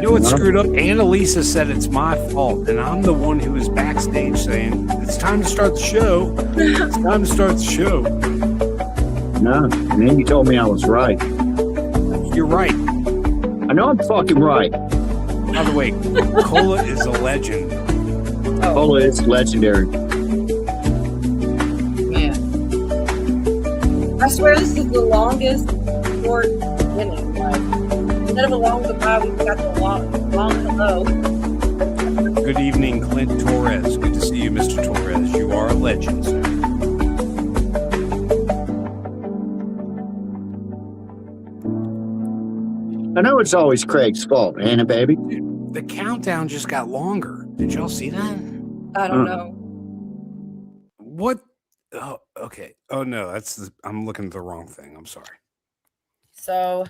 know what's screwed up? Annalisa said it's my fault, and I'm the one who was backstage saying, it's time to start the show. It's time to start the show. No, and then you told me I was right. You're right. I know I'm fucking right. By the way, Cola is a legend. Cola is legendary. Man. I swear this is the longest short inning. Like, instead of a long goodbye, we've got the long hello. Good evening, Clint Torres. Good to see you, Mr. Torres. You are a legend, sir. I know it's always Craig's fault, ain't it, baby? The countdown just got longer. Did y'all see that? I don't know. What? Oh, okay. Oh no, I'm looking at the wrong thing. I'm sorry. So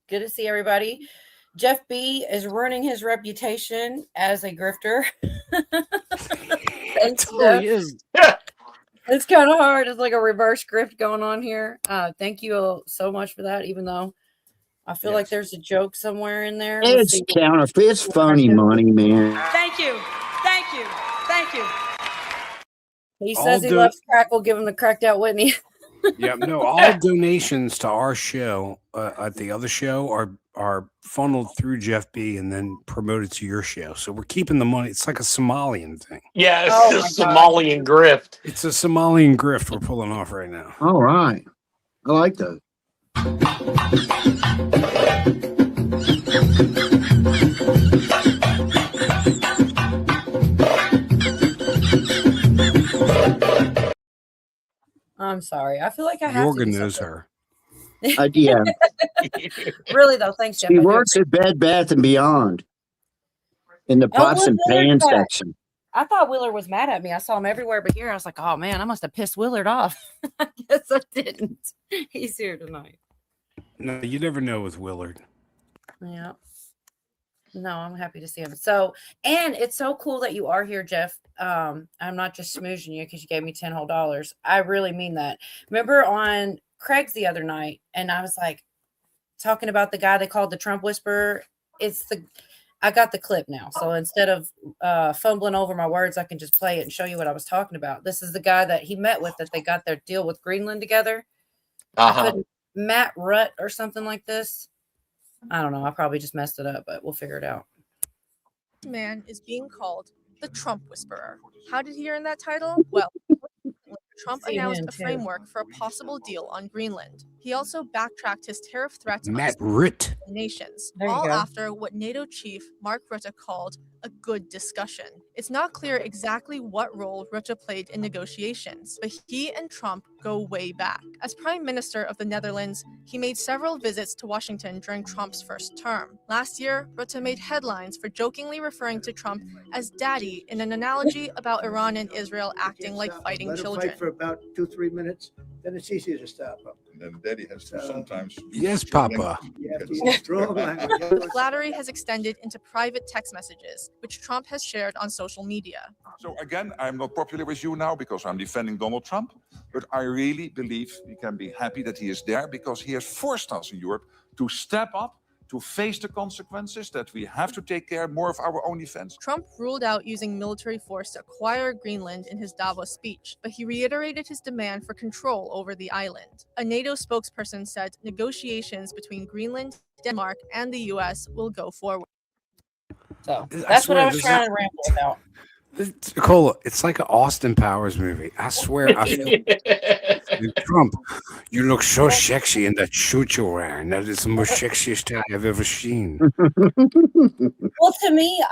good to see everybody. Jeff B is ruining his reputation as a grifter. It totally is. It's kind of hard. It's like a reverse grift going on here. Thank you so much for that, even though I feel like there's a joke somewhere in there. It's counterfeit. It's phony money, man. Thank you. Thank you. Thank you. He says he loves crack. We'll give him the cracked out Whitney. Yeah, no, all donations to our show at the other show are funneled through Jeff B and then promoted to your show. So we're keeping the money. It's like a Somalian thing. Yeah, it's a Somalian grift. It's a Somalian grift we're pulling off right now. All right. I like that. I'm sorry. I feel like I have Jorgen to. knows her. Yeah. Really though, thanks, Jeff. He works at Bed Bath and Beyond in the pots and pans section. I thought Willard was mad at me. I saw him everywhere but here. I was like, oh man, I must have pissed Willard off. I guess I didn't. He's here tonight. No, you never know with Willard. Yeah. No, I'm happy to see him. So, and it's so cool that you are here, Jeff. I'm not just smoozing you because you gave me $10 whole. I really mean that. Remember on Craig's the other night, and I was like talking about the guy they called the Trump Whisperer. I got the clip now. So instead of fumbling over my words, I can just play it and show you what I was talking about. This is the guy that he met with, that they got their deal with Greenland together. Matt Rutt or something like this. I don't know. I probably just messed it up, but we'll figure it out. This man is being called the Trump Whisperer. How did he earn that title? Well, Trump announced a framework for a possible deal on Greenland. He also backtracked his tariff threats on Matt Rutt. nations, all after what NATO chief Mark Rutte called a good discussion. It's not clear exactly what role Rutte played in negotiations, but he and Trump go way back. As Prime Minister of the Netherlands, he made several visits to Washington during Trump's first term. Last year, Rutte made headlines for jokingly referring to Trump as daddy in an analogy about Iran and Israel acting like fighting children. Fight for about 2-3 minutes, then it's easier to stop them. And then daddy has to sometimes. Yes, Papa. You have to use strong language. Flattery has extended into private text messages, which Trump has shared on social media. So again, I'm not popular with you now because I'm defending Donald Trump, but I really believe we can be happy that he is there because he has forced us in Europe to step up, to face the consequences, that we have to take care more of our own defense. Trump ruled out using military force to acquire Greenland in his Davos speech, but he reiterated his demand for control over the island. A NATO spokesperson said negotiations between Greenland, Denmark, and the US will go forward. So that's what I was trying to ramble about. Cola, it's like an Austin Powers movie. I swear, I feel Trump. You look so sexy in that suit you're wearing. That is the most sexiest thing I've ever seen. Well, to me,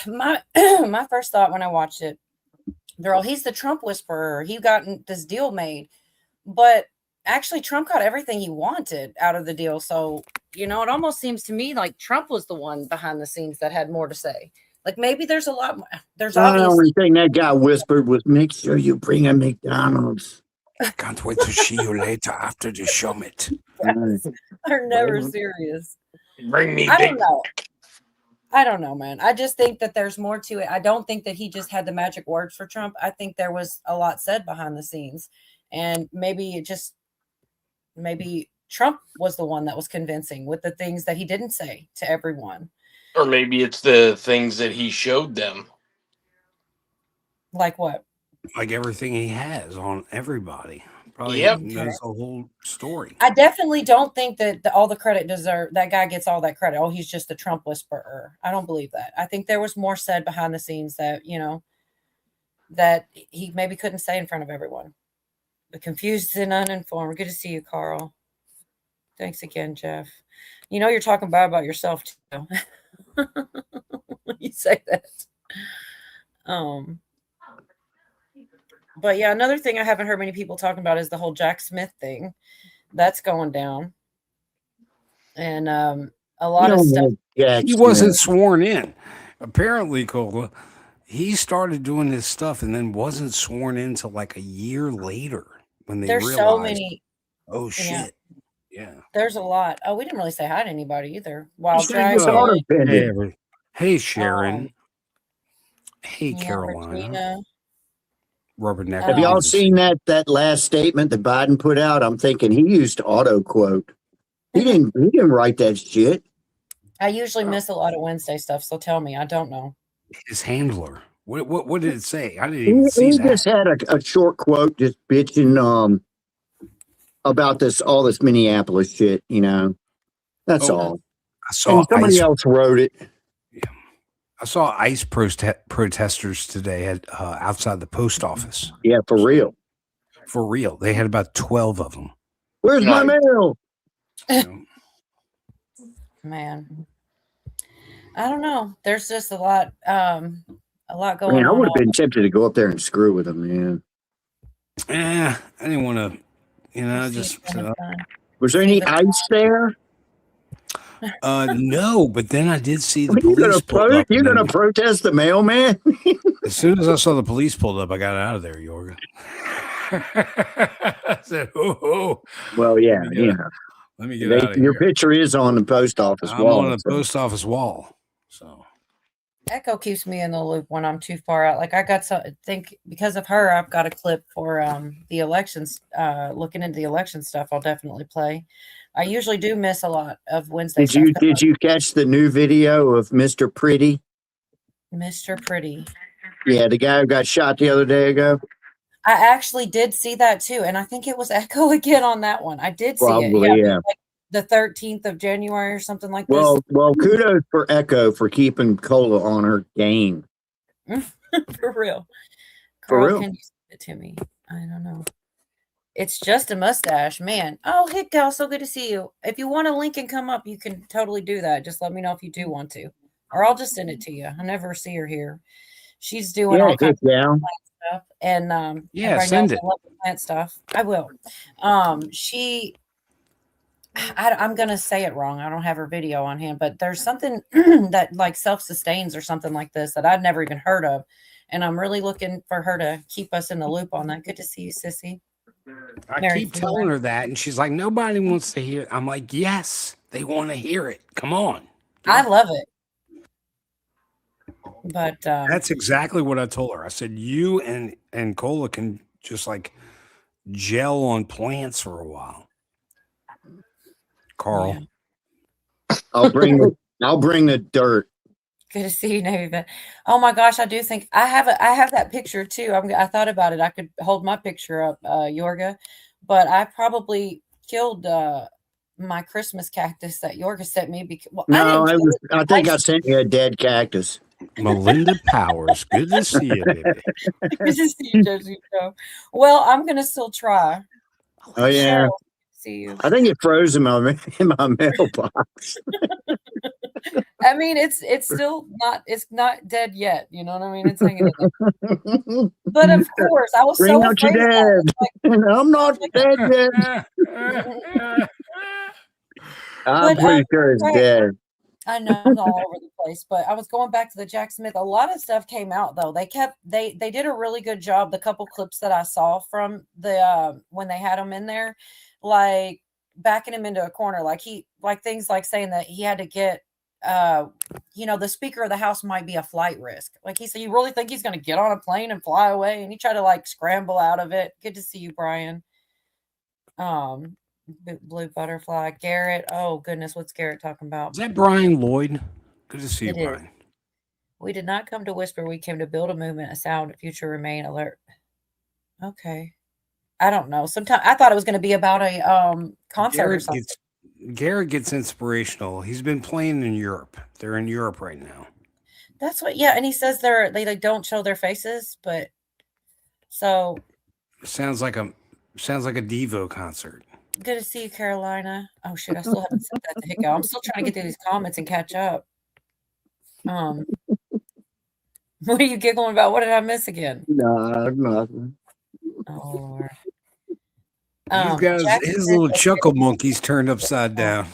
my first thought when I watched it, girl, he's the Trump Whisperer. He got this deal made, but actually, Trump got everything he wanted out of the deal. So, it almost seems to me like Trump was the one behind the scenes that had more to say. Like maybe there's a lot more. There's the only thing that guy whispered was, "Make sure you bring a McDonald's." I can't wait to see you later after the summit. They're never serious. Bring me. I don't know. I don't know, man. I just think that there's more to it. I don't think that he just had the magic words for Trump. I think there was a lot said behind the scenes, and maybe Trump was the one that was convincing with the things that he didn't say to everyone. Or maybe it's the things that he showed them. Like what? Like everything he has on everybody. Probably Yep. knows the whole story. I definitely don't think that all the credit that guy gets all that credit. Oh, he's just the Trump whisperer. I don't believe that. I think there was more said behind the scenes that, that he maybe couldn't say in front of everyone. The confused and uninformed. Good to see you, Carl. Thanks again, Jeff. You're talking bad about yourself too. When you say that. But yeah, another thing I haven't heard many people talking about is the whole Jack Smith thing. That's going down. And a lot of stuff. He wasn't sworn in. Apparently, Cola, he started doing this stuff and then wasn't sworn in until like a year later when they There's realized, so many. oh shit. Yeah. There's a lot. Oh, we didn't really say hi to anybody either. Wild His name Drag. was auto Hey, pending. hey, Sharon. hey, Yeah, Carolina. Regina. Rubber neck. Have y'all seen that last statement that Biden put out? I'm thinking he used auto quote. He didn't write that shit. I usually miss a lot of Wednesday stuff, so tell me. I don't know. His handler. What did it say? I didn't even see He that. just had a short quote just bitching about all this Minneapolis shit, That's Oh, all. I saw And somebody ICE, else wrote it. I saw ICE protesters today outside the post office. Yeah, for real. For real. They had about 12 of them. Where's my Nice. mail? You know? Man. I don't know. There's just a lot going Man, I on. would have been tempted to go up there and screw with him, man. I didn't want to, just. Was there any ice there? No, but then I did see the You're police pulled up. you're and gonna then- protest the mailman? As soon as I saw the police pulled up, I got out of there, Yorga. I said, oh, Well, yeah, let me get out of your here. picture is on the post office I'm wall. on the so- post office wall. So Echo keeps me in the loop when I'm too far out. Like I think because of her, I've got a clip for the elections. Looking into the election stuff, I'll definitely play. I usually do miss a lot of Wednesday. Did you catch the new video of Mr. Pretty? Mr. Pretty? Yeah, the guy who got shot the other day ago. I actually did see that too, and I think it was Echo again on that one. I did see Probably, it. yeah. Like the 13th of January or something like this. Well, kudos for Echo for keeping Cola on her game. For real. For Girl, real. can you send it to me? I don't know. It's just a mustache, man. Oh, hey, Gal, so good to see you. If you want a link and come up, you can totally do that. Just let me know if you do want to, or I'll just send it to you. I never see her here. She's doing all kinds of down. stuff, and Yeah, everybody send knows it. I love the plant stuff. I will. I'm gonna say it wrong. I don't have her video on hand, but there's something that like self-sustains or something like this that I'd never even heard of, and I'm really looking for her to keep us in the loop on that. Good to see you, Sissy. I Mary keep Sue. telling her that, and she's like, nobody wants to hear it. I'm like, yes, they want to hear it. Come on. I love it. But That's exactly what I told her. I said, you and Cola can just like gel on plants for a while. Carl. Yeah. I'll bring the dirt. Good to see you, Navy Vet. Oh my gosh, I do think I have that picture too. I thought about it. I could hold my picture up, Yorga, but I probably killed my Christmas cactus that Yorga sent me because No, I think I sent you a dead cactus. Melinda Powers. Good to see you, baby. Good to see you, Josie Joe. Well, I'm gonna still try. Oh yeah, Cheryl, see you. I think it froze in my mailbox. I mean, it's still not. It's not dead yet. You know what I mean? It's hanging in there. But of course, I was Bring so out your afraid of that. dead. I'm not dead yet. I'm But, pretty sure it's right. dead. I know it's all over the place, but I was going back to the Jack Smith. A lot of stuff came out though. They did a really good job. The couple clips that I saw from the when they had him in there, like backing him into a corner, like things like saying that he had to get the Speaker of the House might be a flight risk. Like he said, you really think he's gonna get on a plane and fly away? And he tried to like scramble out of it. Good to see you, Brian. Blue butterfly. Garrett. Oh goodness, what's Garrett talking about? Is that Brian Lloyd? Good to see you, It is. Brian. We did not come to whisper. We came to build a movement, a sound, future remain alert. Okay. I don't know. Sometimes I thought it was going to be about a concert or something. Garrett gets inspirational. He's been playing in Europe. They're in Europe right now. That's what, yeah. And he says they like don't show their faces, but so Sounds like a Devo concert. good to see you, Carolina. Oh shit, I still haven't sent that to Hicko. I'm still trying to get through these comments and catch up. What are you giggling about? What did I miss again? No, nothing. Oh Lord. He's got Jack his Smith little has- chuckle monkeys turned upside down.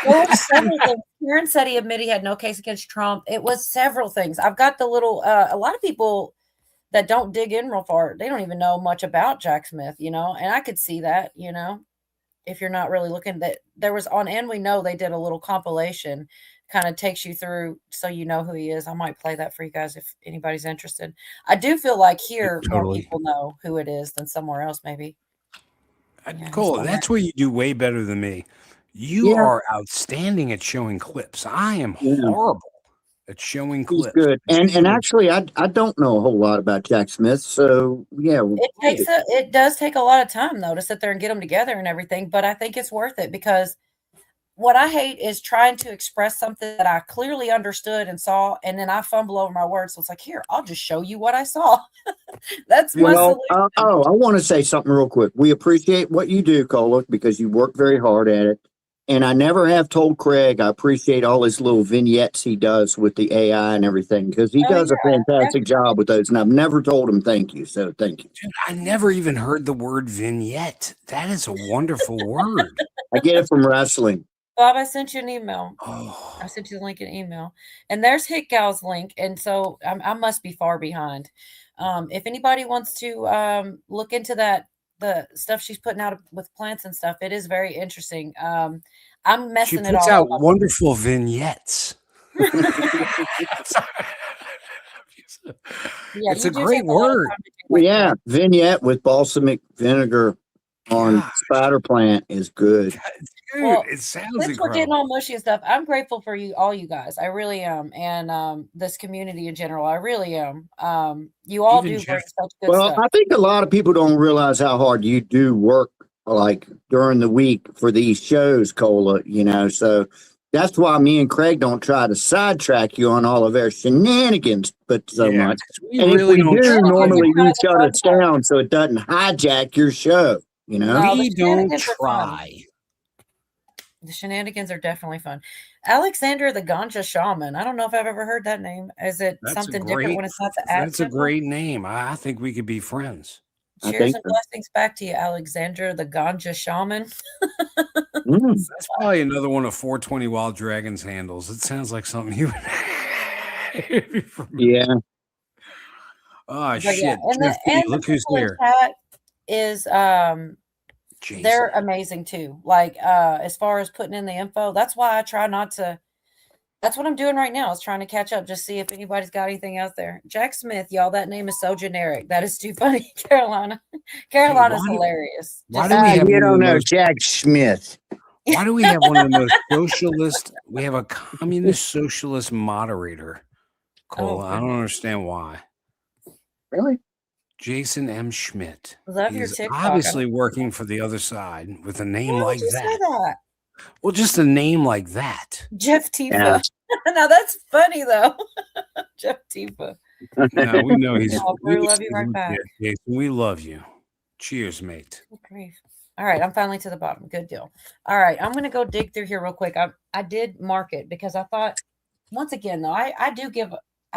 There were several things. Karen said he admitted he had no case against Trump. It was several things. I've got the little a lot of people that don't dig in real far, they don't even know much about Jack Smith, and I could see that, if you're not really looking. That there was on And We Know they did a little compilation, kind of takes you through so you know who he is. I might play that for you guys if anybody's interested. I do feel like here more Totally. people know who it is than somewhere else, maybe. Yeah, Cole, so that's what you do way better than me. You Yeah. are outstanding at showing clips. I am Yeah. horrible at showing He's clips. good. And actually, I don't know a whole lot about Jack Smith. So, yeah. It does take a lot of time though to sit there and get them together and everything, but I think it's worth it because what I hate is trying to express something that I clearly understood and saw, and then I fumble over my words. So it's like, here, I'll just show you what I saw. That's my Well, solution. I want to say something real quick. We appreciate what you do, Cola, because you work very hard at it. And I never have told Craig I appreciate all his little vignettes he does with the AI and everything because he Oh, does a yeah, fantastic job with those. And I've never told him thank you. So thank you. Dude, I never even heard the word vignette. That is a wonderful word. I get it from wrestling. Bob, I sent you an email. Oh, I sent you the link in email, and there's Hit Gal's link, and so I must be far behind. If anybody wants to look into that, the stuff she's putting out with plants and stuff, it is very interesting. I'm she messing it puts all out up. wonderful vignettes. Yeah, It's you a do great take a lot of word. time to do Well, like yeah, that. vignette with balsamic vinegar on Gosh. spider plant is good. Dude, Well, it sounds Since we're getting incredible. all mushy and stuff, I'm grateful for all you guys. I really am, and this community in general. I really am. You all Even do bring Jeff. such good Well, stuff. I think a lot of people don't realize how hard you do work like during the week for these shows, Cola, so that's why me and Craig don't try to sidetrack you on all of our shenanigans, but so Yeah, much. 'cause we And really if we don't do, try. normally you Shenanigans are shut fun, us down so it doesn't hijack your show, No, We the don't shenanigans are fun. try. The shenanigans are definitely fun. Alexander the Ganja Shaman. I don't know if I've ever heard that name. Is it That's a something different great. when it's not the at That's a symbol? great name. I think we could be friends. I Cheers think and so. blessings back to you, Alexander the Ganja Shaman. Mm. That's probably another one of 420 Wild Dragons handles. It sounds like something you would be familiar. Yeah. Oh But yeah, shit! and Jeff B, the look who's people in here. chat is Jason. they're amazing too. Like as far as putting in the info, that's why I try not to. That's what I'm doing right now. Is trying to catch up, just see if anybody's got anything out there. Jack Smith, y'all, that name is so generic. That is too funny. Carolina's why do- hilarious. why Just- do we have you one of don't the know most- Jack Smith. Why do we have one of the most socialist? We have a communist socialist moderator. Cole, I don't understand why. Really? Jason M. Schmidt. Love your He's TikTok. obviously working for the other side with a name Why would like you say that. that? Well, just a name like that. Jeff Tifa. Yeah. Now that's funny though. Jeff Tifa. No, we know he's. Oh, we love you right back. Jason, we love you. Cheers, mate. Good grief. All right, I'm finally to the bottom. Good deal. All right, I'm going to go dig through here real quick. I did mark it because I thought, once again, though, I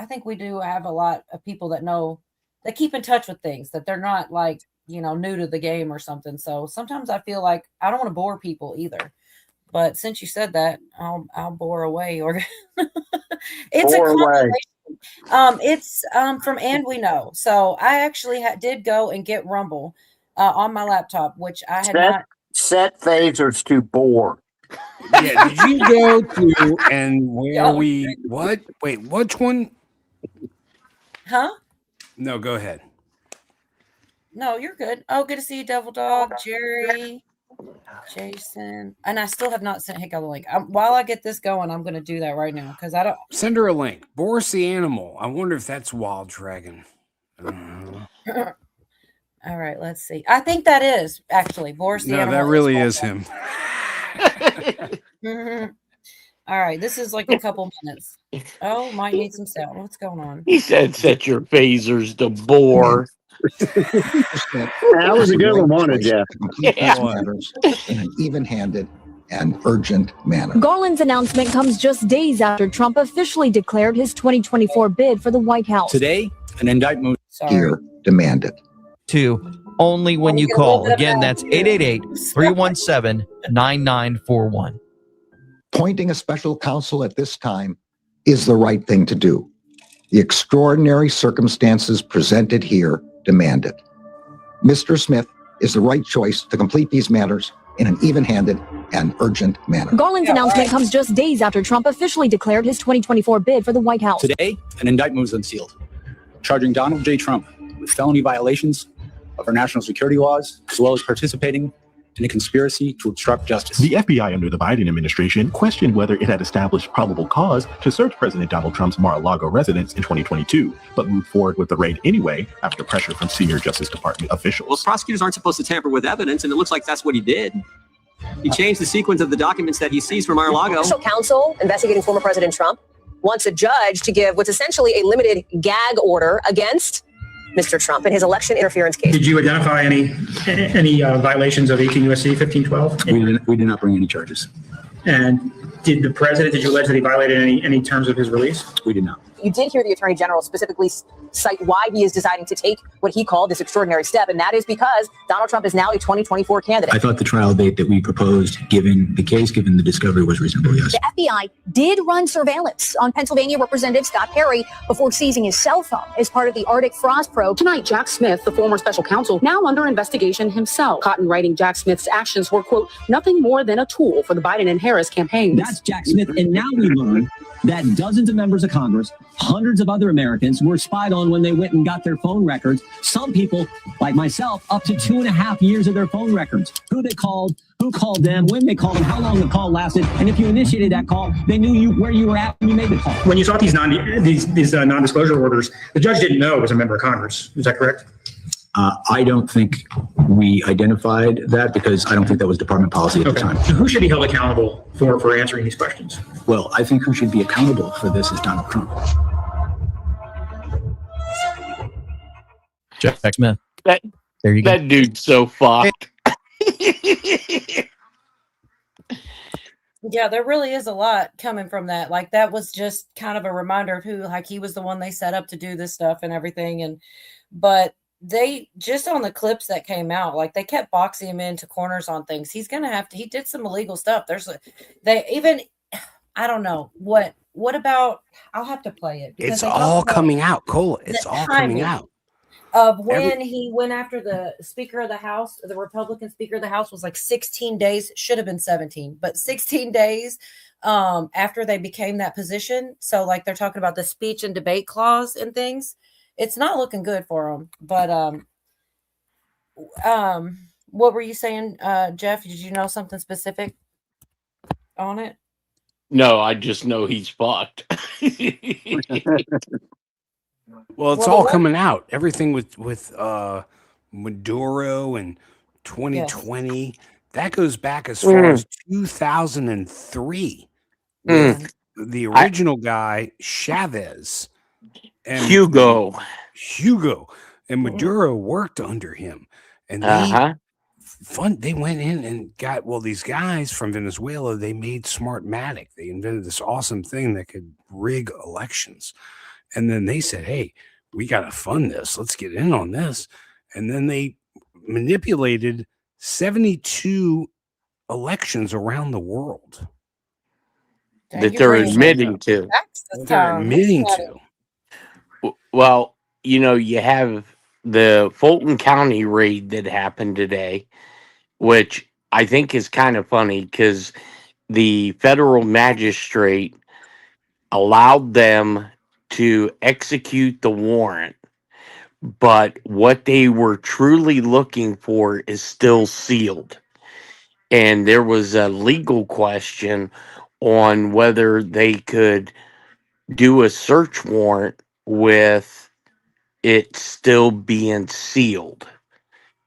think we do have a lot of people that keep in touch with things, that they're not like, new to the game or something. So sometimes I feel like I don't want to bore people either. But since you said that, I'll bore away. Or it's Bore a away. compilation. It's from And We Know. So I actually did go and get Rumble on my laptop, which I had not. Set phasers to bore. Yeah, did you go to and where Yeah. we what? Wait, which one? Huh? No, go ahead. No, you're good. Oh, good to see you, Devil Dog, Jerry. Jason, and I still have not sent Hicko the link. While I get this going, I'm going to do that right now because I don't. Send her a link. Boris the animal. I wonder if that's Wild Dragon. All right, let's see. I think that is actually Boris the No, animal. that really is him. All right, this is like a couple minutes. Oh, might need some sound. What's going on? He said, "Set your phasers to bore." That was a good one, wasn't it, Jeff? Yeah. Matters in an even-handed and urgent manner. Garland's announcement comes just days after Trump officially declared his 2024 bid for the White House. Today, an indictment Here demanded. Only when you call. Again, that's 888-317-9941. Appointing a special counsel at this time is the right thing to do. The extraordinary circumstances presented here demand it. Mr. Smith is the right choice to complete these matters in an even-handed and urgent manner. Garland's announcement comes just days after Trump officially declared his 2024 bid for the White House. Today, an indictment was unsealed, charging Donald J. Trump with felony violations of our national security laws, as well as participating in a conspiracy to obstruct justice. The FBI under the Biden administration questioned whether it had established probable cause to search President Donald Trump's Mar-a-Lago residence in 2022, but moved forward with the raid anyway after pressure from senior Justice Department officials. Well, prosecutors aren't supposed to tamper with evidence, and it looks like that's what he did. He changed the sequence of the documents that he seized from Mar-a-Lago. Special counsel investigating former President Trump wants a judge to give what's essentially a limited gag order against Mr. Trump in his election interference case. Did you identify any violations of 18 U.S.C. 1512? We did not bring any charges. And did you allege that he violated any terms of his release? We did not. You did hear the Attorney General specifically cite why he is deciding to take what he called this extraordinary step, and that is because Donald Trump is now a 2024 candidate. I thought the trial date that we proposed, given the case, given the discovery, was reasonable, yes. The FBI did run surveillance on Pennsylvania Representative Scott Perry before seizing his cell phone as part of the Arctic Frost probe. Tonight, Jack Smith, the former special counsel, now under investigation himself, caught in writing Jack Smith's actions were, quote, nothing more than a tool for the Biden and Harris campaigns. That's Jack Smith, and now we learn that dozens of members of Congress, hundreds of other Americans were spied on when they went and got their phone records. Some people, like myself, up to 2.5 years of their phone records. Who they called, who called them, when they called them, how long the call lasted, and if you initiated that call, they knew where you were at when you made the call. When you saw these non-disclosure orders, the judge didn't know it was a member of Congress. Is that correct? I don't think we identified that because I don't think that was department policy at the time. So who should be held accountable for answering these questions? Well, I think who should be accountable for this is Donald Trump. Jack Smith. There you go. That dude's so fucked. Yeah, there really is a lot coming from that. Like that was just kind of a reminder of who, like he was the one they set up to do this stuff and everything. But they just on the clips that came out, like they kept boxing him into corners on things. He's gonna have to. He did some illegal stuff. I don't know what about. I'll have to play it. It's all coming out, Cola. It's all coming out. Of when he went after the Speaker of the House, the Republican Speaker of the House was like 16 days, should have been 17, but 16 days after they became that position. So like they're talking about the speech and debate clause and things. It's not looking good for him. But what were you saying, Jeff? Did you know something specific on it? No, I just know he's fucked. Well, it's all coming out. Everything with Maduro and 2020, that goes back as far as 2003. The original guy, Chavez. And Hugo and Maduro worked under him. And they went in and got, these guys from Venezuela, they made Smartmatic. They invented this awesome thing that could rig elections. And then they said, hey, we got to fund this. Let's get in on this. And then they manipulated 72 elections around the world. That they're admitting to. They're admitting to. Well, you have the Fulton County raid that happened today, which I think is kind of funny because the federal magistrate allowed them to execute the warrant, but what they were truly looking for is still sealed. and there was a legal question on whether they could do a search warrant with it still being sealed,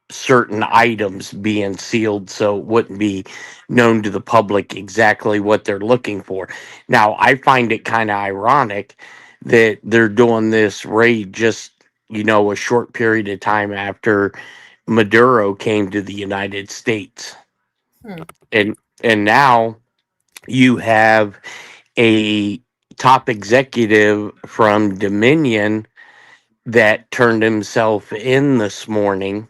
certain items being sealed, so it wouldn't be known to the public exactly what they're looking for. Now, I find it kind of ironic that they're doing this raid just, a short period of time after Maduro came to the United States. And now you have a top executive from Dominion that turned himself in this morning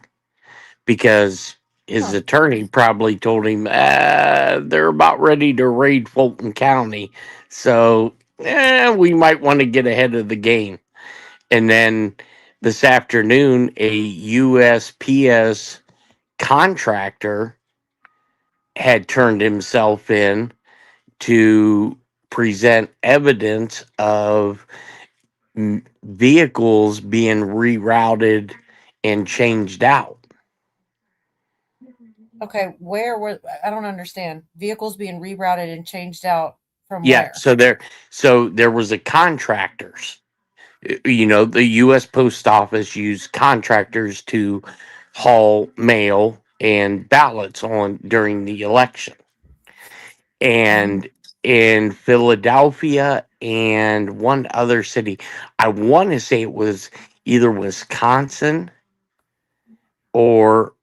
because his attorney probably told him they're about ready to raid Fulton County, so we might want to get ahead of the game. And then this afternoon, a USPS contractor had turned himself in to present evidence of vehicles being rerouted and changed out. Okay, where were I don't understand. Vehicles being rerouted and changed out from Yeah, where? so there was a contractors. The U.S. Post Office used contractors to haul mail and ballots on during the election. And in Philadelphia and one other city, I want to say it was either Wisconsin or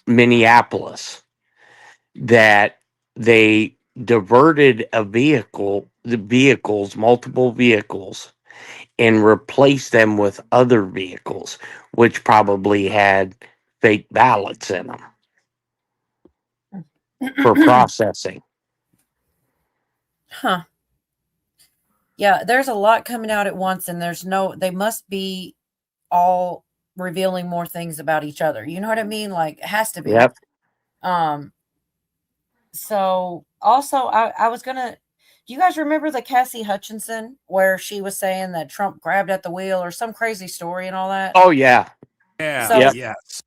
Minneapolis, that they diverted multiple vehicles, and replaced them with other vehicles, which probably had fake ballots in them for processing. Huh. Yeah, there's a lot coming out at once, and they must be all revealing more things about each other. You know what I mean? Like, it has to be. Yep. So also I was gonna, do you guys remember the Cassie Hutchinson where she was saying that Trump grabbed at the wheel or some crazy story and all that? Oh yeah. Yeah. So- Yes.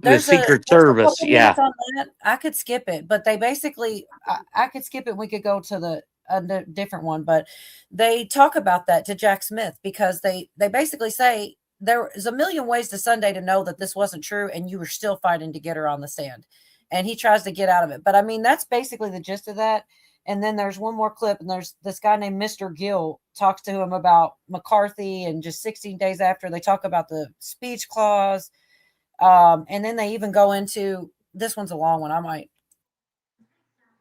The Secret Service, couple yeah. minutes on that. I could skip it, but they basically, I could skip it. We could go to a different one, but they talk about that to Jack Smith because they basically say there is a million ways to Sunday to know that this wasn't true, and you were still fighting to get her on the stand. And he tries to get out of it. But I mean, that's basically the gist of that. And then there's one more clip, and there's this guy named Mr. Gill talks to him about McCarthy, and just 16 days after they talk about the speech clause. And then they even go into, this one's a long one, I might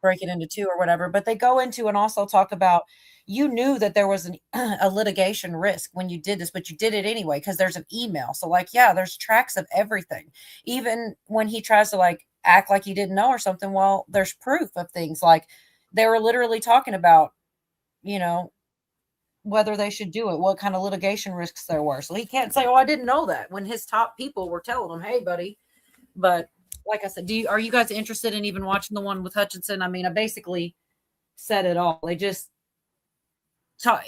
break it into two or whatever, but they go into and also talk about, you knew that there was a litigation risk when you did this, but you did it anyway because there's an email. So there's tracks of everything. Even when he tries to act like he didn't know or something, well, there's proof of things. Like, they were literally talking about, whether they should do it, what kind of litigation risks there were. So he can't say, "Oh, I didn't know that," when his top people were telling him, "Hey, buddy." But like I said, are you guys interested in even watching the one with Hutchinson? I mean, I basically said it all. They just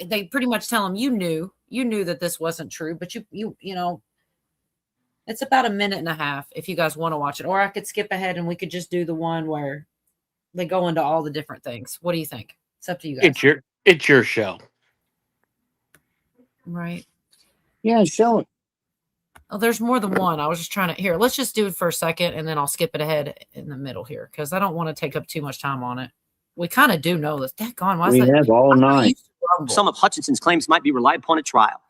they pretty much tell him, you knew that this wasn't true, but you it's about a minute and a half if you guys want to watch it, or I could skip ahead and we could just do the one where they go into all the different things. What do you think? It's up to you guys. It's your show. Right. Yeah, show it. Oh, there's more than one. I was just trying to, here, let's just do it for a second and then I'll skip it ahead in the middle here because I don't want to take up too much time on it. We kind of do know this. Daggone, why is We that? have all night. Some of Hutchinson's claims might be relied upon at trial.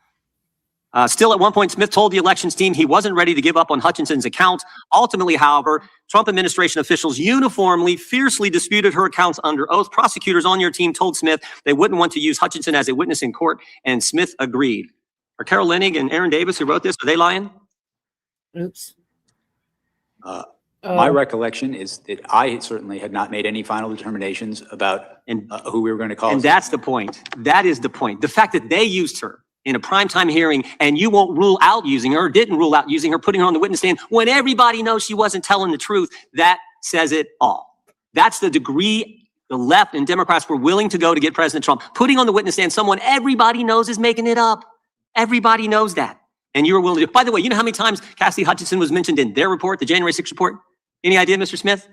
Still, at one point, Smith told the elections team he wasn't ready to give up on Hutchinson's account. Ultimately, however, Trump administration officials uniformly, fiercely disputed her accounts under oath. Prosecutors on your team told Smith they wouldn't want to use Hutchinson as a witness in court, and Smith agreed. Are Carol Leonnig and Aaron Davis, who wrote this, are they lying? Oops. My recollection is that I certainly had not made any final determinations about who we were going to call. And that's the point. That is the point. The fact that they used her in a primetime hearing and you won't rule out using her, or didn't rule out using her, putting her on the witness stand when everybody knows she wasn't telling the truth, that says it all. That's the degree the left and Democrats were willing to go to get President Trump, putting on the witness stand someone everybody knows is making it up. Everybody knows that. And you were willing to do. By the way, you know how many times Cassidy Hutchinson was mentioned in their report, the January 6th report? Any idea, Mr. Smith?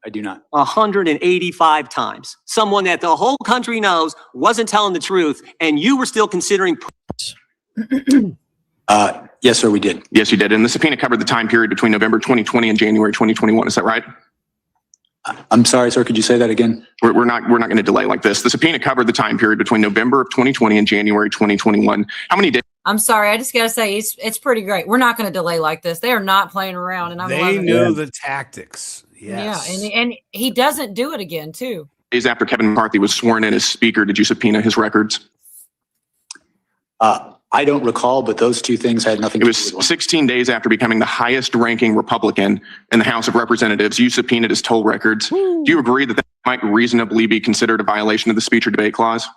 I do not. 185 times. Someone that the whole country knows wasn't telling the truth, and you were still considering. Yes, sir, we did. Yes, you did. And the subpoena covered the time period between November 2020 and January 2021. Is that right? I'm sorry, sir. Could you say that again? We're not going to delay like this. The subpoena covered the time period between November of 2020 and January 2021. How many days? I'm sorry. I just got to say, it's pretty great. We're not going to delay like this. They are not playing around. And I'm They loving know it. the tactics. Yes. Yeah. And he doesn't do it again, too. Days after Kevin McCarthy was sworn in as Speaker, did you subpoena his records? I don't recall, but those two things had nothing It to was do with 16 days after becoming the highest ranking Republican in the House of Representatives. You subpoenaed his toll records. Do you agree that that might reasonably be considered a violation of the speech or debate clause?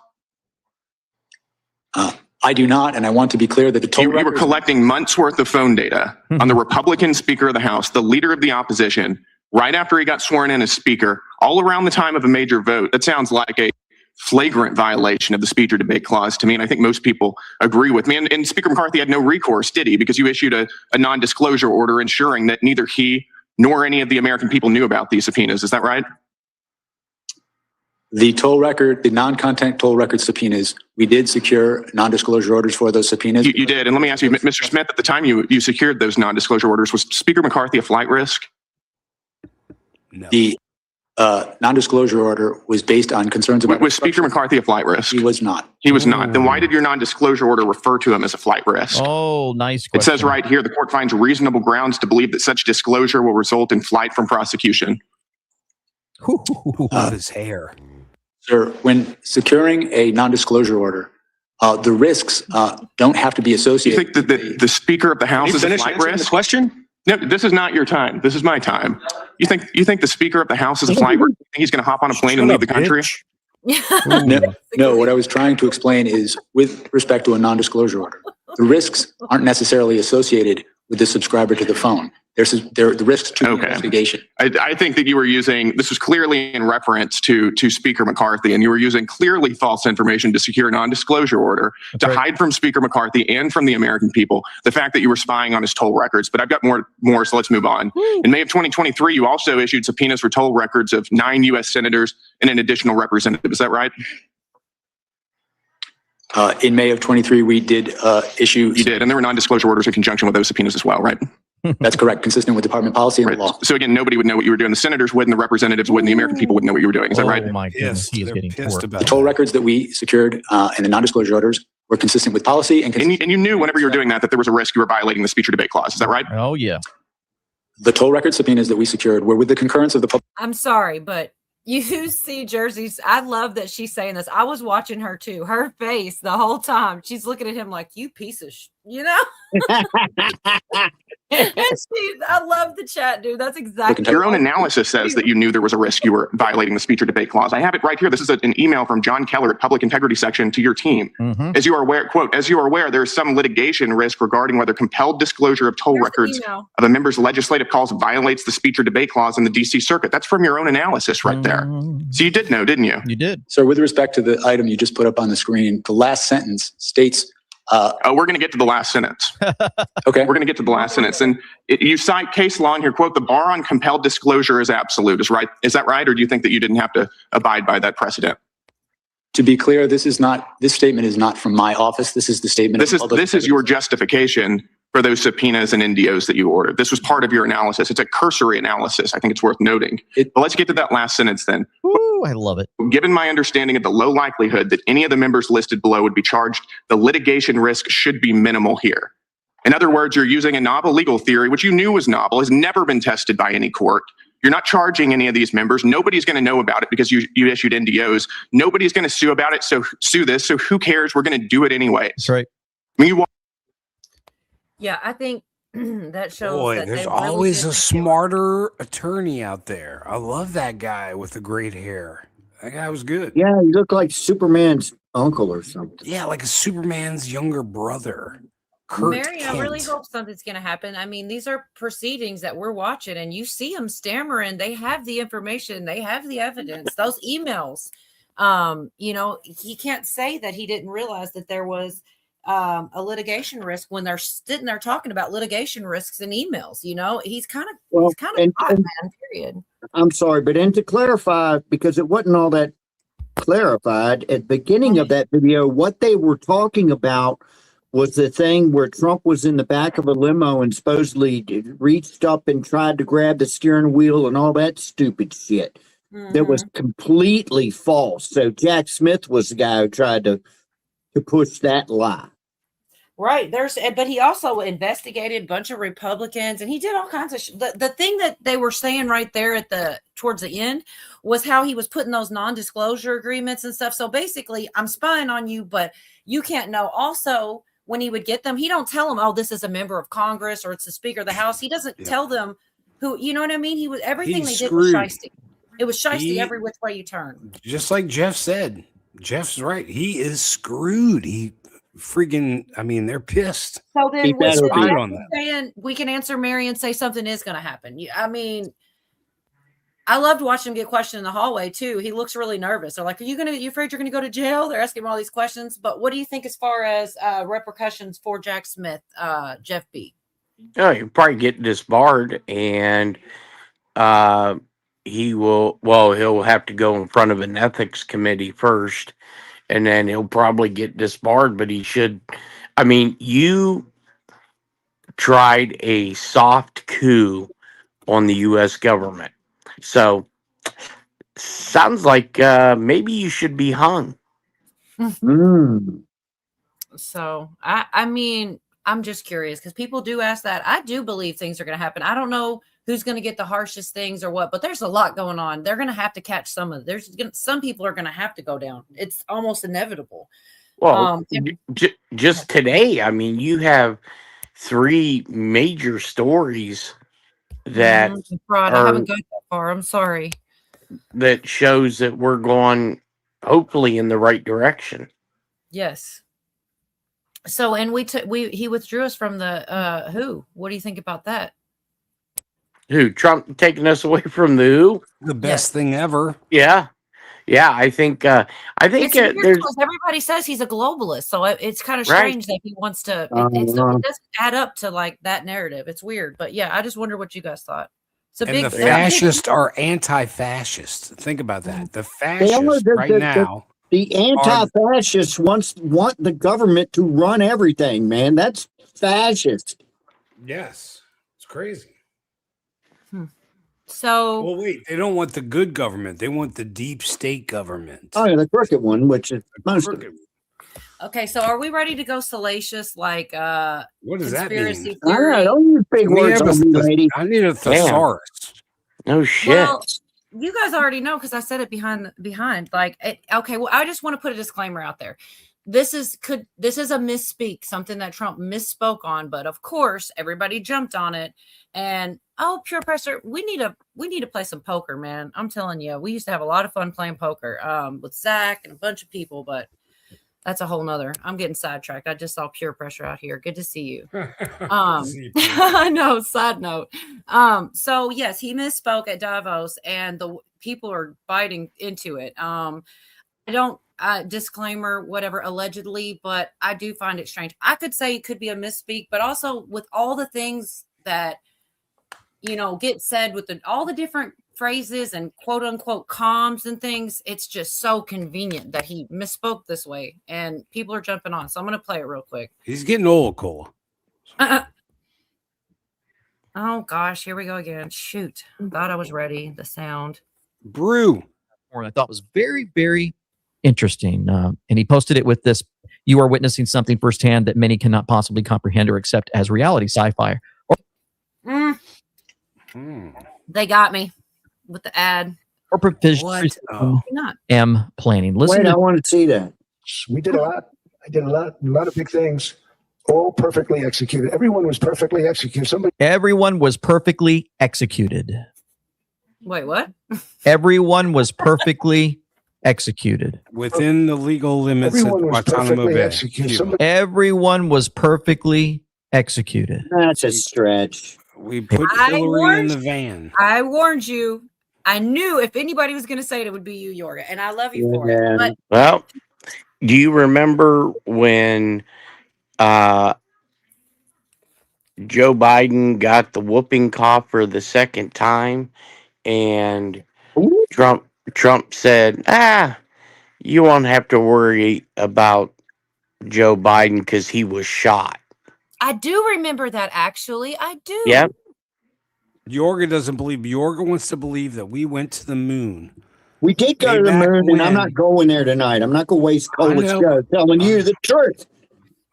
I do not, and I want to be clear that the toll You were records- collecting months worth of phone data on the Republican Speaker of the House, the leader of the opposition, right after he got sworn in as Speaker, all around the time of a major vote. That sounds like a flagrant violation of the speech or debate clause to me, and I think most people agree with me. And Speaker McCarthy had no recourse, did he? Because you issued a non-disclosure order ensuring that neither he nor any of the American people knew about these subpoenas. Is that right? The toll record, the non-content toll record subpoenas, we did secure non-disclosure orders for those subpoenas. You did. And let me ask you, Mr. Smith, at the time you secured those non-disclosure orders, was Speaker McCarthy a flight risk? No. The non-disclosure order was based on concerns about... Was Speaker McCarthy a flight risk? He was not. He was not. Then why did your non-disclosure order refer to him as a flight risk? Oh, nice It question. says right here, the court finds reasonable grounds to believe that such disclosure will result in flight from prosecution. Love his hair. Sir, when securing a non-disclosure order, the risks don't have to be You associated. think that the Speaker of the House is a flight risk? question? No, this is not your time. This is my time. You think the Speaker of the House is a flight risk? You think he's going to hop on a plane and leave the country? No, what I was trying to explain is with respect to a non-disclosure order, the risks aren't necessarily associated with the subscriber to the phone. The risks to the investigation. I think that you were using, this was clearly in reference to Speaker McCarthy, and you were using clearly false information to secure a non-disclosure order to hide from Speaker McCarthy and from the American people the fact that you were spying on his toll records. But I've got more, so let's move on. In May of 2023, you also issued subpoenas for toll records of 9 U.S. senators and an additional representative. Is that right? In May of 23, we did issue... You did, and there were non-disclosure orders in conjunction with those subpoenas as well, right? That's correct, consistent with department policy and the law. So again, nobody would know what you were doing. The senators wouldn't, the representatives wouldn't, the American people wouldn't know what you were doing. Is that right? Oh my goodness, he is getting torqued. The toll records that we secured and the non-disclosure orders were consistent with policy and you knew whenever you were doing that there was a risk you were violating the speech or debate clause. Is that right? Oh yeah. The toll record subpoenas that we secured were with the concurrence of the public. I'm sorry, but you see Jersey's. I love that she's saying this. I was watching her too. Her face the whole time. She's looking at him like, you piece of you know? I love the chat, dude. That's exactly Your own analysis says that you knew there was a risk you were violating the speech or debate clause. I have it right here. This is an email from John Keller at Public Integrity Section to your team. As you are aware, quote, as you are aware, there is some litigation risk regarding whether compelled disclosure of toll records of a member's legislative calls violates the speech or debate clause in the DC Circuit. That's from your own analysis right there. So you did know, didn't you? You did. So with respect to the item you just put up on the screen, the last sentence states... we're going to get to the last sentence. Okay. We're going to get to the last sentence. And you cite case law in here, quote, the bar on compelled disclosure is absolute. Is that right? Or do you think that you didn't have to abide by that precedent? To be clear, this statement is not from my office. This is the statement. This is your justification for those subpoenas and NDOs that you ordered. This was part of your analysis. It's a cursory analysis. I think it's worth noting. But let's get to that last sentence then. Ooh, I love it. Given my understanding of the low likelihood that any of the members listed below would be charged, the litigation risk should be minimal here. In other words, you're using a novel legal theory, which you knew was novel, has never been tested by any court. You're not charging any of these members. Nobody's going to know about it because you issued NDOs. Nobody's going to sue about it. So sue this. So who cares? We're going to do it anyway. That's right. Yeah, I think that shows. Boy, that there's they really always did a smarter attorney out there. I love that guy with the great hair. That guy was good. Yeah, he looked like Superman's uncle or something. Yeah, like a Superman's younger brother. Kurt Mary, I really Kent. hope something's going to happen. I mean, these are proceedings that we're watching, and you see them stammering. They have the information, they have the evidence. Those emails, you know, he can't say that he didn't realize that there was a litigation risk when they're sitting there talking about litigation risks in emails. You know, he's kind of hot, man. Period. I'm sorry, but and to clarify, because it wasn't all that clarified at the beginning of that video, what they were talking about was the thing where Trump was in the back of a limo and supposedly reached up and tried to grab the steering wheel and all that stupid shit. That was completely false. So Jack Smith was the guy who tried to push that lie. Right. But he also investigated a bunch of Republicans, and he did all kinds of the thing that they were saying right there towards the end was how he was putting those non-disclosure agreements and stuff. So basically, I'm spying on you, but you can't know. Also, when he would get them, he don't tell them, oh, this is a member of Congress or it's the Speaker of the House. He doesn't tell them who, you know what I mean? Everything they did was shiesty. It was shiesty every which way you turn. Just like Jeff said. Jeff's right. He is screwed. They're pissed. So then saying we can answer Mary and say something is going to happen. I mean, I loved watching him get questioned in the hallway too. He looks really nervous. They're like, you afraid you're going to go to jail? They're asking him all these questions. But what do you think as far as repercussions for Jack Smith, Jeff B? Oh, he'll probably get disbarred, and he'll have to go in front of an ethics committee first, and then he'll probably get disbarred, but he should. I mean, you tried a soft coup on the U.S. government. So, sounds like maybe you should be hung. So, I mean, I'm just curious because people do ask that. I do believe things are going to happen. I don't know who's going to get the harshest things or what, but there's a lot going on. They're going to have to catch some people are going to have to go down. It's almost inevitable. Well, just today, I mean, you have 3 major stories that I haven't got that far. I'm sorry. That shows that we're going hopefully in the right direction. Yes. So, and he withdrew us from the WHO. What do you think about that? Who? Trump taking us away from the WHO? The best thing ever. Yeah. I think it's weird because everybody says he's a globalist, so it's kind of strange that he wants to. It doesn't add up to like that narrative. It's weird, but yeah, I just wonder what you guys thought. The fascists are anti-fascist. Think about that. The fascists now. The anti-fascists want the government to run everything, man. That's fascist. Yes. It's crazy. So, well, wait, they don't want the good government. They want the deep state government. Oh, yeah, the crooked one, which is most of it. Okay, so are we ready to go salacious? Like, what does that mean? All right, don't use big words on me, lady. I need a thesaurus. No shit. Well, you guys already know because I said it behind. Okay, well, I just want to put a disclaimer out there. This is a misspeak, something that Trump misspoke on, but of course everybody jumped on it. And pure pressure, we need to play some poker, man. I'm telling you, we used to have a lot of fun playing poker with Zach and a bunch of people, but that's a whole nother. I'm getting sidetracked. I just saw pure pressure out here. Good to see you. I know. Side note. So yes, he misspoke at Davos, and the people are biting into it. I don't. Disclaimer, whatever, allegedly, but I do find it strange. I could say it could be a misspeak, but also with all the things that get said with all the different phrases and quote unquote comms and things, it's just so convenient that he misspoke this way, and people are jumping on. So I'm going to play it real quick. He's getting old, Cole. Oh gosh, here we go again. Shoot, thought I was ready. The sound. Brew. Or I thought was very, very interesting. And he posted it with this: "You are witnessing something firsthand that many cannot possibly comprehend or accept as reality sci-fi." They got me with the ad. Or provision M planning. Listen, I want to see that. We did a lot. I did a lot of big things, all perfectly executed. Everyone was perfectly executed. Everyone was perfectly executed. Wait, what? Everyone was perfectly executed within the legal limits of Guantanamo Bay. Everyone was perfectly executed. That's a stretch. We put Hillary in the van. I warned you. I knew if anybody was going to say it, it would be you, Yorga, and I love you for it. But well, do you remember when Joe Biden got the whooping cough for the second time, and Trump said, you won't have to worry about Joe Biden because he was shot. I do remember that, actually. I do. Yep. Yorga doesn't believe. Yorga wants to believe that we went to the moon. We did go to the moon, and I'm not going there tonight. I'm not going to waste Cola's show telling you the truth.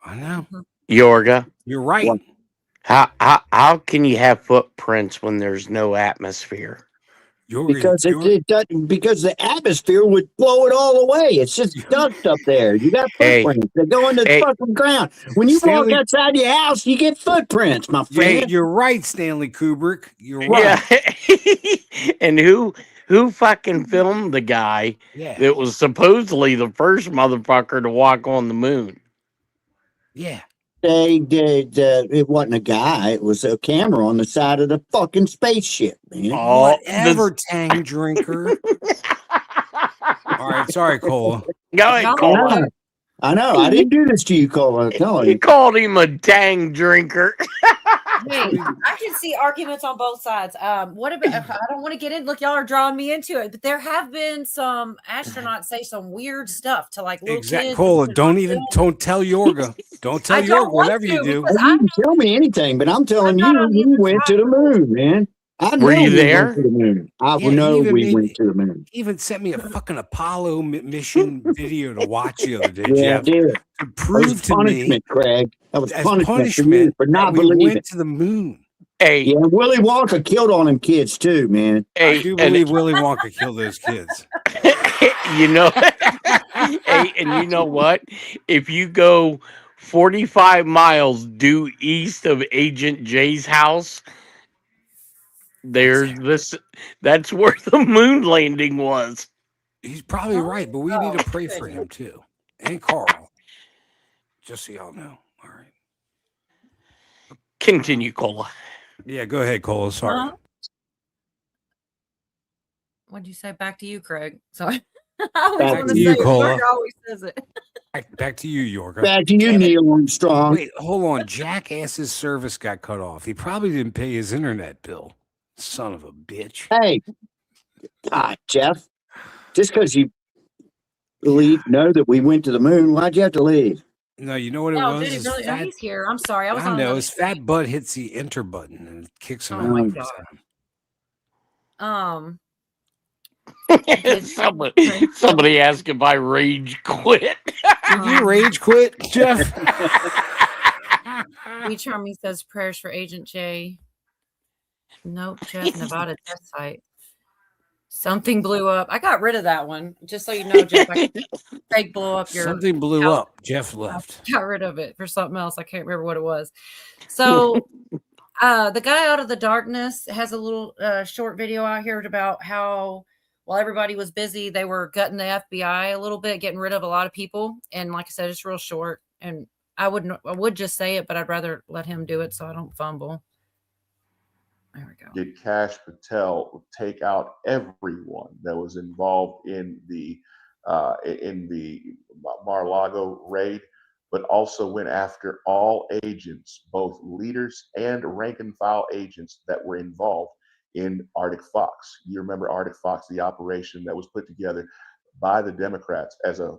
I know. Yorga, you're right. How can you have footprints when there's no atmosphere? Because because the atmosphere would blow it all away. It's just dust up there. You got footprints that go into the fucking ground. When you walk outside your house, you get footprints, my friend. Yeah, you're right, Stanley Kubrick. You're right. Yeah. And who fucking filmed the guy that was supposedly the first motherfucker to walk on the moon? Yeah. They did. It wasn't a guy. It was a camera on the side of the fucking spaceship, man. Whatever, Tang drinker. All right, sorry, Cola. Go ahead, Cola. I know. I didn't do this to you, Cola. I'm telling you. You called him a Tang drinker. Hey, I can see arguments on both sides. What about? I don't want to get in. Look, y'all are drawing me into it, but there have been some astronauts say some weird stuff to like little kids. Cola. Don't tell Yorga. Don't tell Yorga whatever you do. You didn't tell me anything, but I'm telling you, we went to the moon, man. I know Were you we there? went to the moon. I know we went to the moon. Even sent me a fucking Apollo mission video to watch the other day, Yeah, Jeff. I did. To prove to punishment, me, Craig. That was as punishment for you for not that we believing. went to the moon. Hey, Yeah, Willy Wonka killed on them kids too, man. I do believe Willy Wonka killed those kids. You know, hey, and you know what? If you go 45 miles due east of Agent J's house, there's this. That's where the moon landing was. He's probably right, but we need to pray for him too, and Carl. Just so y'all know. All right. Continue, Cola. Yeah, go ahead, Cola. Sorry. What'd you say? Back to you, Craig. Sorry. Back to you, Cola. Yorga always says it. Back to you, Yorga. Back to you, Neil Armstrong. Wait, hold on. Jackass's service got cut off. He probably didn't pay his internet bill. Son of a bitch. Hey, Jeff, just because you know that we went to the moon, why'd you have to leave? No, you know what it No, was? dude, His really, fat- he's here. I'm sorry. I was I on know another- his fat butt hits the enter button and it kicks him Oh out. my every God. time. Somebody asked if I rage quit. Did you rage quit, Jeff? B Charming says prayers for Agent J. Nope, Jeff, Nevada test site. Something blew up. I got rid of that one. Just so you know, Jeff, Craig blew up your Something blew house. up. Jeff left. Got rid of it for something else. I can't remember what it was. So the guy out of the darkness has a little short video out here about how while everybody was busy, they were gutting the FBI a little bit, getting rid of a lot of people. And like I said, it's real short. And I would just say it, but I'd rather let him do it so I don't fumble. There we go. Did Kash Patel take out everyone that was involved in the Mar-a-Lago raid, but also went after all agents, both leaders and rank and file agents that were involved in Arctic Fox. You remember Arctic Fox, the operation that was put together by the Democrats as a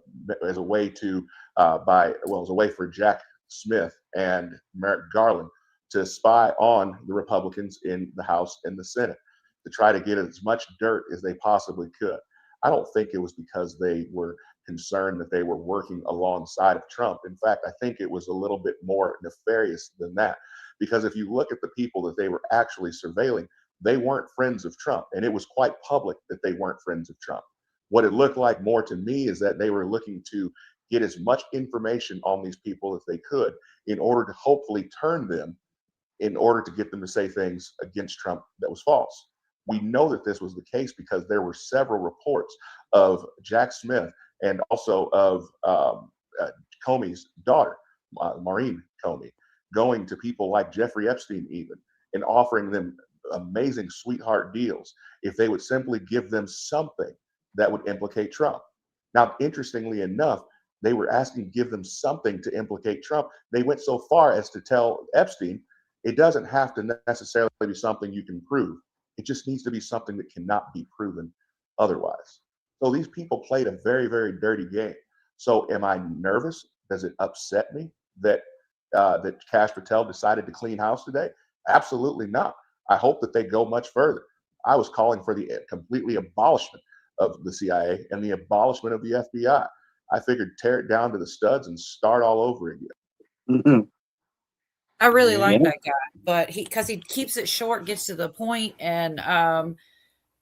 way to as a way for Jack Smith and Merrick Garland to spy on the Republicans in the House and the Senate to try to get as much dirt as they possibly could. I don't think it was because they were concerned that they were working alongside of Trump. In fact, I think it was a little bit more nefarious than that, because if you look at the people that they were actually surveilling, they weren't friends of Trump, and it was quite public that they weren't friends of Trump. What it looked like more to me is that they were looking to get as much information on these people as they could in order to hopefully turn them in order to get them to say things against Trump that was false. We know that this was the case because there were several reports of Jack Smith and also of Comey's daughter, Maureen Comey, going to people like Jeffrey Epstein even and offering them amazing sweetheart deals if they would simply give them something that would implicate Trump. Now, interestingly enough, They were asking to give them something to implicate Trump. They went so far as to tell Epstein, it doesn't have to necessarily be something you can prove. It just needs to be something that cannot be proven otherwise. So these people played a very, very dirty game. So am I nervous? Does it upset me that that Kash Patel decided to clean house today? Absolutely not. I hope that they go much further. I was calling for the completely abolishment of the CIA and the abolishment of the FBI. I figured tear it down to the studs and start all over again. Mm-hmm. I really like Yeah. that guy, but because he keeps it short, gets to the point, and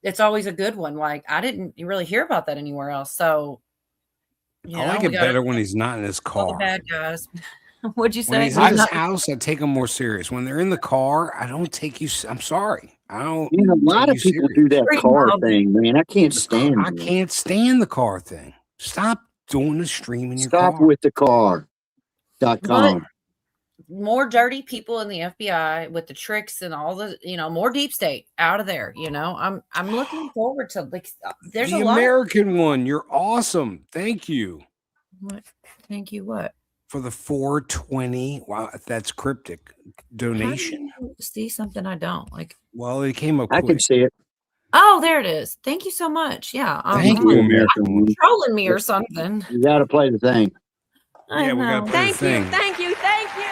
it's always a good one. Like I didn't really hear about that anywhere else. So I like it better when he's not in his all the car. bad guys. What'd you When say? he's in his house, I take him more serious. When they're in the car, I don't take you. I'm sorry. I don't. You know, a lot of take you people serious. do that car thing, man. I can't stand I it. can't stand the car thing. Stop doing the stream in your Stop car. with the car.com. More dirty people in the FBI with the tricks and all the, more deep state out of there. I'm looking forward to there's the a lot. American one. You're awesome. Thank you What? Thank you. What? for the 420. Wow, that's cryptic donation. How do you see something I don't like? Well, it came up I quick. can see it. Oh, there it is. Thank you so much. Yeah. Thank you, American I'm one. trolling me or something. You got to play the thing. Yeah, we got to play the thing. Thank you. Thank you.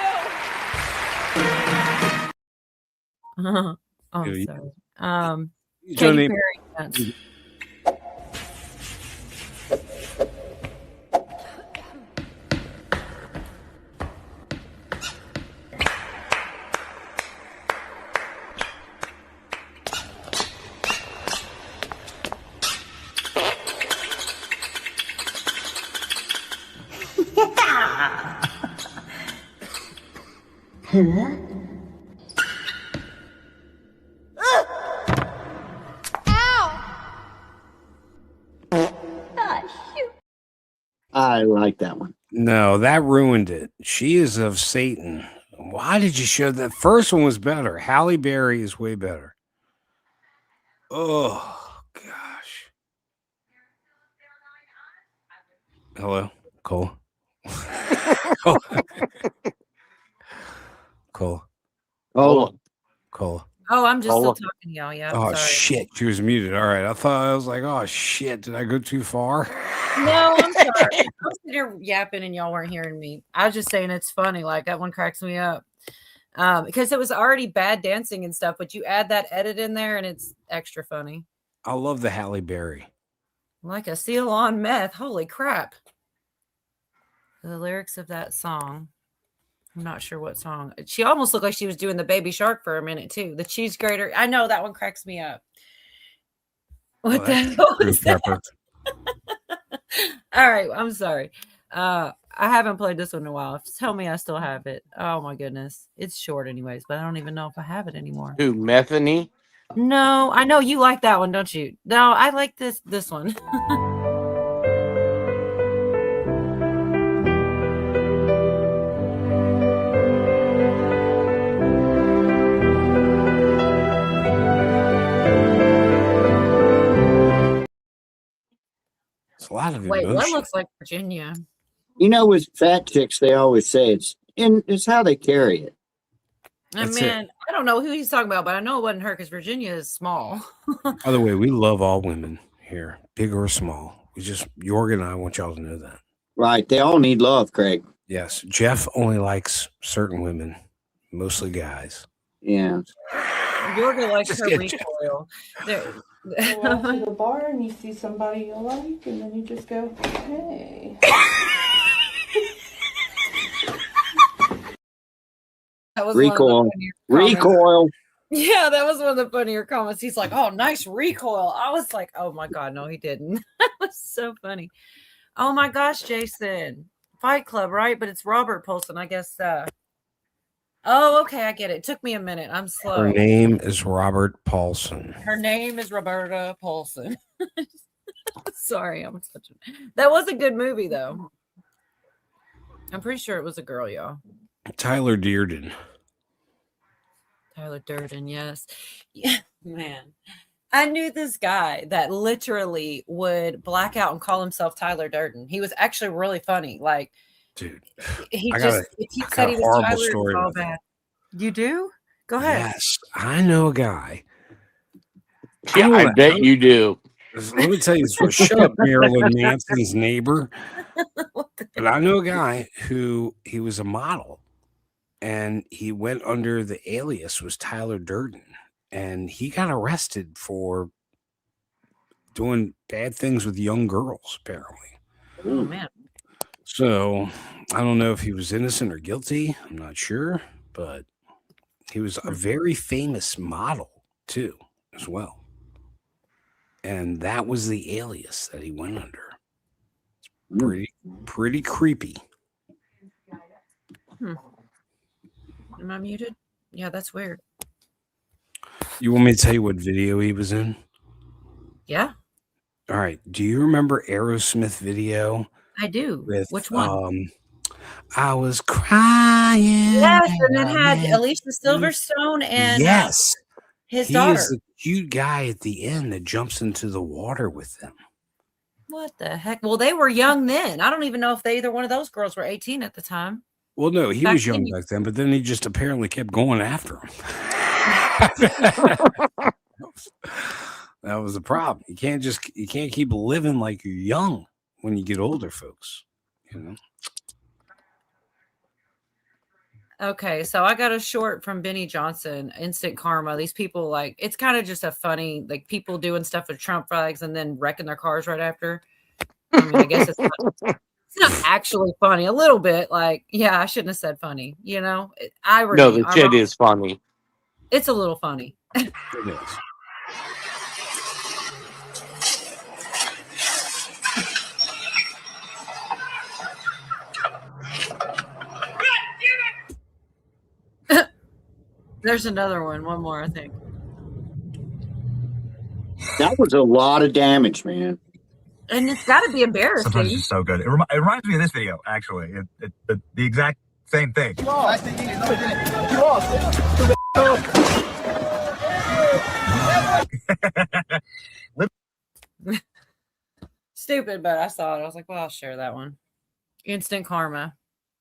Oh, Yeah, I'm you- sorry. you Katy donate- Perry. Yes. I like that one. No, that ruined it. She is of Satan. Why did you show that? First one was better. Halle Berry is way better. Oh gosh. Hello, Cole. Cole. Cole. Oh, Cole. Oh, I'm just still Cola. talking to y'all. Yeah. Oh sorry. shit, she was muted. All right, I was like, oh shit, did I go too far? No, I'm sorry. I was sitting here yapping and y'all weren't hearing me. I was just saying it's funny. Like that one cracks me up. Because it was already bad dancing and stuff, but you add that edit in there and it's extra funny. I love the Halle Berry. Like a seal on meth. Holy crap. The lyrics of that song. I'm not sure what song. She almost looked like she was doing the Baby Shark for a minute too. The cheese grater. I know that one cracks me up. What the hell was that? All right, I'm sorry. I haven't played this one in a while. Tell me I still have it. Oh my goodness. It's short anyways, but I don't even know if I have it anymore. Who, Methany? No, I know you like that one, don't you? No, I like this one. It's a lot of Wait, what emotion. looks like Virginia? you know, with fat chicks, they always say it's how they carry it. That's I don't know who he's talking about, but I know it wasn't her because Virginia is small. By the way, we love all women here, big or small. Jorg and I want y'all to know that. Right. They all need love, Craig. Yes, Jeff only likes certain women, mostly guys. Yeah. Yorga likes Just her kidding. recoil. There- Go out to the bar and you see somebody you like, and then you just go, hey. That was one of the Recoil. funnier comments. Recoil. Yeah, that was one of the funnier comments. He's like, "Oh, nice recoil." I was like, "Oh my god, no, he didn't." That was so funny. Oh my gosh, Jason, Fight Club, right? But it's Robert Paulson, I guess. Oh, okay, I get it. Took me a minute. I'm slow. Her name is Robert Paulson. Her name is Roberta Paulson. Sorry, I'm such a. That was a good movie, though. I'm pretty sure it was a girl, y'all. Tyler Dearden. Tyler Durden, yes. Yeah, man. I knew this guy that literally would black out and call himself Tyler Durden. He was actually really funny. Like, dude, he I just got he a said he was horrible Tyler. story All with bad. You do? Go ahead. Yes, I know a guy. Yeah, I bet you do. Let me tell you this. Shut up, Marilyn Manson's neighbor. But I know a guy who he was a model, and he went under the alias was Tyler Durden, and he got arrested for doing bad things with young girls, apparently. Oh man. So I don't know if he was innocent or guilty. I'm not sure, but he was a very famous model too, as well. And that was the alias that he went under. Pretty creepy. Am I muted? Yeah, that's weird. You want me to tell you what video he was in? Yeah, All right. Do you remember Aerosmith video I do. with Which one? I was crying? Yes, and it and I had met Alicia you. Silverstone and Yes. his He daughter. is the cute guy at the end that jumps into the water with them. What the heck? Well, they were young then. I don't even know if either one of those girls were 18 at the time. Well, no, he Back was young then, back then, but then he just apparently kept going after him. That was the problem. You can't keep living like you're young when you get older, folks. You know. Okay, so I got a short from Benny Johnson, Instant Karma. These people, like, it's kind of just a funny, like, people doing stuff with Trump flags and then wrecking their cars right after. I mean, I guess it's not actually funny. A little bit, like, yeah, I shouldn't have said funny. You know, No, the shit is funny. It's a little funny. It is. There's another one. One more, I think. That was a lot of damage, man. And it's got to be embarrassing. Sometimes it's so good. It reminds me of this video, actually. The exact same thing. Stupid, but I saw it. I was like, well, I'll share that one. Instant Karma.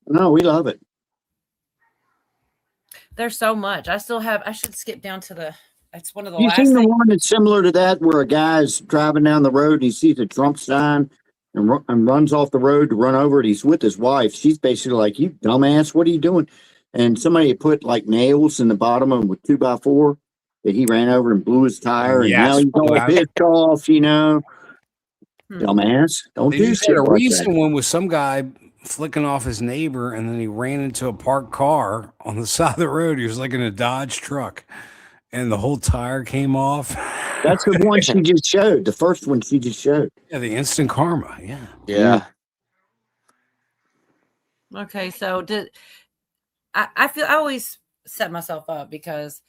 No, we love it. There's so much. I should skip down to the, it's one of the You last seen the things. one that's similar to that, where a guy's driving down the road and he sees a Trump sign and runs off the road to run over it. He's with his wife. She's basically like, "You dumbass, what are you doing?" And somebody had put like nails in the bottom of him with 2x4 that he ran over and blew his tire. And now he's all pissed off, you know. Dumbass, don't They do just shit had a like recent that. one with some guy flicking off his neighbor, and then he ran into a parked car on the side of the road. He was like in a Dodge truck, and the whole tire came off. That's the one she just showed. The first one she just showed. Yeah, the Instant Karma. Yeah. Yeah. Okay, so I feel I always set myself up because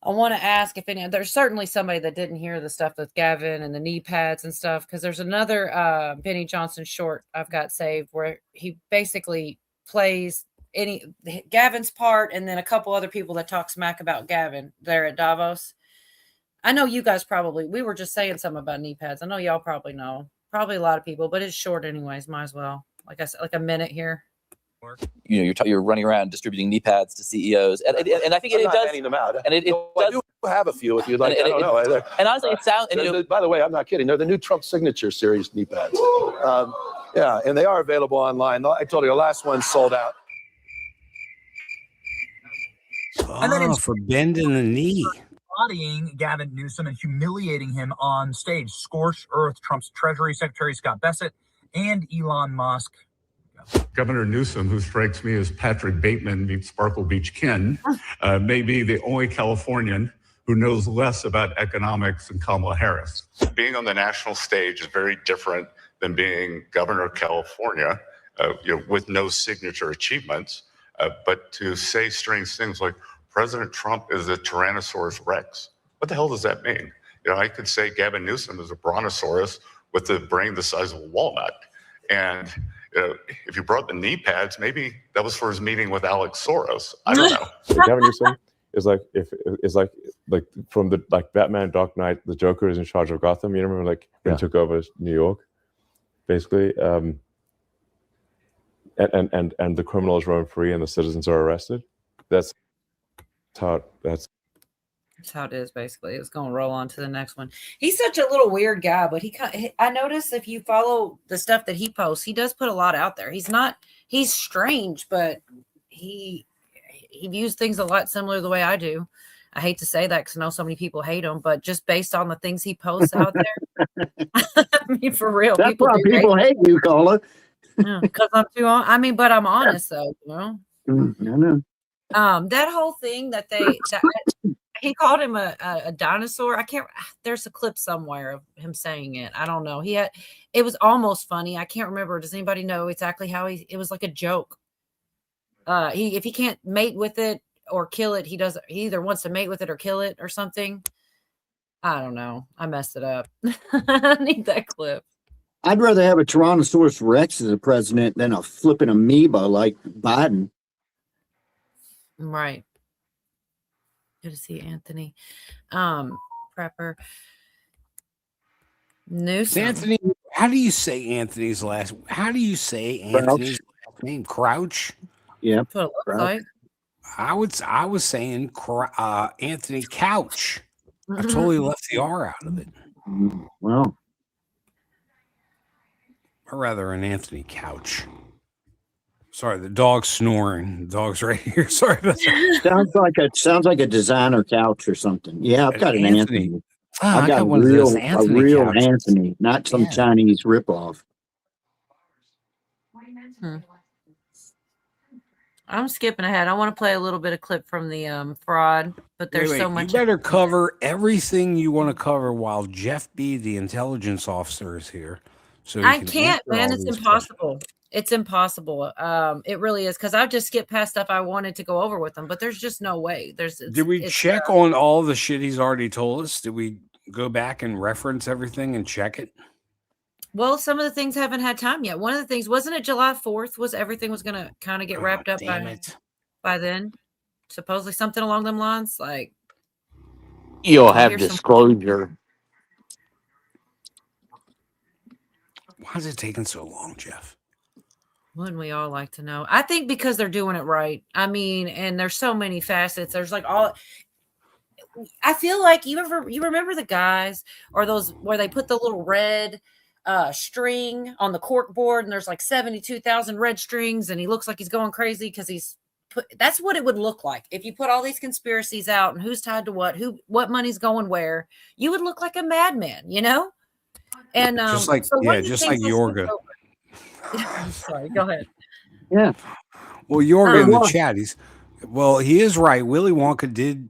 I want to ask if there's certainly somebody that didn't hear the stuff with Gavin and the knee pads and stuff, because there's another Benny Johnson short I've got saved where he basically plays Gavin's part and then a couple other people that talk smack about Gavin there at Davos. I know you guys we were just saying something about knee pads. I know y'all probably know, probably a lot of people, but it's short anyways. Might as well. Like I said, like a minute here. You know, you're running around distributing knee pads to CEOs, and I think it I'm not does. handing them out. And it I does. do have a few if you'd like. And I don't know. And honestly, it sounds. By the way, I'm not kidding. They're the new Trump Signature Series knee pads. Yeah, and they are available online. I told you the last one sold out. And then for bending the knee. Bodying Gavin Newsom and humiliating him on stage. Scorched earth, Trump's Treasury Secretary Scott Bessent and Elon Musk. Governor Newsom, who strikes me as Patrick Bateman meets Sparkle Beach Ken, may be the only Californian who knows less about economics than Kamala Harris. Being on the national stage is very different than being governor of California, with no signature achievements. But to say strange things like President Trump is a Tyrannosaurus Rex, what the hell does that mean? I could say Gavin Newsom is a Brontosaurus with a brain the size of a walnut. And if you brought the knee pads, maybe that was for his meeting with Alex Soros. I don't know. Gavin Newsom is like like from the Batman Dark Knight, the Joker is in charge of Gotham. You remember like when he took over New York, basically, and the criminals roam free and the citizens are arrested. That's how That's how it is, basically. It's going to roll on to the next one. He's such a little weird guy, but I notice if you follow the stuff that he posts, he does put a lot out there. He's strange, but he views things a lot similar to the way I do. I hate to say that because I know so many people hate him, but just based on the things he posts out there, I mean, for real. That's why people hate you, Cola. Because I'm too on. I mean, but I'm honest, though, you know? I know. That whole thing that he called him a dinosaur. I can't. There's a clip somewhere of him saying it. I don't know. It was almost funny. I can't remember. Does anybody know exactly how it was like a joke? If he can't mate with it or kill it, he either wants to mate with it or kill it or something. I don't know. I messed it up. I need that clip. I'd rather have a Tyrannosaurus Rex as a president than a flipping amoeba like Biden. Right. Good to see Anthony. Prepper. Newsom. Anthony, how do you say Anthony's last? How do you say Anthony's last name? Crouch. Yeah. That's what it looks like. I was saying Anthony Couch. I totally left the R out of it. Well, or rather, an Anthony Couch. Sorry, the dog's snoring. The dog's right here. Sorry about that. sounds like a designer couch or something. Yeah, I've got an Anthony. Oh, I've got one of those Anthony a real couches. Anthony, not some Chinese ripoff. I'm skipping ahead. I want to play a little bit of clip from the fraud, but there's so much. You better cover everything you want to cover while Jeff B., the intelligence officer, is here. So I can't, man. It's impossible. It's impossible. It really is, because I've just skipped past stuff I wanted to go over with them, but there's just no way. Did we check on all the shit he's already told us? Did we go back and reference everything and check it? Well, some of the things haven't had time yet. One of the things, wasn't it July 4th was everything was going to kind of get wrapped up by then? Supposedly something along them lines. Like, you'll have disclosure. Why is it taking so long, Jeff? Wouldn't we all like to know? I think because they're doing it right. I mean, and there's so many facets. There's like I feel like you remember the guys or those where they put the little red string on the cork board and there's like 72,000 red strings and he looks like he's going crazy because that's what it would look like if you put all these conspiracies out and who's tied to what money's going where. You would look like a madman, you know? And just like Yorga. Sorry, go ahead. Yeah. Well, Yorga in the chat, he is right. Willy Wonka did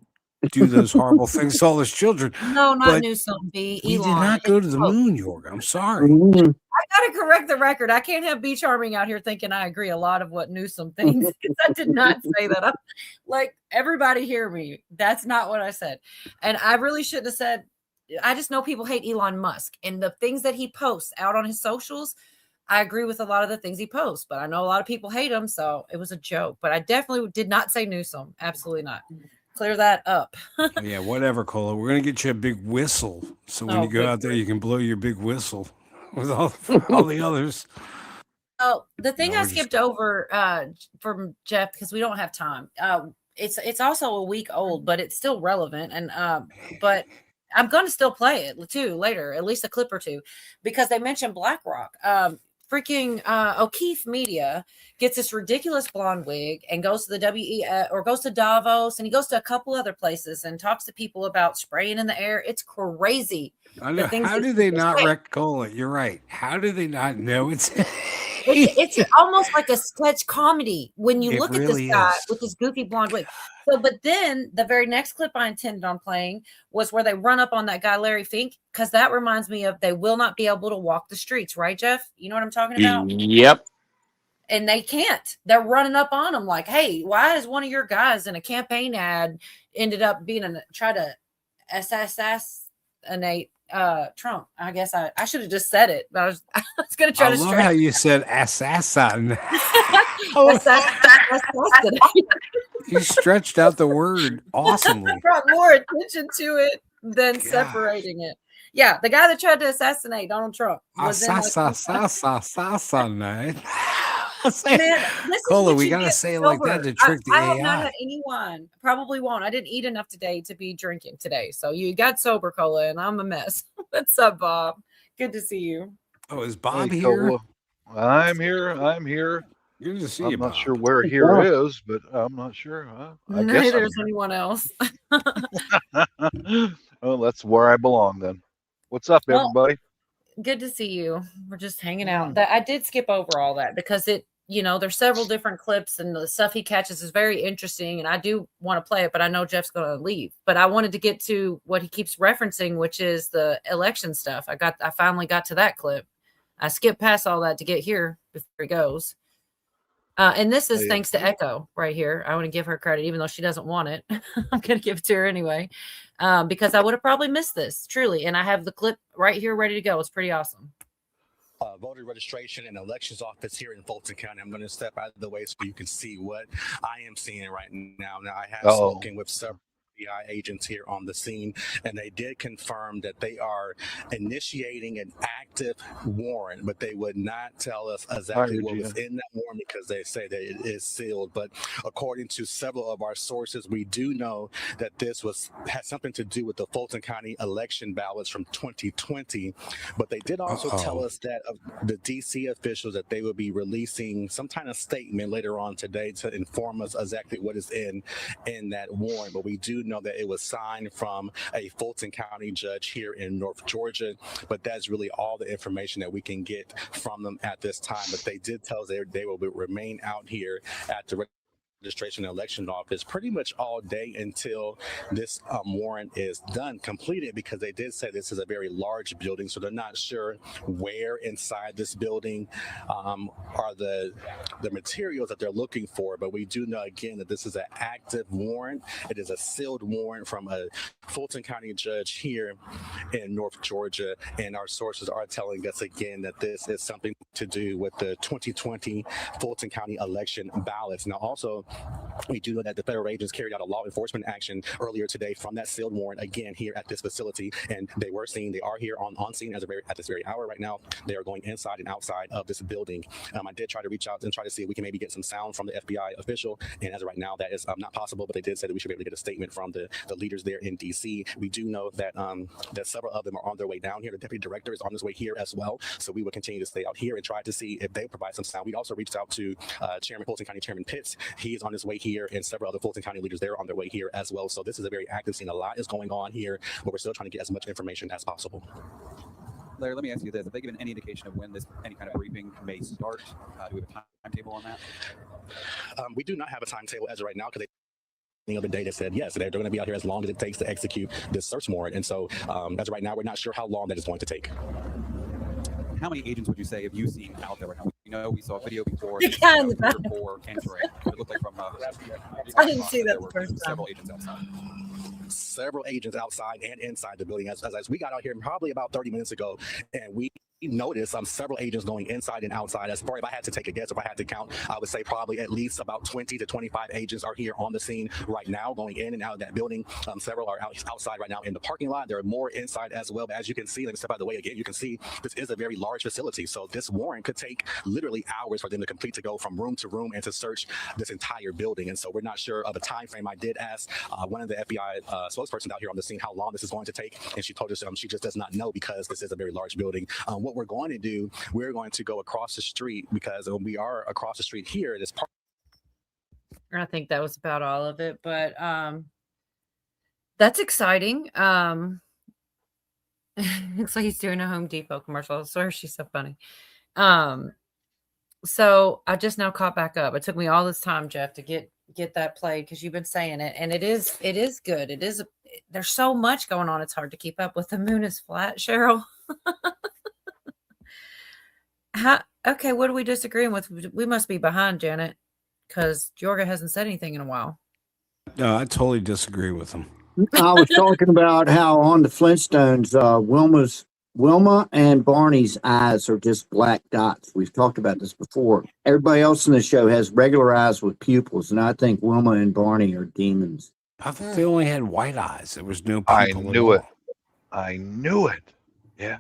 do those horrible things to all his children. No, not Newsom. B. He Elon. did not go to the moon, Yorga. I'm sorry. I gotta correct the record. I can't have B. Charming out here thinking I agree a lot of what Newsom thinks. I did not say that. I'm like, everybody hear me. That's not what I said. And I really shouldn't have said. I just know people hate Elon Musk and the things that he posts out on his socials. I agree with a lot of the things he posts, but I know a lot of people hate him, so it was a joke. But I definitely did not say Newsom. Absolutely not. Clear that up. Yeah, whatever, Cola. We're gonna get you a big whistle, so when you go out there, you can blow your big whistle with all the others. Oh, the thing I skipped over from Jeff because we don't have time. It's also a week old, but it's still relevant, and but I'm going to still play it too later, at least a clip or two, because they mentioned BlackRock. Freaking O'Keefe Media gets this ridiculous blonde wig and goes to the or goes to Davos, and he goes to a couple other places and talks to people about spraying in the air. It's crazy. I know. How do they not wreck Cola? You're right. How do they not know it's almost like a sketch comedy when you look at this guy with this goofy blonde wig. So, but then the very next clip I intended on playing was where they run up on that guy, Larry Fink, because that reminds me of they will not be able to walk the streets, right, Jeff? You know what I'm talking about? Yep. And they can't. They're running up on him like, hey, why is one of your guys in a campaign ad ended up being try to assassinate Trump? I guess I should have just said it, but I was going to try to love how you said assassin. He stretched out the word awesomely. Brought more attention to it than separating it. Yeah, the guy that tried to assassinate Donald Trump was in like, Assassinate. man, this Cola, is what we you gotta get say it like that sober. to trick the I have not AI. had anyone. Probably won't. I didn't eat enough today to be drinking today. So you got sober, Cola, and I'm a mess. What's up, Bob? Good to see you. Oh, is Bob Hey, here? Cola. I'm here. I'm here. Good to see I'm you, not Bob. sure where here is, but I'm not sure. I guess Neither I'm is anyone else. here. Well, that's where I belong then. What's up, Well, everybody? Good to see you. We're just hanging out. That I did skip over all that because there's several different clips and the stuff he catches is very interesting, and I do want to play it, but I know Jeff's going to leave. But I wanted to get to what he keeps referencing, which is the election stuff. I finally got to that clip. I skipped past all that to get here before he goes. And this is thanks to Echo right here. I want to give her credit, even though she doesn't want it. I'm going to give it to her anyway, because I would have probably missed this, truly. And I have the clip right here ready to go. It's pretty awesome. Voter registration and elections office here in Fulton County. I'm going to step out of the way so you can see what I am seeing right now. Now, I have spoken with several FBI agents here on the scene, and they did confirm that they are initiating an active warrant, but they would not tell us exactly what was in that warrant because they say that it is sealed. But according to several of our sources, we do know that this had something to do with the Fulton County election ballots from 2020. But they did also tell us that of the DC officials that they will be releasing some kind of statement later on today to inform us exactly what is in that warrant. But we do know that it was signed from a Fulton County judge here in North Georgia, but that's really all the information that we can get from them at this time. But they did tell us they will remain out here at the registration and election office pretty much all day until this warrant is done, completed, because they did say this is a very large building, so they're not sure where inside this building are the materials that they're looking for. But we do know again that this is an active warrant. It is a sealed warrant from a Fulton County judge here in North Georgia, and our sources are telling us again that this is something to do with the 2020 Fulton County election ballots. Now also, we do know that the federal agents carried out a law enforcement action earlier today from that sealed warrant again here at this facility, and they are here on scene at this very hour right now. They are going inside and outside of this building. I did try to reach out and try to see if we can maybe get some sound from the FBI official, and as of right now that is not possible, but they did say that we should be able to get a statement from the leaders there in DC. We do know that that several of them are on their way down here. The deputy director is on his way here as well, so we will continue to stay out here and try to see if they provide some sound. We also reached out to Fulton County Chairman Pitts. He is on his way here, and several other Fulton County leaders there on their way here as well. So this is a very active scene. A lot is going on here, but we're still trying to get as much information as possible. Larry, let me ask you this. Have they given any indication of when any kind of briefing may start? Do we have a timetable on that? We do not have a timetable as of right now because the other day they said yes, they're going to be out here as long as it takes to execute this search warrant. And so as of right now, we're not sure how long that is going to take. How many agents would you say have you seen out there right now? We saw a video before. Before entering. It looked like from. I didn't see that the first time. Several agents outside. Several agents outside and inside the building. As we got out here probably about 30 minutes ago, and we noticed several agents going inside and outside. As far as if I had to take a guess, if I had to count, I would say probably at least about 20 to 25 agents are here on the scene right now, going in and out of that building. Several are outside right now in the parking lot. There are more inside as well. But as you can see, let me step out of the way again. You can see this is a very large facility. So this warrant could take literally hours for them to complete, to go from room to room and to search this entire building. And so we're not sure of a time frame. I did ask one of the FBI spokespersons out here on the scene how long this is going to take, and she told us she just does not know because this is a very large building. What we're going to do, we're going to go across the street, because when we are across the street here, this part. I think that was about all of it, but that's exciting. Looks like he's doing a Home Depot commercial. I swear she's so funny. So I just now caught back up. It took me all this time, Jeff, to get that played because you've been saying it, and it is good. There's so much going on. It's hard to keep up with. The moon is flat, Cheryl. Okay, what are we disagreeing with? We must be behind, Janet, because Jorga hasn't said anything in a while. No, I totally disagree with him. I was talking about how on the Flintstones, Wilma's Wilma and Barney's eyes are just black dots. We've talked about this before. Everybody else in the show has regular eyes with pupils, and I think Wilma and Barney are demons. I thought they only had white eyes. There was no. I pupil at knew it. all. I knew it. Yeah.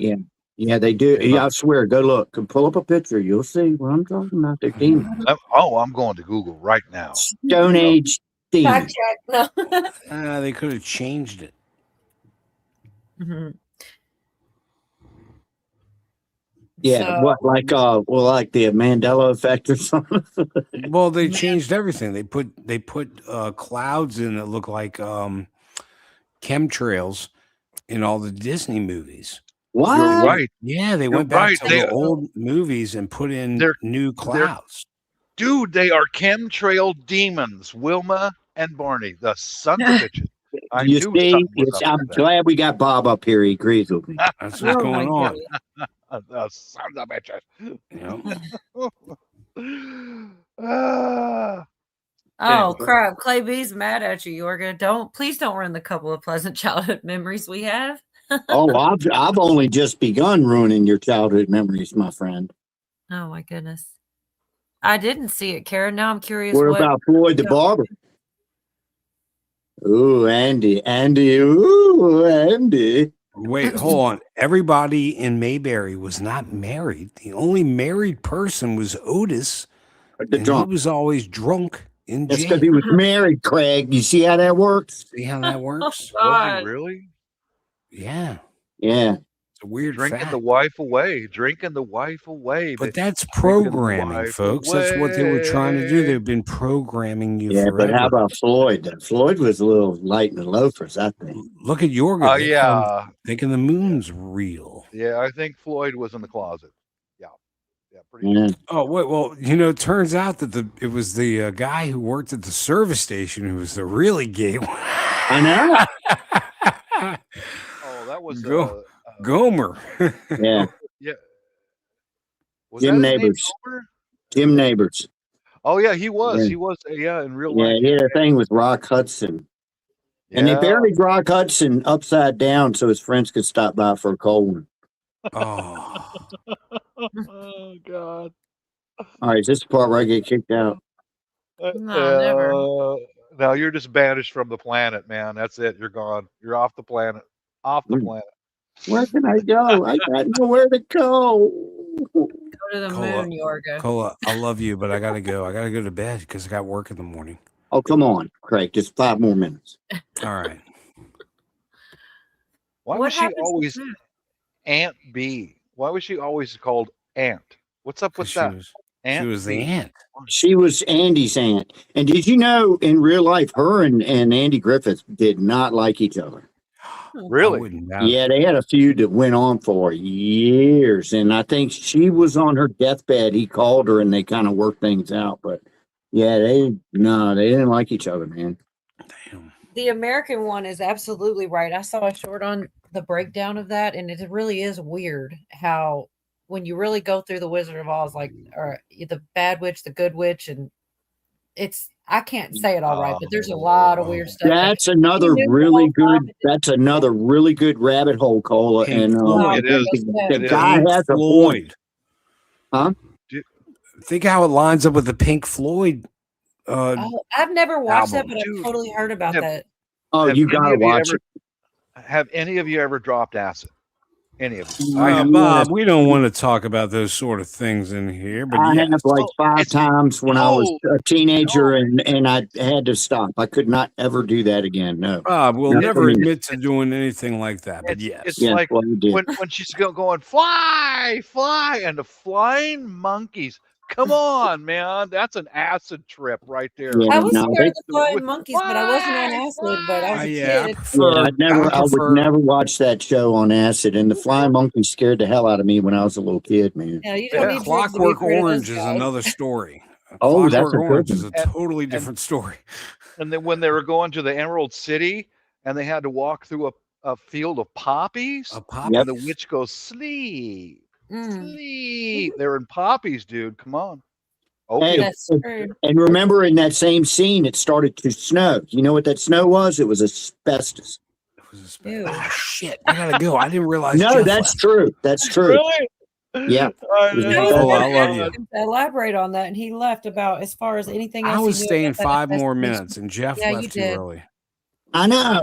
Yeah, they do. Yeah, I swear. Go look. Pull up a picture. You'll see what I'm talking about. They're demons. I'm going to Google right now. Stone Age demons. Fact check. No. They could have changed it. Mhm. Yeah, So- what like like the Mandela effect or something. Well, they changed everything. They put clouds in that look like chemtrails in all the Disney movies. What? You're right. Yeah, they You're went back right. to They- the old movies and put in new clouds. Dude, they are chemtrail demons. Wilma and Barney, the sons of bitches. I You knew see, something was up I'm with that. glad we got Bob up here. He agrees with me. That's what's going on. The sons of bitches. Oh crap! Clay B's mad at you, Yorga. Please don't ruin the couple of pleasant childhood memories we have. Oh, I've only just begun ruining your childhood memories, my friend. Oh my goodness. I didn't see it, Karen. Now I'm curious. What about Floyd the barber? Ooh, Andy. Ooh, Andy. Wait, hold on. Everybody in Mayberry was not married. The only married person was Otis. And he was always drunk in That's jail. because he was married, Craig. You see how that works? See how that works? Was he really? Yeah. Yeah. It's a weird Drinking fact. the wife away. Drinking the wife away. But that's Drinking the programming, wife folks. That's what they were trying to do. away. They've been programming you Yeah, forever. but how about Floyd? Floyd was a little light in the loafers, I think. Look at Yorga. Oh, yeah. Thinking the moon's real. Yeah, I think Floyd was in the closet. Yeah. Yeah, pretty Yeah. Oh, wait. Well, it turns out that it was the guy who worked at the service station who was the really gay one. I know. Oh, that was Gomer. Yeah. yeah. Was Jim that his name, Neighbors. Gomer? Jim Neighbors. Oh yeah, he was. Yeah. He was. Yeah, in real Yeah, life. he had a thing with Rock Hudson. And they Yeah. buried Rock Hudson upside down so his friends could stop by for a cold one. Oh. Oh God. All right, is this the part where I get kicked out? never. No, you're just banished from the planet, man. That's it. You're gone. You're off the planet. Off the planet. Where can I go? I got nowhere to go. Go to the Cola, moon, Yorga. Cola, I love you, but I gotta go. I gotta go to bed because I got work in the morning. Oh, come on, Craig. Just 5 more minutes. All right. Why What was she happens to always that? Aunt B? Why was she always called Aunt? What's up with She that? was, Aunt she was the B. aunt. She was Andy's aunt. And did you know in real life, her and Andy Griffith did not like each other? Really? Yeah, they had a feud that went on for years. And I think she was on her deathbed. He called her and they kind of worked things out. But yeah, they didn't like each other, man. The American one is absolutely right. I saw a short on the breakdown of that, and it really is weird how when you really go through the Wizard of Oz, like or the bad witch, the good witch, and I can't say it all right, but there's a lot of weird stuff. That's another He knew really the whole good. That's another really good rabbit hole, Cola. And Floyd. the guy Pink has a Floyd. point. Huh? Think how it lines up with the Pink Floyd. I've never watched that, album. but I've totally heard about that. Oh, Have you any gotta of you watch ever- it. Have any of you ever dropped acid? Any of you? Bob, we don't want to talk about those sort of things in here, but I yes. have like 5 times when I was a teenager, and I had to stop. I could not ever do that again. No, Bob, we'll Not never for me. admit to doing anything like that, but yes. It's Yeah, like well, you did. when she's going fly, and the flying monkeys. Come on, man, that's an acid trip right there. Yeah, I was no, scared of they- the flying monkeys, but I wasn't on acid. But I was a yeah, I kid. prefer. I would never watch that show on acid. And the flying monkey scared the hell out of me when I was a little kid, man. Yeah, you don't need drugs to be Clockwork afraid of those Orange is guys. another story. Oh, that's a Clockwork good Orange is a one. totally different story. And then when they were going to the Emerald City, and they had to walk through a field of poppies, poppy. and the witch goes sleep, sleep. They're in poppies, dude. Come on. Hey, Opium. and remember in that same scene, it started to snow. You know what that snow was? It was asbestos. was a spec. Ah, shit. I gotta go. I didn't realize. No, Jeff that's left. true. That's true. Really? Yeah. I You know. know, Cola, he I love asked you. him to elaborate on that, and he left about as far as anything else. I he was knew staying about that 5 more investigation. minutes, and Jeff Yeah, you left too did. early. I know.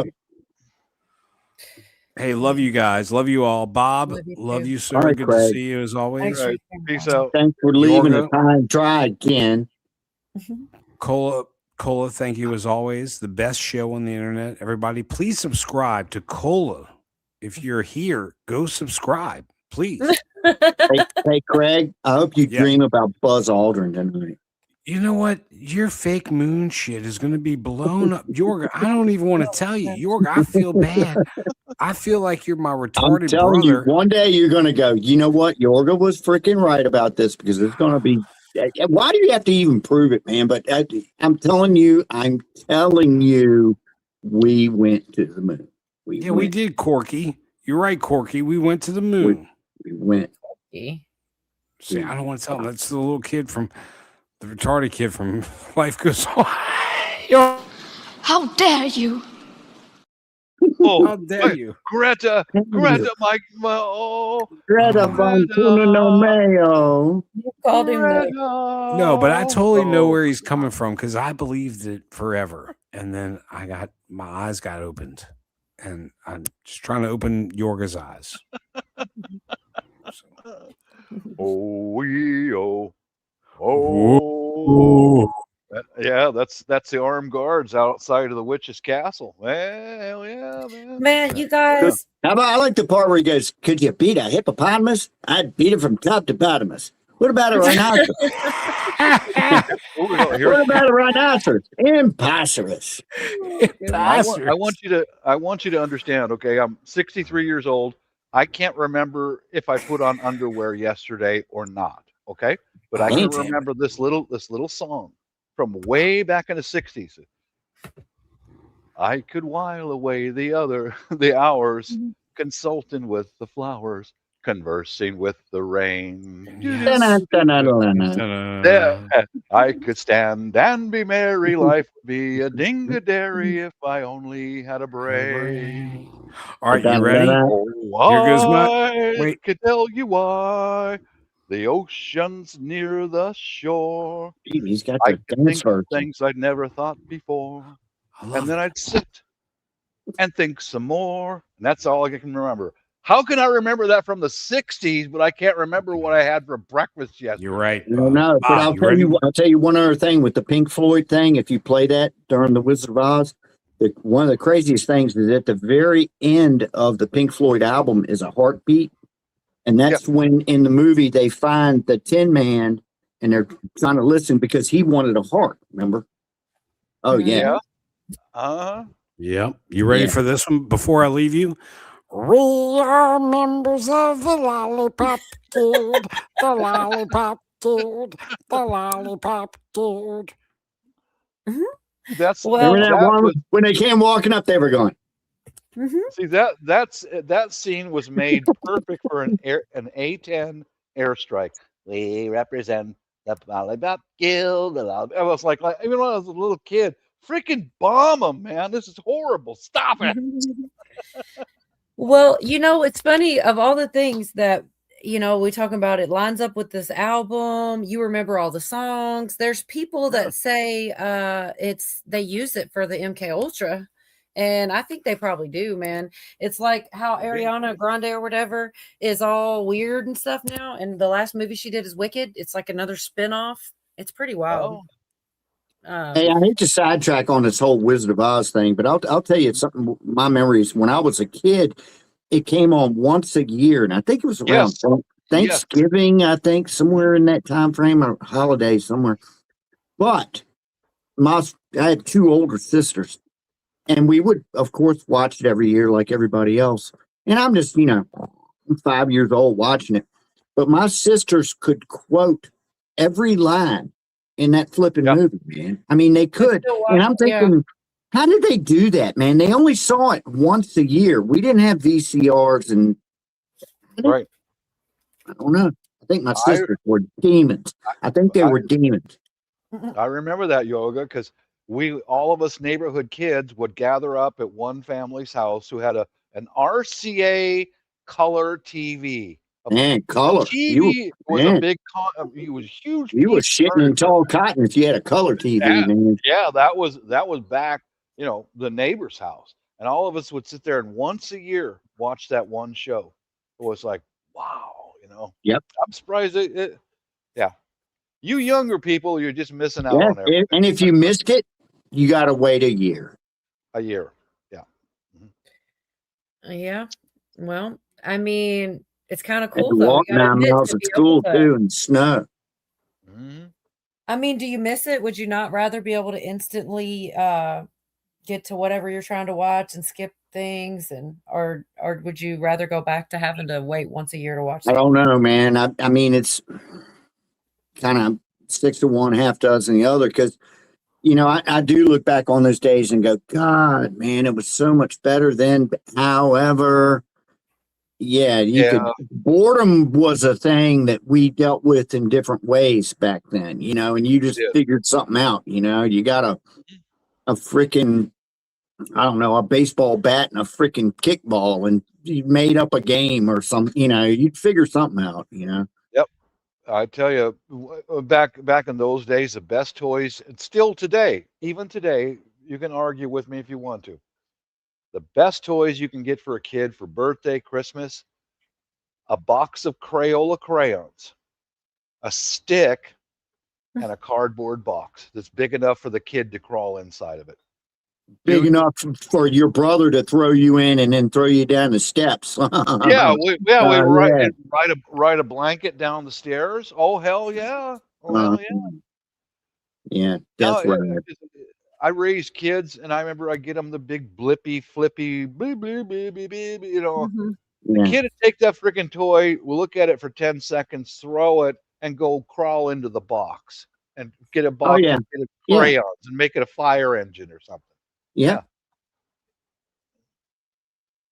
Hey, love you guys. Love you all. Bob, Love you love too. you, sir. All right, Good Craig. to see you as always. Thanks All for right. coming Peace on. out. Thanks for leaving Yorga. the time dry again. Cola, thank you as always. The best show on the internet. Everybody, please subscribe to Cola. If you're here, go subscribe, please. Hey, Craig, I hope you Yeah. dream about Buzz Aldrin tonight. You know what? Your fake moon shit is going to be blown up. Yorga, I don't even want to tell you. Yorga, I feel bad. I feel like you're my I'm retarded telling you, brother. one day you're going to go, you know what? Yorga was freaking right about this because it's going to be. Why do you have to even prove it, man? But I'm telling you, we went to the moon. We did, Corky. You're right, Corky. We went to the moon. We went. See, I don't want to tell him. That's the little kid from the retarded kid from Life Goes On. How dare you? Oh, How dare you? Greta, oh, Greta Von Mayo. You called him the No, but I totally know where he's coming from because I believed it forever. And then my eyes got opened. And I'm just trying to open Yorga's eyes. Oh. Yeah, that's the armed guards outside of the witch's castle. Well, yeah, man. Man, you guys. How about I like the part where he goes, "Could you beat a hippopotamus? I'd beat it from top to bottomus." What about a rhinoceros? What about a rhinoceros? Impossible. I want you to understand. Okay, I'm 63 years old. I can't remember if I put on underwear yesterday or not. Okay, but I can remember this little song from way back in the 60s. I could while away the hours, consulting with the flowers, conversing with the rain. I could stand and be merry. Life would be a ding-a-dairy if I only had a brain. All right, you ready? Here goes my. I could tell you why. The ocean's near the shore. He's got I the could dance think of version. things I'd never thought before. And then I'd sit and think some more. And that's all I can remember. How can I remember that from the 60s, but I can't remember what I had for breakfast yesterday? You're right. No, but I'll tell you one other thing with the Pink Floyd thing. If you play that during the Wizard of Oz, one of the craziest things is at the very end of the Pink Floyd album is a heartbeat. And that's when in the movie they find the Tin Man and they're trying to listen because he wanted a heart, remember? Oh, yeah. Yep. You ready for this one before I leave you? We are members of the Lollipop Guild, the Lollipop Guild, the Lollipop Guild. That's Remember that one was, when they came walking up, they were going. see that scene was made perfect for an A-10 airstrike. We represent the Lollipop Guild. I was like even when I was a little kid, freaking bomb them, man. This is horrible. Stop it. Well, it's funny of all the things that, we talk about, it lines up with this album. You remember all the songs. There's people that say they use it for the MK Ultra. And I think they probably do, man. It's like how Ariana Grande or whatever is all weird and stuff now. And the last movie she did is Wicked. It's like another spinoff. It's pretty wild. Hey, I hate to sidetrack on this whole Wizard of Oz thing, but I'll tell you something. My memories when I was a kid, it came on once a year, and I think it was around Thanksgiving. I think somewhere in that time frame, or holiday somewhere. But I had two older sisters, and we would, of course, watch it every year like everybody else. And I'm just, I'm 5 years old watching it, but my sisters could quote every line in that flipping movie, man. I mean, they could. And I'm thinking, how did they do that, man? They only saw it once a year. We didn't have VCRs and right. I don't know. I think my sisters were demons. I think they were demons. I remember that, Yoga, because all of us neighborhood kids would gather up at one family's house who had an RCA color TV. Man, color. TV was a big, it was huge. You were shitting in tall cotton if you had a color TV, man. Yeah, that was back, the neighbor's house. And all of us would sit there and once a year watch that one show. It was like, wow, Yep. I'm surprised yeah. You younger people, you're just missing out Yeah, on everything. and if you missed it, you got to wait a year. A year. Yeah. Yeah. Well, I mean, it's kind of Had cool to though. walk We gotta 9 admit miles to at be school able to- too in snow. I mean, do you miss it? Would you not rather be able to instantly get to whatever you're trying to watch and skip things, or would you rather go back to having to wait once a year to watch I don't know, man. I mean, it's kind of 6 to 1, half dozen the other, because I do look back on those days and go, God, man, it was so much better then. However, boredom was a thing that we dealt with in different ways back then, and you just figured something out. You got a freaking, I don't know, a baseball bat and a freaking kickball, and you made up a game or something. You'd figure something out. Yep. I tell you, back in those days, the best toys, and still today, even today, you can argue with me if you want to. The best toys you can get for a kid for birthday, Christmas, a box of Crayola crayons, a stick, and a cardboard box that's big enough for the kid to crawl inside of it. Big enough for your brother to throw you in and then throw you down the steps. Ride a blanket down the stairs. Oh hell yeah! Oh hell yeah! Yeah, that's right. I raised kids, and I remember I get them the big blippy, flippy, beep, beep, beep, beep, beep, The kid would take that freaking toy, we'll look at it for 10 seconds, throw it, and go crawl into the box and get a box of crayons and make it a fire engine or something. Yeah.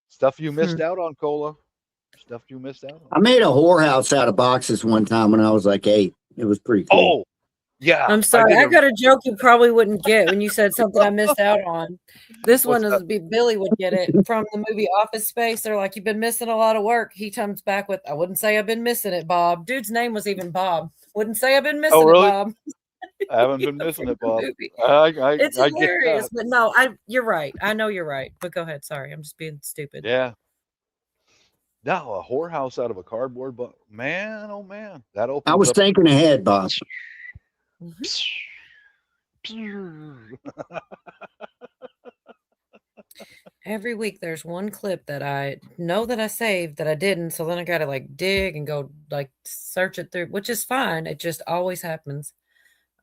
Stuff you missed out on, Cola. Stuff you missed out on. I made a whorehouse out of boxes one time when I was like 8. It was pretty cool. Oh, yeah. I'm sorry. I got a joke you probably wouldn't get when you said something I missed out on. This one is Billy would get it from the movie Office Space. They're like, you've been missing a lot of work. He comes back with, I wouldn't say I've been missing it, Bob. Dude's name was even Bob. Wouldn't say I've been missing it, Bob. I haven't been missing it, Bob. It's I hilarious, get that. but no, you're right. I know you're right. But go ahead. Sorry, I'm just being stupid. Yeah. No, a whorehouse out of a cardboard box. Man, oh man. That opens I was up. thinking ahead, Bob. Every week there's one clip that I know that I saved that I didn't, so then I gotta like dig and go like search it through, which is fine. It just always happens.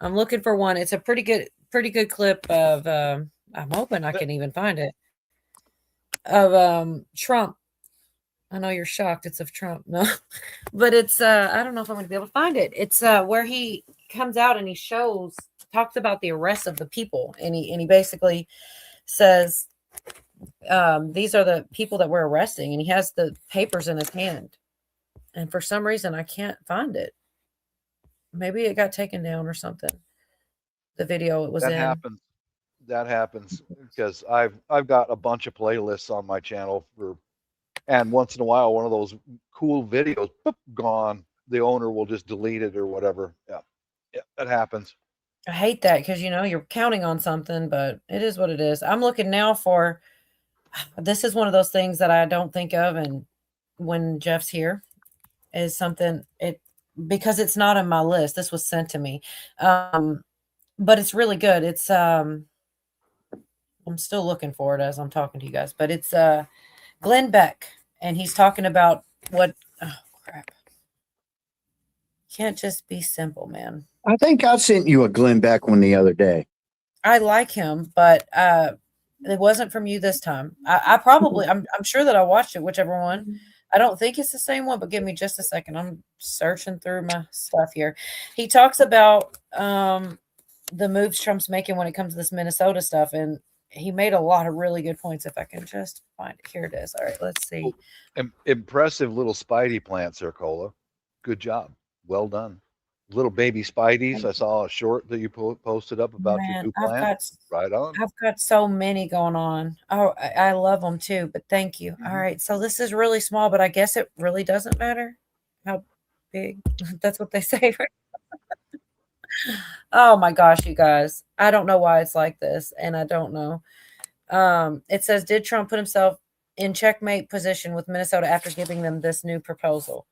I'm looking for one. It's a pretty good clip of I'm hoping I can even find it. Of Trump. I know you're shocked. It's of Trump. No. But it's I don't know if I'm gonna be able to find it. It's where he comes out and he talks about the arrest of the people, and he basically says these are the people that we're arresting, and he has the papers in his hand, and for some reason I can't find it. Maybe it got taken down or something. The video it was in. That happens because I've got a bunch of playlists on my channel and once in a while one of those cool videos gone. The owner will just delete it or whatever. Yeah, that happens. I hate that because you're counting on something, but it is what it is. I'm looking now for. This is one of those things that I don't think of, and when Jeff's here, is something because it's not on my list. This was sent to me, but it's really good. It's I'm still looking for it as I'm talking to you guys, but it's Glenn Beck, and he's talking about what. Oh crap! Can't just be simple, man. I think I sent you a Glenn Beck one the other day. I like him, but it wasn't from you this time. I probably, I'm sure that I watched it, whichever one. I don't think it's the same one, but give me just a second. I'm searching through my stuff here. He talks about the moves Trump's making when it comes to this Minnesota stuff, and he made a lot of really good points. If I can just find it. Here it is. All right, let's see. Impressive little Spidey plants there, Cola. Good job. Well done. Little baby Spideys. I saw a short that you posted up about your Man, new plan. Right on. I've got so many going on. Oh, I love them too, but thank you. All right. So this is really small, but I guess it really doesn't matter how big. That's what they say, right? Oh my gosh, you guys. I don't know why it's like this, and I don't know. It says, did Trump put himself in checkmate position with Minnesota after giving them this new proposal?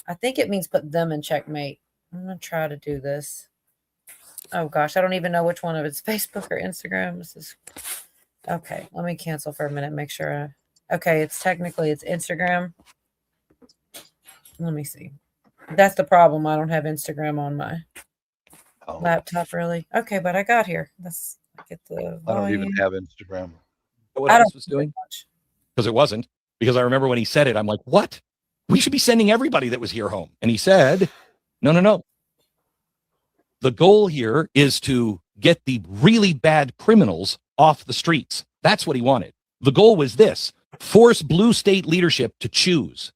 I think it means put them in checkmate. I'm going to try to do this. Oh gosh, I don't even know which one of it's Facebook or Instagram. This is okay. Let me cancel for a minute. Make sure. Okay, it's Instagram. Let me see. That's the problem. I don't have Instagram on my laptop, really. Okay, but I got here. Let's get the. I don't even have Instagram. What else was doing? Because it wasn't. Because I remember when he said it, I'm like, what? We should be sending everybody that was here home. And he said, no. The goal here is to get the really bad criminals off the streets. That's what he wanted. The goal was this: force blue state leadership to choose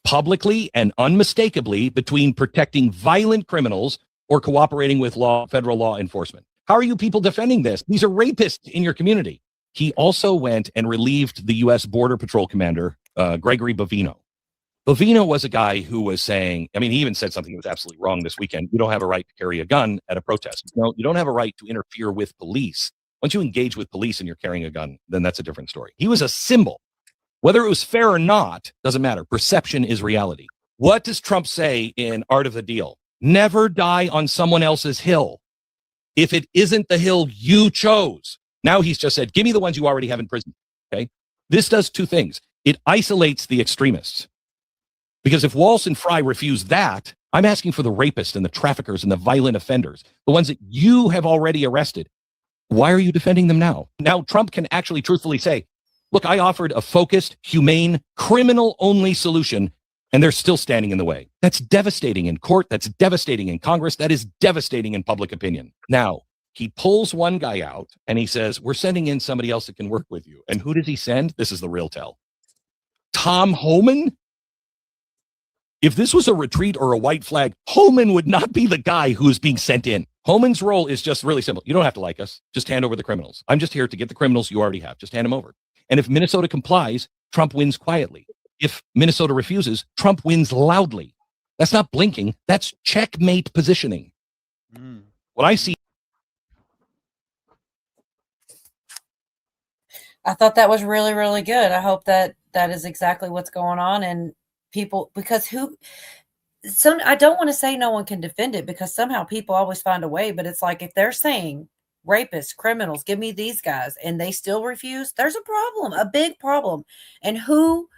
publicly and unmistakably between protecting violent criminals or cooperating with federal law enforcement. How are you people defending this? These are rapists in your community. He also went and relieved the U.S. Border Patrol commander, Gregory Bovino. Bovino was a guy who was saying, I mean, he even said something that was absolutely wrong this weekend. You don't have a right to carry a gun at a protest. No, you don't have a right to interfere with police. Once you engage with police and you're carrying a gun, then that's a different story. He was a symbol. Whether it was fair or not, doesn't matter. Perception is reality. What does Trump say in Art of the Deal? Never die on someone else's hill if it isn't the hill you chose. Now he's just said, give me the ones you already have in prison. Okay. This does two things. It isolates the extremists. Because if Walsh and Fry refuse that, I'm asking for the rapists and the traffickers and the violent offenders, the ones that you have already arrested. Why are you defending them now? Now Trump can actually truthfully say, look, I offered a focused, humane, criminal-only solution, and they're still standing in the way. That's devastating in court. That's devastating in Congress. That is devastating in public opinion. Now, he pulls one guy out and he says, we're sending in somebody else that can work with you. And who does he send? This is the real tell. Tom Homan? If this was a retreat or a white flag, Homan would not be the guy who is being sent in. Homan's role is just really simple. You don't have to like us. Just hand over the criminals. I'm just here to get the criminals you already have. Just hand them over. And if Minnesota complies, Trump wins quietly. If Minnesota refuses, Trump wins loudly. That's not blinking. That's checkmate positioning. What I see. I thought that was really, really good. I hope that that is exactly what's going on. And people, because I don't want to say no one can defend it, because somehow people always find a way, but it's like, if they're saying rapists, criminals, give me these guys, and they still refuse, there's a problem, a big problem. And who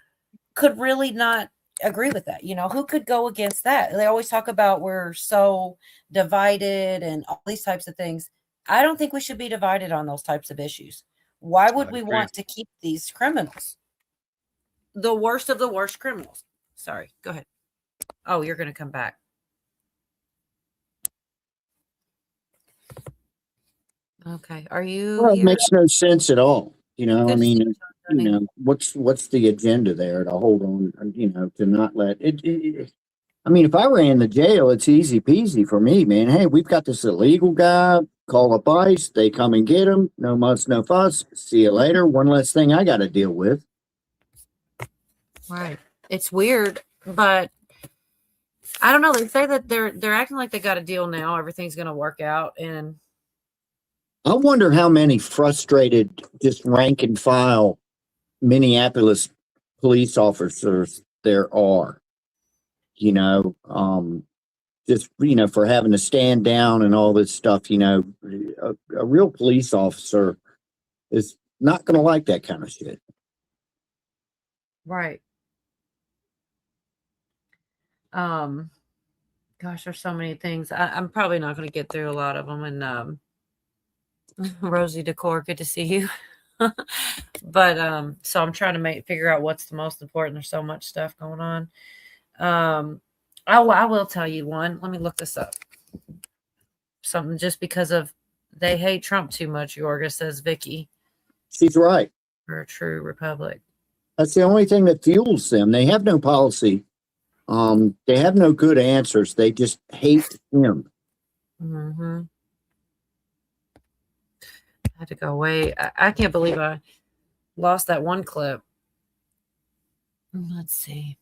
could really not agree with that? Who could go against that? They always talk about we're so divided and all these types of things. I don't think we should be divided on those types of issues. Why would we want to keep these criminals? The worst of the worst criminals. Sorry, go ahead. Oh, you're going to come back. Okay. Are you? Well, it makes no sense at all. I mean, what's the agenda there to hold on, to not let it. I mean, if I ran the jail, it's easy peasy for me, man. Hey, we've got this illegal guy. Call up ICE. They come and get him. No muss, no fuss. See you later. One less thing I got to deal with. Right. It's weird, but I don't know. They say that they're acting like they got a deal now. Everything's going to work out. And I wonder how many frustrated, just rank and file Minneapolis police officers there are, just, for having to stand down and all this stuff. A real police officer is not going to like that kind of shit. right. Gosh, there's so many things. I'm probably not going to get through a lot of them. And Rosie Decor, good to see you. But so I'm trying to figure out what's the most important. There's so much stuff going on. I will tell you one. Let me look this up. Something just because of they hate Trump too much, Yorga, says Vicky. She's right. For a true republic. That's the only thing that fuels them. They have no policy They have no good answers. They just hate him. Mm-hmm. I had to go away. I can't believe I lost that one clip. Let's see.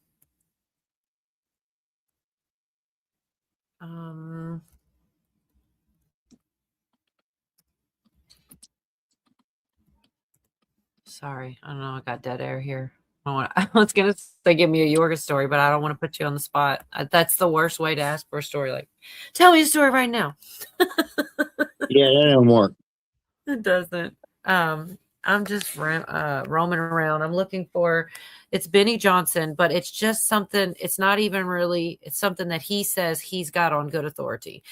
Sorry, I don't know. I got dead air here. I was gonna say give me a Yorga story, but I don't want to put you on the spot. That's the worst way to ask for a story. Like, tell me a story right now. Yeah, that don't work. It doesn't. I'm just roaming around. I'm looking for. It's Benny Johnson, but it's just something. It's not even really. It's something that he says he's got on good authority,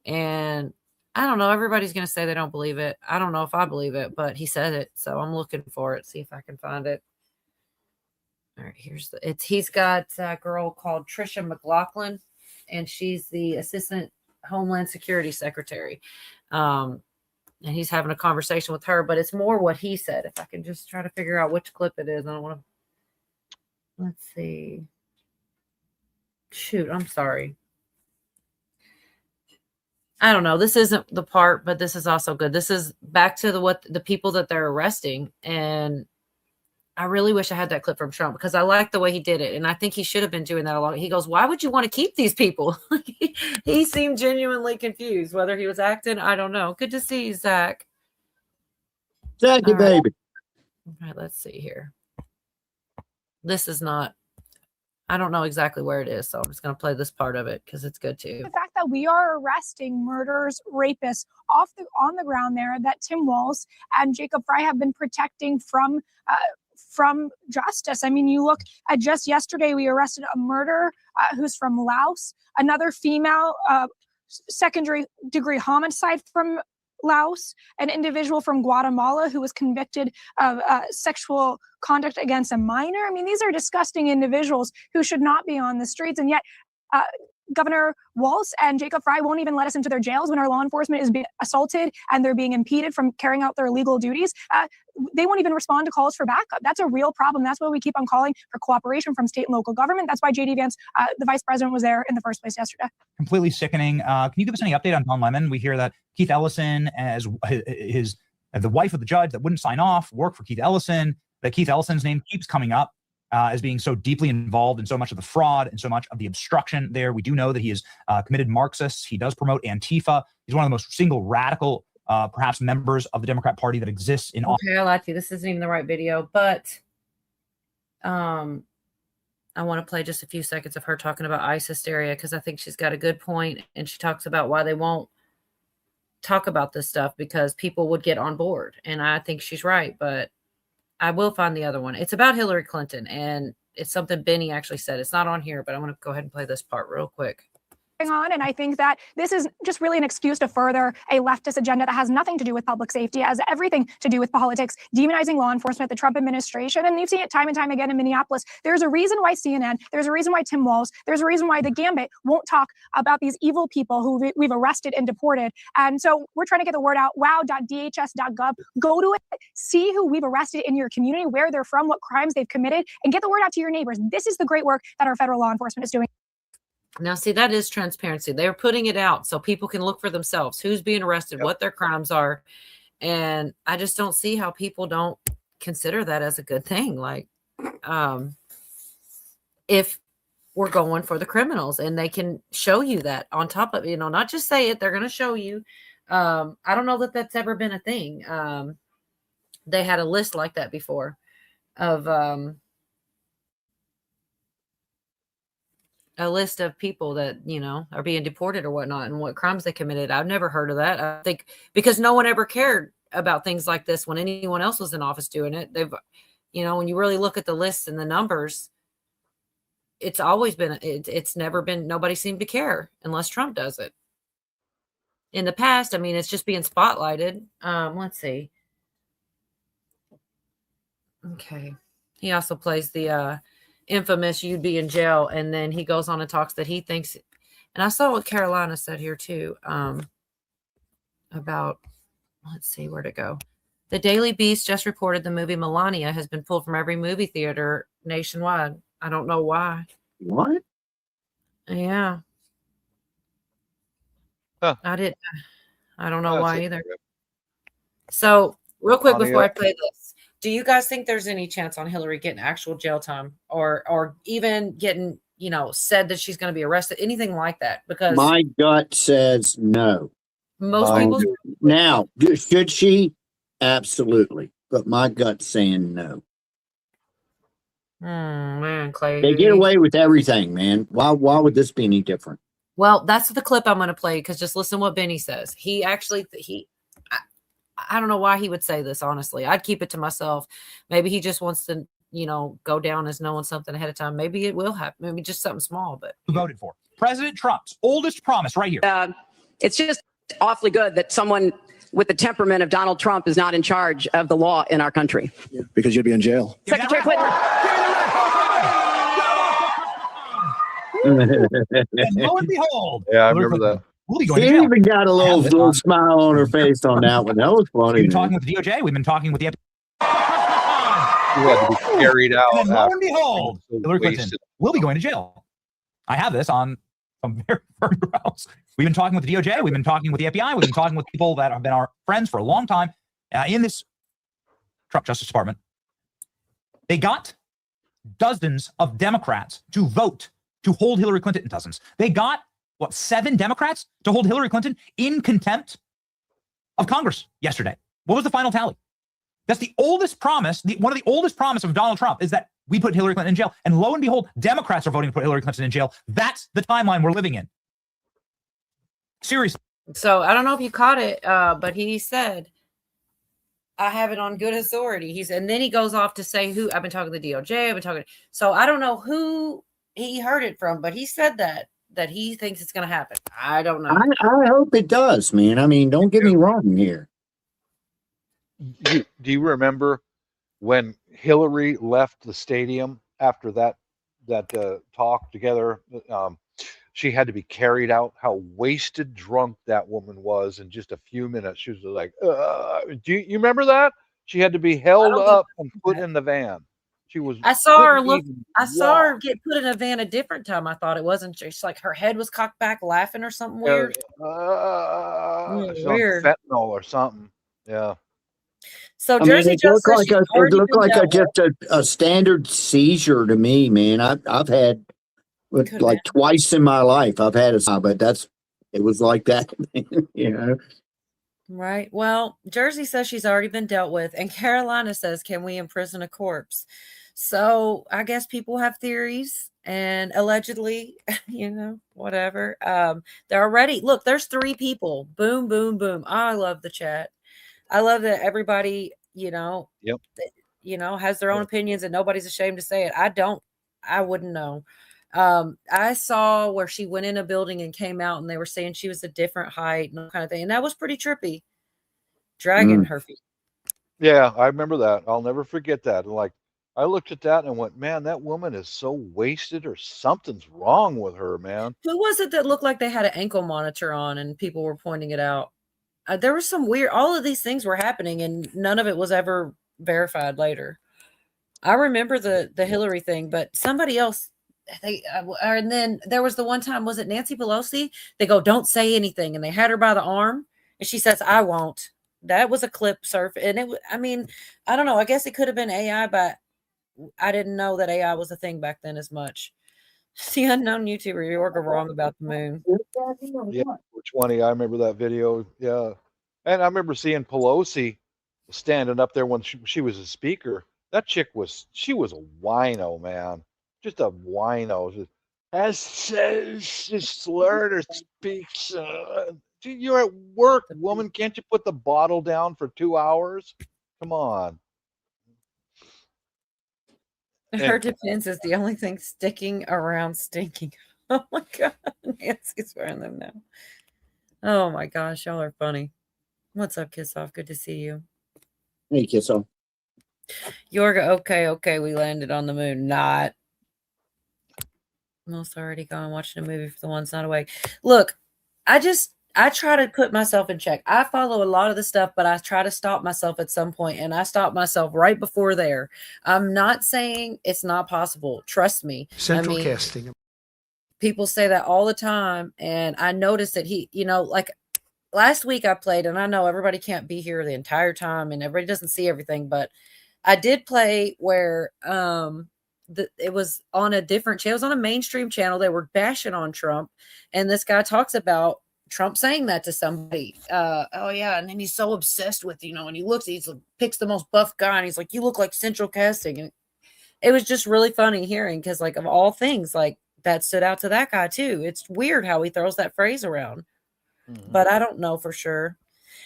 and I don't know. Everybody's going to say they don't believe it. I don't know if I believe it, but he said it. So I'm looking for it. See if I can find it. All right, he's got a girl called Trisha McLaughlin, and she's the Assistant Homeland Security Secretary. And he's having a conversation with her, but it's more what he said. If I can just try to figure out which clip it is. I don't want to. Let's see. Shoot, I'm sorry. I don't know. This isn't the part, but this is also good. This is back to the people that they're arresting. And I really wish I had that clip from Trump because I like the way he did it. And I think he should have been doing that a lot. He goes, why would you want to keep these people? He seemed genuinely confused. Whether he was acting, I don't know. Good to see you, Zach. Zachy, baby. All right, let's see here. This is not. I don't know exactly where it is, so I'm just going to play this part of it because it's good too. The fact that we are arresting murderers, rapists on the ground there that Tim Walz and Jacob Frey have been protecting from justice. I mean, you look at just yesterday, we arrested a murderer who's from Laos, another female second-degree homicide from Laos, an individual from Guatemala who was convicted of sexual conduct against a minor. I mean, these are disgusting individuals who should not be on the streets. And yet Governor Walz and Jacob Frey won't even let us into their jails when our law enforcement is being assaulted and they're being impeded from carrying out their legal duties. They won't even respond to calls for backup. That's a real problem. That's why we keep on calling for cooperation from state and local government. That's why J.D. Vance, the vice president, was there in the first place yesterday. Completely sickening. Can you give us any update on Don Lemon? We hear that Keith Ellison, as the wife of the judge that wouldn't sign off, worked for Keith Ellison, that Keith Ellison's name keeps coming up as being so deeply involved in so much of the fraud and so much of the obstruction there. We do know that he is committed Marxists. He does promote Antifa. He's one of the most single radical perhaps members of the Democrat Party that exists in office. Okay, I lied to you. This isn't even the right video, but I want to play just a few seconds of her talking about ICE hysteria because I think she's got a good point, and she talks about why they won't talk about this stuff because people would get on board, and I think she's right, but I will find the other one. It's about Hillary Clinton, and it's something Benny actually said. It's not on here, but I want to go ahead and play this part real quick. On, and I think that this is just really an excuse to further a leftist agenda that has nothing to do with public safety, has everything to do with politics, demonizing law enforcement, the Trump administration. And you've seen it time and time again in Minneapolis. There's a reason why CNN, there's a reason why Tim Walz, there's a reason why the Gambit won't talk about these evil people who we've arrested and deported. And so we're trying to get the word out. wow.dhs.gov. Go to it, see who we've arrested in your community, where they're from, what crimes they've committed, and get the word out to your neighbors. This is the great work that our federal law enforcement is doing. Now, see, that is transparency. They're putting it out so people can look for themselves who's being arrested, what their crimes are. And I just don't see how people don't consider that as a good thing. Like, if we're going for the criminals and they can show you that on top of, not just say it, they're going to show you. I don't know that that's ever been a thing. They had a list like that before of, a list of people that, are being deported or whatnot and what crimes they committed. I've never heard of that. I think because no one ever cared about things like this when anyone else was in office doing it. They've, when you really look at the lists and the numbers, it's always been, it's never been, nobody seemed to care unless Trump does it. In the past, I mean, it's just being spotlighted. Let's see. Okay. He also plays the, infamous "you'd be in jail," and then he goes on and talks that he thinks, and I saw what Carolina said here too, about, let's see, where'd it go? The Daily Beast just reported the movie Melania has been pulled from every movie theater nationwide. I don't know why. What? Yeah. Huh. I don't know That's why it. either. So, real quick Connie, before I play this, do you guys think there's any chance on Hillary getting actual jail time or even getting, said that she's going to be arrested, anything like that? Because My gut says no. most Mine people too. Now, should she? Absolutely. But my gut's saying no. man, Clay. They get away with everything, man. Why would this be any different? Well, that's the clip I'm going to play because just listen what Benny says. He actually, I don't know why he would say this, honestly. I'd keep it to myself. Maybe he just wants to, go down as knowing something ahead of time. Maybe it will happen. Maybe just something small, but. Who voted for? President Trump's oldest promise right here. It's just awfully good that someone with the temperament of Donald Trump is not in charge of the law in our country. Because you'd be in jail. Secretary Clinton. And lo and behold, Yeah, I remember that. we'll be going to She jail. even got a little smile on her face on that one. That was funny. We've been man. talking with the DOJ. We've been talking with the You had to be carried out. And then lo after and behold, being so Hillary Clinton wasted. will be going to jail. I have this on some very firm grounds. We've been talking with the DOJ. We've been talking with the FBI. We've been talking with people that have been our friends for a long time in this Trump Justice Department. They got dozens of Democrats to vote to hold Hillary Clinton, dozens. They got, 7 Democrats to hold Hillary Clinton in contempt of Congress yesterday. What was the final tally? That's the oldest promise. One of the oldest promise of Donald Trump is that we put Hillary Clinton in jail. And lo and behold, Democrats are voting to put Hillary Clinton in jail. That's the timeline we're living in. Seriously. So I don't know if you caught it, but he said, I have it on good authority. And then he goes off to say who I've been talking to the DOJ. I've been talking. So I don't know who he heard it from, but he said that he thinks it's going to happen. I don't know. I hope it does, man. I mean, don't get me wrong here. Do you remember when Hillary left the stadium after that talk together? She had to be carried out. How wasted, drunk that woman was in just a few minutes. She was like, "Do you remember that?" She had to be held up and put in the van. She was. I saw her look. I saw her get put in a van a different time. I thought it wasn't. She's like her head was cocked back, laughing or something weird. Weird. Fentanyl or something. Yeah. So I mean, Jersey it Joe looked says like she's already been dealt with. just a standard seizure to me, man. I've had like twice in my life. I've had but it was like that, you know. Right. Well, Jersey says she's already been dealt with, and Carolina says, "Can we imprison a corpse?" So I guess people have theories, and allegedly, whatever. They're already look. There's 3 people. Boom, boom, boom. I love the chat. I love that everybody, Yep. has their own opinions, and nobody's ashamed to say it. I wouldn't know. I saw where she went in a building and came out, and they were saying she was a different height and all kind of thing, and that was pretty trippy. Dragging her feet. Yeah, I remember that. I'll never forget that. And like, I looked at that and went, "Man, that woman is so wasted, or something's wrong with her, man." Who was it that looked like they had an ankle monitor on, and people were pointing it out? There was some weird. All of these things were happening, and none of it was ever verified later. I remember the Hillary thing, but somebody else. And then there was the one time, was it Nancy Pelosi? They go, "Don't say anything," and they had her by the arm, and she says, "I won't." That was a clip surf, and I don't know. I guess it could have been AI, but I didn't know that AI was a thing back then as much. The unknown YouTuber, you were wrong about the moon. Yeah, 20. I remember that video. Yeah, and I remember seeing Pelosi standing up there when she was a speaker. That chick was a wino, man. Just a wino. Just slurred or speaks. You're at work, woman. Can't you put the bottle down for 2 hours? Come on. Her defense is the only thing sticking around stinking. Oh my God. Nancy's wearing them now. Oh my gosh. Y'all are funny. What's up, Kiss Off? Good to see you. Hey, Kiss Off. Yorga, okay. We landed on the moon. Not. Most already gone watching a movie for the ones not awake. Look, I try to put myself in check. I follow a lot of the stuff, but I try to stop myself at some point, and I stop myself right before there. I'm not saying it's not possible. Trust me. Central casting. people say that all the time. And I noticed that he, like last week I played, and I know everybody can't be here the entire time and everybody doesn't see everything, but I did play where it was on a different channel. It was on a mainstream channel. They were bashing on Trump, and this guy talks about Trump saying that to somebody. Oh yeah, and then he's so obsessed with, and he picks the most buff guy, and he's like, "You look like Central Casting." And it was just really funny hearing, because like of all things, like that stood out to that guy too. It's weird how he throws that phrase around, but I don't know for sure.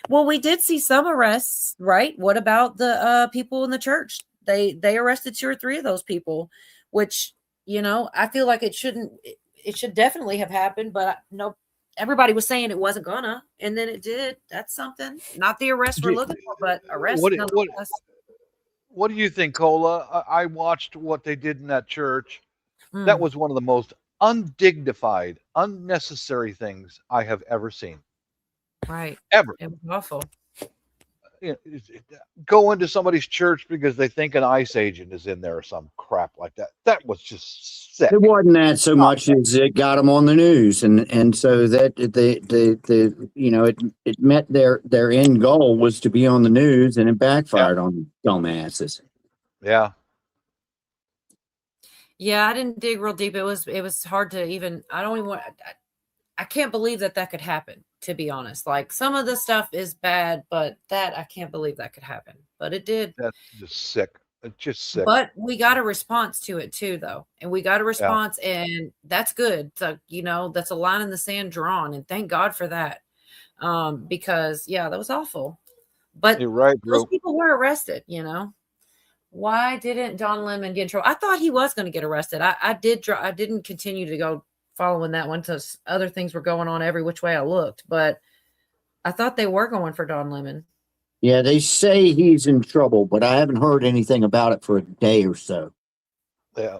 Well, we did see some arrests, right? What about the people in the church? They arrested 2 or 3 of those people, which, I feel like it should definitely have happened, but no, everybody was saying it wasn't gonna, and then it did. That's something. Not the arrest we're looking for, but arrest. What do you think, Cola? I watched what they did in that church. That was one of the most undignified, unnecessary things I have ever seen. Right. Ever. It was awful. Go into somebody's church because they think an ICE agent is in there or some crap like that. That was just sick. It wasn't that so much as it got them on the news, and so that it met their end goal was to be on the news, and it backfired on dumbasses. Yeah. Yeah, I didn't dig real deep. It was hard to even. I can't believe that could happen, to be honest. Like, some of the stuff is bad, but that I can't believe that could happen. But it did. That's just sick. It's just sick. But we got a response to it too, though. And we got a response, and that's good. So, that's a line in the sand drawn, and thank God for that. Because that was awful. But you're right, bro. Those people were arrested, Why didn't Don Lemon get in trouble? I thought he was going to get arrested. I didn't continue to go following that one, because other things were going on every which way I looked, but I thought they were going for Don Lemon. Yeah, they say he's in trouble, but I haven't heard anything about it for a day or so. Yeah,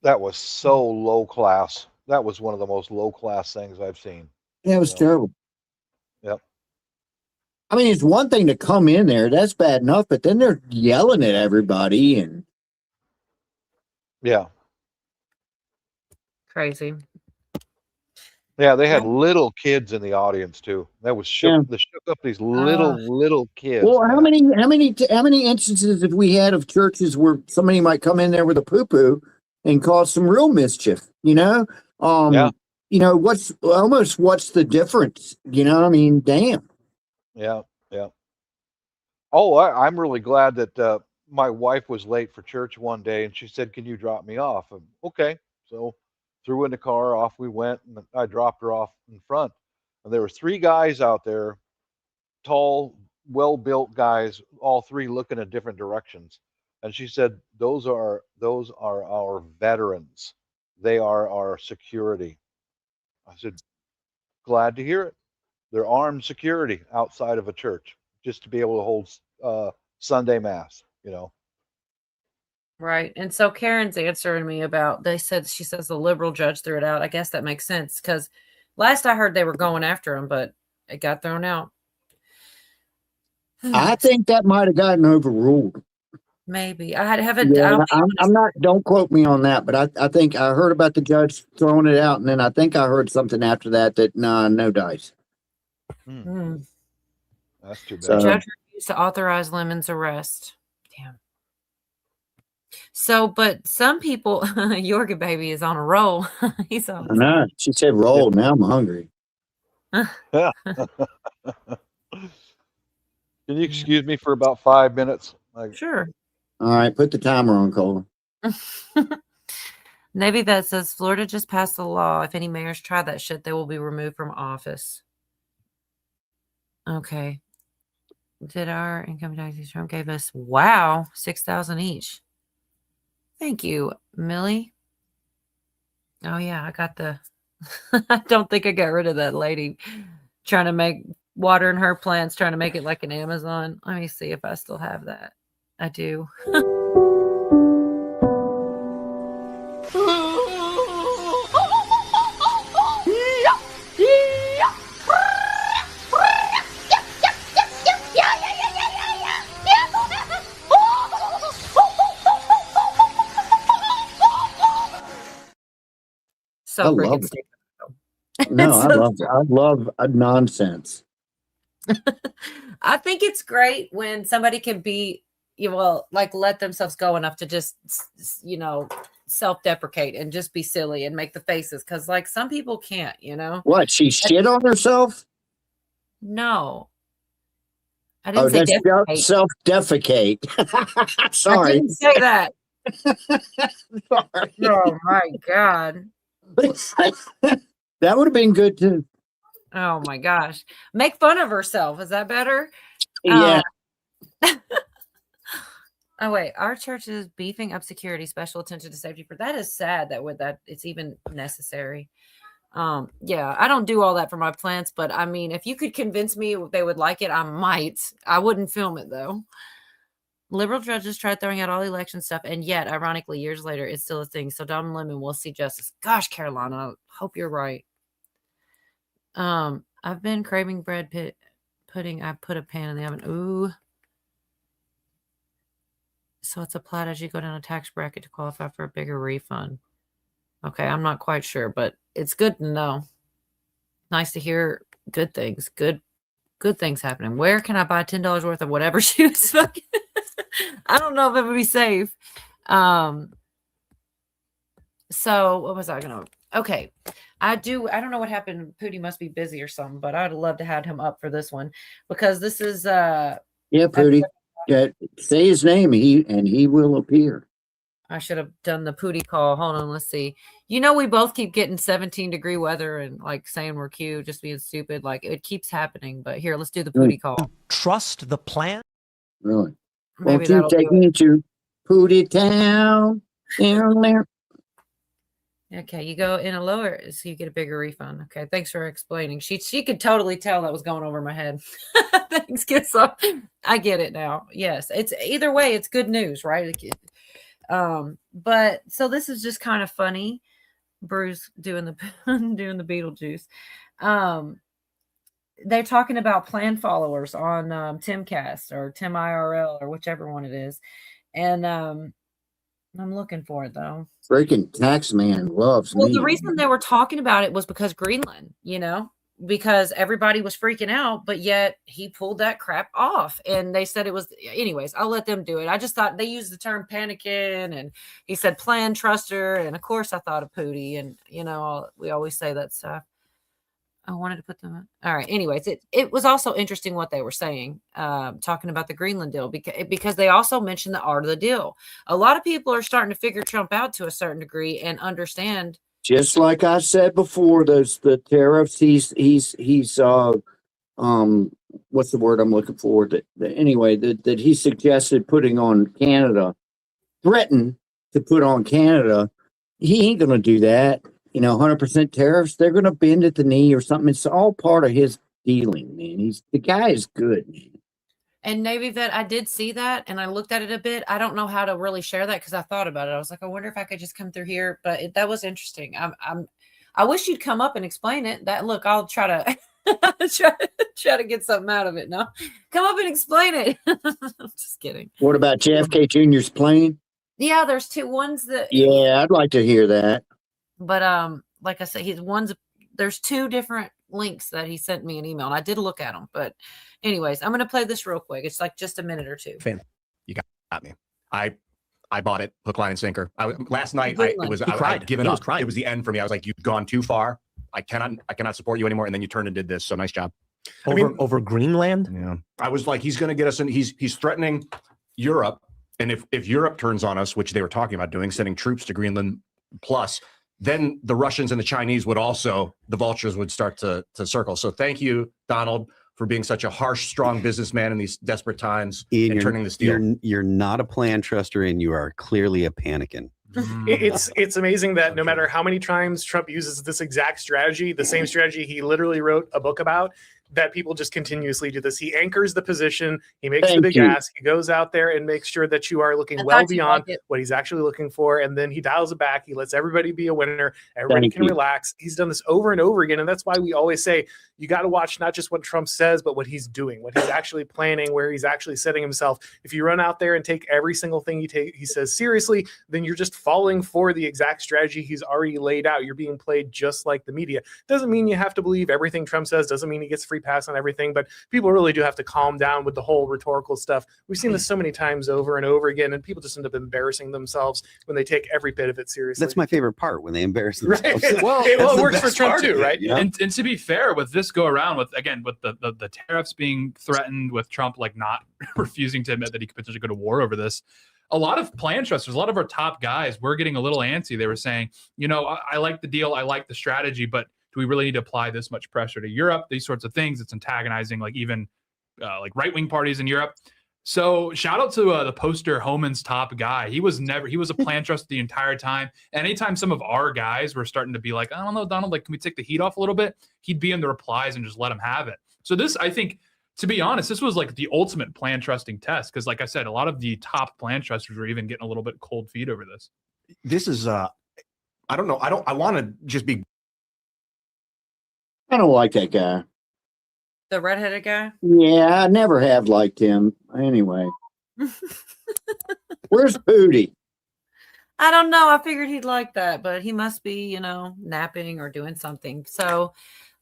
that was so low class. That was one of the most low class things I've seen. Yeah, it was terrible. Yep. I mean, it's one thing to come in there, that's bad enough, but then they're yelling at everybody, and yeah. Crazy. Yeah, they had little kids in the audience too. That was shook. They shook up these little kids. Well, how many instances have we had of churches where somebody might come in there with a poo-poo and cause some real mischief? What's the difference? I mean, damn. Yeah. Oh, I'm really glad that my wife was late for church one day, and she said, "Can you drop me off?" And, okay, so threw in the car, off we went, and I dropped her off in front. And there were 3 guys out there, tall, well-built guys, all 3 looking in different directions. And she said, those are our veterans. They are our security. I said, glad to hear it. They're armed security outside of a church, just to be able to hold Sunday Mass, Right. And so Karen's answering me about, she says the liberal judge threw it out. I guess that makes sense, because last I heard they were going after him, but it got thrown out. I think that might have gotten overruled. Maybe. I haven't. Yeah, I'm not, don't quote me on that, but I think I heard about the judge throwing it out, and then I think I heard something after that no dice. That's too bad. The judge refused to authorize Lemon's arrest. Damn. So, but some people, Yorga baby is on a roll. He's on. I know. She said roll. Now I'm hungry. Yeah. Can you excuse me for about 5 minutes? Sure. All right, put the timer on, Cola. Navy Vet says Florida just passed a law. If any mayors try that shit, they will be removed from office. Okay. Did our income taxes Trump gave us? Wow, $6,000 each. Thank you, Millie. Oh yeah, I got the. I don't think I got rid of that lady trying to make water in her plants, trying to make it like an Amazon. Let me see if I still have that. I do. so freaking love it. stupid. No, I So love it. I love nonsense. I think it's great when somebody can be, like let themselves go enough to just, self-deprecate and just be silly and make the faces. Cause like some people can't, What? She shit on herself? No, I Oh, didn't say that's defecate. self-defecate. I Sorry. didn't say that. Sorry. Oh my God. That would have been good too. Oh my gosh. Make fun of herself. Is that better? Yeah. Oh wait, our church is beefing up security, special attention to safety. For that is sad that it's even necessary. Yeah, I don't do all that for my plants, but I mean, if you could convince me they would like it, I might. I wouldn't film it though. Liberal judges tried throwing out all election stuff, and yet, ironically, years later, it's still a thing. So Don Lemon will see justice. Gosh, Carolina, I hope you're right. I've been craving bread pudding. I put a pan in the oven. Ooh. So it's applied as you go down a tax bracket to qualify for a bigger refund. Okay, I'm not quite sure, but it's good to know. Nice to hear good things. Good things happening. Where can I buy $10 worth of whatever she was fucking? I don't know if it would be safe. So what was I gonna? Okay, I don't know what happened. Pootie must be busy or something, but I'd love to have him up for this one because this is Yeah, Pootie. Yeah, say his name, he will appear. I should have done the Pootie call. Hold on, let's see. We both keep getting 17-degree weather and like saying we're cute, just being stupid. Like it keeps happening. But here, let's do the Pootie call. Trust the plan. Really? Maybe Won't you that'll take do it. me to Pootie Town? Down there? Okay, you go in a lower, so you get a bigger refund. Okay, thanks for explaining. She could totally tell that was going over my head. Thanks, get some. I get it now. Yes, it's either way, it's good news, right? But so this is just kind of funny. Bruce doing the Beetlejuice. They're talking about plan followers on Timcast or Tim IRL or whichever one it is, and I'm looking for it though. Freaking tax man loves Well, me. the reason they were talking about it was because Greenland, because everybody was freaking out, but yet he pulled that crap off. And they said it was, anyways, I'll let them do it. I just thought they used the term panicking and he said plan truster. And of course I thought of Pootie and, we always say that stuff. I wanted to put them in. All right. Anyways, it was also interesting what they were saying, talking about the Greenland deal, because they also mentioned the art of the deal. A lot of people are starting to figure Trump out to a certain degree and understand. Just like I said before, the tariffs. He's what's the word I'm looking for? That he suggested putting on Canada, threatened to put on Canada. He ain't gonna do that. 100% tariffs. They're gonna bend at the knee or something. It's all part of his dealing, man. The guy is good, man. And Navy Vet, I did see that and I looked at it a bit. I don't know how to really share that because I thought about it. I was like, I wonder if I could just come through here. But that was interesting. I wish you'd come up and explain it. Look, I'll try to try to get something out of it. No, come up and explain it. I'm just kidding. What about JFK Jr.'s plane? Yeah, there's two ones that. Yeah, I'd like to hear that. But like I said, there's two different links that he sent me an email, and I did look at them. But anyways, I'm gonna play this real quick. It's like just a minute or two. Fan, you got me. I bought it hook, line, and sinker. Last night I'd given up. It was the end for me. I was like, you've gone too far. I cannot support you anymore. And then you turned and did this. So nice job. Over Greenland. Yeah. I was like, he's going to get us in. He's threatening Europe. And if Europe turns on us, which they were talking about doing, sending troops to Greenland plus, then the Russians and the Chinese would also, the vultures would start to circle. So thank you, Donald, for being such a harsh, strong businessman in these desperate times and turning this deal. You're not a plan truster, and you are clearly a panicking. It's amazing that no matter how many times Trump uses this exact strategy, the same strategy he literally wrote a book about, that people just continuously do this. He anchors the position. He makes the big ask. He goes out there and makes sure that you are looking well beyond what he's actually looking for. And then he dials it back. He lets everybody be a winner. Everybody can relax. He's done this over and over again. And that's why we always say, you got to watch not just what Trump says, but what he's doing, what he's actually planning, where he's actually setting himself. If you run out there and take every single thing he says seriously, then you're just falling for the exact strategy he's already laid out. You're being played just like the media. Doesn't mean you have to believe everything Trump says, doesn't mean he gets free pass on everything, but people really do have to calm down with the whole rhetorical stuff. We've seen this so many times over and over again, and people just end up embarrassing themselves when they take every bit of it seriously. That's my favorite part, when they embarrass themselves. Right. Well, it works for Trump too, right? Yeah. And to be fair, with this go around, with the tariffs being threatened, with Trump like not refusing to admit that he could potentially go to war over this, a lot of plan trusters, a lot of our top guys were getting a little antsy. They were saying, I like the deal, I like the strategy, but do we really need to apply this much pressure to Europe? These sorts of things. It's antagonizing like even like right-wing parties in Europe. So shout out to the poster Homan's top guy. He was a plan trust the entire time. Anytime some of our guys were starting to be like, I don't know, Donald, like, can we take the heat off a little bit? He'd be in the replies and just let him have it. So this, I think, to be honest, this was like the ultimate plan trusting test. Cause like I said, a lot of the top plan trusters were even getting a little bit cold feet over this. This is, I don't know. I want to just be. I don't like that guy. The redheaded guy? Yeah, I never have liked him. Anyway. Where's Pootie? I don't know. I figured he'd like that, but he must be, napping or doing something. So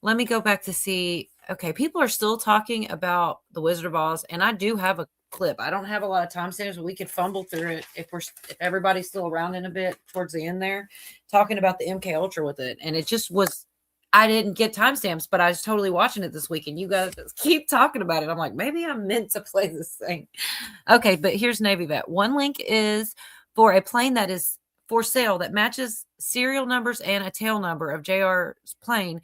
let me go back to see. Okay, people are still talking about the Wizard of Oz, and I do have a clip. I don't have a lot of timestamps, but we could fumble through it if everybody's still around in a bit towards the end there, talking about the MK Ultra with it. And it just was, I didn't get timestamps, but I was totally watching it this week, and you guys keep talking about it. I'm like, maybe I'm meant to play this thing. Okay, but here's Navy Vet. One link is for a plane that is for sale that matches serial numbers and a tail number of JR's plane.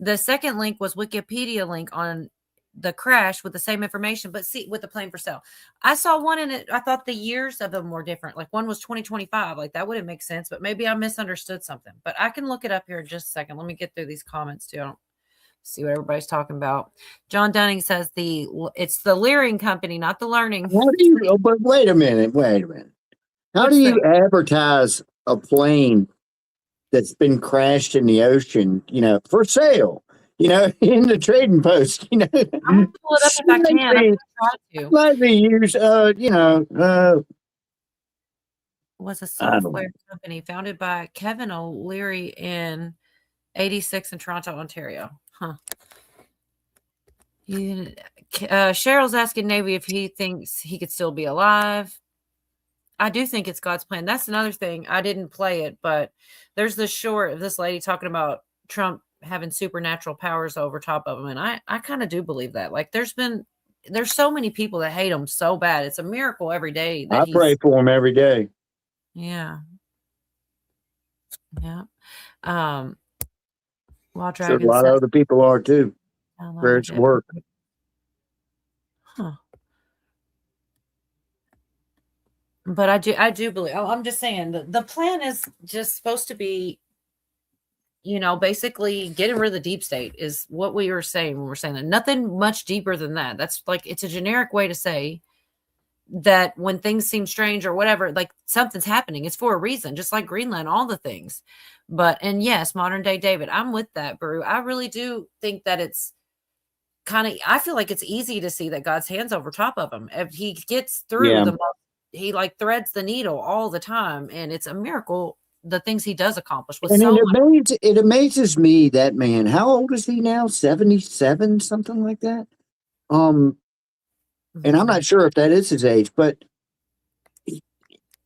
The second link was Wikipedia link on the crash with the same information, but see, with the plane for sale. I saw one in it. I thought the years of them were different. Like one was 2025. Like that wouldn't make sense, but maybe I misunderstood something. But I can look it up here in just a second. Let me get through these comments too. I don't see what everybody's talking about. John Dunning says it's the Learing Company, not the Learning. But wait a minute. How do you advertise a plane that's been crashed in the ocean, for sale? In the trading post, I'm gonna pull it up if I can. I'm gonna try to. Slightly used, was a software company founded by Kevin O'Leary in 86 in Toronto, Ontario. Huh. Cheryl's asking Navy if he thinks he could still be alive. I do think it's God's plan. That's another thing. I didn't play it, but there's this short of this lady talking about Trump having supernatural powers over top of him. And I kind of do believe that. Like there's so many people that hate him so bad. It's a miracle every day. I pray for him every day. Yeah. Yeah. Wild There's Dragon a lot of other people are too. Prayers work. Huh. But I do believe, I'm just saying the plan is just supposed to be, basically getting rid of the deep state is what we were saying when we're saying that. Nothing much deeper than that. That's like, it's a generic way to say that when things seem strange or whatever, like something's happening, it's for a reason, just like Greenland, all the things. And yes, modern day David, I'm with that, Brew. I really do think that it's I feel like it's easy to see that God's hand's over top of him. If he gets through he like threads the needle all the time, and it's a miracle the things he does accomplish with it amazes me that man. How old is he now? 77, something like that. And I'm not sure if that is his age, but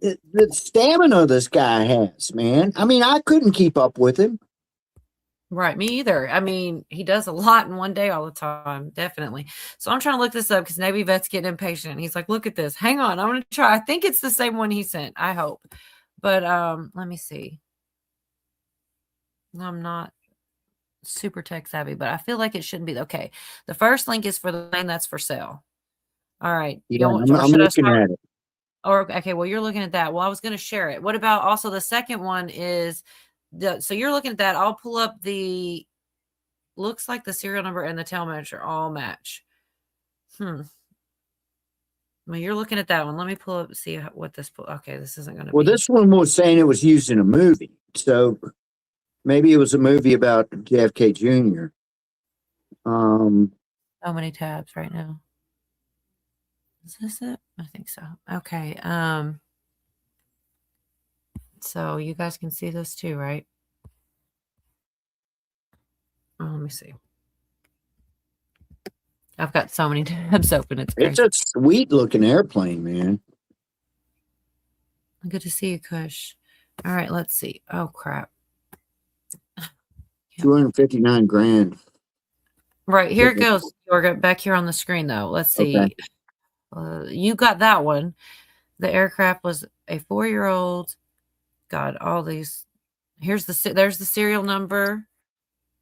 the stamina this guy has, man. I mean, I couldn't keep up with him. Right, me either. I mean, he does a lot in one day all the time, definitely. So I'm trying to look this up because Navy Vet's getting impatient. He's like, look at this. Hang on, I'm going to try. I think it's the same one he sent. I hope. But let me see. I'm not super tech savvy, but I feel like it shouldn't be. Okay, the first link is for the plane that's for sale. All right. Yeah, I'm looking at it. Or okay, well, you're looking at that. Well, I was going to share it. What about also the second one is so you're looking at that. I'll pull up looks like the serial number and the tail match all match. Well, you're looking at that one. Let me pull up, see what this. Okay, this isn't going to. Well, this one was saying it was used in a movie, so maybe it was a movie about JFK Jr. So many tabs right now. Is this it? I think so. Okay. So you guys can see this too, right? Oh, let me see. I've got so many tabs open. It's crazy. It's a sweet looking airplane, man. Good to see you, Kush. All right, let's see. Oh crap. 259 grand. Right, here it goes, Yorga. Back here on the screen, though. Let's see. Okay. You got that one. The aircraft was a 4-year-old. God, all these. There's the serial number.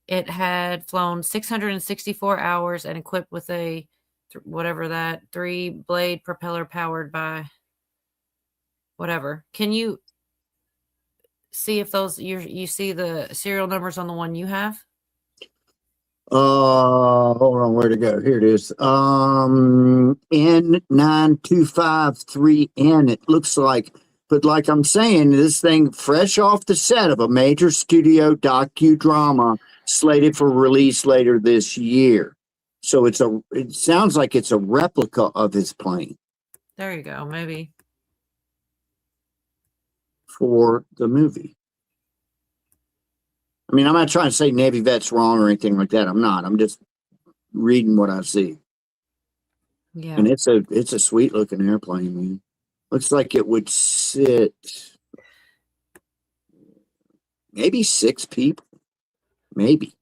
It had flown 664 hours and equipped with a whatever that 3-blade propeller powered by whatever. Can you see if those you see the serial numbers on the one you have? Hold on, where to go? Here it is. N9253N. It looks like, but like I'm saying, this thing fresh off the set of a major studio docudrama slated for release later this year. So it sounds like it's a replica of his plane There you go. Maybe. for the movie. I mean, I'm not trying to say Navy vet's wrong or anything like that. I'm not. I'm just reading what I see. Yeah. And it's a sweet looking airplane, man. Looks like it would sit maybe 6 people. Maybe.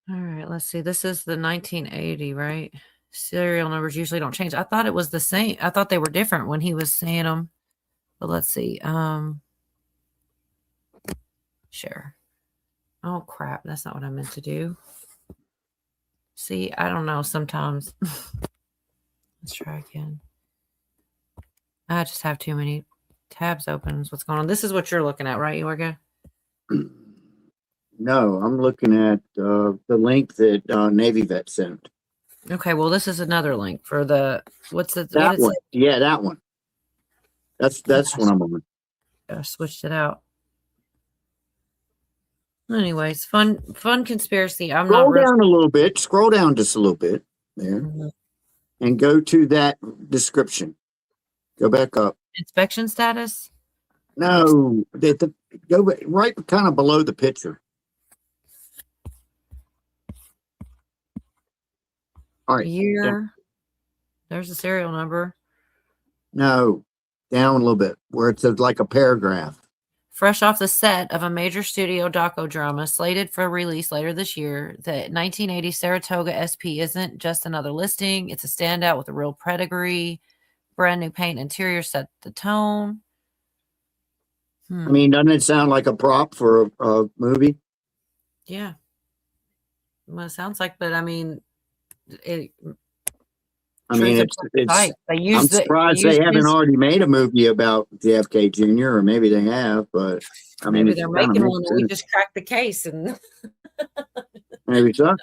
All right, let's see. This is the 1980, right? Serial numbers usually don't change. I thought it was the same. I thought they were different when he was saying them. But let's see. Sure. Oh crap, that's not what I meant to do. See, I don't know sometimes. Let's try again. I just have too many tabs open. What's going on? This is what you're looking at, right, Yorga? No, I'm looking at the link that Navy vet sent. Okay, well, this is another link for the what That is one. it? Yeah, that one. That's what I'm on. I switched it out. Anyways, fun conspiracy. I'm Scroll not real. down a little bit. Scroll down just a little bit there, and go to that description. Go back up. Inspection status. No, go right kind of below the picture. All right. Year. There's the serial number. No, down a little bit where it's like a paragraph. Fresh off the set of a major studio docudrama slated for release later this year, the 1980 Saratoga SP isn't just another listing. It's a standout with a real pedigree. Brand new paint interior set the tone. I mean, doesn't it sound like a prop for a movie? Yeah. Well, it sounds like, but I mean, it's I'm surprised they haven't already made a movie about JFK Jr., or maybe they have, but I mean, maybe they're making one and we just cracked the case and maybe so.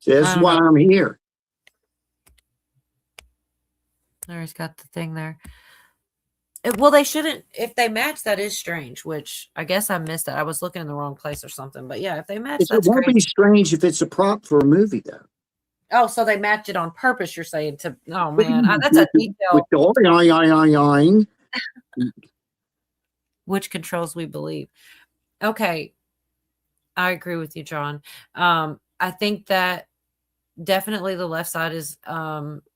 That's why I'm here. There's got the thing there. Well, they shouldn't. If they match, that is strange. Which I guess I missed it. I was looking in the wrong place or something. But yeah, if they match, It that's won't crazy. be strange if it's a prop for a movie, though. Oh, so they match it on purpose? You're saying to? Oh man, that's a detail. With the Which controls we believe? Okay, I agree with you, John. I think that definitely the left side is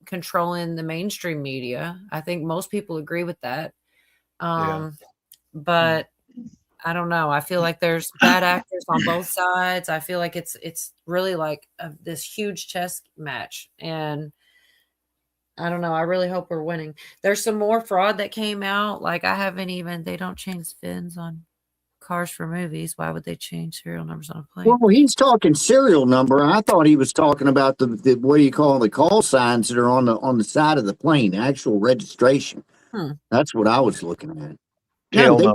controlling the mainstream media. I think most people agree with that. But I don't know. I feel like there's bad actors on both sides. I feel like it's really like this huge chess match, and I don't know. I really hope we're winning. There's some more fraud that came out. Like they don't change fins on cars for movies. Why would they change serial numbers on a plane? Well, he's talking serial number. I thought he was talking about the what do you call the call signs that are on the side of the plane, the actual registration. That's what I was looking at. No, they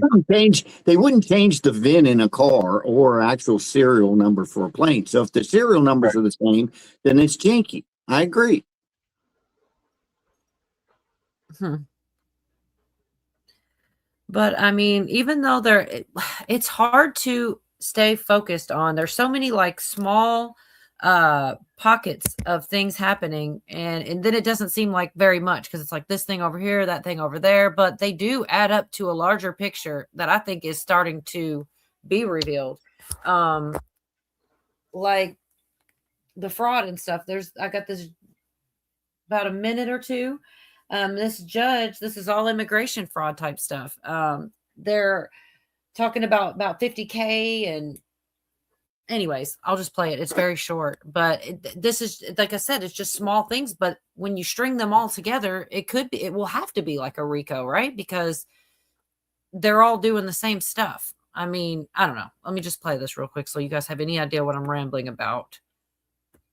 wouldn't change the VIN in a car or actual serial number for a plane. So if the serial numbers are the same, then it's janky. I agree. But I mean, even though it's hard to stay focused on. There's so many like small pockets of things happening, and then it doesn't seem like very much because it's like this thing over here, that thing over there, but they do add up to a larger picture that I think is starting to be revealed. Like the fraud and stuff. I got this about a minute or two. This judge, this is all immigration fraud type stuff. They're talking about 50K, and anyways, I'll just play it. It's very short, but this is, like I said, it's just small things, but when you string them all together, it will have to be like a RICO, right? Because they're all doing the same stuff. I mean, I don't know. Let me just play this real quick so you guys have any idea what I'm rambling about.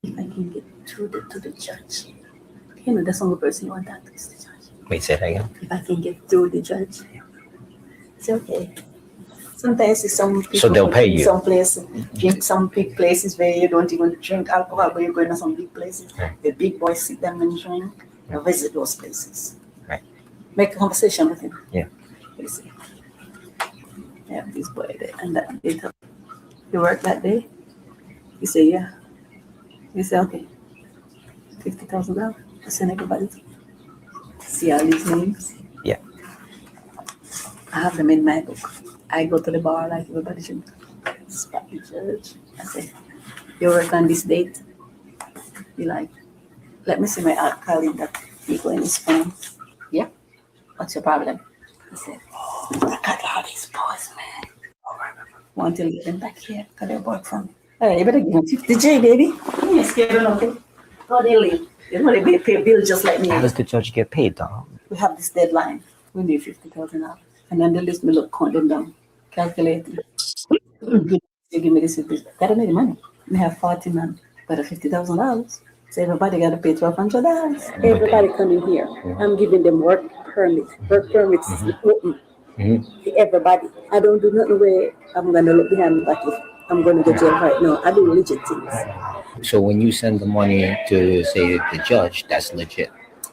If I can get through to the judge. You know, that's the only person you want that is the judge. Wait, say that again. If I can get through the judge, it's okay. Sometimes it's some people, So they'll pay you. Some places, some big places where you don't even drink alcohol, but you're going to some big places. Right. The big boys sit them and drink. And visit those places. Right. Make a conversation with him. Yeah. You see. Yeah, this boy there, and that they tell you work that day. You say yeah. You say okay. $50,000. I send everybody. See all these names. Yeah. I have them in my book. I go to the bar like everybody should. Spot the judge. I say, you work on this date. You like, let me see my calendar. You go in his phone. Yeah. What's your problem? I said, I got all these boys, man. Want to get them back here because they work for me. All right, you better give them 50J, baby. You ain't scared of nothing. How they live? You know they pay bills just like me. How does the judge get paid, dog? We have this deadline. We need $50,000. And then they list me, look, count them down, calculate. They give me this. Gotta make the money. We have 40 men, but $50,000. So everybody got to pay $1,200. Everybody coming here. I'm giving them work permits. Work permits is open to everybody. I don't do nothing where I'm going to look behind my back if I'm going to go jail right now. I do legit things. So when you send the money to, say, the judge, that's legit.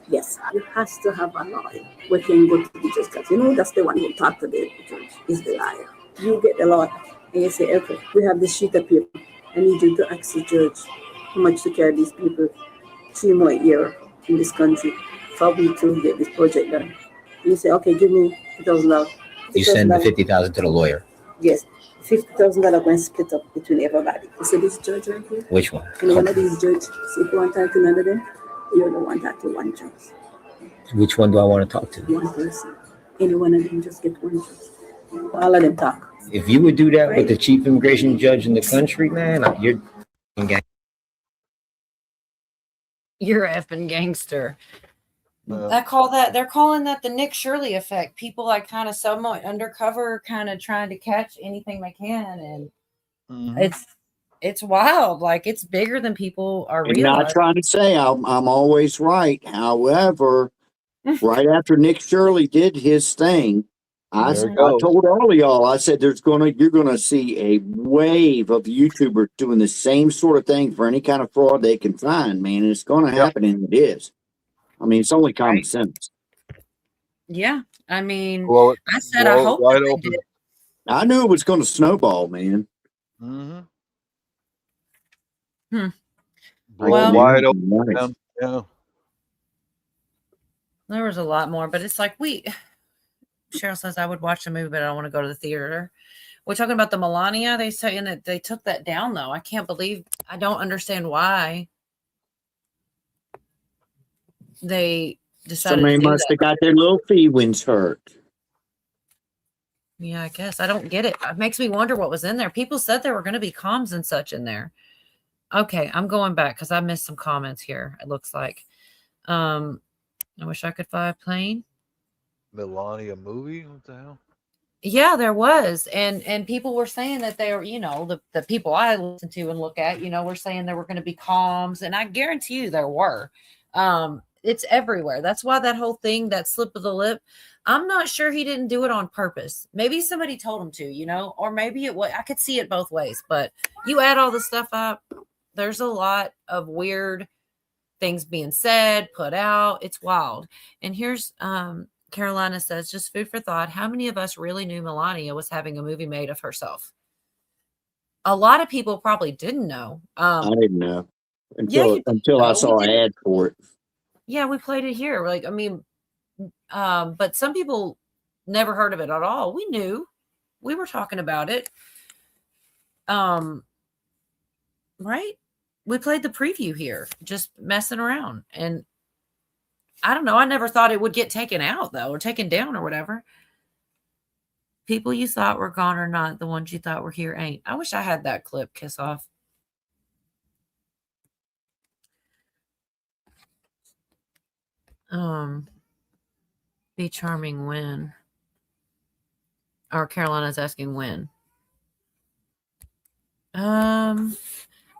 Yes, you have to have a lawyer. We can go to the judge because, you know, that's the one who talked to the judge, is the liar. You get the lawyer and you say, okay, we have this sheet of paper. I need you to ask the judge how much to carry these people 3 more years in this country for we to get this project done. And you say, okay, give me $50,000. You send the $50,000 to the lawyer. Yes, $50,000 going to split up between everybody. You see this judge right here? Which one? And one of these judges, so if you want to talk to none of them, you don't want to talk to one judge. Which one do I want to talk to? One person. Any one of them, just get one judge. All of them talk. If you would do that with the chief immigration judge in the country, man, you're You're effing gangster. They're calling that the Nick Shirley effect. People like kind of somewhat undercover, kind of trying to catch anything they can, and it's wild. Like it's bigger than people are I'm realizing. not trying to say I'm always right. However, right after Nick Shirley did his thing, I told all of y'all, I said you're gonna see a wave of YouTubers doing the same sort of thing for any kind of fraud they can find, man. And it's gonna happen, and it is. I mean, it's only common sense. Yeah, I mean, Well, I said I hope that they did. I knew it was going to snowball, man. Well, wide open. Yeah. There was a lot more, but it's like Cheryl says I would watch the movie, but I don't want to go to the theater. We're talking about the Melania. They saying that they took that down, though. I don't understand why they decided Somebody to do must that. have got their little feelings hurt. Yeah, I guess. I don't get it. It makes me wonder what was in there. People said there were going to be comms and such in there. Okay, I'm going back because I missed some comments here, it looks like. I wish I could fly a plane. Melania movie? What the hell? Yeah, there was. And people were saying that they were, the people I listen to and look at, were saying there were going to be comms. And I guarantee you there were. It's everywhere. That's why that whole thing, that slip of the lip, I'm not sure he didn't do it on purpose. Maybe somebody told him to, or maybe it was, I could see it both ways, but you add all this stuff up, there's a lot of weird things being said, put out. It's wild. And here's Carolina says, just food for thought. How many of us really knew Melania was having a movie made of herself? A lot of people probably didn't know. I didn't know Yeah, until I saw an ad for it. Yeah, we played it here. Like, I mean, but some people never heard of it at all. We knew. We were talking about it. Right? We played the preview here, just messing around. And I don't know. I never thought it would get taken out, though, or taken down or whatever. People you thought were gone or not, the ones you thought were here ain't. I wish I had that clip, Kiss Off. Be charming when. Or Carolina's asking when.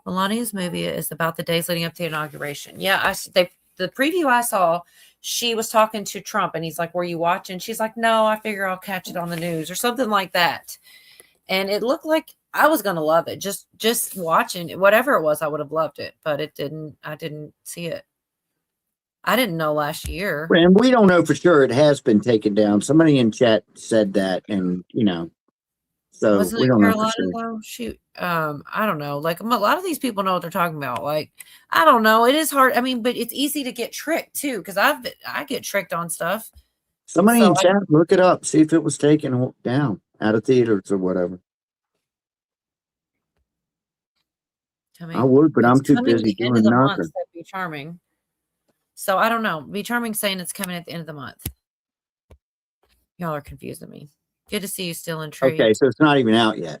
Melania's movie is about the days leading up to the inauguration. Yeah, the preview I saw, she was talking to Trump and he's like, were you watching? She's like, no, I figure I'll catch it on the news or something like that. And it looked like I was going to love it. Just watching it, whatever it was, I would have loved it, but I didn't see it. I didn't know last year. And we don't know for sure it has been taken down. Somebody in chat said that, and so Was it we don't Carolina know for sure. though? Shoot, I don't know. Like a lot of these people know what they're talking about. Like, I don't know. It is hard. I mean, but it's easy to get tricked too, because I get tricked on stuff. Somebody So in chat, look it up, see if it was taken down out of theaters or whatever. I would, but I'm it's too coming busy the end doing of the month. nothing. That'd be charming. So I don't know. Be charming saying it's coming at the end of the month. Y'all are confusing me. Good to see you still intrigued. Okay, so it's not even out yet.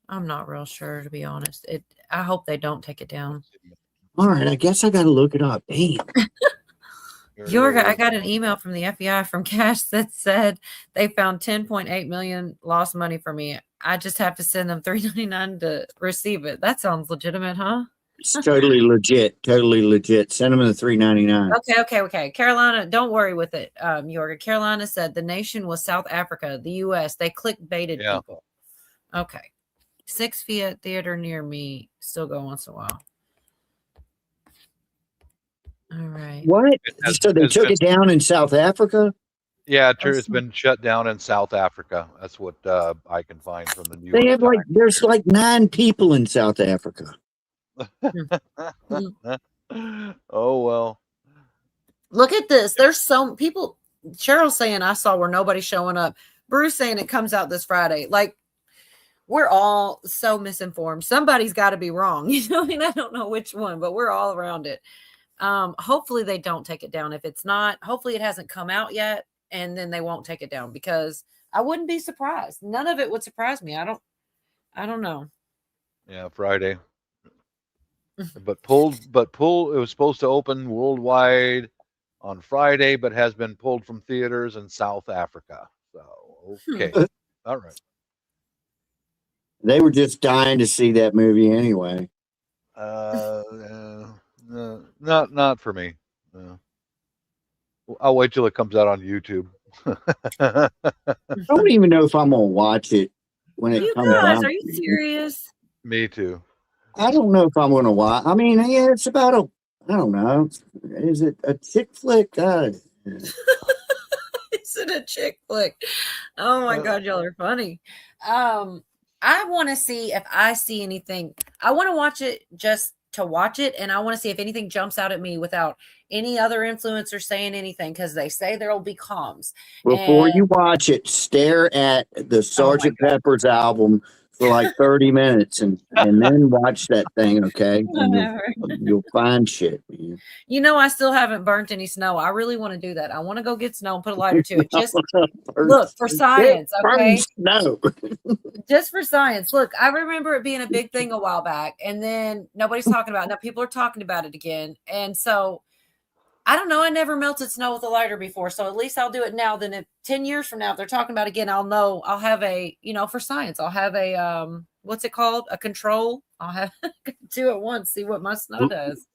I'm not real sure, to be honest. I hope they don't take it down. All right, I guess I got to look it up. Damn. I got an email from the FBI from Cash that said they found 10.8 million lost money for me. I just have to send them $3.99 to receive it. That sounds legitimate, huh? It's totally legit. Totally legit. Send them the $3.99. Okay. Carolina, don't worry with it. Yorga. Carolina said the nation was South Africa, the U.S. They clickbaited people. Okay. 6 Fiat Theater near me. Still go once in a while. All right. What? So they took it down in South Africa? Yeah, it's been shut down in South Africa. That's what I can find from the New They York have there's 9 people in South Africa. Oh, well. Look at this. There's some people. Cheryl's saying I saw where nobody's showing up. Bruce saying it comes out this Friday. Like, we're all so misinformed. Somebody's got to be wrong. You know, I mean, I don't know which one, but we're all around it. Hopefully they don't take it down. If it's not, hopefully it hasn't come out yet, and then they won't take it down, because I wouldn't be surprised. None of it would surprise me. I don't know. Yeah, Friday. But pulled. It was supposed to open worldwide on Friday, but has been pulled from theaters in South Africa. So okay, all right. They were just dying to see that movie anyway. No, not for me. No. I'll wait till it comes out on YouTube. I don't even know if I'm gonna watch it when it comes out. Are you serious? Me too. I don't know if I'm gonna watch. I mean, yeah, it's about I don't know. Is it a chick flick? Is it a chick flick? Oh my God, y'all are funny. I want to see if I see anything. I want to watch it just to watch it, and I want to see if anything jumps out at me without any other influencer saying anything, because they say there will be comms. Before you watch it, stare at the Sgt. Pepper's album for 30 minutes and then watch that thing, okay? And you'll find shit. Man. You know, I still haven't burnt any snow. I really want to do that. I want to go get snow and put a lighter to it. Just look for science, okay? Snow. Just for science. Look, I remember it being a big thing a while back, and then nobody's talking about it. Now people are talking about it again. And so I don't know. I never melted snow with a lighter before. So at least I'll do it now. Then if 10 years from now, if they're talking about it again, I'll know. I'll have a, for science, I'll have a, what's it called? A control. I'll have do it once, see what my snow does.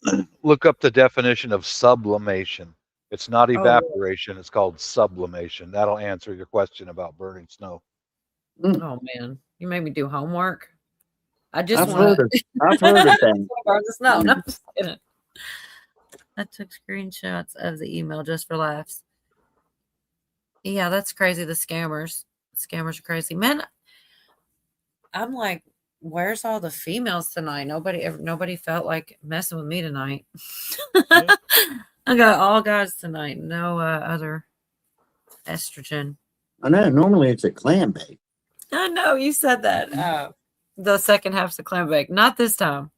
Look up the definition of sublimation. It's not evaporation. It's called sublimation. That'll answer your question about burning snow. Oh man, you made me do homework. I've heard of that. Burn the snow. No, I'm just kidding. I took screenshots of the email just for laughs. Yeah, that's crazy. The scammers are crazy, man. I'm like, where's all the females tonight? Nobody felt like messing with me tonight. I got all guys tonight. No other estrogen. I know. Normally it's a clam bake. I know you said that. The second half's a clam bake. Not this time.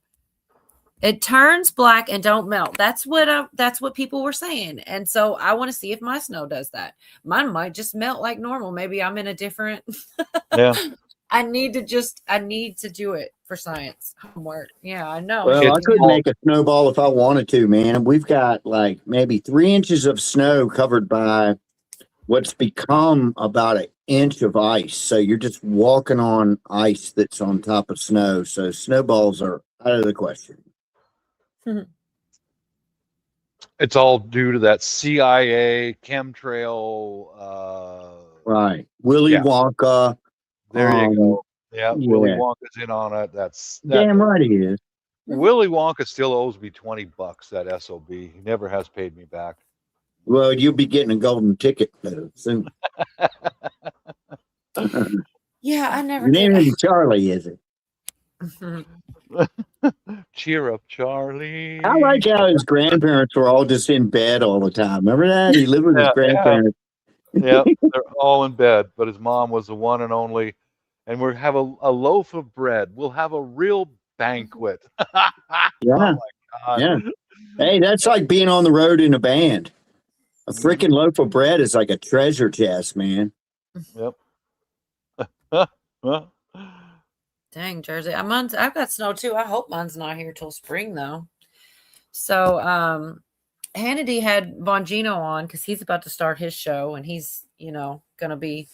It turns black and don't melt. That's what people were saying. And so I want to see if my snow does that. Mine might just melt like normal. Maybe I'm in a different. Yeah. I need to do it for science homework. Yeah, I know. Well, I could make a snowball if I wanted to, man. We've got like maybe 3 inches of snow covered by what's become about an inch of ice. So you're just walking on ice that's on top of snow. So snowballs are out of the question. It's all due to that CIA chemtrail. Right. Willy Wonka. There you go. Yeah, Willy yeah. Wonka's in on it. Damn right he is. Willy Wonka still owes me $20. That SOB. He never has paid me back. Well, you'll be getting a golden ticket though soon. Yeah, I never. Your name isn't Charlie, is it? Cheer up, Charlie. I like how his grandparents were all just in bed all the time. Remember that? He lived with his grandparents. Yeah, they're all in bed, but his mom was the one and only. And we'll have a loaf of bread. We'll have a real banquet. Yeah. Oh my God. Yeah. Hey, that's like being on the road in a band. A freaking loaf of bread is like a treasure chest, man. Yep. Dang, Jersey. I've got snow too. I hope mine's not here till spring though. So Hannity had Bongino on because he's about to start his show and he's, gonna be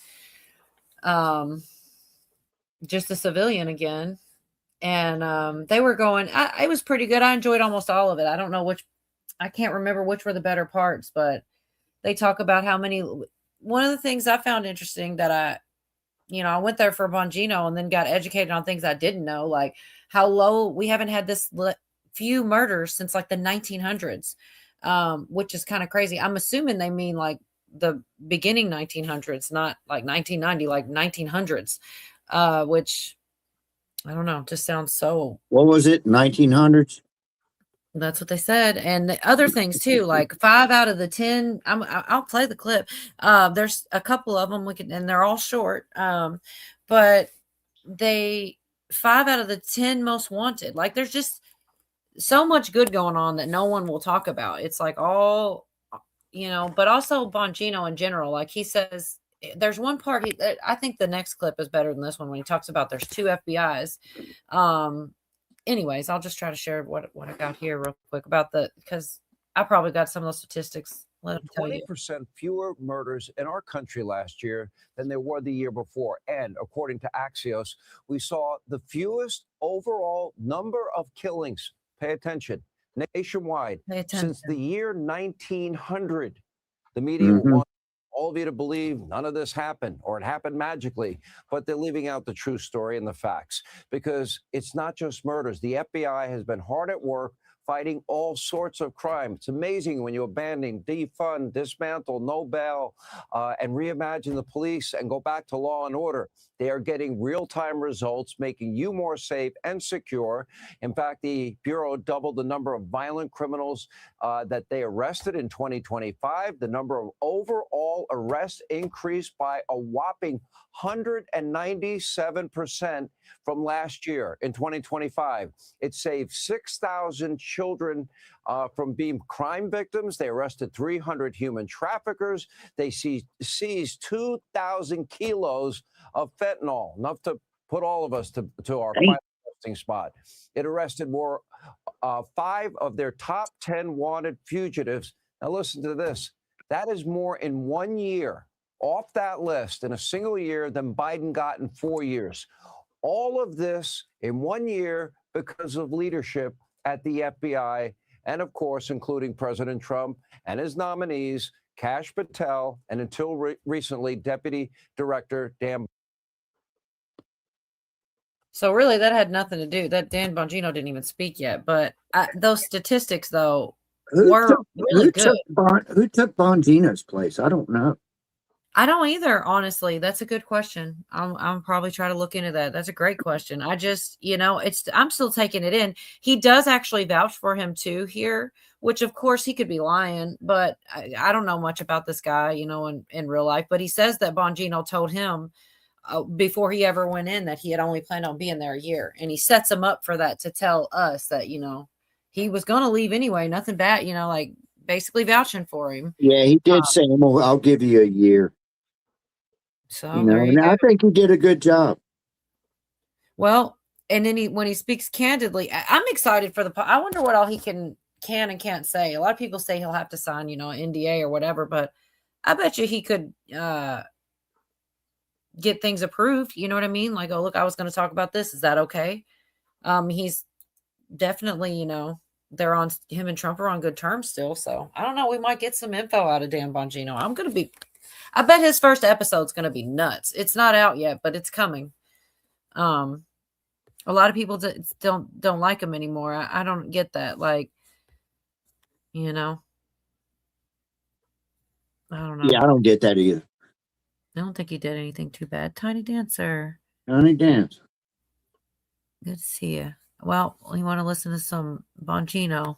just a civilian again. And they were going, it was pretty good. I enjoyed almost all of it. I can't remember which were the better parts, but they talk about one of the things I found interesting that I went there for Bongino and then got educated on things I didn't know, like how low we haven't had this few murders since like the 1900s, which is kind of crazy. I'm assuming they mean like the beginning 1900s, not like 1990, like 1900s, which I don't know, just sounds so. What was it? 1900s? That's what they said. And the other things too, like 5 out of the 10, I'll play the clip. There's a couple of them and they're all short. But 5 out of the 10 most wanted. Like there's just so much good going on that no one will talk about. It's like all, but also Bongino in general. Like he says, there's one part, I think the next clip is better than this one when he talks about there's 2 FBIs. Anyways, I'll just try to share what I got here real quick because I probably got some of those statistics. Let me tell you. 20% fewer murders in our country last year than there were the year before. And according to Axios, we saw the fewest overall number of killings. Pay attention. Nationwide. Since the year 1900. The media wants all of you to believe none of this happened or it happened magically, but they're leaving out the true story and the facts because it's not just murders. The FBI has been hard at work fighting all sorts of crime. It's amazing when you abandon, defund, dismantle, no bail, and reimagine the police and go back to law and order. They are getting real-time results, making you more safe and secure. In fact, the Bureau doubled the number of violent criminals that they arrested in 2025. The number of overall arrests increased by a whopping 197% from last year in 2025. It saved 6,000 children from being crime victims. They arrested 300 human traffickers. They seized 2,000 kilos of fentanyl, enough to put all of us to our final resting spot. It arrested 5 of their top 10 wanted fugitives. Now listen to this. That is more in 1 year off that list in a single year than Biden got in 4 years. All of this in 1 year because of leadership at the FBI and, of course, including President Trump and his nominees, Kash Patel, and until recently, Deputy Director Dan. So really, that had nothing to do. That Dan Bongino didn't even speak yet. But those statistics, though, were really good. Who took Bongino's place? I don't know. I don't either, honestly. That's a good question. I'm probably try to look into that. That's a great question. I just, I'm still taking it in. He does actually vouch for him too here, which of course he could be lying, but I don't know much about this guy, in real life. But he says that Bongino told him before he ever went in that he had only planned on being there a year, and he sets him up for that to tell us that he was going to leave anyway. Nothing bad, like basically vouching for him. Yeah, he did say, I'll give you a year. So and I think he did a good job. Well, and then when he speaks candidly, I'm excited for I wonder what all he can and can't say. A lot of people say he'll have to sign, an NDA or whatever, but I bet you he could get things approved. You know what I mean? Like, oh, look, I was going to talk about this. Is that okay? He's definitely, him and Trump are on good terms still. So I don't know. We might get some info out of Dan Bongino. I bet his first episode's going to be nuts. It's not out yet, but it's coming. A lot of people don't like him anymore. I don't get that. Like, I don't know. Yeah, I don't get that either. I don't think he did anything too bad. Tiny Dancer. Tiny Dance. Good to see you. Well, you want to listen to some Bongino?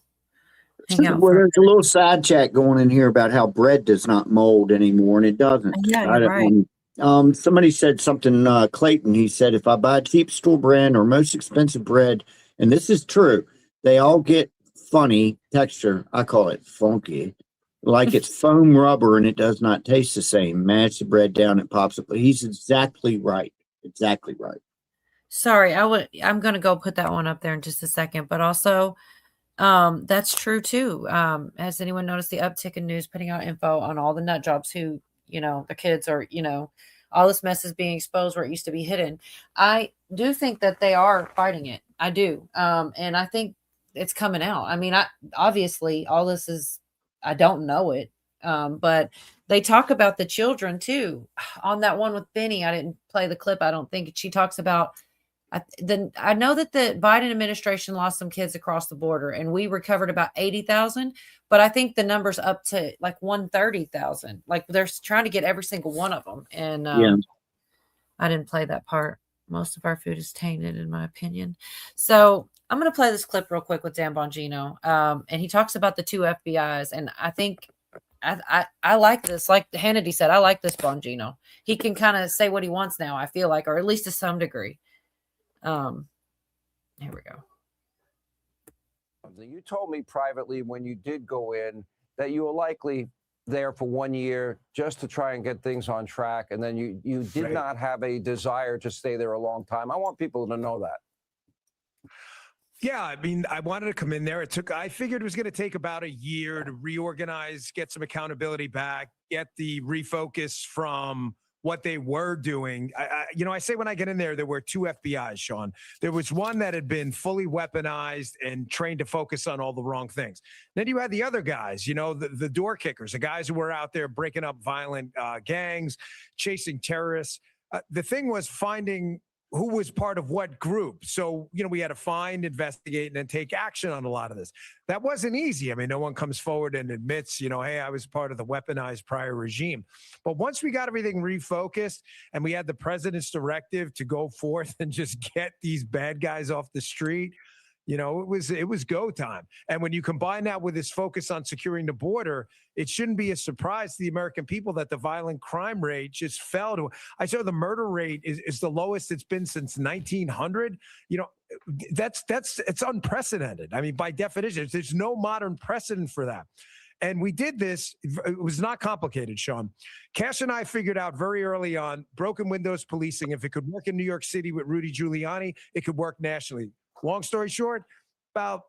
Hang out Well, there's a little side chat going in here about how bread does not mold anymore, and it doesn't. Yeah, you're right. Somebody said something, Clayton, he said, if I buy cheap store brand or most expensive bread, and this is true, they all get funny texture. I call it funky. Like it's foam rubber and it does not taste the same. Mash the bread down, it pops up. He's exactly right. Exactly right. Sorry, I'm going to go put that one up there in just a second, but also that's true too. Has anyone noticed the uptick in news putting out info on all the nut jobs who, the kids are, all this mess is being exposed where it used to be hidden? I do think that they are fighting it. I do. And I think it's coming out. I mean, obviously all this is, I don't know it. But they talk about the children too. On that one with Benny, I didn't play the clip, I don't think. She talks about I know that the Biden administration lost some kids across the border, and we recovered about 80,000, but I think the number's up to like 130,000. Like they're trying to get every single one of them. And I didn't play that part. Most of our food is tainted, in my opinion. So I'm going to play this clip real quick with Dan Bongino. And he talks about the two FBIs. And I think I like this. Like Hannity said, I like this Bongino. He can kind of say what he wants now, I feel like, or at least to some degree. Here we go. You told me privately when you did go in that you were likely there for 1 year just to try and get things on track, and then you did not have a desire to stay there a long time. I want people to know that. Yeah, I mean, I wanted to come in there. I figured it was going to take about a year to reorganize, get some accountability back, get the refocus from what they were doing. I say when I get in there were two FBIs, Sean. There was one that had been fully weaponized and trained to focus on all the wrong things. Then you had the other guys, the door kickers, the guys who were out there breaking up violent gangs, chasing terrorists. The thing was finding who was part of what group. So, we had to find, investigate, and then take action on a lot of this. That wasn't easy. I mean, no one comes forward and admits, hey, I was part of the weaponized prior regime. But once we got everything refocused and we had the president's directive to go forth and just get these bad guys off the street, it was go time. And when you combine that with this focus on securing the border, it shouldn't be a surprise to the American people that the violent crime rate just fell to. I saw the murder rate is the lowest it's been since 1900. It's unprecedented. I mean, by definition, there's no modern precedent for that. And we did this. It was not complicated, Sean. Cash and I figured out very early on broken windows policing. If it could work in New York City with Rudy Giuliani, it could work nationally. Long story short, about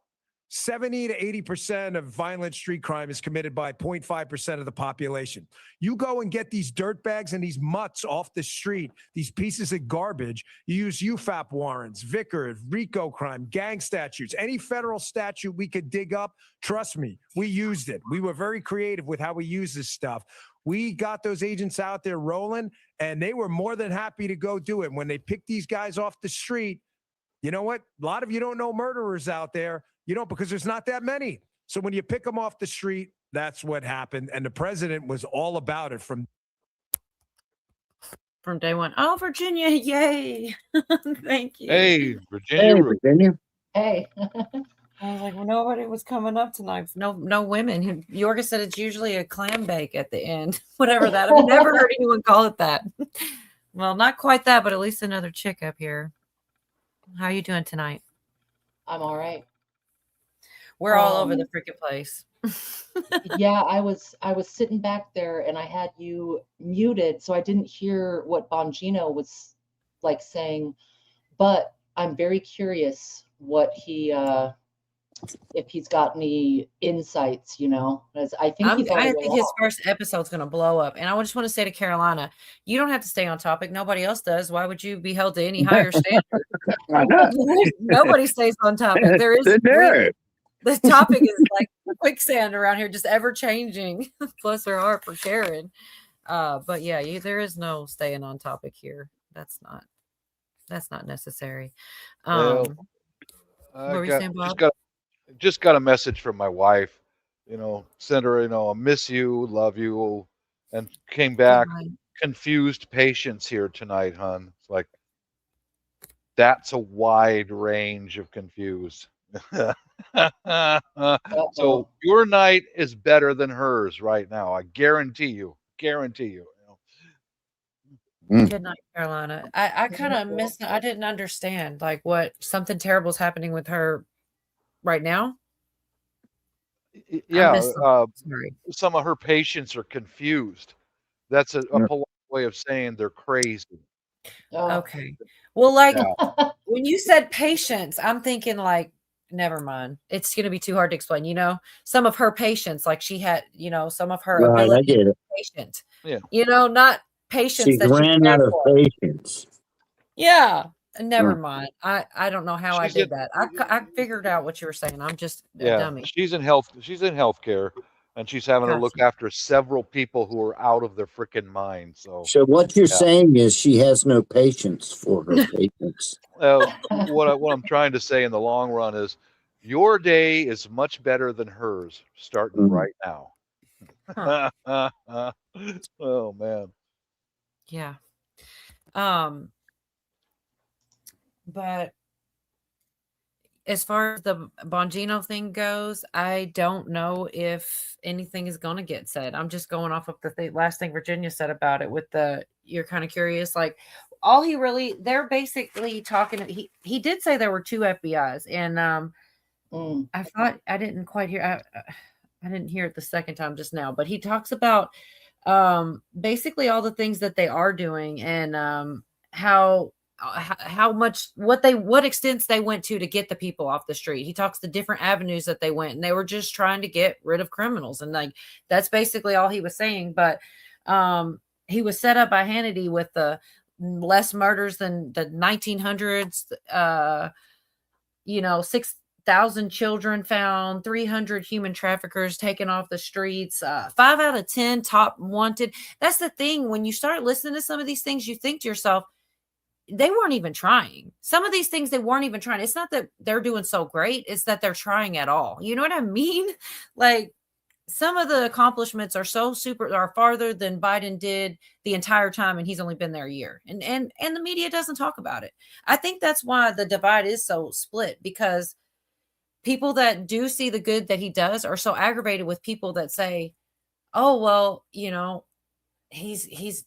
70 to 80% of violent street crime is committed by 0.5% of the population. You go and get these dirtbags and these mutts off the street, these pieces of garbage. You use UFAP warrants, Vickers, RICO crime, gang statutes, any federal statute we could dig up. Trust me, we used it. We were very creative with how we use this stuff. We got those agents out there rolling, and they were more than happy to go do it. When they picked these guys off the street, you know what? A lot of you don't know murderers out there, because there's not that many. So when you pick them off the street, that's what happened. And the president was all about it from from day one. Oh, Virginia, yay! Thank you. Hey, Virginia. Hey, Virginia. Hey. I was like, well, nobody was coming up tonight. No women. Yorga said it's usually a clam bake at the end. Whatever that. I've never heard anyone call it that. Well, not quite that, but at least another chick up here. How are you doing tonight? I'm all right. We're all over the freaking place. Yeah, I was sitting back there and I had you muted, so I didn't hear what Bongino was like saying, but I'm very curious what he if he's got any insights, as I think I think his off. first episode's going to blow up. And I just want to say to Carolina, you don't have to stay on topic. Nobody else does. Why would you be held to any higher standard? Nobody stays on topic. There is the topic is like quicksand around here, just ever changing. Bless her heart for Karen. But yeah, there is no staying on topic here. That's not necessary. What were you saying, Bob? Just got a message from my wife, sent her, I miss you, love you, and came back confused patients here tonight, hon. It's like, that's a wide range of confused. So your night is better than hers right now. I guarantee you. Good night, Carolina. I kind of missed. I didn't understand like what something terrible is happening with her right now. Yeah, some of her patients are confused. That's a polite way of saying they're crazy. Okay. Well, like when you said patients, I'm thinking like, never mind. It's going to be too hard to explain. Some of her patients, like she had, some of her ability patient. Yeah. Not patients. She ran out of patience. Yeah. Never mind. I don't know how I did that. I figured out what you were saying. I'm just a dummy. She's in healthcare, and she's having to look after several people who are out of their freaking mind. So what you're saying is she has no patience for her patients. What I'm trying to say in the long run is your day is much better than hers starting right now. Oh man. Yeah. But as far as the Bongino thing goes, I don't know if anything is going to get said. I'm just going off of the last thing Virginia said about it with you're kind of curious. Like they're basically talking. He did say there were 2 FBIs and I thought I didn't quite hear. I didn't hear it the second time just now, but he talks about basically all the things that they are doing and how much what extents they went to get the people off the street. He talks the different avenues that they went and they were just trying to get rid of criminals. And like, that's basically all he was saying. But he was set up by Hannity with the less murders than the 1900s, 6,000 children found, 300 human traffickers taken off the streets, 5 out of 10 top wanted. That's the thing. When you start listening to some of these things, you think to yourself, they weren't even trying. Some of these things they weren't even trying. It's not that they're doing so great. It's that they're trying at all. You know what I mean? Like some of the accomplishments are farther than Biden did the entire time. And he's only been there a year and the media doesn't talk about it. I think that's why the divide is so split, because people that do see the good that he does are so aggravated with people that say, oh, well, he's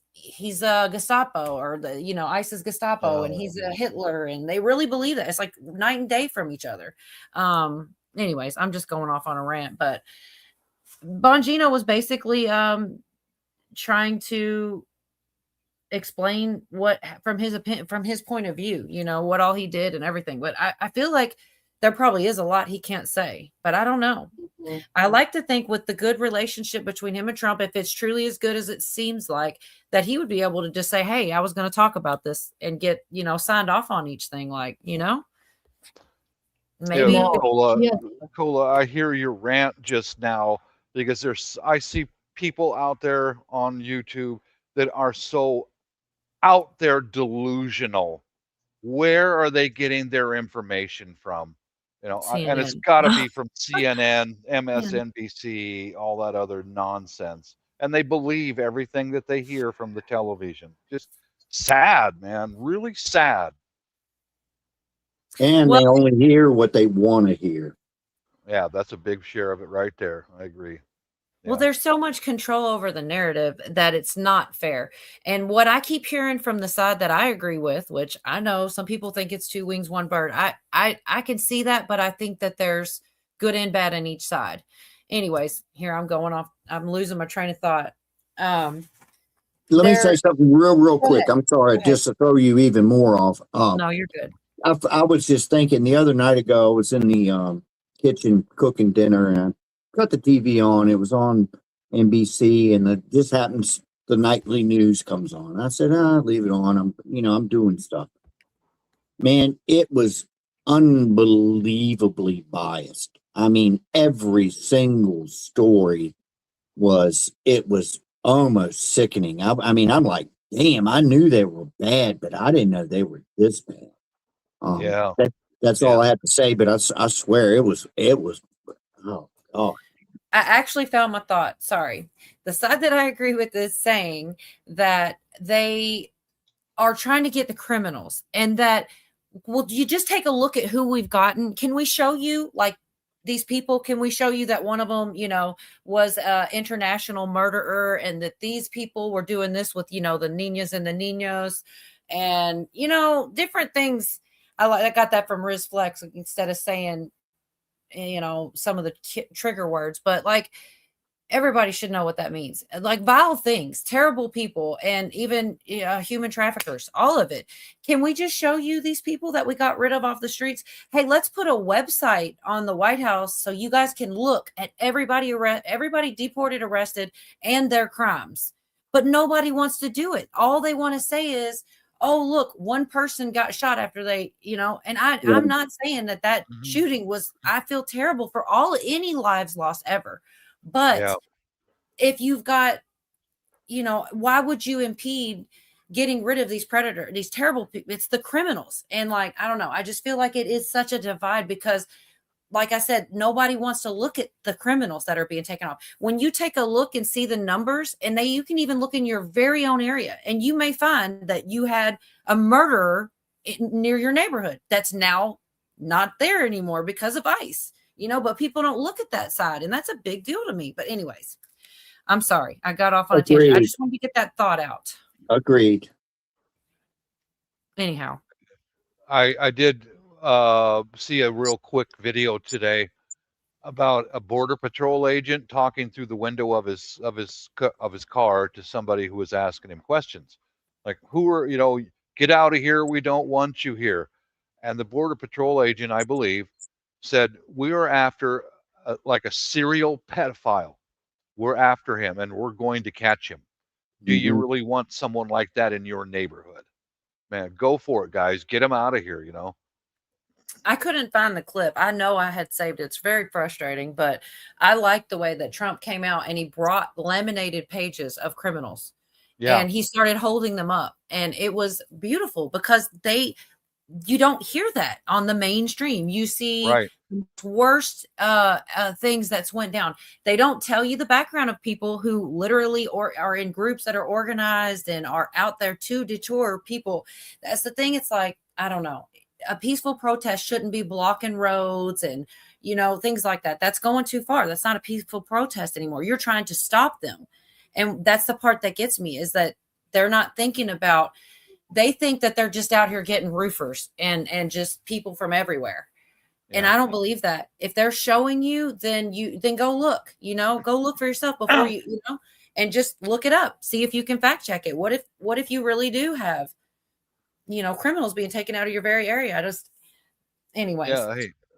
a Gestapo or ISIS Gestapo and he's a Hitler, and they really believe that. It's like night and day from each other. Anyways, I'm just going off on a rant, but Bongino was basically trying to explain what from his point of view, what all he did and everything. But I feel like there probably is a lot he can't say, but I don't know. Mm-hmm. I like to think with the good relationship between him and Trump, if it's truly as good as it seems like, that he would be able to just say, hey, I was going to talk about this and get, signed off on each thing. Like, maybe. Yeah, Cola, I hear your rant just now because I see people out there on YouTube that are so out there delusional. Where are they getting their information from? And it's got to be from CNN, MSNBC, all that other nonsense. And they believe everything that they hear from the television. Just sad, man. Really sad. And they only hear what they want to hear. Yeah, that's a big share of it right there. I agree. Well, there's so much control over the narrative that it's not fair. And what I keep hearing from the side that I agree with, which I know some people think it's two wings, one bird. I can see that, but I think that there's good and bad on each side. Anyways, here I'm going off. I'm losing my train of thought. Let me say something real quick. I'm sorry, just to throw you even more off. No, you're good. I was just thinking the other night ago, I was in the kitchen cooking dinner, and I got the TV on. It was on NBC, and this happens. The nightly news comes on. I said, leave it on. I'm doing stuff. Man, it was unbelievably biased. I mean, every single story was almost sickening. I mean, I'm like, damn, I knew they were bad, but I didn't know they were this bad. That's all I have to say. But I swear it was. Oh God. I actually found my thought. Sorry. The side that I agree with is saying that they are trying to get the criminals, and that, well, you just take a look at who we've gotten. Can we show you like these people? Can we show you that one of them, was an international murderer, and that these people were doing this with, the Ninas and the Ninos, and, different things. I got that from Riz Flex instead of saying, some of the trigger words, but like everybody should know what that means. Like vile things, terrible people, and even human traffickers, all of it. Can we just show you these people that we got rid of off the streets? Hey, let's put a website on the White House so you guys can look at everybody deported, arrested, and their crimes. But nobody wants to do it. All they want to say is, oh, look, one person got shot after they, and I'm not saying that shooting was, I feel terrible for any lives lost ever. But if you've got, why would you impede getting rid of these predators, these terrible people? It's the criminals. And like, I don't know. I just feel like it is such a divide because, like I said, nobody wants to look at the criminals that are being taken off. When you take a look and see the numbers, and you can even look in your very own area, and you may find that you had a murderer near your neighborhood that's now not there anymore because of ICE, but people don't look at that side, and that's a big deal to me. But anyways, I'm sorry. I got off on a tangent. I just wanted to get that thought out. Agreed. Anyhow. I did see a real quick video today about a Border Patrol agent talking through the window of his car to somebody who was asking him questions, like, who are, get out of here, we don't want you here. And the Border Patrol agent, I believe, said, we are after like a serial pedophile. We're after him, and we're going to catch him. Do you really want someone like that in your neighborhood? Man, go for it, guys. Get him out of here, I couldn't find the clip. I know I had saved it. It's very frustrating, but I like the way that Trump came out and he brought laminated pages of criminals. Yeah. And he started holding them up. And it was beautiful because you don't hear that on the mainstream. You see worst things that's went down. They don't tell you the background of people who literally are in groups that are organized and are out there to deter people. That's the thing. It's like, I don't know. A peaceful protest shouldn't be blocking roads and, things like that. That's going too far. That's not a peaceful protest anymore. You're trying to stop them. And that's the part that gets me, is that they're not thinking about, they think that they're just out here getting roofers and just people from everywhere. Yeah. And I don't believe that. If they're showing you, then go look, go look for yourself before you and just look it up. See if you can fact check it. What if you really do have, criminals being taken out of your very area? Anyways. Yeah.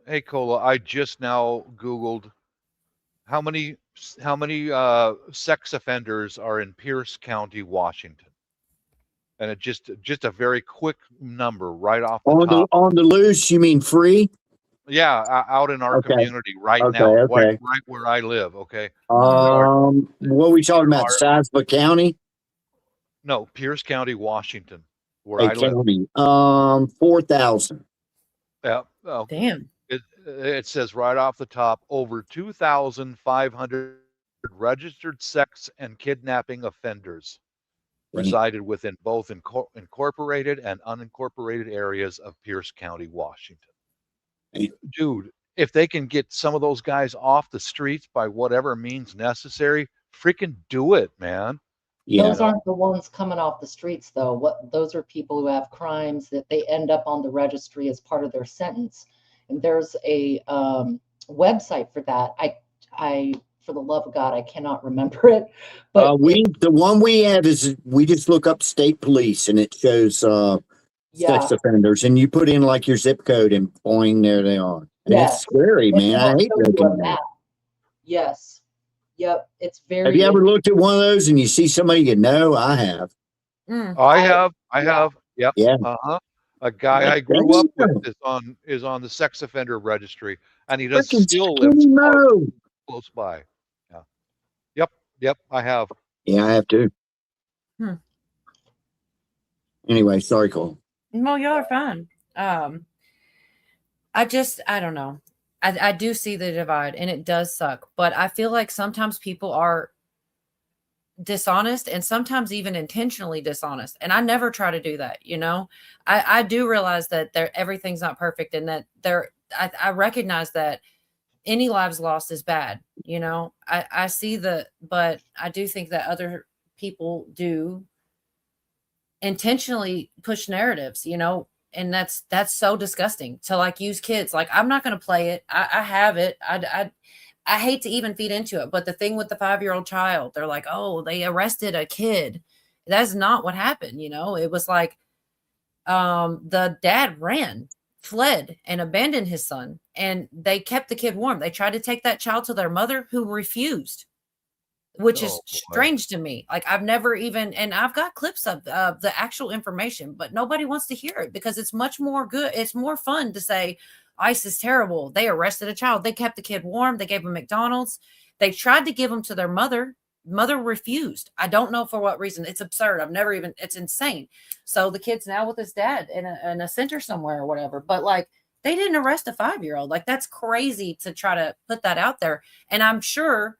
Hey, Cola, I just now Googled how many sex offenders are in Pierce County, Washington. And it just a very quick number right off the top. On the loose, you mean free? Yeah, out in our community right now, right where I live. Okay. What are we talking about? Sasba County? No, Pierce County, Washington, where I live. 4,000. Yeah. Damn. It says right off the top, over 2,500 registered sex and kidnapping offenders. resided within both incorporated and unincorporated areas of Pierce County, Washington. Dude, if they can get some of those guys off the streets by whatever means necessary, freaking do it, man. Those aren't the ones coming off the streets, though. Those are people who have crimes that they end up on the registry as part of their sentence. And there's a website for that. I, for the love of God, I cannot remember it. But the one we have is we just look up state police and it shows sex offenders, and you put in like your zip code and boing, there they are. And it's scary, man. I hate looking at it. Yes. Yep. It's very. Have you ever looked at one of those and you see somebody you know? I have. I have. Yep. Yeah. A guy I grew up with is on the sex offender registry, and he does still lives close by. Yeah. Yep. I have. Yeah, I have too. Anyway, sorry, Cole. No, y'all are fine. I don't know. I do see the divide, and it does suck. But I feel like sometimes people are dishonest, and sometimes even intentionally dishonest. And I never try to do that. I do realize that everything's not perfect, and that I recognize that any lives lost is bad. I see but I do think that other people do intentionally push narratives, and that's so disgusting to use kids. I'm not going to play it. I have it. I hate to even feed into it, but the thing with the 5-year-old child, they're like, oh, they arrested a kid. That's not what happened. It was like, the dad fled and abandoned his son, and they kept the kid warm. They tried to take that child to their mother, who refused, which is strange to me. I've never even, and I've got clips of the actual information, but nobody wants to hear it because it's much more good. It's more fun to say ICE is terrible. They arrested a child. They kept the kid warm. They gave him McDonald's. They tried to give him to their mother. Mother refused. I don't know for what reason. It's absurd. It's insane. So the kid's now with his dad in a center somewhere or whatever. But they didn't arrest a 5-year-old. That's crazy to try to put that out there. And I'm sure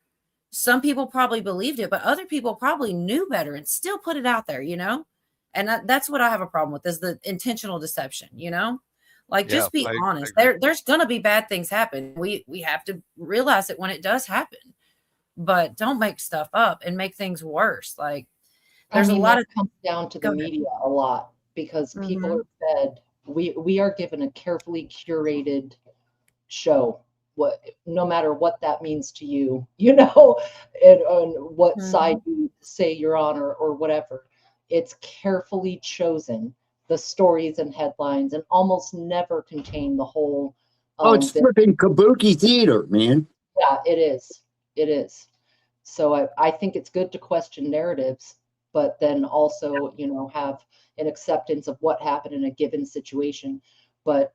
some people probably believed it, but other people probably knew better and still put it out there, And that's what I have a problem with, is the intentional deception, just be honest. There's going to be bad things happen. We have to realize it when it does happen, but don't make stuff up and make things worse. There's a lot of comes down to the media a lot, because people are fed. We are given a carefully curated show. No matter what that means to you, and on what side you say you're on or whatever, it's carefully chosen. The stories and headlines, and almost never contain the whole. It's flipping kabuki theater, man. Yeah, it is. It is. So I think it's good to question narratives, but then also, have an acceptance of what happened in a given situation. But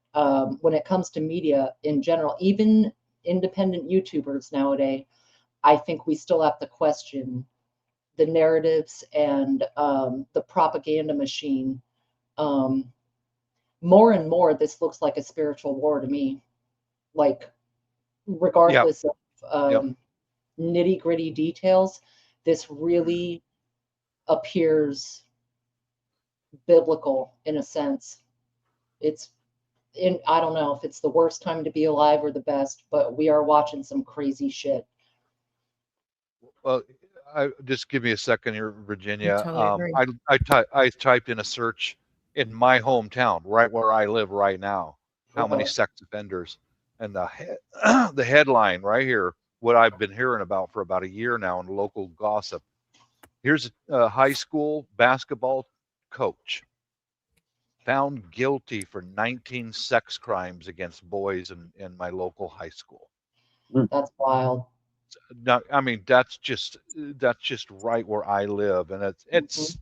when it comes to media in general, even independent YouTubers nowadays, I think we still have to question the narratives and the propaganda machine. More and more, this looks like a spiritual war to me. Regardless of nitty-gritty details, this really appears biblical in a sense. I don't know if it's the worst time to be alive or the best, but we are watching some crazy shit. Well, just give me a second here, Virginia. Totally I typed in a search in my hometown, right where I live right now, how many sex offenders, and the headline right here, what I've been hearing about for about a year now in local gossip. Here's a high school basketball coach found guilty for 19 sex crimes against boys in my local high school. That's wild. No, I mean, that's just right where I live, and it's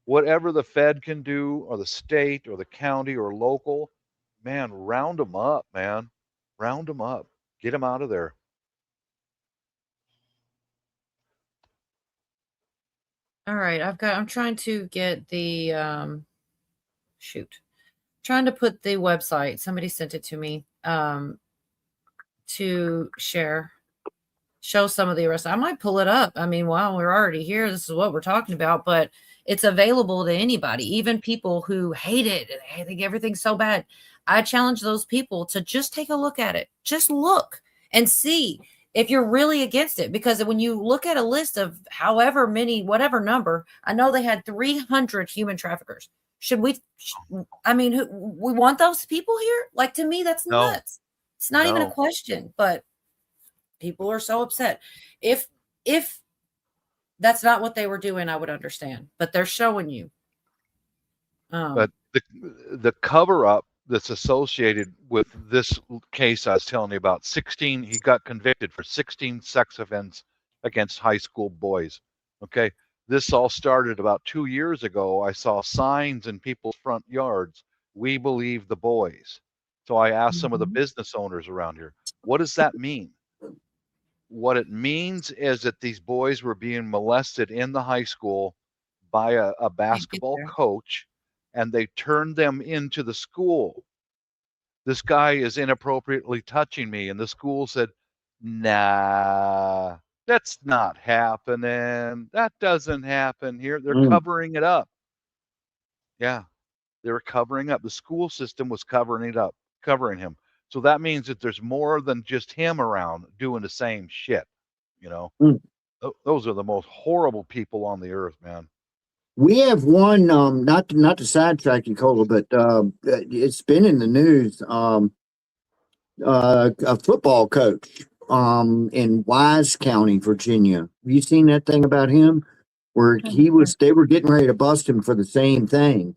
whatever the Fed can do, or the state, or the county, or local, man, round them up, man, round them up, get them out of there. All right, I'm trying to get the trying to put the website. Somebody sent it to me to share. show some of the arrests. I might pull it up. I mean, while we're already here, this is what we're talking about, but it's available to anybody, even people who hate it and they think everything's so bad. I challenge those people to just take a look at it. Just look and see if you're really against it. Because when you look at a list of however many, whatever number, I know they had 300 human traffickers. Should we, I mean, we want those people here? Like, to me, that's nuts. It's not even a question, but people are so upset. If that's not what they were doing, I would understand, but they're showing you. But the cover up that's associated with this case I was telling you about, he got convicted for 16 sex offenses against high school boys. Okay. This all started about 2 years ago. I saw signs in people's front yards. We believe the boys. So I asked some of the business owners around here, what does that mean? What it means is that these boys were being molested in the high school by a basketball coach, and they turned them into the school. This guy is inappropriately touching me, and the school said, nah, that's not happening. That doesn't happen here. They're covering it up. Yeah, they were covering up. The school system was covering it up, covering him. So that means that there's more than just him around doing the same shit. You know, those are the most horrible people on the earth, man. We have one, not to sidetrack you, Cola, but it's been in the news. A football coach in Wise County, Virginia. Have you seen that thing about him? Where they were getting ready to bust him for the same thing.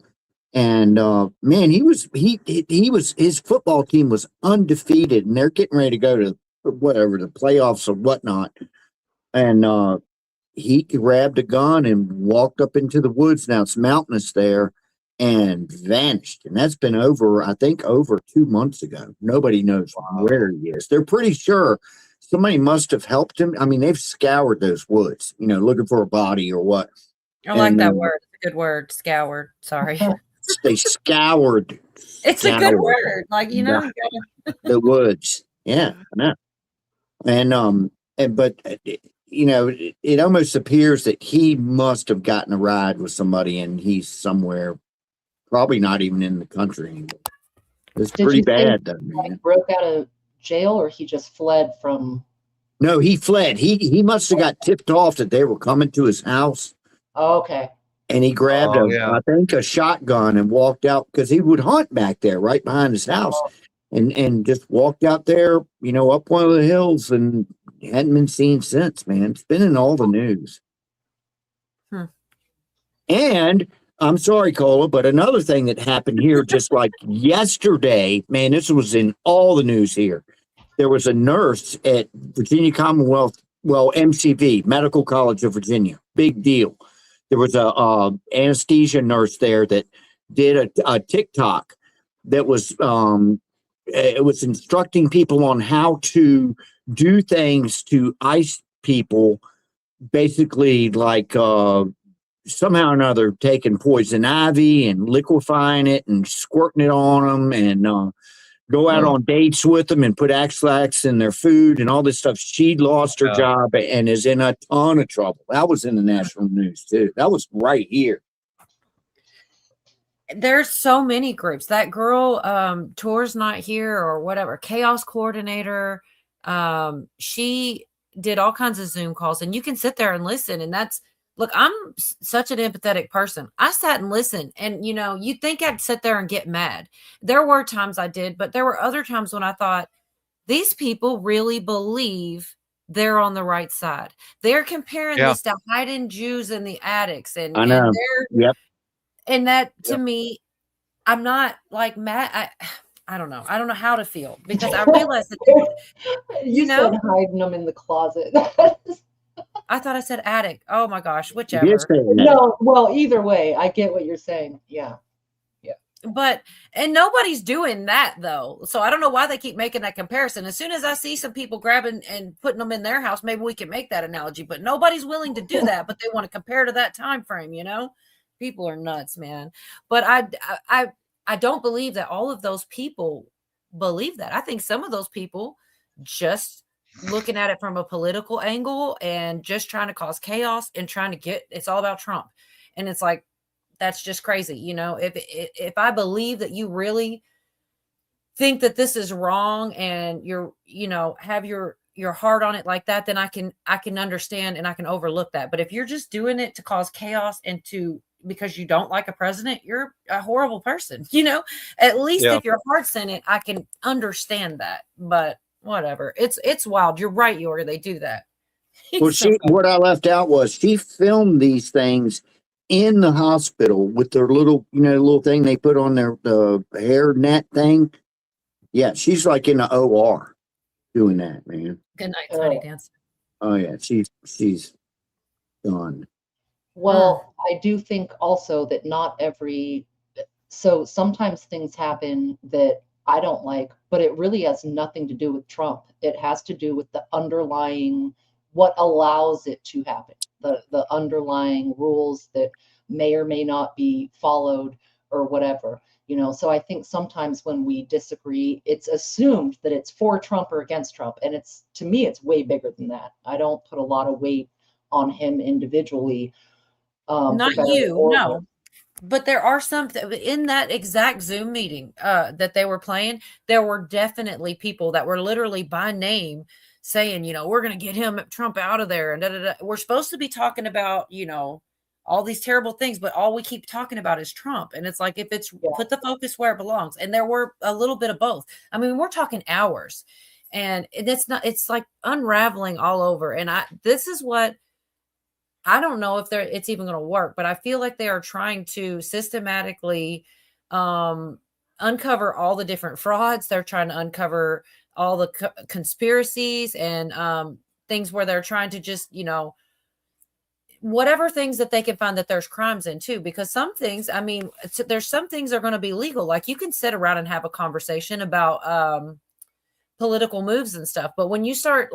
And man, his football team was undefeated, and they're getting ready to go to the playoffs or whatnot. And he grabbed a gun and walked up into the woods. Now it's mountainous there, and vanished. And that's been over 2 months ago. Nobody knows where he is. They're pretty sure somebody must have helped him. I mean, they've scoured those woods, looking for a body or what. I like that word. It's a good word. Scoured. Sorry. They scoured. It's a good word. Like, the woods. Yeah, I know. But it almost appears that he must have gotten a ride with somebody, and he's somewhere, probably not even in the country anymore. It's pretty bad, though, man. He broke out of jail, or he just fled from? No, he fled. He must have got tipped off that they were coming to his house. Oh, okay. And he grabbed I think a shotgun and walked out, because he would hunt back there right behind his house, and just walked out there, up one of the hills, and hadn't been seen since, man. It's been in all the news. And I'm sorry, Cola, but another thing that happened here just like yesterday, man, this was in all the news here. There was a nurse at Virginia Commonwealth, MCV, Medical College of Virginia. Big deal. There was a anesthesia nurse there that did a TikTok that was it was instructing people on how to do things to ice people, basically like somehow or another taking poison ivy and liquefying it and squirting it on them, and go out on dates with them and put Axlax in their food and all this stuff. She lost her job and is in a ton of trouble. That was in the national news too. That was right here. There's so many groups. That girl, Tour's Not Here or whatever, Chaos Coordinator. She did all kinds of Zoom calls, and you can sit there and listen. And look, I'm such an empathetic person. I sat and listened, and you'd think I'd sit there and get mad. There were times I did, but there were other times when I thought, these people really believe they're on the right side. They're comparing this to hiding Jews in the attics, and I know. And that to me, I'm not like mad. I don't know. I don't know how to feel, because I realized that you said hiding them in the closet. I thought I said attic. Oh my gosh, whichever. No, well, either way, I get what you're saying. Yeah. But nobody's doing that though. So I don't know why they keep making that comparison. As soon as I see some people grabbing and putting them in their house, maybe we can make that analogy, but nobody's willing to do that, but they want to compare to that time frame, People are nuts, man. But I don't believe that all of those people believe that. I think some of those people just looking at it from a political angle and just trying to cause chaos and trying to it's all about Trump. And it's like, that's just crazy. You know, if I believe that you really think that this is wrong and you're, you know, have your heart on it like that, then I can understand and I can overlook that. But if you're just doing it to cause chaos and because you don't like a president, you're a horrible person. You know, at least if your heart's in it, I can understand that. But whatever, it's wild. You're right, Yorga. They do that. Well, what I left out was she filmed these things in the hospital with their little, little thing they put on their the hair net thing. Yeah, she's like in the OR doing that, man. Good night, Tiny Dance. Oh yeah, she's done. Well, I do think also that so sometimes things happen that I don't like, but it really has nothing to do with Trump. It has to do with the underlying, what allows it to happen, the underlying rules that may or may not be followed or whatever, So I think sometimes when we disagree, it's assumed that it's for Trump or against Trump. And to me, it's way bigger than that. I don't put a lot of weight on him individually. Not you, no. But there are some in that exact Zoom meeting that they were playing. There were definitely people that were literally by name saying, we're going to get Trump out of there. And da, da, da. We're supposed to be talking about, all these terrible things, but all we keep talking about is Trump. And it's like, if it's put the focus where it belongs. And there were a little bit of both. I mean, we're talking hours, and it's like unraveling all over. And this is what, I don't know if it's even going to work, but I feel like they are trying to systematically uncover all the different frauds. They're trying to uncover all the conspiracies and things where they're trying to just, whatever things that they can find that there's crimes in too, because some things, I mean, there's some things are going to be legal. Like you can sit around and have a conversation about political moves and stuff. But when you start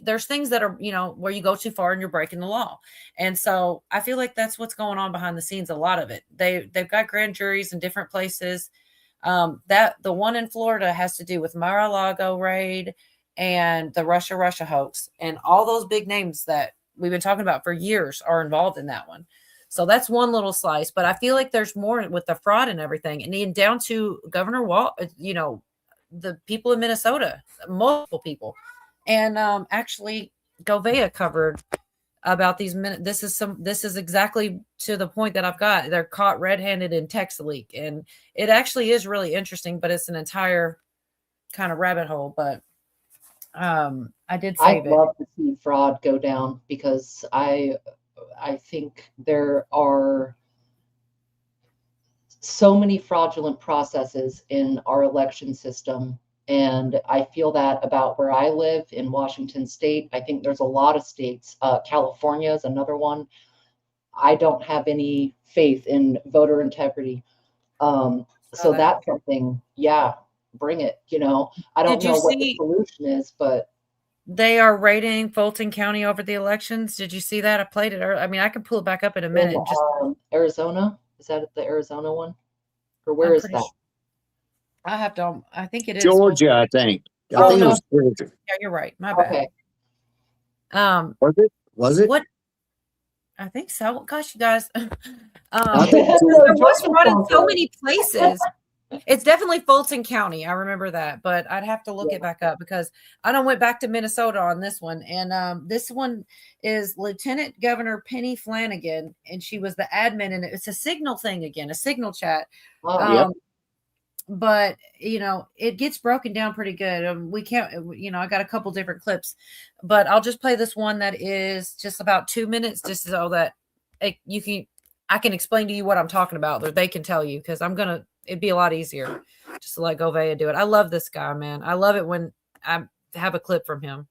there's things that are, where you go too far and you're breaking the law. And so I feel like that's what's going on behind the scenes. A lot of it, they've got grand juries in different places. That the one in Florida has to do with Mar-a-Lago raid and the Russia hoax, and all those big names that we've been talking about for years are involved in that one. So that's one little slice, but I feel like there's more with the fraud and everything. And even down to Governor Wall, the people in Minnesota, multiple people. And actually Govea covered about these minutes. This is exactly to the point that I've got. They're caught red-handed in text leak. And it actually is really interesting, but it's an entire kind of rabbit hole. But I did save it. I'd love to see fraud go down, because I think there are so many fraudulent processes in our election system. And I feel that about where I live in Washington State. I think there's a lot of states. California is another one. I don't have any faith in voter integrity. So that's something, bring it. I don't know what the solution is, but they are rating Fulton County over the elections. Did you see that? I played it. I mean, I can pull it back up in a minute. Arizona, is that the Arizona one, or where is that? I have to. I think it is Georgia. I think. I think it was Georgia. Yeah, you're right. My bad. Okay. Was it? What? I think so. Gosh, you guys. There was fraud in so many places. It's definitely Fulton County. I remember that, but I'd have to look it back up, because I went back to Minnesota on this one. And this one is Lieutenant Governor Penny Flanagan, and she was the admin, and it's a Signal thing again, a Signal chat. But it gets broken down pretty good. We can't, I got a couple different clips, but I'll just play this one that is just about 2 minutes, just so that I can explain to you what I'm talking about, or they can tell you, because it'd be a lot easier just to let Govea do it. I love this guy, man. I love it when I have a clip from him.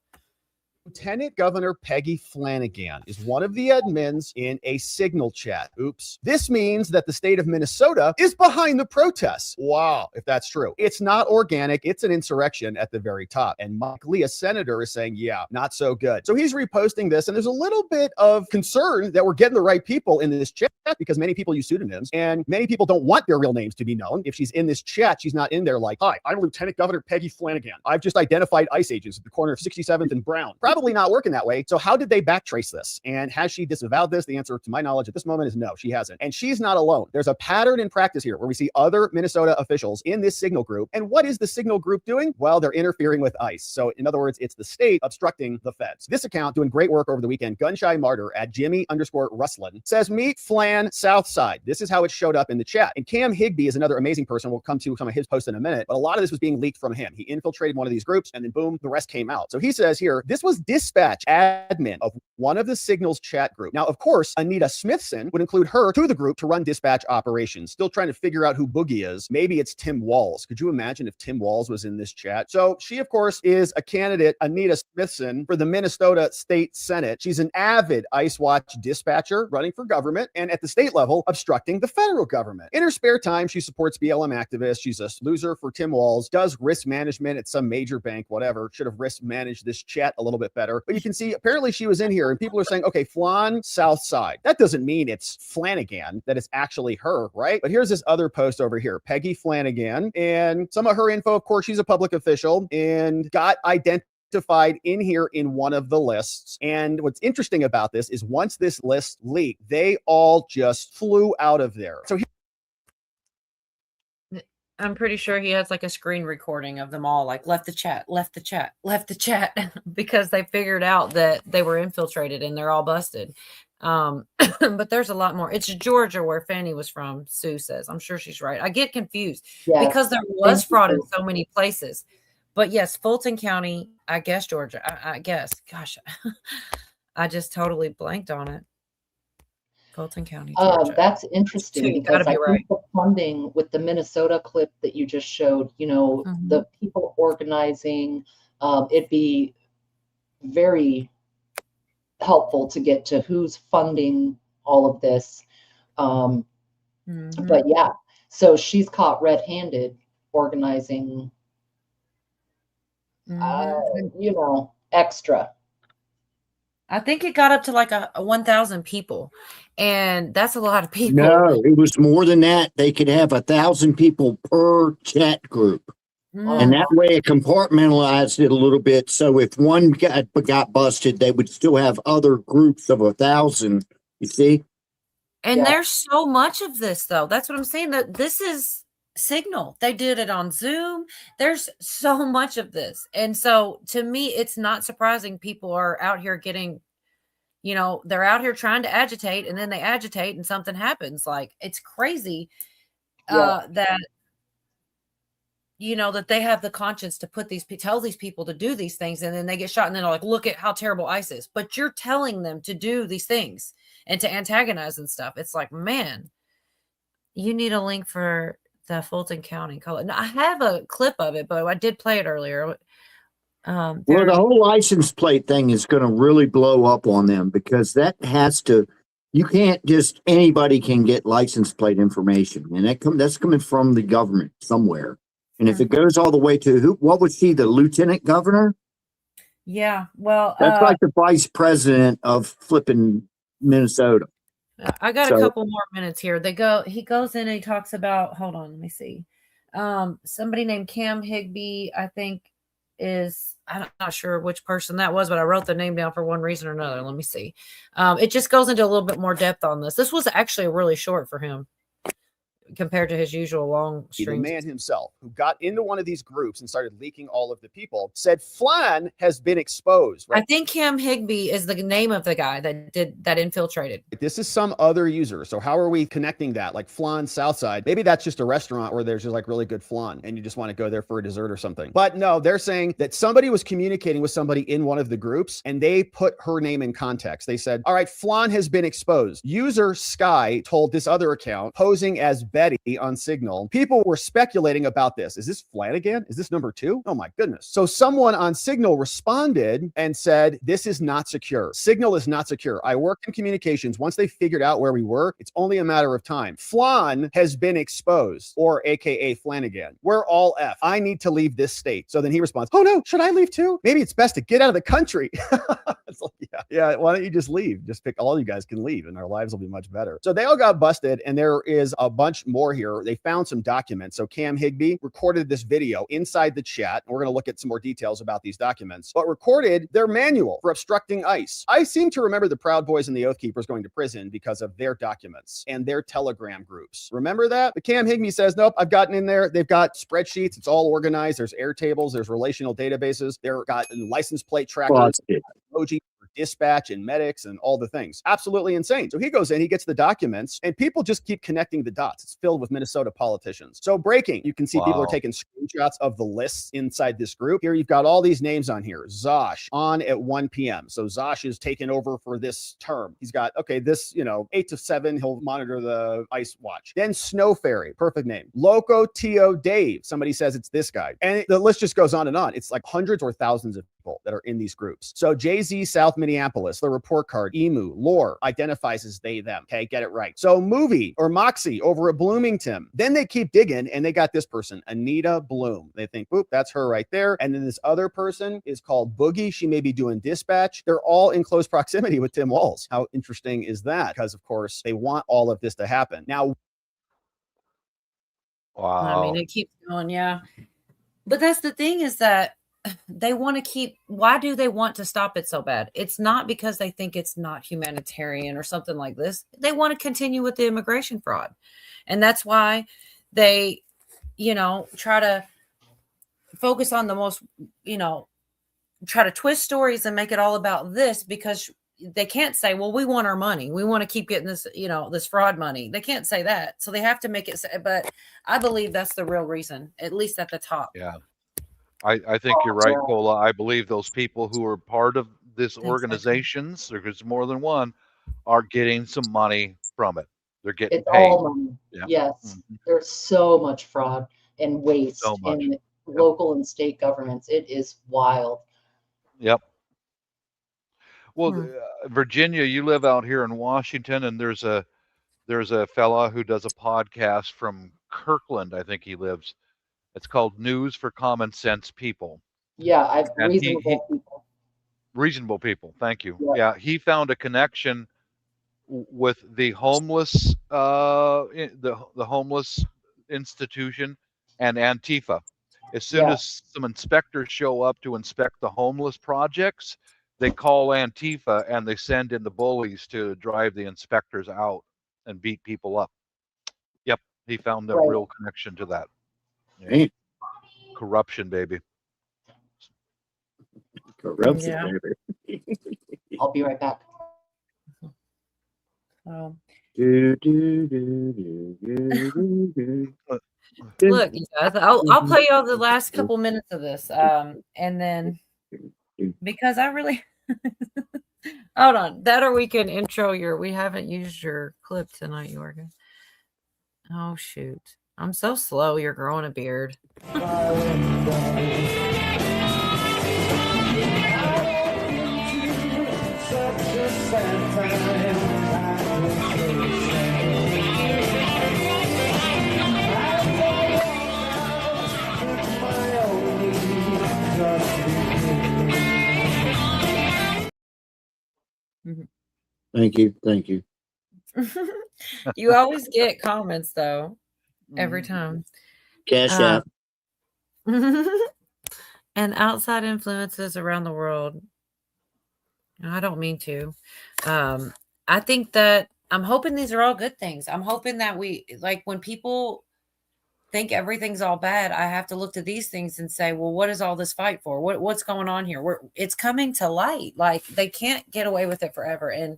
Lieutenant Governor Peggy Flanagan is one of the admins in a Signal chat. Oops. This means that the state of Minnesota is behind the protests. Wow, if that's true. It's not organic. It's an insurrection at the very top. And Mike Lee, a senator, is saying, yeah, not so good. So he's reposting this, and there's a little bit of concern that we're getting the right people in this chat because many people use pseudonyms, and many people don't want their real names to be known. If she's in this chat, she's not in there like, hi, I'm Lieutenant Governor Peggy Flanagan. I've just identified ICE agents at the corner of 67th and Brown. Probably not working that way. So how did they backtrace this? And has she disavowed this? The answer, to my knowledge, at this moment is no, she hasn't. And she's not alone. There's a pattern in practice here where we see other Minnesota officials in this Signal group. And what is the Signal group doing? Well, they're interfering with ICE. So in other words, it's the state obstructing the feds. This account doing great work over the weekend, Gunshy Martyr at Jimmy_Russlin, says meet Flan Southside. This is how it showed up in the chat. And Cam Higbee is another amazing person. We'll come to some of his posts in a minute, but a lot of this was being leaked from him. He infiltrated one of these groups and then boom, the rest came out. So he says here, this was dispatch admin of one of the Signals chat group. Now, of course, Anita Smithson would include her to the group to run dispatch operations. Still trying to figure out who Boogie is. Maybe it's Tim Walz. Could you imagine if Tim Walz was in this chat? So she, of course, is a candidate, Anita Smithson, for the Minnesota State Senate. She's an avid ICE Watch dispatcher running for government and at the state level, obstructing the federal government. In her spare time, she supports BLM activists. She's a loser for Tim Walz, does risk management at some major bank, whatever. Should have risk managed this chat a little bit better. But you can see, apparently she was in here and people are saying, okay, Flan Southside. That doesn't mean it's Flanagan, that it's actually her, right? But here's this other post over here, Peggy Flanagan. And some of her info, of course, she's a public official and got identified in here in one of the lists. And what's interesting about this is once this list leaked, they all just flew out of there. So I'm pretty sure he has like a screen recording of them all, like left the chat, because they figured out that they were infiltrated and they're all busted. But there's a lot more. It's Georgia where Fanny was from, Sue says. I'm sure she's right. I get confused because there was fraud in so many places. But yes, Fulton County, I guess Georgia. I guess. Gosh, I just totally blanked on it. Fulton County, Georgia. That's interesting because I right. think the funding with the Minnesota clip that you just showed, you know, the people organizing, it'd be very helpful to get to who's funding all of this. But yeah, so she's caught red-handed organizing, you know, extra. I think it got up to like a 1,000 people, and that's a lot of people. No, it was more than that. They could have 1,000 people per chat group. And that way it compartmentalized it a little bit. So if one got busted, they would still have other groups of 1,000, you see? And there's so much of this, though. That's what I'm saying. That this is Signal. They did it on Zoom. There's so much of this. And so to me, it's not surprising people are out here getting, you know, they're out here trying to agitate and then they agitate and something happens. Like, it's crazy that, you know, that they have the conscience to tell these people to do these things, and then they get shot and then they're like, look at how terrible ICE is. But you're telling them to do these things and to antagonize and stuff. It's like, man, you need a link for the Fulton County color. Now, I have a clip of it, but I did play it earlier. Well, the whole license plate thing is going to really blow up on them because that has to, you can't just, anybody can get license plate information. And that's coming from the government somewhere. And if it goes all the way to what was she, the lieutenant governor? Yeah, well, that's like the vice president of flipping Minnesota. I got a couple more minutes here. He goes in and he talks about, hold on, let me see. Somebody named Cam Higbee, I think I'm not sure which person that was, but I wrote the name down for one reason or another. Let me see. It just goes into a little bit more depth on this. This was actually really short for him compared to his usual long streams. The man himself who got into one of these groups and started leaking all of the people said Flan has been exposed. Right? I think Cam Higbee is the name of the guy that infiltrated. This is some other user. So how are we connecting that? Like Flan Southside. Maybe that's just a restaurant where there's just like really good flan and you just want to go there for a dessert or something. But no, they're saying that somebody was communicating with somebody in one of the groups and they put her name in context. They said, all right, flan has been exposed. User Sky told this other account posing as Betty on Signal. People were speculating about this. Is this Flanagan? Is this number 2? Oh my goodness. So someone on Signal responded and said, this is not secure. Signal is not secure. I worked in communications. Once they figured out where we were, it's only a matter of time. Flan has been exposed, or AKA Flanagan. We're all F. I need to leave this state. So then he responds, oh no, should I leave too? Maybe it's best to get out of the country. It's like, yeah, why don't you just leave? Just pick, all you guys can leave and our lives will be much better. So they all got busted, and there is a bunch more here. They found some documents. So Cam Higbee recorded this video inside the chat. We're going to look at some more details about these documents, but recorded their manual for obstructing ICE. I seem to remember the Proud Boys and the Oath Keepers going to prison because of their documents and their Telegram groups. Remember that? But Cam Higbee says, nope, I've gotten in there. They've got spreadsheets. It's all organized. There's air tables. There's relational databases. They've got license plate trackers, emoji, dispatch and medics and all the things. Absolutely insane. So he goes in, he gets the documents, and people just keep connecting the dots. It's filled with Minnesota politicians. So breaking, you can see people are taking screenshots of the lists inside this group. Here you've got all these names on here. Zosh on at 1 p.m. So Zosh is taken over for this term. He's got, okay, this, 8 to 7, he'll monitor the ICE watch. Then Snow Fairy, perfect name. Loco Tio Dave. Somebody says it's this guy. And the list just goes on and on. It's like hundreds or thousands of people that are in these groups. So Jay-Z South Minneapolis, the report card, Emu, Lore identifies as they, them. Okay, get it right. So Movie or Moxie over at Bloomington. Then they keep digging and they got this person, Anita Bloom. They think, boop, that's her right there. And then this other person is called Boogie. She may be doing dispatch. They're all in close proximity with Tim Walz. How interesting is that? Because of course they want all of this to happen. Now, I mean, it keeps going, yeah. But that's the thing, is that they want to keep, why do they want to stop it so bad? It's not because they think it's not humanitarian or something like this. They want to continue with the immigration fraud. And that's why they, try to focus on the most, try to twist stories and make it all about this, because they can't say, well, we want our money. We want to keep getting this, this fraud money. They can't say that. So they have to make it, but I believe that's the real reason, at least at the top. Yeah. I think you're right, Cola. I believe those people who are part of this organizations, there's more than one, are getting some money from it. They're getting It's paid. all money. Yeah. Yes. Mhm. There's so much fraud and waste So much. in local and state governments. It is wild. Yep. Well, Virginia, you live out here in Washington, and there's a fella who does a podcast from Kirkland, I think he lives. It's called News for Common Sense People. Yeah, I've And reasonable people. Reasonable people. Thank you. Yeah. Yeah, he found a connection with the homeless, the homeless institution and Antifa. As soon as some inspectors show up to inspect the homeless projects, they call Antifa and they send in the bullies to drive the inspectors out and beat people up. Yep, he found a real connection to that. Hey. Corruption, baby. Corruption, baby. I'll be right back. Oh. Do, do, do, do, do, do, do. Look, you guys, I'll play y'all the last couple minutes of this, and then because I really hold on that, or we can intro we haven't used your clip tonight, Jorgen. Oh shoot, I'm so slow. You're growing a beard. Thank you. You always get comments though, every time. Cash out. And outside influences around the world. I don't mean to. I think that I'm hoping these are all good things. I'm hoping that we, like, when people think everything's all bad, I have to look to these things and say, well, what is all this fight for? What's going on here? It's coming to light. Like, they can't get away with it forever. And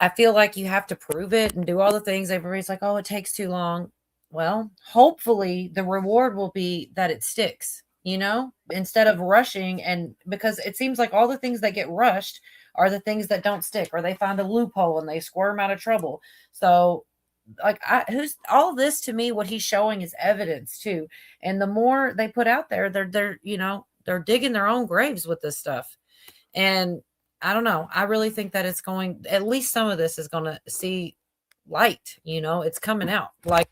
I feel like you have to prove it and do all the things. Everybody's like, oh, it takes too long. Well, hopefully the reward will be that it sticks, instead of rushing. And because it seems like all the things that get rushed are the things that don't stick, or they find a loophole and they squirm out of trouble. So like who's all this to me, what he's showing is evidence too. And the more they put out there, they're they're digging their own graves with this stuff. And I don't know. I really think that it's going, at least some of this is going to see light, it's coming out like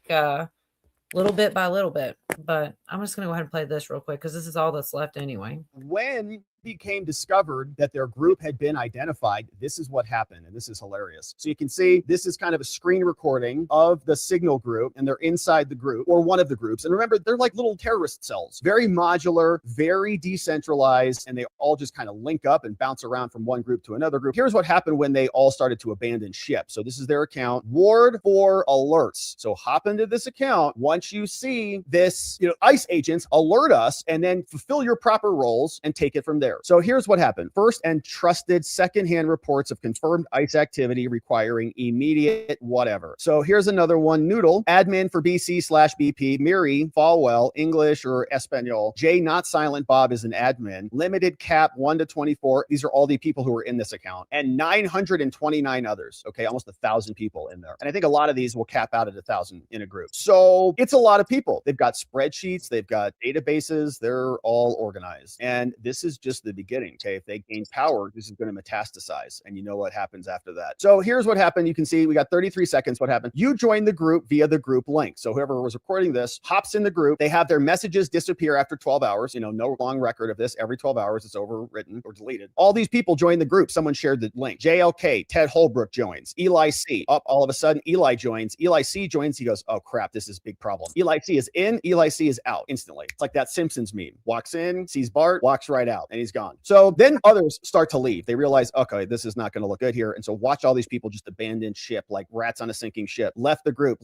little bit by little bit. But I'm just going to go ahead and play this real quick because this is all that's left anyway. When it became discovered that their group had been identified, this is what happened. And this is hilarious. So you can see this is kind of a screen recording of the Signal group, and they're inside the group or one of the groups. And remember, they're like little terrorist cells, very modular, very decentralized, and they all just kind of link up and bounce around from one group to another group. Here's what happened when they all started to abandon ship. So this is their account, Ward for Alerts. So hop into this account. Once you see this, ICE agents, alert us, and then fulfill your proper roles and take it from there. So here's what happened. First and trusted secondhand reports of confirmed ICE activity requiring immediate whatever. So here's another one. Noodle, admin for BC/BP, Miri, Falwell, English or Espanol. J not silent Bob is an admin. Limited cap 1 to 24. These are all the people who are in this account. And 929 others. Okay, almost 1,000 people in there. And I think a lot of these will cap out at 1,000 in a group. So it's a lot of people. They've got spreadsheets, they've got databases, they're all organized. And this is just the beginning. Okay, if they gain power, this is going to metastasize, and you know what happens after that. So here's what happened. You can see we got 33 seconds. What happened? You joined the group via the group link. So whoever was recording this hops in the group. They have their messages disappear after 12 hours. No long record of this. Every 12 hours, it's overwritten or deleted. All these people joined the group. Someone shared the link. JLK, Ted Holbrook joins. Eli C. All of a sudden, Eli joins. Eli C joins. He goes, oh crap, this is a big problem. Eli C is in. Eli C is out instantly. It's like that Simpsons meme. Walks in, sees Bart, walks right out, and he's gone. So then others start to leave. They realize, okay, this is not going to look good here. And so watch all these people just abandon ship like rats on a sinking ship. Left the group.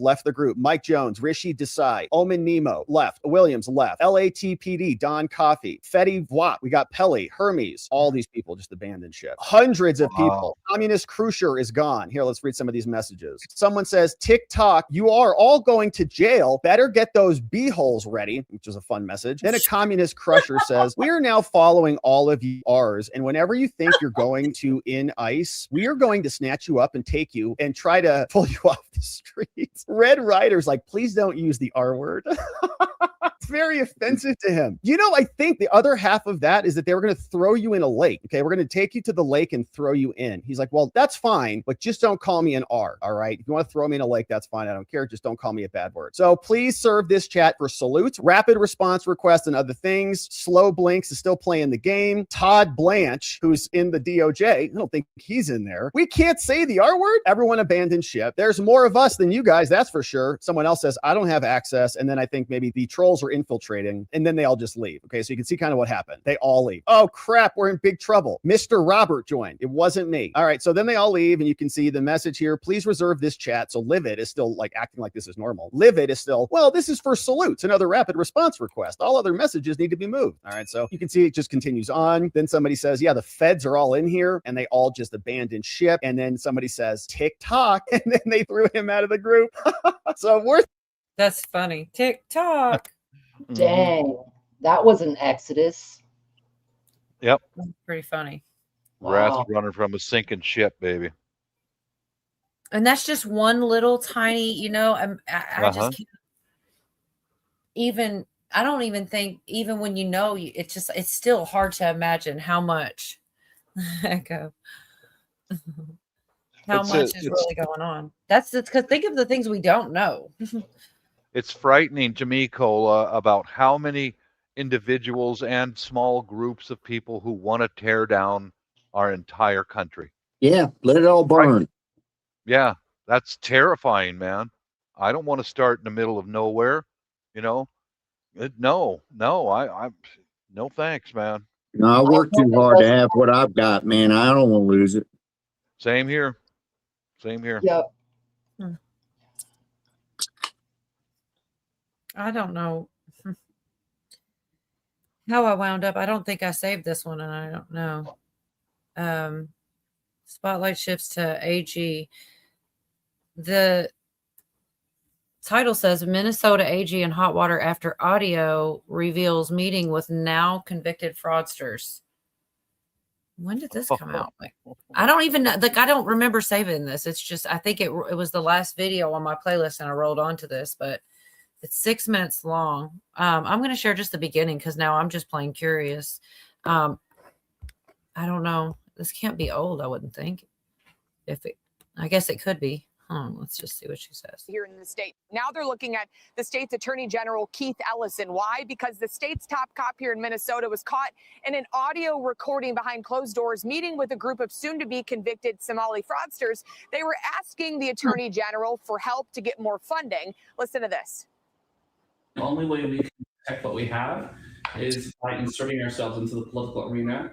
Mike Jones, Rishi Desai, Omen Nemo, left. Williams, left. LATPD, Don Coffey, Fetty Vwap, we got Pelly, Hermes. All these people just abandoned ship. Hundreds of people. Communist Cruiser is gone. Here, let's read some of these messages. Someone says, TikTok, you are all going to jail. Better get those b-holes ready, which is a fun message. Then a Communist Crusher says, we are now following all of yours, and whenever you think you're going to in ICE, we are going to snatch you up and take you and try to pull you off the streets. Red Rider's like, please don't use the R word. It's very offensive to him. I think the other half of that is that they were going to throw you in a lake. Okay, we're going to take you to the lake and throw you in. He's like, well, that's fine, but just don't call me an R. All right. If you want to throw me in a lake, that's fine. I don't care. Just don't call me a bad word. So please serve this chat for salutes, rapid response requests, and other things. Slow Blinks is still playing the game. Todd Blanche, who's in the DOJ, I don't think he's in there. We can't say the R word. Everyone abandoned ship. There's more of us than you guys. That's for sure. Someone else says, I don't have access. And then I think maybe the trolls are infiltrating, and then they all just leave. Okay, so you can see kind of what happened. They all leave. Oh crap, we're in big trouble. Mr. Robert joined. It wasn't me. All right, so then they all leave, and you can see the message here. Please reserve this chat. So Livid is still like acting like this is normal. Livid is still, well, this is for salutes, another rapid response request. All other messages need to be moved. All right, so you can see it just continues on. Then somebody says, yeah, the feds are all in here, and they all just abandoned ship. And then somebody says, TikTok, and then they threw him out of the group. So that's funny. TikTok. Dang, that was an exodus. Yep. Pretty funny. Rats running from a sinking ship, baby. And that's just one little tiny, I just can't even, I don't even think, even when it's still hard to imagine how much echo. How much is really going on. That's because think of the things we don't know. It's frightening to me, Cola, about how many individuals and small groups of people who want to tear down our entire country. Yeah, let it all burn. Yeah, that's terrifying, man. I don't want to start in the middle of nowhere, No, no thanks, man. No, I work too hard to have what I've got, man. I don't want to lose it. Same here. Yep. I don't know how I wound up. I don't think I saved this one, and I don't know. Spotlight shifts to AG. The title says Minnesota AG in hot water after audio reveals meeting with now convicted fraudsters. When did this come out? Like, I don't even know. Like, I don't remember saving this. It's just, I think it was the last video on my playlist and I rolled onto this, but it's 6 minutes long. I'm going to share just the beginning because now I'm just plain curious. I don't know. This can't be old, I wouldn't think. I guess it could be. Let's just see what she says. Here in the state. Now they're looking at the state's Attorney General, Keith Ellison. Why? Because the state's top cop here in Minnesota was caught in an audio recording behind closed doors, meeting with a group of soon-to-be convicted Somali fraudsters. They were asking the Attorney General for help to get more funding. Listen to this. The only way we can protect what we have is by inserting ourselves into the political arena,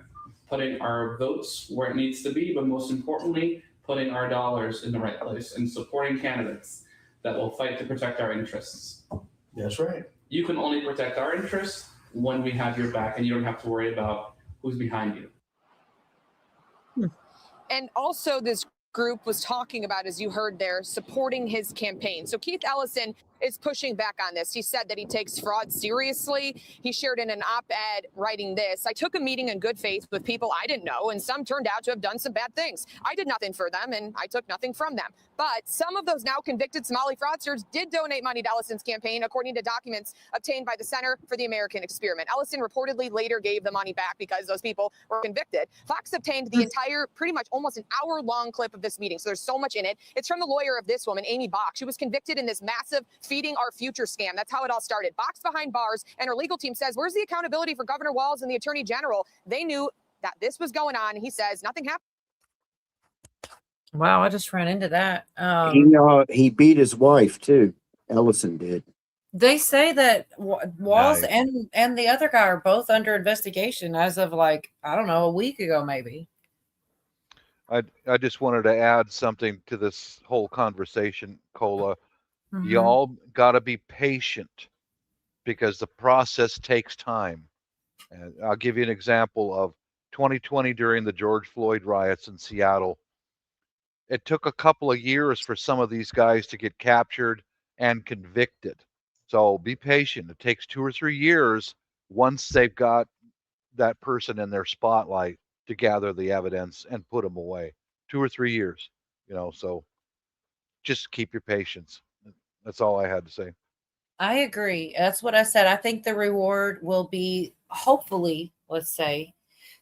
putting our votes where it needs to be, but most importantly, putting our dollars in the right place and supporting candidates that will fight to protect our interests. That's right. You can only protect our interests when we have your back and you don't have to worry about who's behind you. And also this group was talking about, as you heard there, supporting his campaign. So Keith Ellison is pushing back on this. He said that he takes fraud seriously. He shared in an op-ed writing this: I took a meeting in good faith with people I didn't know, and some turned out to have done some bad things. I did nothing for them, and I took nothing from them. But some of those now convicted Somali fraudsters did donate money to Ellison's campaign, according to documents obtained by the Center for the American Experiment. Ellison reportedly later gave the money back because those people were convicted. Fox obtained the entire, pretty much almost an hour-long clip of this meeting, so there's so much in it. It's from the lawyer of this woman, Amy Bach. She was convicted in this massive Feeding Our Future scam. That's how it all started. Bach's behind bars, and her legal team says, where's the accountability for Governor Walz and the Attorney General? They knew that this was going on. He says nothing happened. Wow, I just ran into that. He beat his wife too. Ellison did. They say that Walz and the other guy are both under investigation as of, like, I don't know, a week ago maybe. I just wanted to add something to this whole conversation, Cola. Mhm. Y'all got to be patient because the process takes time. And I'll give you an example of 2020 during the George Floyd riots in Seattle. It took a couple of years for some of these guys to get captured and convicted. So be patient. It takes 2 or 3 years once they've got that person in their spotlight to gather the evidence and put them away. 2 or 3 years, so just keep your patience. That's all I had to say. I agree. That's what I said. I think the reward will be, hopefully, let's say,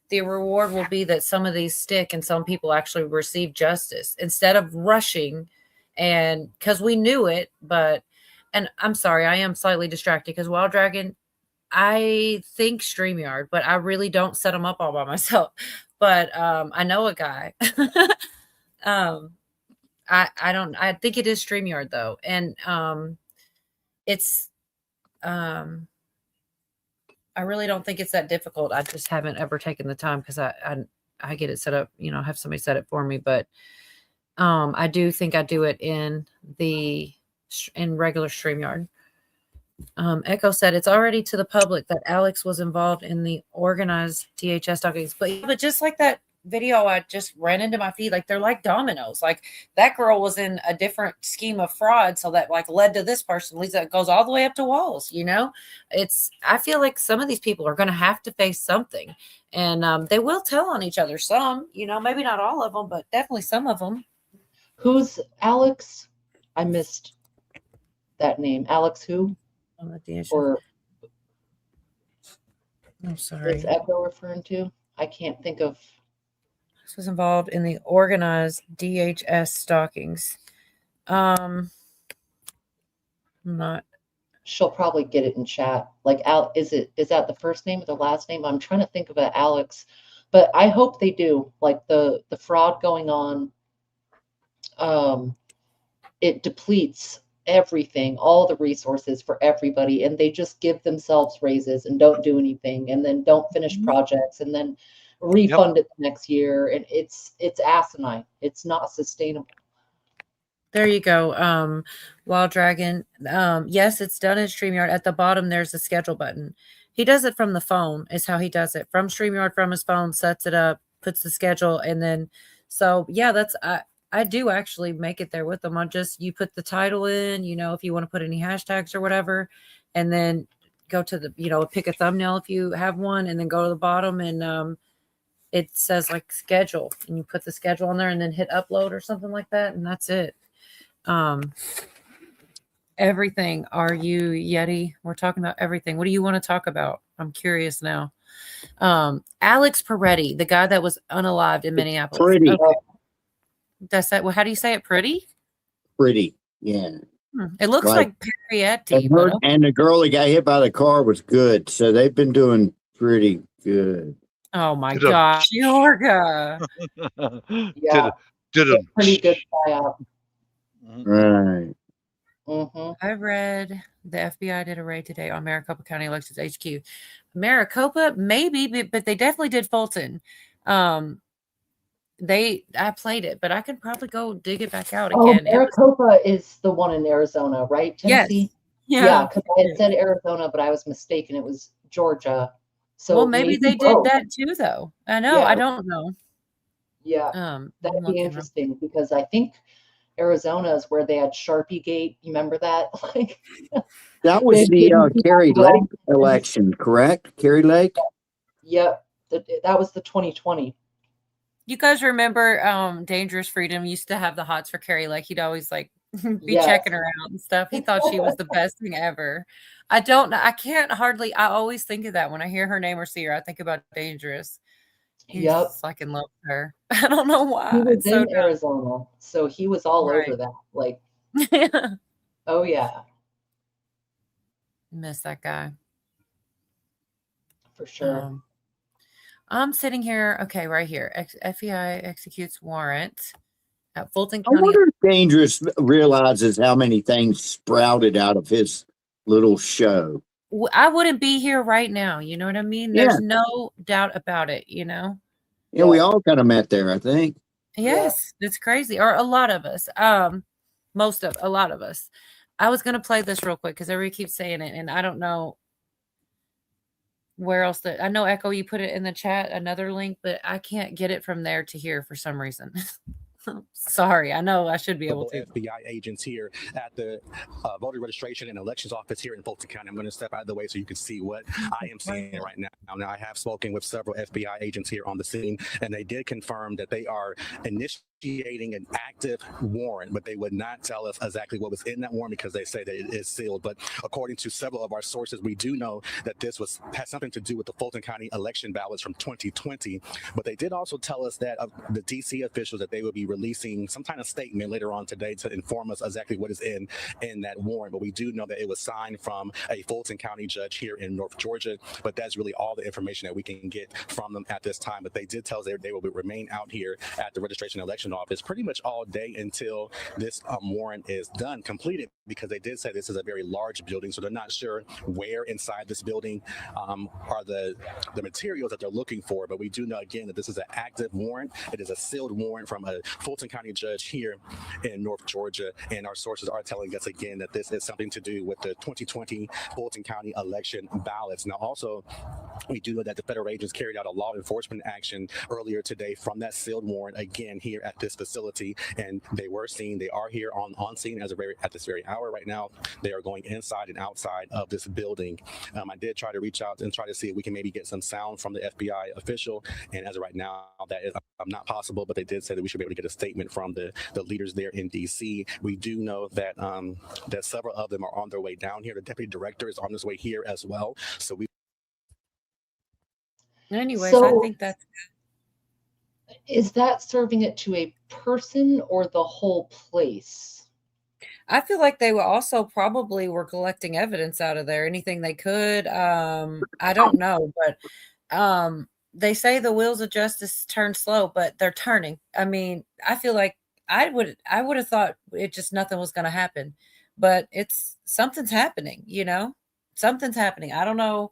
the reward will be that some of these stick and some people actually receive justice instead of rushing. And because we knew it, and I'm sorry, I am slightly distracted because Wild Dragon, I think StreamYard, but I really don't set them up all by myself. But I know a guy. I think it is StreamYard though. And it's I really don't think it's that difficult. I just haven't ever taken the time because I get it set up, have somebody set it for me. But I do think I do it in regular StreamYard. Echo said it's already to the public that Alex was involved in the organized DHS documents. But just like that video I just ran into my feed, like they're like dominoes. Like that girl was in a different scheme of fraud, so that like led to this person. Lisa, it goes all the way up to Walz. I feel like some of these people are going to have to face something, and they will tell on each other. Some, maybe not all of them, but definitely some of them. Who's Alex? I missed that name. Alex who? Or I'm sorry. What's Echo referring to? I can't think of. This was involved in the organized DHS stalkings. I'm not. She'll probably get it in chat. Like, is that the first name or the last name? I'm trying to think of it, Alex, but I hope they do. Like the fraud going on. It depletes everything, all the resources for everybody, and they just give themselves raises and don't do anything, and then don't finish projects, and then refund it the next year, and it's asinine. It's not sustainable. There you go. Wild Dragon. Yes, it's done in StreamYard. At the bottom, there's a schedule button. He does it from the phone, is how he does it. From StreamYard, from his phone, sets it up, puts the schedule, and then, so yeah, I do actually make it there with them. You put the title in, if you want to put any hashtags or whatever, and then go to the, pick a thumbnail if you have one, and then go to the bottom it says like schedule, and you put the schedule on there and then hit upload or something like that, and that's it. Everything. Are you Yeti? We're talking about everything. What do you want to talk about? I'm curious now. Alex Peretti, the guy that was unalived in Minneapolis. Pretty. Okay. That's that. Well, how do you say it? Pretty? Pretty. Yeah. It looks like Parietti. And the girl that got hit by the car was good. So they've been doing pretty good. Oh my gosh, Yorga. Yeah. Did a pretty good tryout. Right. I read the FBI did a raid today on Maricopa County Elections HQ. Maricopa, maybe, but they definitely did Fulton. I played it, but I could probably go dig it back out again. Maricopa is the one in Arizona, right? Tennessee? Yes. Yeah, because I had said Arizona, but I was mistaken. It was Georgia. So well, maybe they both. did that too, though. I know. Yeah. I don't know. Yeah. That'd be interesting because I think Arizona is where they had Sharpie Gate. You remember that? Like that was the Carrie Lake election, correct? Carrie Lake? Yep. That was the 2020. You guys remember Dangerous Freedom used to have the hots for Carrie Lake. He'd always like be Yes. checking her out and stuff. He thought she was the best thing ever. I don't know. I always think of that when I hear her name or see her. I think about Dangerous. He's Yep. just like in love with her. I don't know why. He was It's so in Arizona, so he was all Right. over that. Like, dumb. oh yeah, Miss that guy. for sure. I'm sitting here. Okay, right here. FBI executes warrant at Fulton I County. wonder if Dangerous realizes how many things sprouted out of his little show. I wouldn't be here right now. You know what I mean? Yeah. There's no doubt about it, you know? Yeah, we all kind of met there, I think. Yes, it's crazy. Or a lot of us. A lot of us. I was gonna play this real quick because everybody keeps saying it, and I don't know where else I know Echo, you put it in the chat, another link, but I can't get it from there to here for some reason. Sorry, I know I should be able to. FBI agents here at the voter registration and elections office here in Fulton County. I'm going to step out of the way so you can see what I am seeing right now. Now, I have spoken with several FBI agents here on the scene, and they did confirm that they are initiating an active warrant, but they would not tell us exactly what was in that warrant because they say that it is sealed. But according to several of our sources, we do know that this had something to do with the Fulton County election ballots from 2020. But they did also tell us that the DC officials that they would be releasing some kind of statement later on today to inform us exactly what is in that warrant. But we do know that it was signed from a Fulton County judge here in North Georgia. But that's really all the information that we can get from them at this time. But they did tell us they will remain out here at the registration election office pretty much all day until this warrant is done, completed, because they did say this is a very large building, so they're not sure where inside this building are the materials that they're looking for. But we do know again that this is an active warrant. It is a sealed warrant from a Fulton County judge here in North Georgia, and our sources are telling us again that this is something to do with the 2020 Fulton County election ballots. Now, also, we do know that the federal agents carried out a law enforcement action earlier today from that sealed warrant again here at this facility, and they are here on scene at this very hour right now. They are going inside and outside of this building. I did try to reach out and try to see if we can maybe get some sound from the FBI official, and as of right now, that is not possible, but they did say that we should be able to get a statement from the leaders there in DC. We do know that that several of them are on their way down here. The deputy director is on his way here as well. So Anyways, I think that's Is that serving it to a person or the whole place? I feel like they were also probably were collecting evidence out of there, anything they could. I don't know, but they say the wheels of justice turn slow, but they're turning. I mean, I feel like I would have thought nothing was going to happen, but something's happening, you know, something's happening. I don't know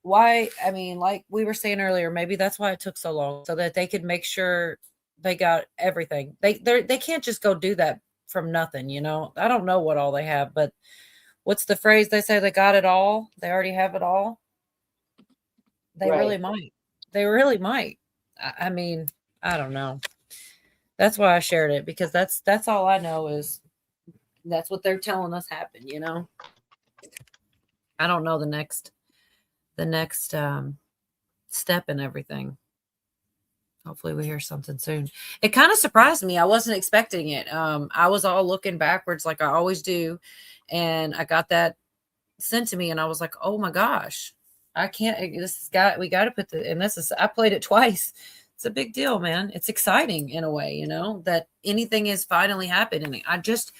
why. I mean, like we were saying earlier, maybe that's why it took so long, so that they could make sure they got everything. They can't just go do that from nothing, you know. I don't know what all they have, but what's the phrase they say? They got it all. They already have it all. They really might. They really might. I mean, I don't know. That's why I shared it, because that's all I know is that's what they're telling us happened, you know. I don't know the next step and everything. Hopefully we hear something soon. It kind of surprised me. I wasn't expecting it. I was all looking backwards like I always do. And I got that sent to me and I was like, oh my gosh, I can't, we got to put I played it twice. It's a big deal, man. It's exciting in a way, that anything is finally happening. I just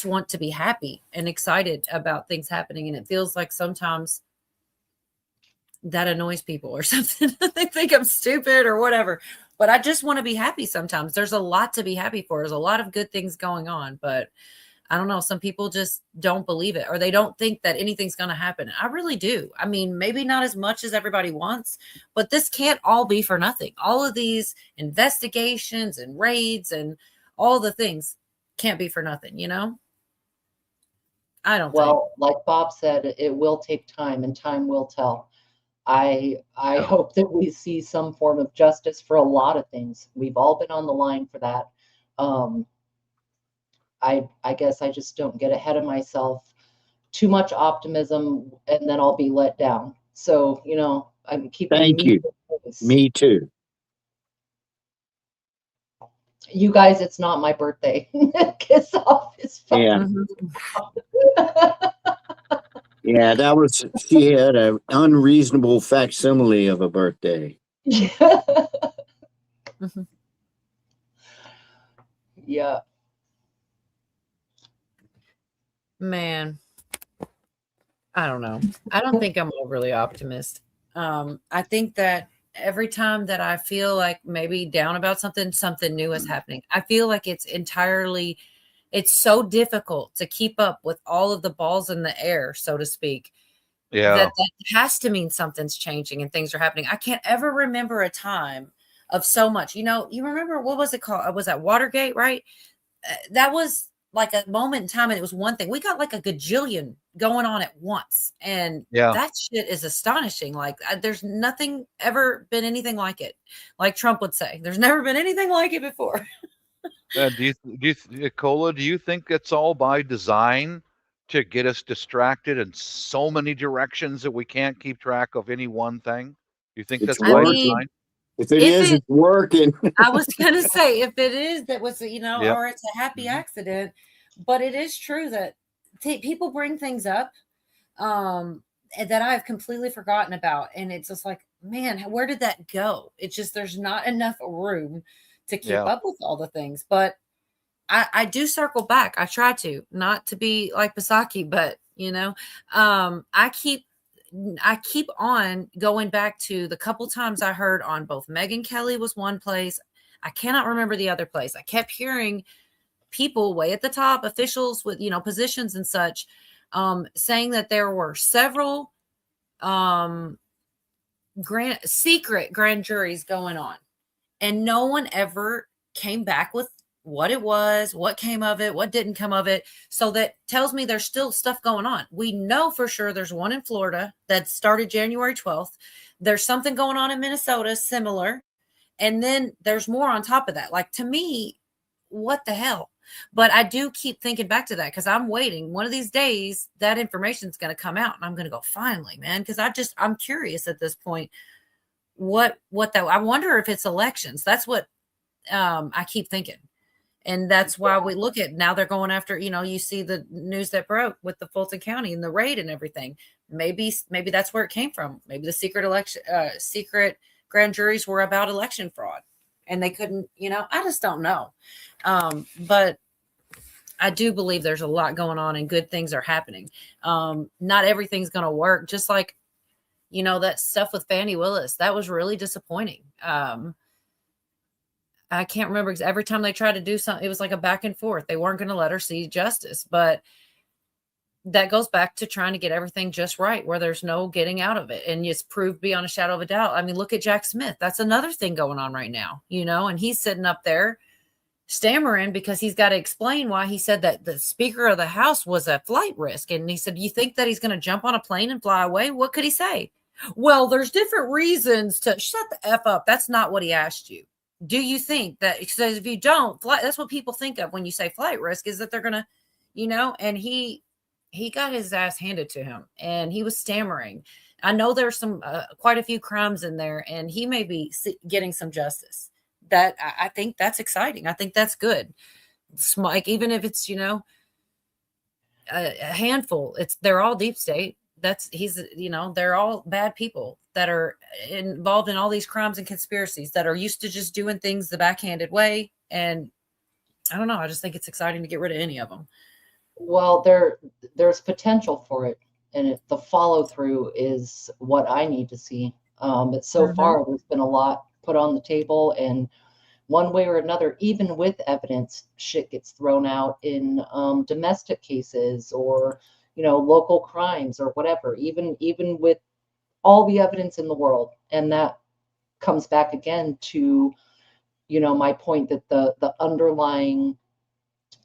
want to be happy and excited about things happening. And it feels like sometimes that annoys people or something. They think I'm stupid or whatever, but I just want to be happy sometimes. There's a lot to be happy for. There's a lot of good things going on, but I don't know. Some people just don't believe it or they don't think that anything's going to happen. I really do. I mean, maybe not as much as everybody wants, but this can't all be for nothing. All of these investigations and raids and all the things can't be for nothing, I don't think. Well, like Bob said, it will take time and time will tell. I hope that we see some form of justice for a lot of things. We've all been on the line for that. I guess I just don't get ahead of myself. Too much optimism and then I'll be let down. So, I'm keeping. Thank you. Me too. You guys, it's not my birthday. Kiss off his phone. Yeah. Yeah, she had an unreasonable facsimile of a birthday. Yeah. Man, I don't know. I don't think I'm overly optimist. I think that every time that I feel like maybe down about something new is happening. I feel like it's so difficult to keep up with all of the balls in the air, so to speak. Yeah. That has to mean something's changing and things are happening. I can't ever remember a time of so much. You remember, what was it called? Was that Watergate, right? That was like a moment in time and it was one thing. We got like a gajillion going on at once. And that shit is astonishing. Like there's nothing ever been anything like it. Like Trump would say, there's never been anything like it before. Cola, do you think it's all by design to get us distracted in so many directions that we can't keep track of any one thing? Do you think that's by design? If it is, it's working. I was going to say, if it is, that was, or it's a happy accident, but it is true that people bring things up that I've completely forgotten about. And it's just like, man, where did that go? It's just, there's not enough room to keep up with all the things, but I do circle back. I try to, not to be like Psaki, but I keep on going back to the couple times I heard on both Megyn Kelly was one place. I cannot remember the other place. I kept hearing people way at the top, officials with, positions and such, saying that there were several secret grand juries going on. And no one ever came back with what it was, what came of it, what didn't come of it. So that tells me there's still stuff going on. We know for sure there's one in Florida that started January 12th. There's something going on in Minnesota similar. And then there's more on top of that. Like, to me, what the hell? But I do keep thinking back to that because I'm waiting. One of these days, that information is going to come out and I'm going to go, finally, man. Because I'm curious at this point. What that, I wonder if it's elections. That's what I keep thinking. And that's why we look at now they're going after, you see the news that broke with the Fulton County and the raid and everything. Maybe that's where it came from. Maybe the secret grand juries were about election fraud and they couldn't, I just don't know. But I do believe there's a lot going on and good things are happening. Not everything's going to work. Just like, that stuff with Fani Willis, that was really disappointing. I can't remember because every time they tried to do something, it was like a back and forth. They weren't going to let her see justice, but that goes back to trying to get everything just right where there's no getting out of it. And it's proved beyond a shadow of a doubt. I mean, look at Jack Smith. That's another thing going on right now, and he's sitting up there stammering because he's got to explain why he said that the Speaker of the House was a flight risk. And he said, you think that he's going to jump on a plane and fly away? What could he say? Well, there's different reasons to shut the F up. That's not what he asked you. Do you think that, because if you don't, that's what people think of when you say flight risk, is that they're going to, and he got his ass handed to him and he was stammering. I know there's some quite a few crimes in there, and he may be getting some justice. That I think that's exciting. I think that's good. Like, even if it's, you know, a handful, they're all deep state. They're all bad people that are involved in all these crimes and conspiracies that are used to just doing things the backhanded way. And I don't know. I just think it's exciting to get rid of any of them. Well, there's potential for it, and the follow through is what I need to see. But so far, there's been a lot put on the table, and one way or another, even with evidence, shit gets thrown out in domestic cases or, you know, local crimes or whatever. Even with all the evidence in the world, and that comes back again to, you know, my point that the underlying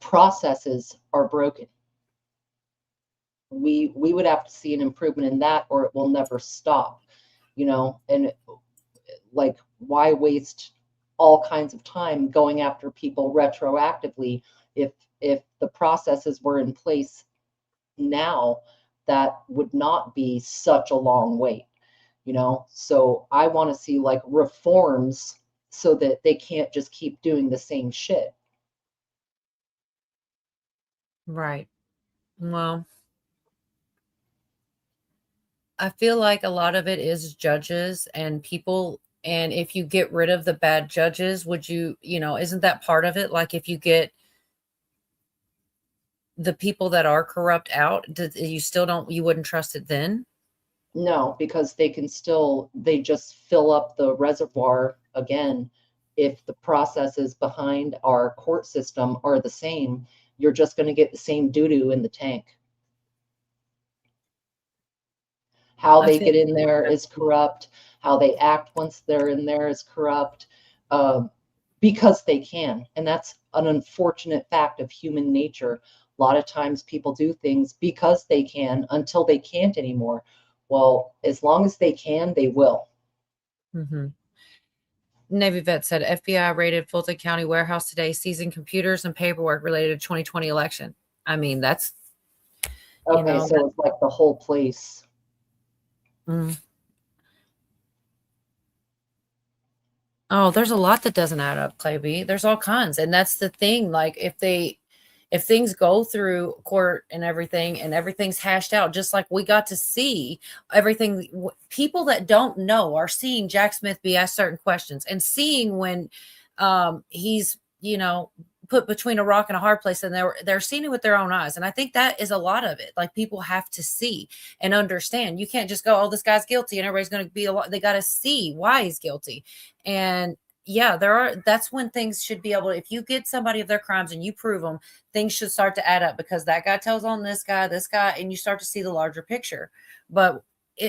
processes are broken. We would have to see an improvement in that, or it will never stop, you know. And like, why waste all kinds of time going after people retroactively if the processes were in place now? That would not be such a long wait, you know. So I want to see like reforms so that they can't just keep doing the same shit. Right. Well, I feel like a lot of it is judges and people. And if you get rid of the bad judges, would you, you know, isn't that part of it? Like, if you get the people that are corrupt out, you wouldn't trust it then? No, because they just fill up the reservoir again. If the processes behind our court system are the same, you're just going to get the same doo-doo in the tank. How they get in there is corrupt. How they act once they're in there is corrupt, because they can. And that's an unfortunate fact of human nature. A lot of times people do things because they can until they can't anymore. Well, as long as they can, they will. Mm-hmm. Navy vet said FBI raided Fulton County warehouse today, seizing computers and paperwork related to 2020 election. I mean, that's okay. So it's like the whole place. Mm. Oh, there's a lot that doesn't add up, Clay B. There's all kinds. And that's the thing. Like, if things go through court and everything's hashed out, just like we got to see everything, people that don't know are seeing Jack Smith be asked certain questions and seeing when he's, you know, put between a rock and a hard place, and they're seeing it with their own eyes. And I think that is a lot of it. Like, people have to see and understand. You can't just go, oh, this guy's guilty, and everybody's going to be they got to see why he's guilty. And yeah, that's when things should be able to, if you get somebody of their crimes and you prove them, things should start to add up, because that guy tells on this guy, and you start to see the larger picture. But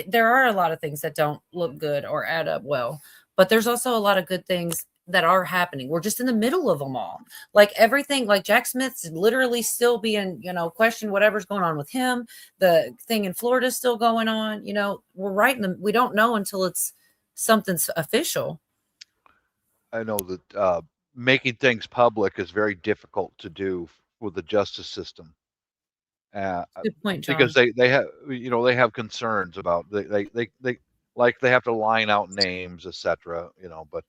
there are a lot of things that don't look good or add up well, but there's also a lot of good things that are happening. We're just in the middle of them all. Like, everything, like Jack Smith's literally still being, you know, questioned, whatever's going on with him. The thing in Florida is still going on. You know, we're right in we don't know until it's something's official. I know that making things public is very difficult to do with the justice system. Good point, John. Because they have, you know, they have concerns about they have to line out names, etc. You know, but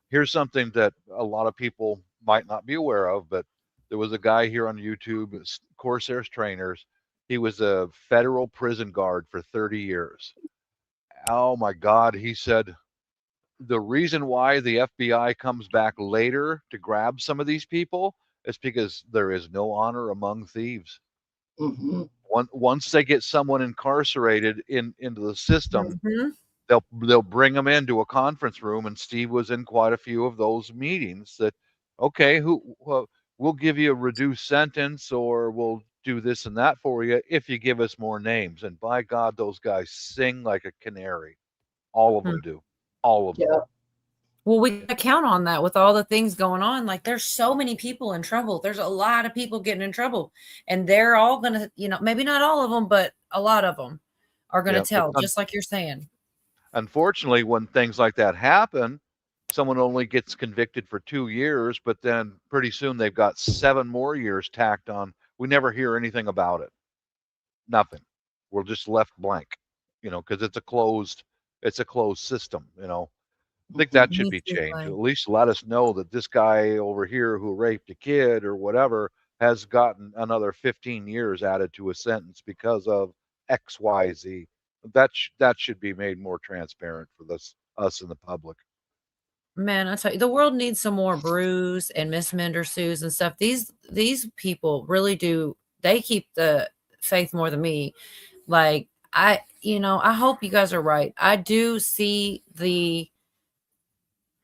here's something that a lot of people might not be aware of, but there was a guy here on YouTube, Corsairs Trainers. He was a federal prison guard for 30 years. Oh my God, he said the reason why the FBI comes back later to grab some of these people is because there is no honor among thieves. Mm-hmm. Once they get someone incarcerated into the system, mm-hmm. they'll bring them into a conference room, and Steve was in quite a few of those meetings. That, okay, we'll give you a reduced sentence, or we'll do this and that for you if you give us more names. And by God, those guys sing like a canary. All of them do. All of them. Well, we can count on that with all the things going on. Like, there's so many people in trouble. There's a lot of people getting in trouble, and they're all going to, you know, maybe not all of them, but a lot of them are going to tell, just like you're saying. Unfortunately, when things like that happen, someone only gets convicted for 2 years, but then pretty soon they've got 7 more years tacked on. We never hear anything about it. Nothing. We're just left blank. because it's a closed system. I think that should Me be too, changed. Clay. At least let us know that this guy over here who raped a kid or whatever has gotten another 15 years added to a sentence because of XYZ. That should be made more transparent for us and the public. Man, I tell you, the world needs some more Bruce and Miss Mendersues and stuff. These people really do. They keep the faith more than me. Like I hope you guys are right. I do see the.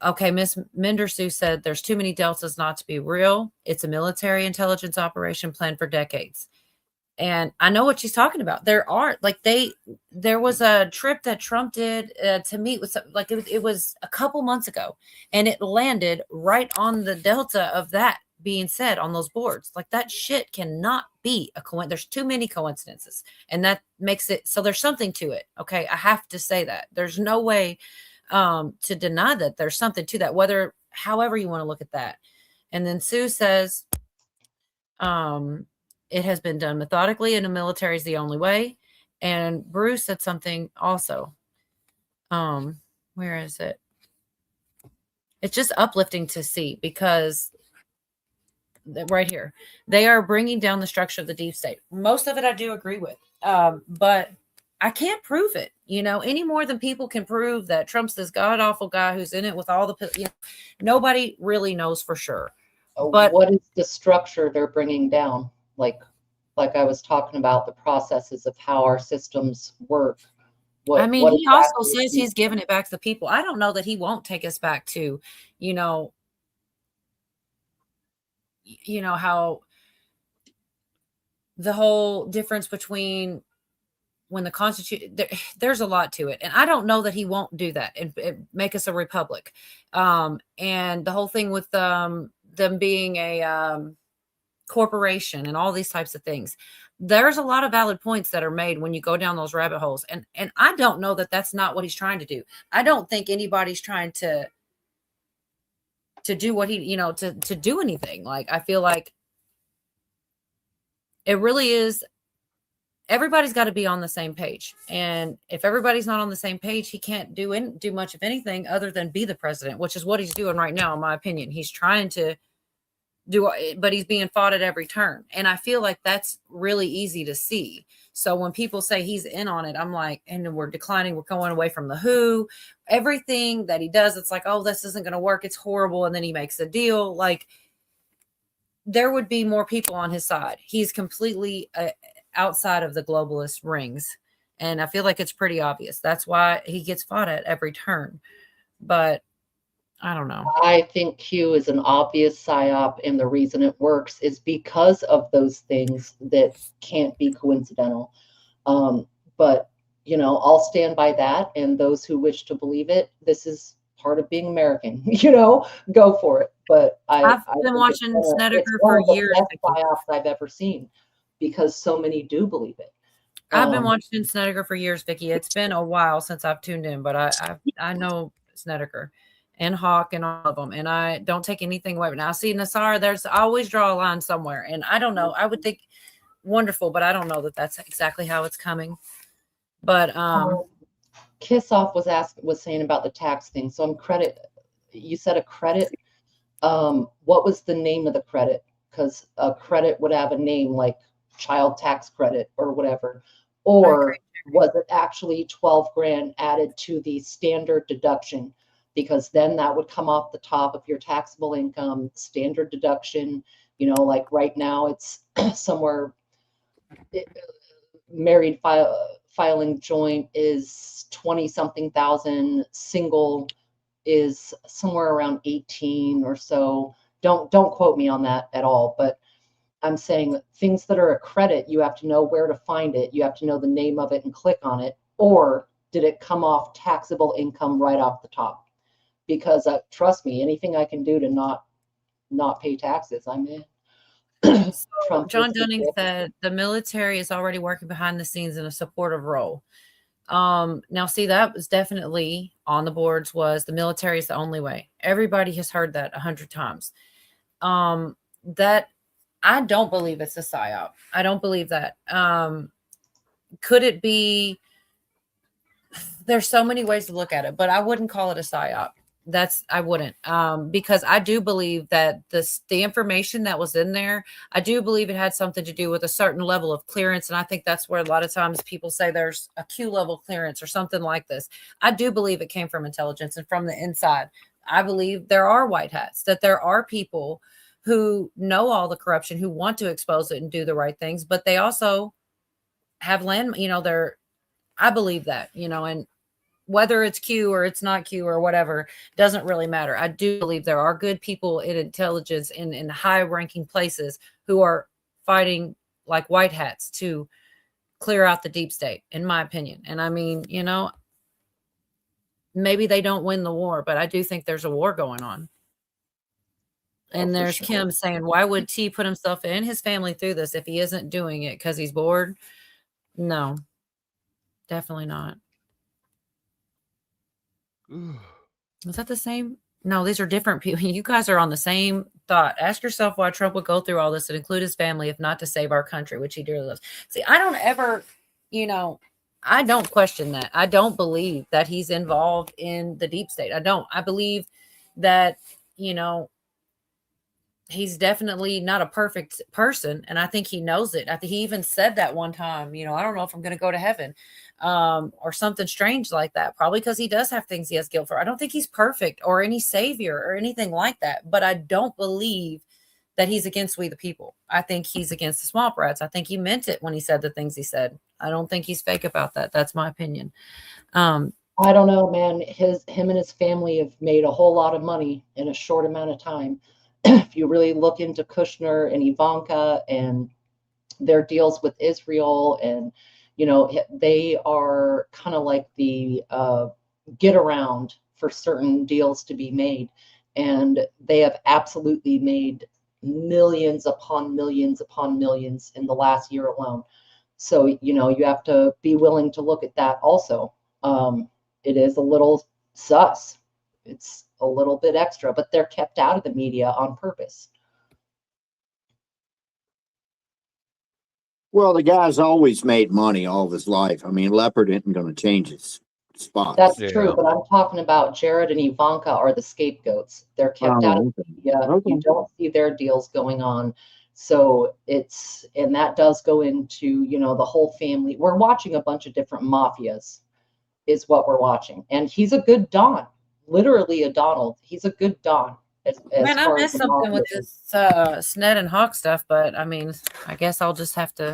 Okay, Miss Mendersu said there's too many deltas not to be real. It's a military intelligence operation planned for decades. And I know what she's talking about. There was a trip that Trump did to meet with it was a couple months ago, and it landed right on the delta of that being said on those boards. Like that shit cannot be a coincidence. There's too many coincidences, and that makes it so there's something to it. Okay, I have to say that there's no way to deny that there's something to that, however you want to look at that. And then Sue says, it has been done methodically and the military is the only way. And Bruce said something also. Where is it? It's just uplifting to see because right here, they are bringing down the structure of the deep state. Most of it I do agree with. But I can't prove it, any more than people can prove that Trump's this god awful guy who's in it with all the, nobody really knows for sure. But what is the structure they're bringing down? Like I was talking about the processes of how our systems work. He also says he's giving it back to the people. I don't know that he won't take us back to, how the whole difference between when the Constitution, there's a lot to it. And I don't know that he won't do that and make us a republic. And the whole thing with them being a corporation and all these types of things. There's a lot of valid points that are made when you go down those rabbit holes. And I don't know that that's not what he's trying to do. I don't think anybody's trying to do what he, to do anything. Like, I feel like it really is. Everybody's got to be on the same page. And if everybody's not on the same page, he can't do much of anything other than be the president, which is what he's doing right now, in my opinion. He's trying to do, but he's being fought at every turn. And I feel like that's really easy to see. So when people say he's in on it, I'm like, and we're declining, we're going away from the WHO, everything that he does, it's like, oh, this isn't going to work. It's horrible. And then he makes a deal. Like, there would be more people on his side. He's completely outside of the globalist rings. And I feel like it's pretty obvious. That's why he gets fought at every turn. But I don't know. I think Q is an obvious psyop, and the reason it works is because of those things that can't be coincidental. But, I'll stand by that. And those who wish to believe it, this is part of being American, go for it. But I've been watching Snedeker for years. It's one of the best psyops I've ever seen, because so many do believe it. I've been watching Snedeker for years, Vicky. It's been a while since I've tuned in, but I know Snedeker and Hawk and all of them, and I don't take anything away. But now, see, Nassar, I always draw a line somewhere, and I don't know. I would think wonderful, but I don't know that that's exactly how it's coming. But Kissoff was saying about the tax thing. So you said a credit. What was the name of the credit? Because a credit would have a name like child tax credit or whatever. Or was it actually 12 grand added to the standard deduction? Because then that would come off the top of your taxable income, standard deduction. Like right now it's somewhere, married filing joint is 20 something thousand, single is somewhere around 18 or so. Don't quote me on that at all, but I'm saying things that are a credit, you have to know where to find it. You have to know the name of it and click on it. Or did it come off taxable income right off the top? Because trust me, anything I can do to not pay taxes, I'm in. John Dunning said the military is already working behind the scenes in a supportive role. Now, see, that was definitely on the boards, was the military is the only way. Everybody has heard that 100 times. That I don't believe it's a psyop. I don't believe that. Could it be there's so many ways to look at it, but I wouldn't call it a psyop. I wouldn't, because I do believe that the information that was in there, I do believe it had something to do with a certain level of clearance. And I think that's where a lot of times people say there's a Q level clearance or something like this. I do believe it came from intelligence and from the inside. I believe there are white hats, that there are people who know all the corruption, who want to expose it and do the right things, but they also have land, I believe that, and whether it's Q or it's not Q or whatever, doesn't really matter. I do believe there are good people in intelligence in high ranking places who are fighting like white hats to clear out the deep state, in my opinion. And I mean, maybe they don't win the war, but I do think there's a war going on. And there's sure. Kim saying, why would T put himself and his family through this if he isn't doing it because he's bored? No, definitely not. Was that the same? No, these are different people. You guys are on the same thought. Ask yourself why Trump would go through all this and include his family if not to save our country, which he dearly loves. See, I don't ever, I don't question that. I don't believe that he's involved in the deep state. I don't. I believe that, he's definitely not a perfect person. And I think he knows it. I think he even said that one time, I don't know if I'm going to go to heaven or something strange like that, probably because he does have things he has guilt for. I don't think he's perfect or any savior or anything like that, but I don't believe that he's against we the people. I think he's against the swamp rats. I think he meant it when he said the things he said. I don't think he's fake about that. That's my opinion. I don't know, man. Him and his family have made a whole lot of money in a short amount of time. If you really look into Kushner and Ivanka and their deals with Israel, and they are kind of like the get around for certain deals to be made, and they have absolutely made millions upon millions upon millions in the last year alone. So you have to be willing to look at that also. It is a little sus. It's a little bit extra, but they're kept out of the media on purpose. Well, the guy's always made money all of his life. I mean, Leopard isn't going to change his spot. That's true, but I'm talking about Jared and Ivanka are the scapegoats. They're kept out of the media. You don't see their deals going on. So and that does go into, the whole family. We're watching a bunch of different mafias is what we're watching. And he's a good Don. Literally a Donald. He's a good Don. Man, I missed something with this Sned and Hawk stuff, but I mean, I guess I'll have to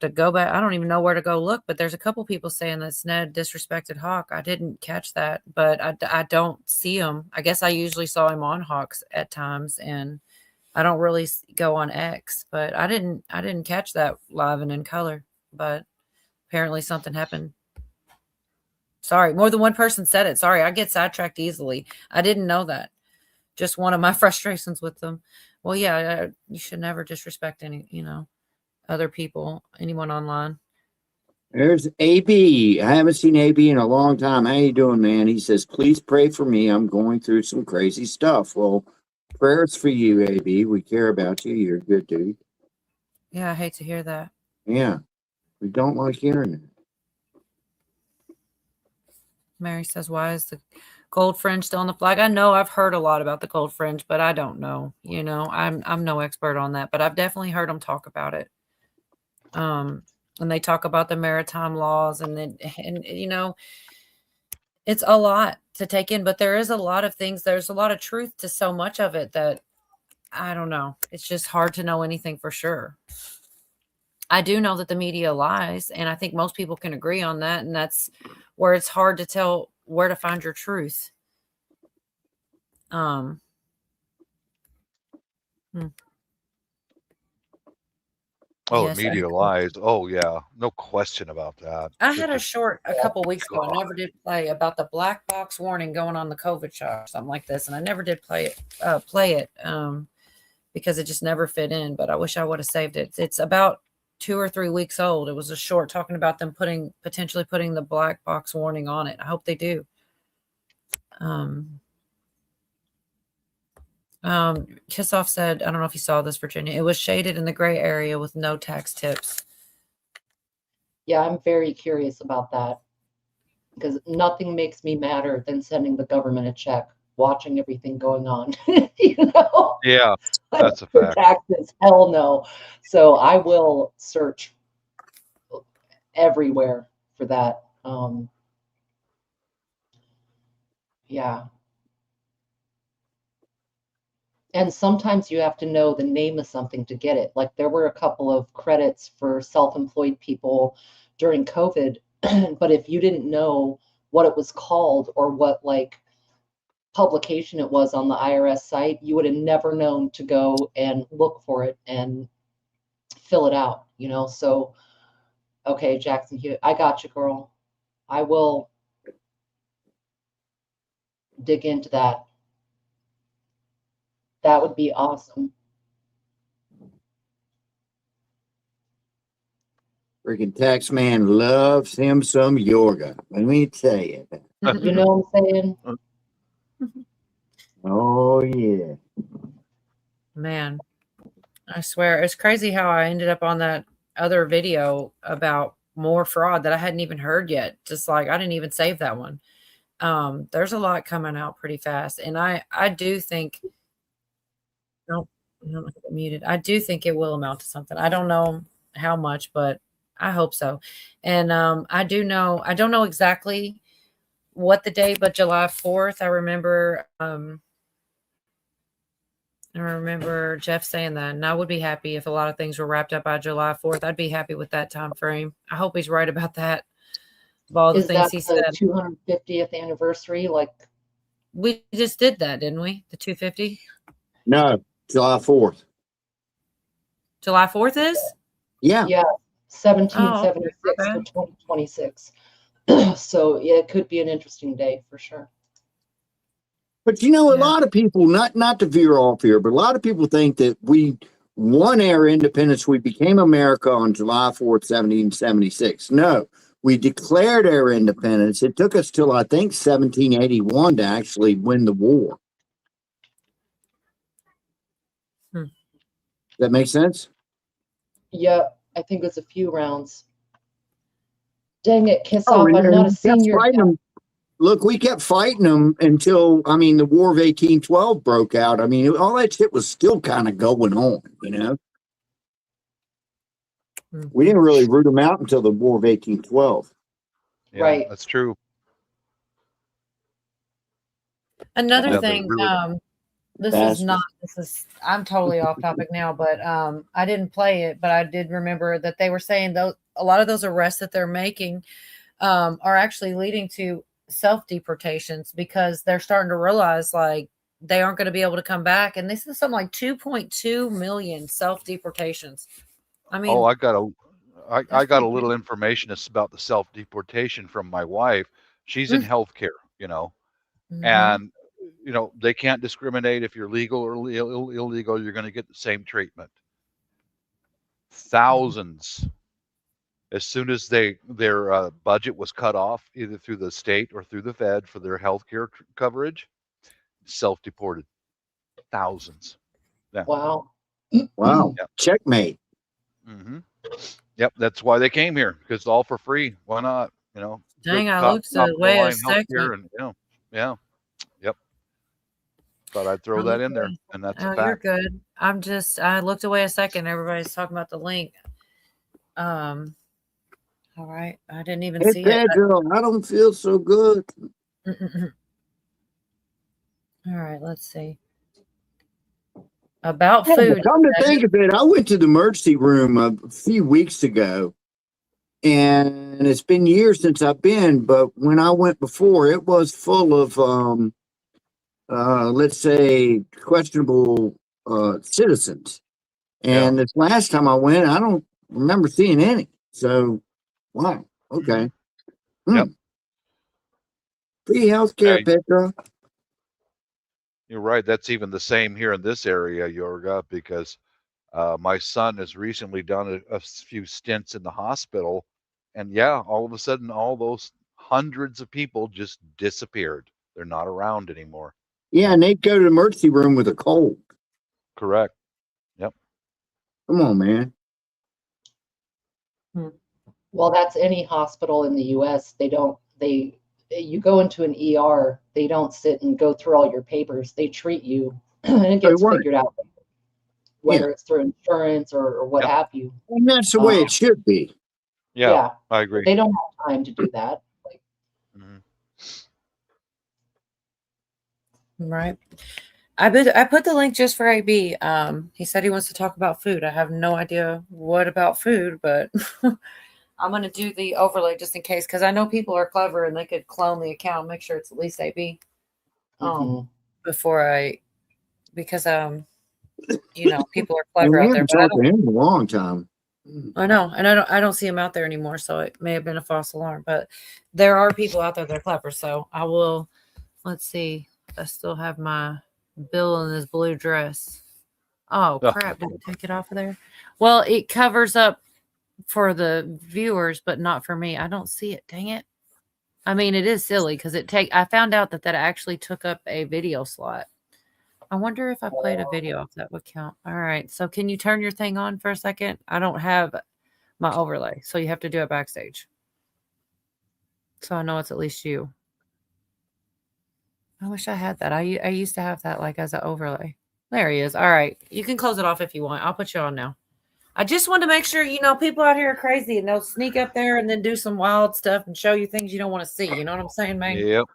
go back. I don't even know where to go look, but there's a couple people saying that Sned disrespected Hawk. I didn't catch that, but I don't see him. I guess I usually saw him on Hawks at times, and I don't really go on X, but I didn't catch that live and in color, but apparently something happened. Sorry, more than one person said it. Sorry, I get sidetracked easily. I didn't know that. Just one of my frustrations with them. Well, yeah, you should never disrespect any, other people, anyone online. There's AB. I haven't seen AB in a long time. How you doing, man? He says, please pray for me. I'm going through some crazy stuff. Well, prayers for you, AB. We care about you. You're a good dude. Yeah, I hate to hear that. Yeah, we don't like hearing it. Mary says, why is the gold fringe still on the flag? I know I've heard a lot about the gold fringe, but I don't know. I'm no expert on that, but I've definitely heard them talk about it. And they talk about the maritime laws and it's a lot to take in, but there is a lot of things. There's a lot of truth to so much of it that I don't know. It's just hard to know anything for sure. I do know that the media lies, and I think most people can agree on that. And that's where it's hard to tell where to find your truth. Oh, Yes, the media lies. Oh, yeah. No question about that. I had a short a couple weeks ago. I never did play about the black box warning going on the COVID shot or something like this, and I never did play it because it just never fit in. But I wish I would have saved it. It's about 2 or 3 weeks old. It was a short talking about them potentially putting the black box warning on it. I hope they do. Kissoff said, I don't know if you saw this, Virginia. It was shaded in the gray area with no tax tips. Yeah, I'm very curious about that because nothing makes me madder than sending the government a check, watching everything going on. You know, Yeah, that's a for fact. taxes, hell no. So I will search everywhere for that. Yeah. And sometimes you have to know the name of something to get it. Like there were a couple of credits for self-employed people during COVID, but if you didn't know what it was called or what like publication it was on the IRS site, you would have never known to go and look for it and fill it out, you know? So, okay, Jackson Hugh, I got you, girl. I will dig into that. That would be awesome. Freaking tax man loves him some yoga. Let me tell you. You know what I'm saying? Oh yeah. Man, I swear it's crazy how I ended up on that other video about more fraud that I hadn't even heard yet. Just like I didn't even save that one. There's a lot coming out pretty fast, and I do think. No, no, muted. I do think it will amount to something. I don't know how much, but I hope so. And I don't know exactly what the date, but July 4th. I remember Jeff saying that, and I would be happy if a lot of things were wrapped up by July 4th. I'd be happy with that time frame. I hope he's right about that. Of all the Is things that he the said. 250th anniversary? Like We just did that, didn't we? The 250? No, July 4th. July 4th is? Yeah. Yeah, 1776 okay. to 2026. So yeah, it could be an interesting day for sure. But you know, a lot of people, not to veer off here, but a lot of people think that we won our independence. We became America on July 4th, 1776. No, we declared our independence. It took us till I think 1781 to actually win the war. Does that make sense? Yep, I think it's a few rounds. Dang it, kiss Oh, off. and I'm then not a we kept senior. fighting them. Look, we kept fighting them until, I mean, the War of 1812 broke out. I mean, all that shit was still kind of going on, you know? We didn't really root them out until the War of 1812. Yeah, Right. That's true. Another Yeah, thing, I'm totally off topic now, but I didn't play it, but I did remember that they were saying a lot of those arrests that they're making are actually leading to self-deportations because they're starting to realize like they aren't going to be able to come back. And this is something like 2.2 million self-deportations. I mean, Oh, I got a little information about the self-deportation from my wife. She's in healthcare, you know, and you know they can't discriminate if you're legal or illegal. You're going to get the same treatment. Thousands, as soon as their budget was cut off, either through the state or through the Fed for their healthcare coverage, self-deported. Thousands. Yeah. Wow. Wow. Yep. Checkmate. Mm-hmm. Yep, that's why they came here, because it's all for free. Why not? You know. Dang, good I top- looked top the of the way line of healthcare and yeah. Yep. Thought I'd throw that in there, and that's a you're fact. good. I looked away a second. Everybody's talking about the link. All right. I didn't even Hey, see it. Pedro, I don't feel so good. All right, let's see. About Yeah, food. but come to think of it, I went to the emergency room a few weeks ago, and it's been years since I've been, but when I went before, it was full of, let's say, questionable citizens. And this last time I went, I don't remember seeing any. So, wow, okay. Yep. Free healthcare, Hey. Pedro. You're right. That's even the same here in this area, Yorga, because my son has recently done a few stints in the hospital, and yeah, all of a sudden, all those hundreds of people just disappeared. They're not around anymore. Yeah, and they'd go to the emergency room with a cold. Correct. Yep. Come on, man. Well, that's any hospital in the US. You go into an ER, they don't sit and go through all your papers. They treat you and it gets figured out, whether it's through insurance or what have you. And that's the way it should be. Yeah, I agree. They don't have time to do that. Right. I put the link just for AB. He said he wants to talk about food. I have no idea what about food, but I'm going to do the overlay just in case, because I know people are clever and they could clone the account, make sure it's at least AB. Because people are clever out there. But talked to him in a long time. I know, and I don't see him out there anymore, so it may have been a false alarm. But there are people out there that are clever, so I will. Let's see. I still have my Bill in his blue dress. Oh crap! Did I take it off of there? Well, it covers up for the viewers, but not for me. I don't see it. Dang it! I mean, it is silly because I found out that actually took up a video slot. I wonder if I played a video off that would count. All right. So can you turn your thing on for a second? I don't have my overlay, so you have to do it backstage. So I know it's at least you. I wish I had that. I used to have that like as an overlay. There he is. All right. You can close it off if you want. I'll put you on now. I just want to make sure, people out here are crazy and they'll sneak up there and then do some wild stuff and show you things you don't want to see. You know what I'm saying, man? Yep.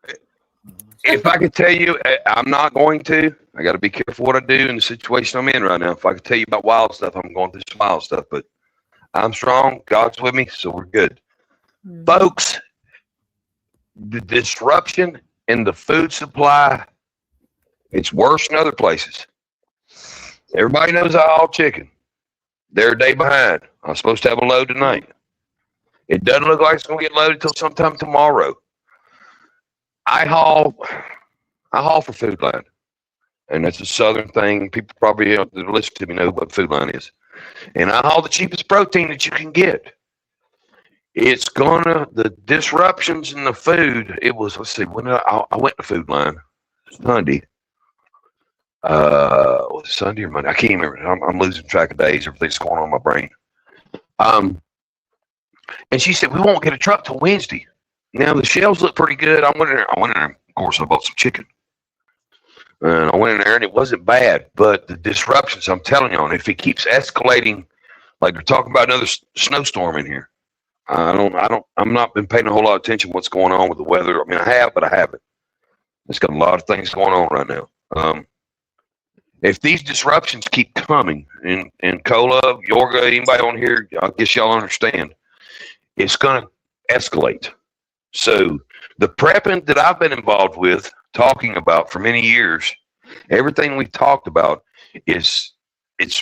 If I could tell you, I'm not going to. I got to be careful what I do in the situation I'm in right now. If I could tell you about wild stuff, I'm going through some wild stuff. But I'm strong. God's with me, so we're good. Folks, the disruption in the food supply, it's worse than other places. Everybody knows I haul chicken. They're a day behind. I'm supposed to have a load tonight. It doesn't look like it's going to get loaded till sometime tomorrow. I haul for Food Line, and that's a Southern thing. People probably that listen to me know what Food Line is. And I haul the cheapest protein that you can get. It's the disruptions in the food. It was, let's see, when I went to Food Line Sunday. Was it Sunday or Monday? I can't remember. I'm losing track of days. Everything's going on in my brain. And she said, we won't get a truck till Wednesday. Now the shelves look pretty good. I went in there. Of course, I bought some chicken. And I went in there and it wasn't bad, but the disruptions, I'm telling you, if it keeps escalating, like they're talking about another snowstorm in here. I'm not been paying a whole lot of attention to what's going on with the weather. I mean, I have, but I haven't. It's got a lot of things going on right now. If these disruptions keep coming in Cola, Yorga, anybody on here, I guess y'all understand, it's going to escalate. So the prepping that I've been involved with, talking about for many years, everything we've talked about it's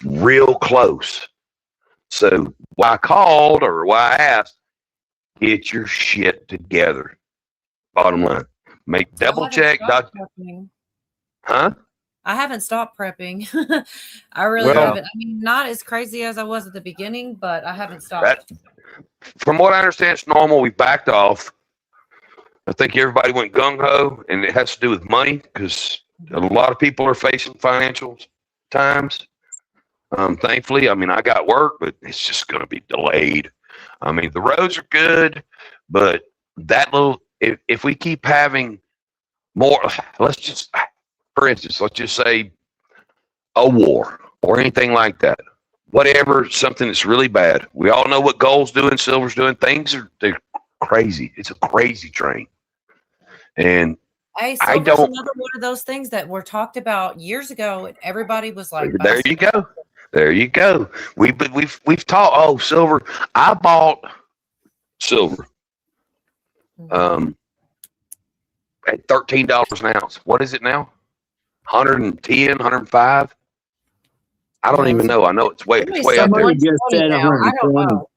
real close. So why I called or why I asked, get your shit together. Bottom line, make double check. Huh? I haven't stopped prepping. I really haven't. I mean, not as crazy as I was at the beginning, but I haven't stopped. From what I understand, it's normal. We backed off. I think everybody went gung-ho, and it has to do with money because a lot of people are facing financial times. Thankfully, I mean, I got work, but it's just going to be delayed. I mean, the roads are good, but if we keep having more, for instance, let's just say a war or anything like that. Whatever, something that's really bad. We all know what gold's doing, silver's doing. They're crazy. It's a crazy train. And hey, silver's another one of those things that were talked about years ago, and everybody was like, "There you go, there you go." We've taught. Silver. I bought silver. At $13 an ounce. What is it now? 110, 105. I don't even know. I know it's way up there. I don't know.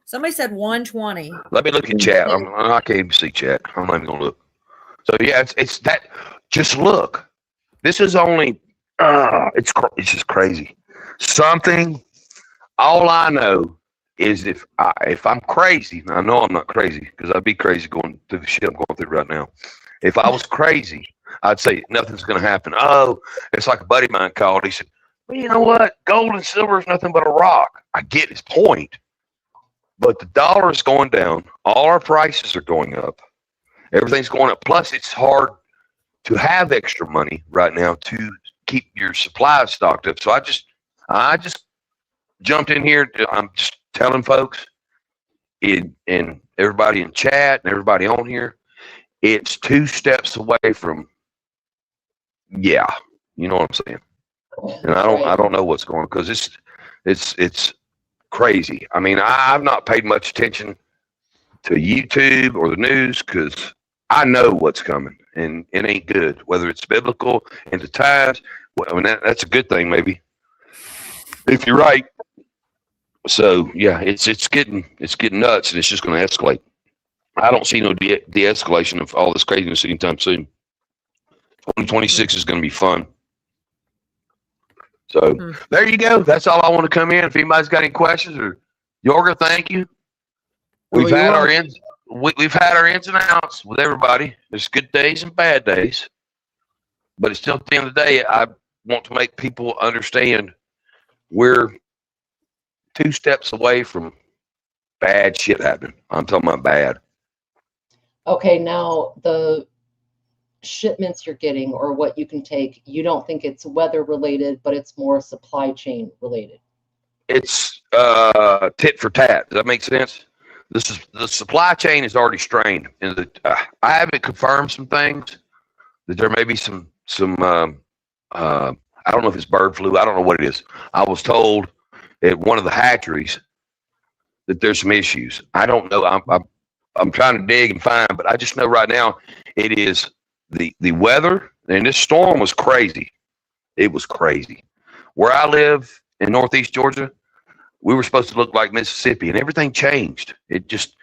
Somebody said 120. Let me look at chat. I can't even see chat. I'm not even gonna look. So yeah, it's that. Just look. This is only. It's just crazy. All I know is if I'm crazy, and I know I'm not crazy because I'd be crazy going through the shit I'm going through right now. If I was crazy, I'd say nothing's going to happen. Oh, it's like a buddy of mine called. He said, well, you know what? Gold and silver is nothing but a rock. I get his point. But the dollar is going down. All our prices are going up. Everything's going up. Plus, it's hard to have extra money right now to keep your supplies stocked up. So I just jumped in here. I'm just telling folks and everybody in chat and everybody on here, it's 2 steps away from, yeah, you know what I'm saying. And I don't know what's going on because it's crazy. I mean, I've not paid much attention to YouTube or the news because I know what's coming and it ain't good. Whether it's biblical and the times, well, I mean that's a good thing maybe if you're right. So yeah, it's getting nuts and it's just going to escalate. I don't see no de-escalation of all this craziness anytime soon. 2026 is going to be fun. So there you go. That's all I want to come in. If anybody's got any questions or Yorga, thank you. We've had our ins and outs with everybody. There's good days and bad days, but it's still at the end of the day, I want to make people understand we're 2 steps away from bad shit happening. I'm talking about bad. Okay, now the shipments you're getting or what you can take, you don't think it's weather related, but it's more supply chain related. It's tit for tat. Does that make sense? The supply chain is already strained, and I haven't confirmed some things that there may be some I don't know if it's bird flu. I don't know what it is. I was told at one of the hatcheries that there's some issues. I don't know. I'm trying to dig and find, but I just know right now it is the weather, and this storm was crazy. It was crazy. Where I live in Northeast Georgia, we were supposed to look like Mississippi, and everything changed. It's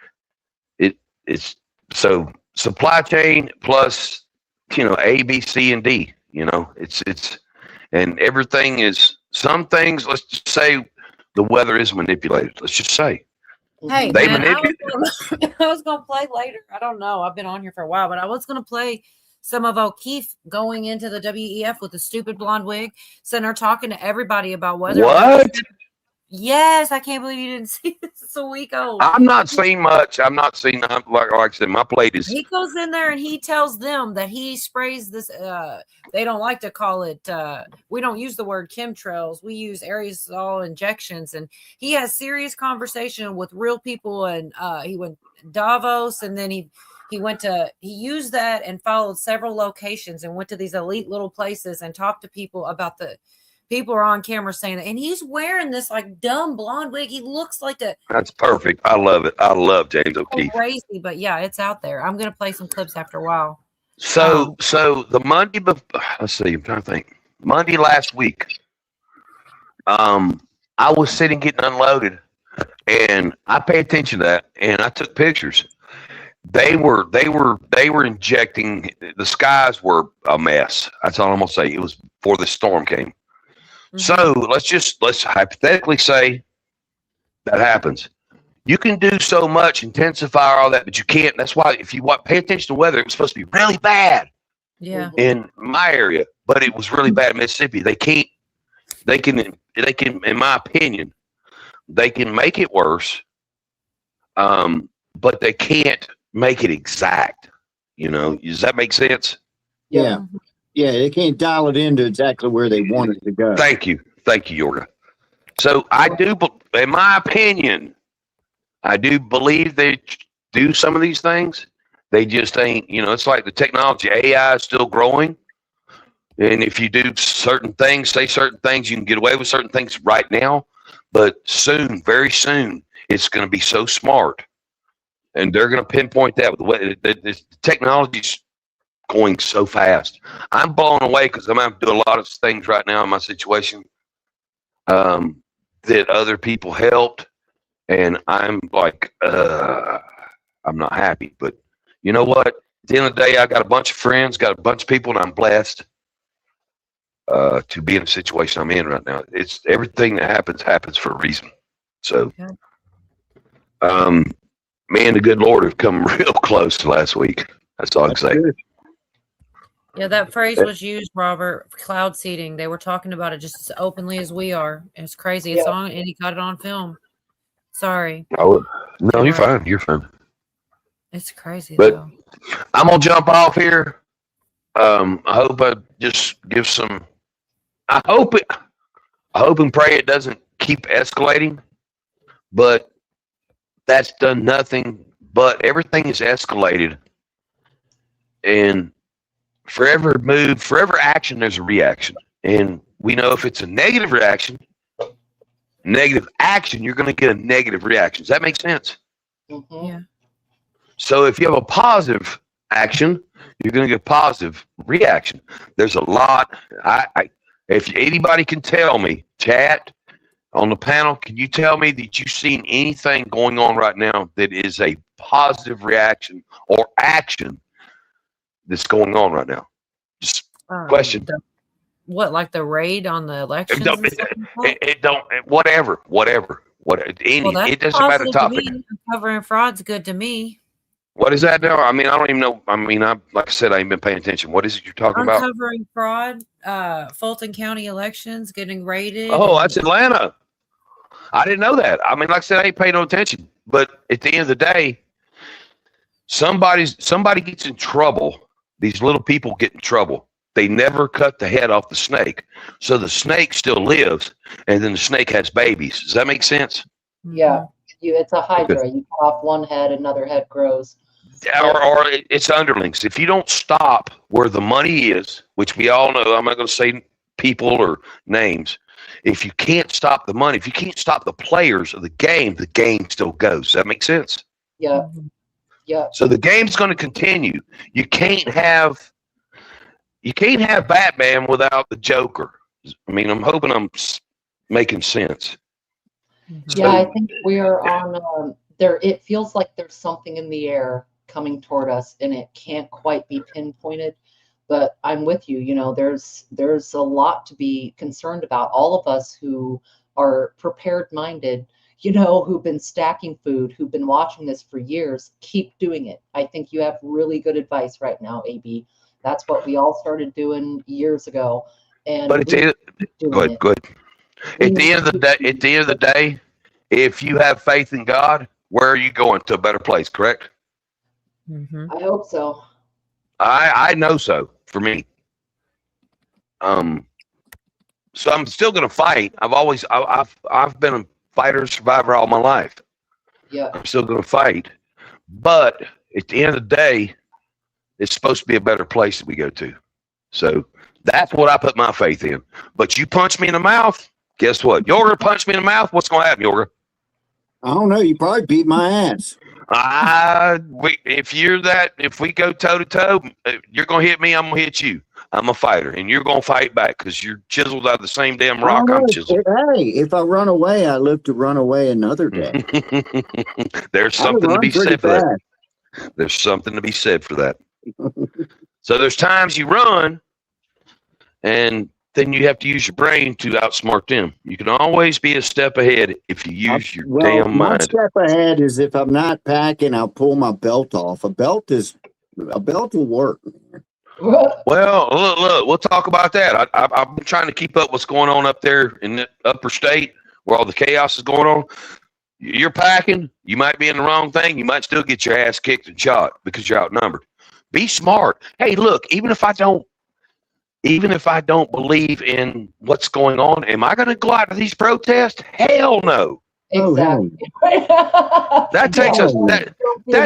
so supply chain plus, A, B, C, and D. It's and everything is, some things. Let's just say the weather is manipulated. Let's just say. Hey, they man, manipulate. I was gonna play later. I don't know. I've been on here for a while, but I was gonna play some of O'Keefe going into the WEF with the stupid blonde wig, sitting there talking to everybody about whether. What? Yes, I can't believe you didn't see this. It's a week old. I'm not seeing much. I'm not seeing like I said. My plate is. He goes in there and he tells them that he sprays this. They don't like to call it. We don't use the word chemtrails. We use aerosol injections. And he has serious conversation with real people. And he went Davos, and then he used that and followed several locations and went to these elite little places and talked to people about the. People are on camera saying that, and he's wearing this like dumb blonde wig. He looks like a. That's perfect. I love it. I love James O'Keefe. Crazy, but yeah, it's out there. I'm gonna play some clips after a while. So the Monday, let's see. I'm trying to think. Monday last week, I was sitting getting unloaded, and I paid attention to that, and I took pictures. They were injecting. The skies were a mess. That's all I'm gonna say. It was before the storm came. So let's hypothetically say that happens. You can do so much, intensify all that, but you can't. That's why if you pay attention to weather, it was supposed to be really bad. Yeah. In my area, but it was really bad in Mississippi. They can, in my opinion, they can make it worse. But they can't make it exact. Does that make sense? Yeah. Yeah, they can't dial it into exactly where they want it to go. Thank you, Yorga. So I do, in my opinion, I do believe they do some of these things. They just ain't. It's like the technology. AI is still growing, and if you do certain things, say certain things, you can get away with certain things right now. But soon, very soon, it's going to be so smart, and they're going to pinpoint that with the technology's going so fast. I'm blown away because I'm having to do a lot of things right now in my situation that other people helped, and I'm like, I'm not happy. But you know what? At the end of the day, I got a bunch of friends, got a bunch of people, and I'm blessed to be in the situation I'm in right now. It's everything that happens for a reason. So, me and the good Lord have come real close last week. That's all I can say. Yeah, that phrase was used, Robert. Cloud seeding. They were talking about it just as openly as we are. It's crazy. It's on, and he got it on film. Sorry. Oh, no, you're fine. You're fine. It's crazy But though. I'm gonna jump off here. I hope I just give some. I hope and pray it doesn't keep escalating. But that's done nothing. But everything is escalated, and for every action, there's a reaction. And we know if it's a negative reaction, negative action, you're going to get a negative reaction. Does that make sense? Yeah. So if you have a positive action, you're going to get a positive reaction. There's a lot. If anybody can tell me, chat on the panel, can you tell me that you've seen anything going on right now that is a positive reaction or action that's going on right now? Just question. What, like the raid on the elections? It don't. Whatever. Any. Well, It doesn't matter. Topic. Uncovering fraud's good to me. What is that now? I mean, I don't even know. I mean, like I said, I ain't been paying attention. What is it you're talking about? Uncovering fraud, Fulton County elections getting raided. Oh, that's Atlanta. I didn't know that. I mean, like I said, I ain't paying no attention. But at the end of the day, somebody gets in trouble. These little people get in trouble. They never cut the head off the snake. So the snake still lives, and then the snake has babies. Does that make sense? Yeah. It's a hydra. You cut off one head, another head grows. Or it's underlings. If you don't stop where the money is, which we all know, I'm not going to say people or names. If you can't stop the money, if you can't stop the players of the game still goes. Does that make sense? Yeah. Yeah. So the game's going to continue. You can't have Batman without the Joker. I mean, I'm hoping I'm making sense. Yeah, I think we are on there. It feels like there's something in the air coming toward us, and it can't quite be pinpointed. But I'm with you. You know, there's a lot to be concerned about. All of us who are prepared-minded, you know, who've been stacking food, who've been watching this for years, keep doing it. I think you have really good advice right now, AB. That's what we all started doing years ago. And but good. At the end of the day, if you have faith in God, where are you going? To a better place, correct? I hope so. I know so for me. So I'm still gonna fight. I've been a fighter, survivor all my life. Yeah. I'm still gonna fight. But at the end of the day, it's supposed to be a better place that we go to. So that's what I put my faith in. But you punch me in the mouth, guess what? Yorga punch me in the mouth, what's gonna happen, Yorga? I don't know. You probably beat my ass. If we go toe to toe, you're gonna hit me, I'm gonna hit you. I'm a fighter, and you're gonna fight back because you're chiseled out of the same damn rock I'm chiseled. Hey, if I run away, I live to run away another day. There's something to be said for that. There's something to be said for that. So there's times you run, and then you have to use your brain to outsmart them. You can always be a step ahead if you use your damn my mind. step ahead is if I'm not packing, I'll pull my belt off. A belt will work. Well, look, we'll talk about that. I've been trying to keep up what's going on up there in the upper state where all the chaos is going on. You're packing, you might be in the wrong thing. You might still get your ass kicked and shot because you're outnumbered. Be smart. Hey, look, even if I don't believe in what's going on, am I going to go out to these protests? Hell no. Exactly. That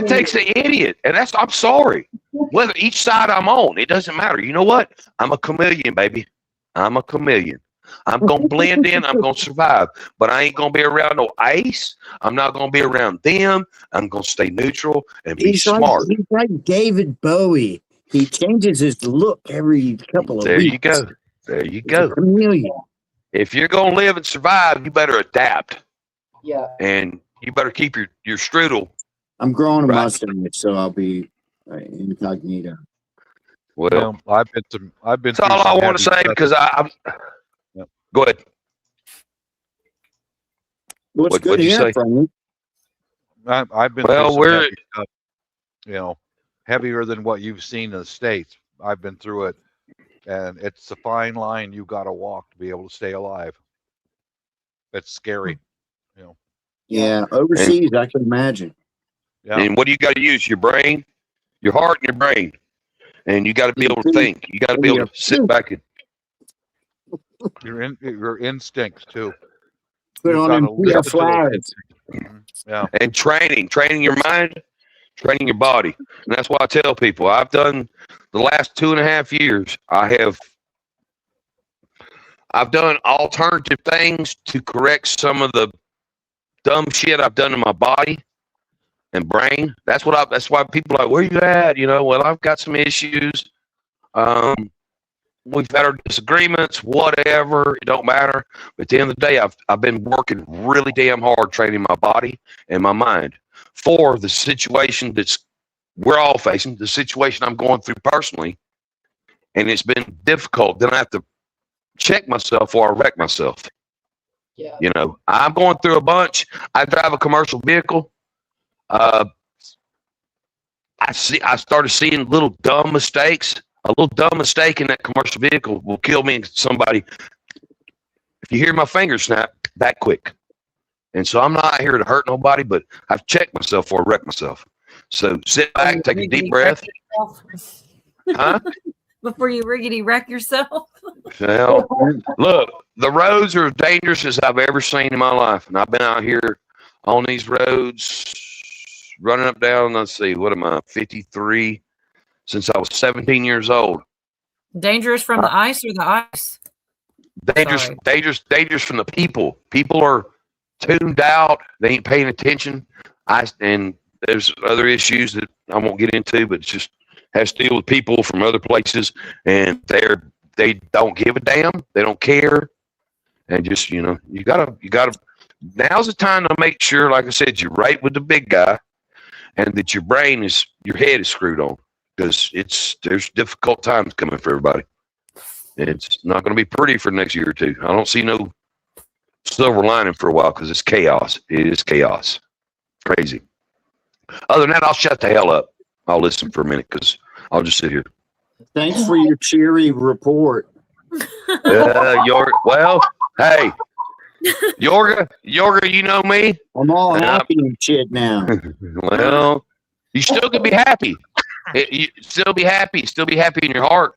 takes an idiot, and I'm sorry. Whether each side I'm on, it doesn't matter. You know what? I'm a chameleon, baby. I'm a chameleon. I'm gonna blend in. I'm gonna survive, but I ain't gonna be around no ICE. I'm not gonna be around them. I'm gonna stay neutral and be smart. He's like David Bowie. He changes his look every couple of There weeks. you go. There you go. He's a chameleon. If you're gonna live and survive, you better adapt. Yeah. And you better keep your strudel. I'm growing a mustache, so I'll be incognito. Well, I've been. That's all I want to say because I'm. Go ahead. Well, it's good to hear from you. I've been. Well, through some heavy stuff, you know, heavier than what you've seen in the States. I've been through it, and it's a fine line you got to walk to be able to stay alive. It's scary, you know. Yeah, overseas, I can imagine. And what do you got to use? Your brain, your heart, and your brain. And you got to be able to think. You got to be able to sit back and your instincts too. Put on them clear flyers. Yeah. And training your mind, training your body. And that's why I tell people I've done the last 2.5 years. I've done alternative things to correct some of the dumb shit I've done in my body and brain. That's why people are like, where you at? You know, well, I've got some issues. We've had our disagreements, whatever. It don't matter. But at the end of the day, I've been working really damn hard training my body and my mind for the situation we're all facing, the situation I'm going through personally. And it's been difficult. Then I have to check myself or I wreck myself. Yeah. You know, I'm going through a bunch. I drive a commercial vehicle. I started seeing little dumb mistakes. A little dumb mistake in that commercial vehicle will kill me and somebody. If you hear my fingers snap, that quick. And so I'm not here to hurt nobody, but I've checked myself or wrecked myself. So sit back, take a deep breath. Huh? Before you riggedy wreck yourself. Well, look, the roads are as dangerous as I've ever seen in my life. And I've been out here on these roads, running up down, let's see, what am I, 53, since I was 17 years old. Dangerous from the ice or the ice? Dangerous from the people. People are tuned out. They ain't paying attention. And there's other issues that I won't get into, but it's just has to deal with people from other places, and they don't give a damn. They don't care, and just you gotta. Now's the time to make sure, like I said, you're right with the big guy, and that your head is screwed on, because there's difficult times coming for everybody. It's not going to be pretty for the next year or two. I don't see no silver lining for a while because it's chaos. It is chaos. Crazy. Other than that, I'll shut the hell up. I'll listen for a minute because I'll just sit here. Thanks for your cheery report. Well, hey, Yorga, you know me. I'm all happy and shit now. Well, you still can be happy. You still be happy. Still be happy in your heart,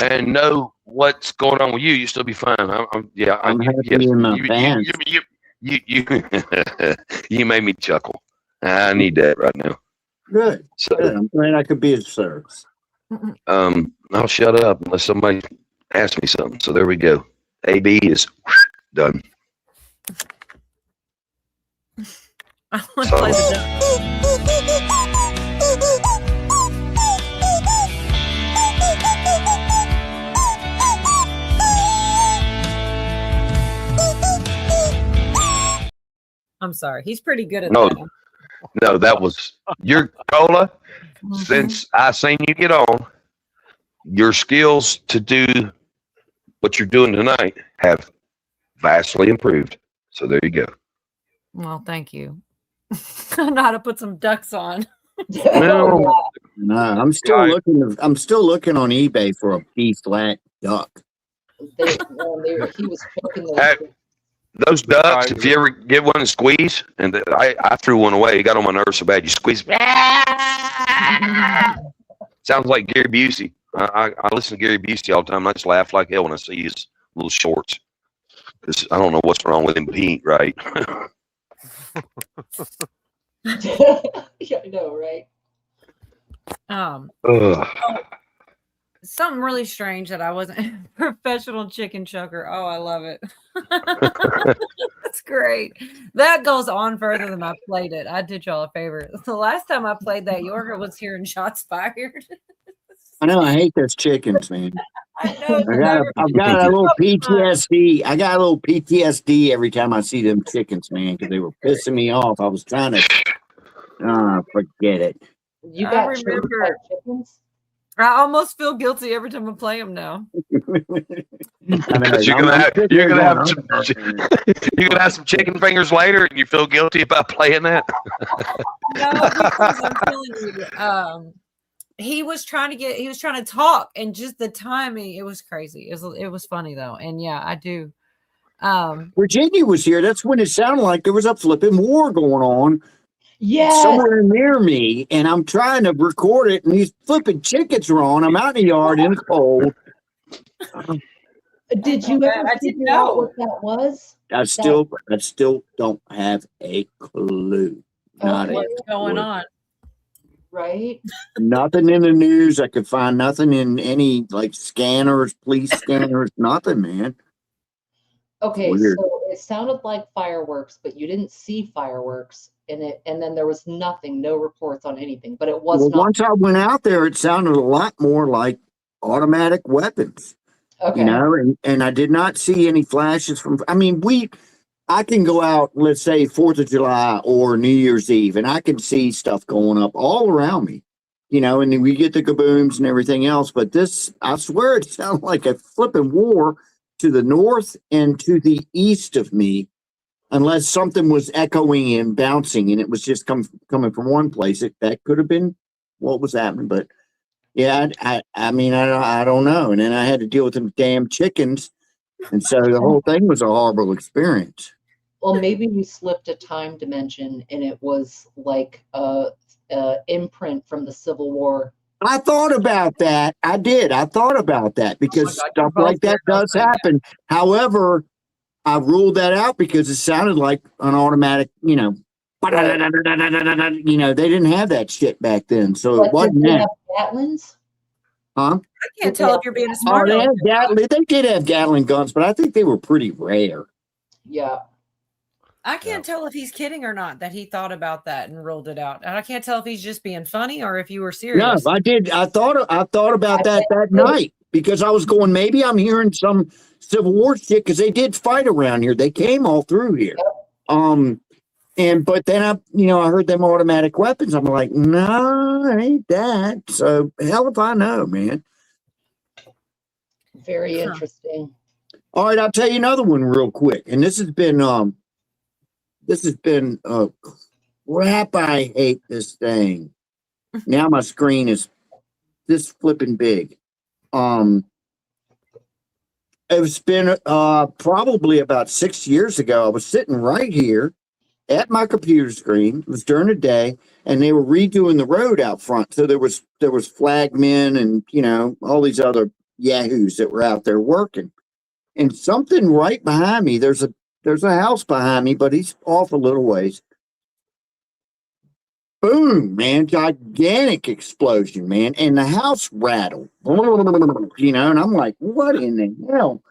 and know what's going on with you. You still be fine. I'm happy in my pants. You made me chuckle. I need that right now. Good. So, Good. I'm glad I could be of service. I'll shut up unless somebody asks me something. So there we go. AB is done. I want to play the I'm sorry. He's pretty good at that. No, that was your Cola. Since I seen you get on, your skills to do what you're doing tonight have vastly improved. So there you go. Well, thank you. I know how to put some ducks on. No, I'm still looking. I'm still looking on eBay for a B-flat duck. He was choking Those ducks, if you ever get one and squeeze, and I threw one away. It got on my nerves so bad. You squeeze. Sounds like Gary Busey. I listen to Gary Busey all the time. And I just laugh like hell when I see his little shorts. Because I don't know what's wrong with him, but he ain't right. Yeah, I know, right? Something really strange that I wasn't professional chicken chucker. Oh, I love it. That's great. That goes on further than I played it. I did y'all a favor. The last time I played that, Yorga was hearing shots fired. I know. I hate those chickens, man. I know. I've got a little PTSD. I got a little PTSD every time I see them chickens, man, because they were pissing me off. I was trying to forget it. You got I remember chickens? I almost feel guilty every time I play them now. Because you're gonna have some chicken fingers later, and you feel guilty about playing that. No, because I'm telling you, he was trying to talk, and just the timing, it was crazy. It was funny though, and yeah, I do Virginia was here. That's when it sounded like there was a flipping war going on. Yes. Somewhere near me, and I'm trying to record it, and these flipping chickens are on. I'm out in the yard in the cold. Did you ever figure out what that was? I still don't have a clue. Not What's a going clue. on? Right? Nothing in the news. I could find nothing in any like scanners, police scanners, nothing, man. Okay, Weird. so it sounded like fireworks, but you didn't see fireworks in it, and then there was nothing, no reports on anything. But it was Well, not. once I went out there, it sounded a lot more like automatic weapons. Okay. You know, and I did not see any flashes from. I mean, I can go out, let's say 4th of July or New Year's Eve, and I can see stuff going up all around me. You know, and then we get the kabooms and everything else. But this, I swear, it sounded like a flipping war to the north and to the east of me, unless something was echoing and bouncing, and it was just coming from one place. That could have been what was happening, but yeah, I mean, I don't know. And then I had to deal with them damn chickens, and so the whole thing was a horrible experience. Well, maybe you slipped a time dimension, and it was like a imprint from the Civil War. I thought about that. I did. I thought about that because stuff like that does happen. However, I ruled that out because it sounded like an automatic, you know, they didn't have that shit back then. So it wasn't Did they that. have Gatlins? Huh? I can't tell if you're being a Oh, smart they did have Gatling guns, but I think they were pretty rare. Yeah. I can't tell if he's kidding or not that he thought about that and ruled it out. And I can't tell if he's just being funny or if you were serious. No, I did. I thought about that night because I was going, maybe I'm hearing some Civil War shit because they did fight around here. They came all through here. But then I heard them automatic weapons. I'm like, no, it ain't that. So hell if I know, man. Very interesting. All right, I'll tell you another one real quick. And this has been crap. I hate this thing. Now my screen is this flipping big. It's been probably about 6 years ago. I was sitting right here at my computer screen. It was during the day, and they were redoing the road out front. So there was flagmen and all these other yahoos that were out there working. And something right behind me, there's a house behind me, but he's off a little ways. Boom, man, gigantic explosion, man. And the house rattled, and I'm like, what in the hell?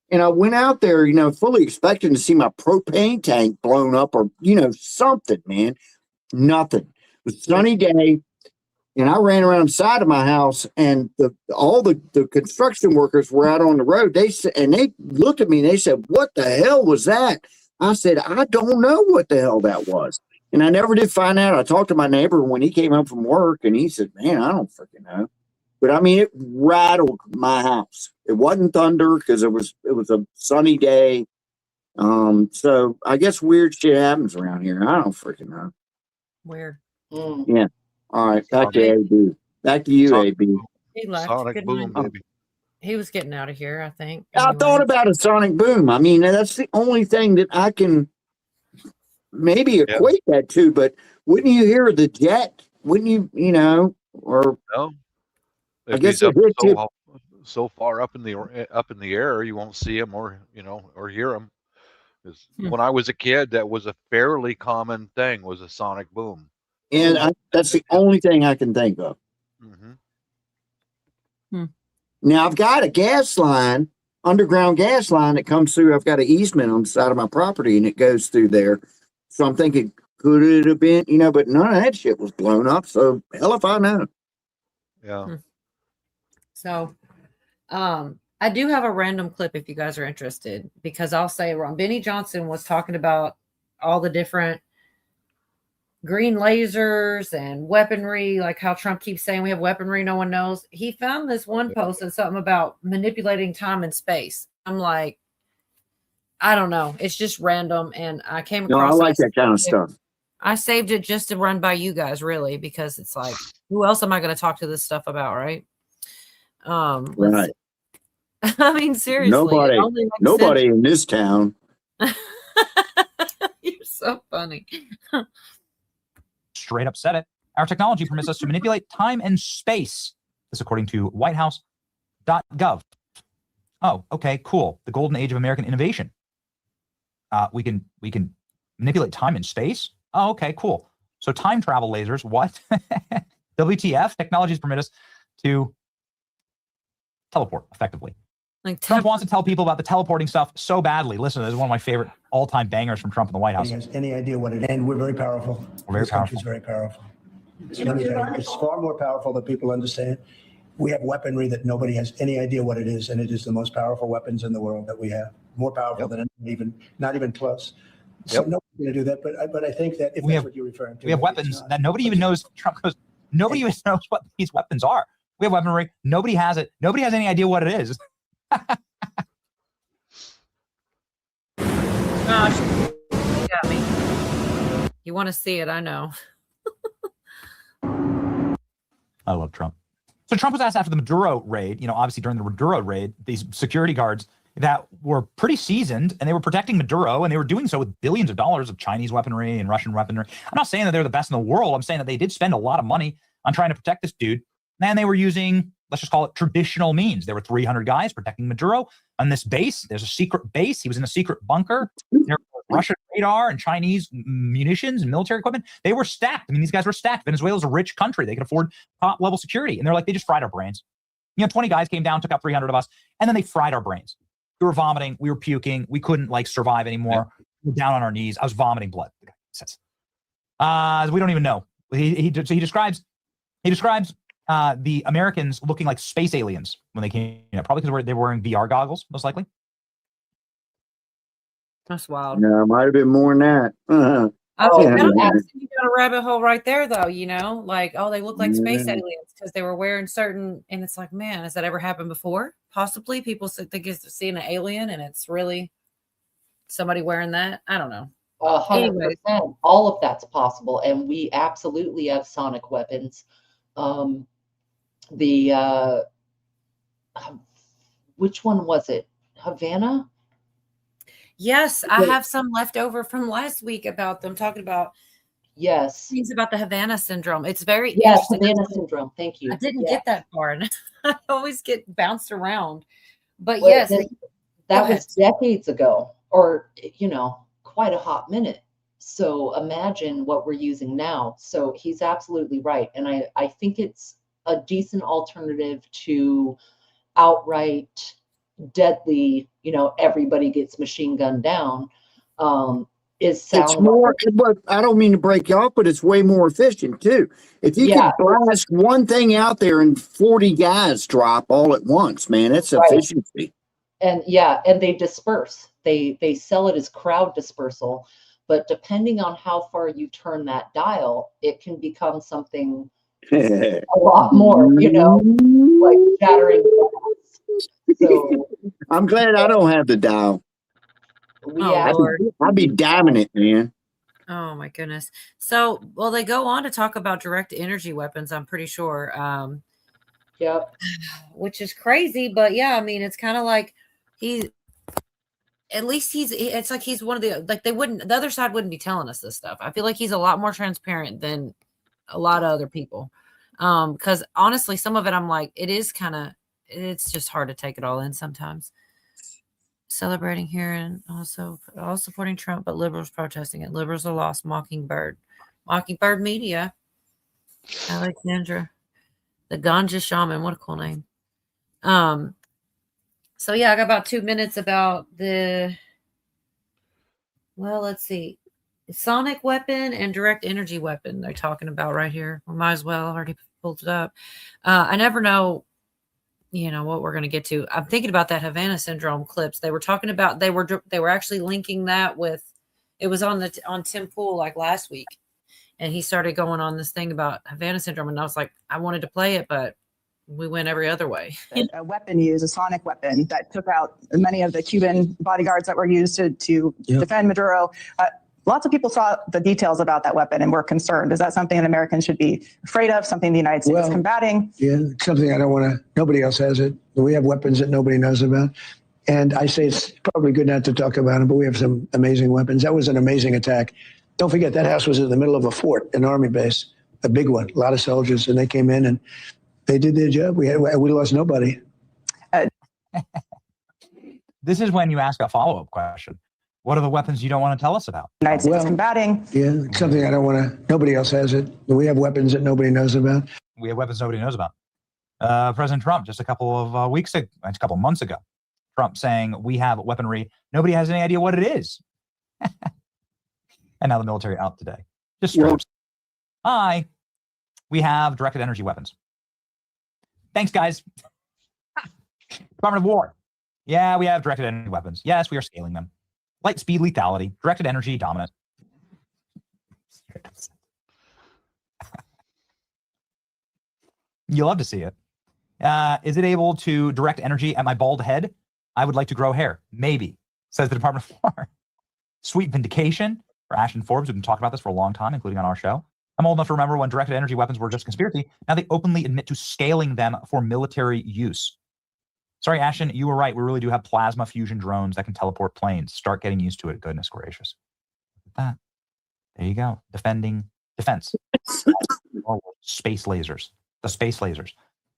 And I went out there, fully expecting to see my propane tank blown up or, something, man. Nothing. It was a sunny day. And I ran around the side of my house, and all the construction workers were out on the road. They looked at me and they said, "What the hell was that?" I said, "I don't know what the hell that was." And I never did find out. I talked to my neighbor when he came home from work, and he said, "Man, I don't freaking know." But I mean, it rattled my house. It wasn't thunder because it was a sunny day. So I guess weird shit happens around here. I don't freaking know. Weird. Yeah. All right, back to AB. Back to you, AB. He left. Sonic Good boom, night. baby. He was getting out of here, I think. I thought about a sonic boom. I mean, that's the only thing that I can maybe equate that to. But wouldn't you hear the jet? Wouldn't you? Or no? I If guess he's it hit you. so far up in the air, you won't see him or hear him. When I was a kid, that was a fairly common thing. Was a sonic boom. And that's the only thing I can think of. Now, I've got a gas line, underground gas line that comes through. I've got an easement on the side of my property, and it goes through there. So I'm thinking, could it have been, but none of that shit was blown up. So hell if I know. Yeah. So, I do have a random clip if you guys are interested, because I'll say it wrong. Benny Johnson was talking about all the different green lasers and weaponry, like how Trump keeps saying we have weaponry no one knows. He found this one post and something about manipulating time and space. I'm like, I don't know. It's just random. And I came across I like that kind of stuff. I saved it just to run by you guys, really, because it's like, who else am I going to talk to this stuff about, right? Right. I mean, seriously. Nobody in this town. You're so funny. Straight up said it. Our technology permits us to manipulate time and space. This according to whitehouse.gov. Oh, okay, cool. The golden age of American innovation. We can manipulate time and space. Oh, okay, cool. So time travel lasers, what? WTF? Technologies permit us to teleport effectively. Like Trump wants to tell people about the teleporting stuff so badly. Listen, this is one of my favorite all-time bangers from Trump in the White House. He has any idea what it is. And we're very powerful. We're very This country's powerful. very powerful. So let me tell you, it's far more powerful than people understand. We have weaponry that nobody has any idea what it is, and it is the most powerful weapons in the world that we have. More powerful than not even close. So nobody's going to do that. But I think that if that's what you're referring to, We have weapons that nobody even knows. Trump goes, nobody even knows what these weapons are. We have weaponry. Nobody has it. Nobody has any idea what it is. Gosh, you got me. You want to see it? I know. I love Trump. So Trump was asked after the Maduro raid, obviously during the Maduro raid, these security guards that were pretty seasoned and they were protecting Maduro and they were doing so with billions of dollars of Chinese weaponry and Russian weaponry. I'm not saying that they're the best in the world. I'm saying that they did spend a lot of money on trying to protect this dude. And they were using, let's just call it traditional means. There were 300 guys protecting Maduro on this base. There's a secret base. He was in a secret bunker. There was Russian radar and Chinese munitions and military equipment. They were stacked. I mean, these guys were stacked. Venezuela's a rich country. They could afford top level security. And they're like, they just fried our brains. 20 guys came down, took out 300 of us, and then they fried our brains. We were vomiting. We were puking. We couldn't survive anymore. We were down on our knees. I was vomiting blood. The guy says, we don't even know. He describes the Americans looking like space aliens when they came, probably because they were wearing VR goggles, most likely. That's wild. No, it might have been more than that. You got a rabbit hole right there, though. They look like space aliens because they were wearing certain. And it's like, man, has that ever happened before? Possibly. People think it's seeing an alien, and it's really somebody wearing that. I don't know. 100%. All of that's possible, and we absolutely have sonic weapons. Which one was it? Havana? Yes, I have some left over from last week about them talking about things about the Havana syndrome. It's very interesting. Havana syndrome. Thank you. I didn't get that far, and I always get bounced around. But Well, yes, that was decades ago, or quite a hot minute. So imagine what we're using now. So he's absolutely right, and I think it's a decent alternative to outright deadly, everybody gets machine gunned down. It's more, but I don't mean to break you off, but it's way more efficient too. If you can blast one thing out there and 40 guys drop all at once, man, it's efficiency. And they disperse. They sell it as crowd dispersal, but depending on how far you turn that dial, it can become something a lot more, like shattering glass. So I'm glad I don't have the dial. I'd be damning it, man. oh my goodness. So, they go on to talk about direct energy weapons. I'm pretty sure. Which is crazy, but it's kind of like it's like he's one of the other side wouldn't be telling us this stuff. I feel like he's a lot more transparent than a lot of other people. Because honestly, some of it I'm like, it's just hard to take it all in sometimes. Celebrating here and also all supporting Trump, but liberals protesting it. Liberals are lost. Mockingbird Media. Alexandra, the Ganja Shaman. What a cool name. So I got about 2 minutes about let's see. Sonic weapon and direct energy weapon they're talking about right here. We might as well already pulled it up. I never know what we're going to get to. I'm thinking about that Havana syndrome clips. They were talking about, they were actually linking that with, it was on Tim Pool like last week. And he started going on this thing about Havana syndrome. And I was like, I wanted to play it, but we went every other way. A weapon used, a sonic weapon that took out many of the Cuban bodyguards that were used to defend Maduro. Lots of people saw the details about that weapon and were concerned. Is that something that Americans should be afraid of, something the United States is combating? Yeah, something I don't want to, nobody else has it. We have weapons that nobody knows about. And I say it's probably good not to talk about them, but we have some amazing weapons. That was an amazing attack. Don't forget, that house was in the middle of a fort, an army base, a big one, a lot of soldiers, and they came in and they did their job. We lost nobody. This is when you ask a follow-up question. What are the weapons you don't want to tell us about? United States combating. Yeah, it's something I don't want to, nobody else has it. We have weapons that nobody knows about. We have weapons nobody knows about. President Trump, just a couple of months ago, Trump saying we have weaponry. Nobody has any idea what it is. And now the military out today. Just straight up. Hi, we have directed energy weapons. Thanks, guys. Department of War. Yeah, we have directed energy weapons. Yes, we are scaling them. Light speed lethality, directed energy dominant. You love to see it. Is it able to direct energy at my bald head? I would like to grow hair. Maybe, says the Department of War. Sweet vindication for Ashton Forbes. We've been talking about this for a long time, including on our show. I'm old enough to remember when directed energy weapons were just conspiracy. Now they openly admit to scaling them for military use. Sorry, Ashton, you were right. We really do have plasma fusion drones that can teleport planes. Start getting used to it. Goodness gracious. Look at that. There you go. Defense. Space lasers. The space lasers.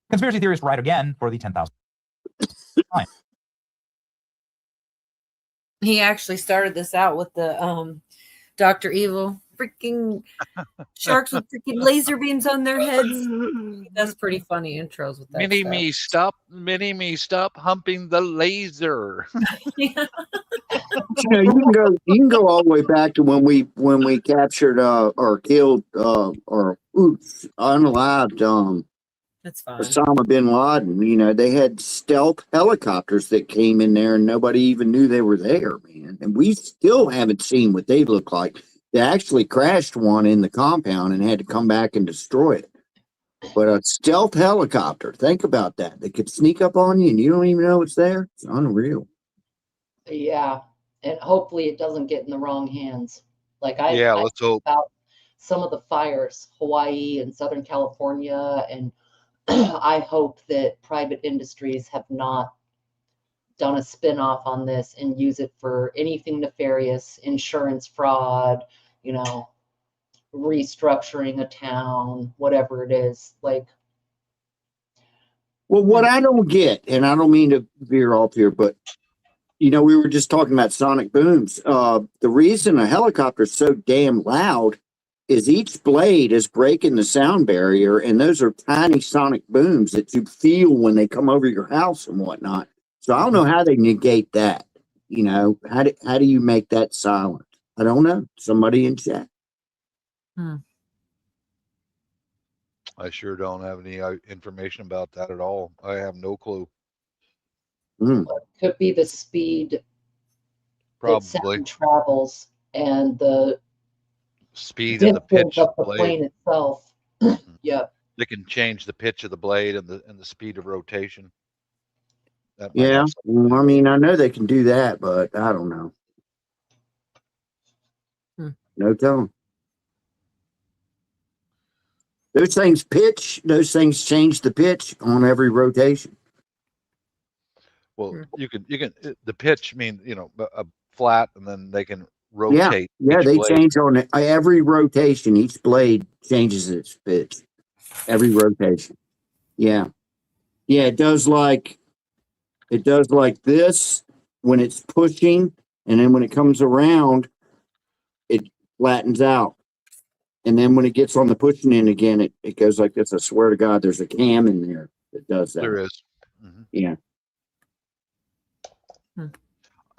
Conspiracy theorist right again for the 10,000. He actually started this out with the Dr. Evil freaking sharks with freaking laser beams on their heads. That's pretty funny intros with that. Mini-me, stop humping the laser. You know, you can go all the way back to when we captured or killed or unalived That's fine. Osama bin Laden. You know, they had stealth helicopters that came in there and nobody even knew they were there, man. And we still haven't seen what they look like. They actually crashed one in the compound and had to come back and destroy it. But a stealth helicopter, think about that. They could sneak up on you and you don't even know it's there. It's unreal. Yeah, and hopefully it doesn't get in the wrong hands. Like I let's hope. About some of the fires, Hawaii and Southern California, and I hope that private industries have not done a spin-off on this and use it for anything nefarious, insurance fraud, you know, restructuring a town, whatever it is. Like, well, what I don't get, and I don't mean to veer off here, but you know, we were just talking about sonic booms. The reason a helicopter is so damn loud is each blade is breaking the sound barrier, and those are tiny sonic booms that you feel when they come over your house and whatnot. So I don't know how they negate that. You know, how do you make that silent? I don't know. Somebody in chat. I sure don't have any information about that at all. I have no clue. Could be the speed Probably. that sound travels and the speed and the pitch of the blade. plane itself. Yep. They can change the pitch of the blade and the speed of rotation. That might Yeah. have Well, I mean, I know they can do that, but I don't know. No telling. Those things change the pitch on every rotation. Well, you can the pitch mean, you know, a flat, and then they can rotate. Yeah, each they blade. change on every rotation. Each blade changes its pitch. Every rotation. Yeah. Yeah, it does like this when it's pushing, and then when it comes around, it flattens out. And then when it gets on the pushing end again, it goes like this. I swear to God, there's a cam in there that does that. There is. Mhm. Yeah.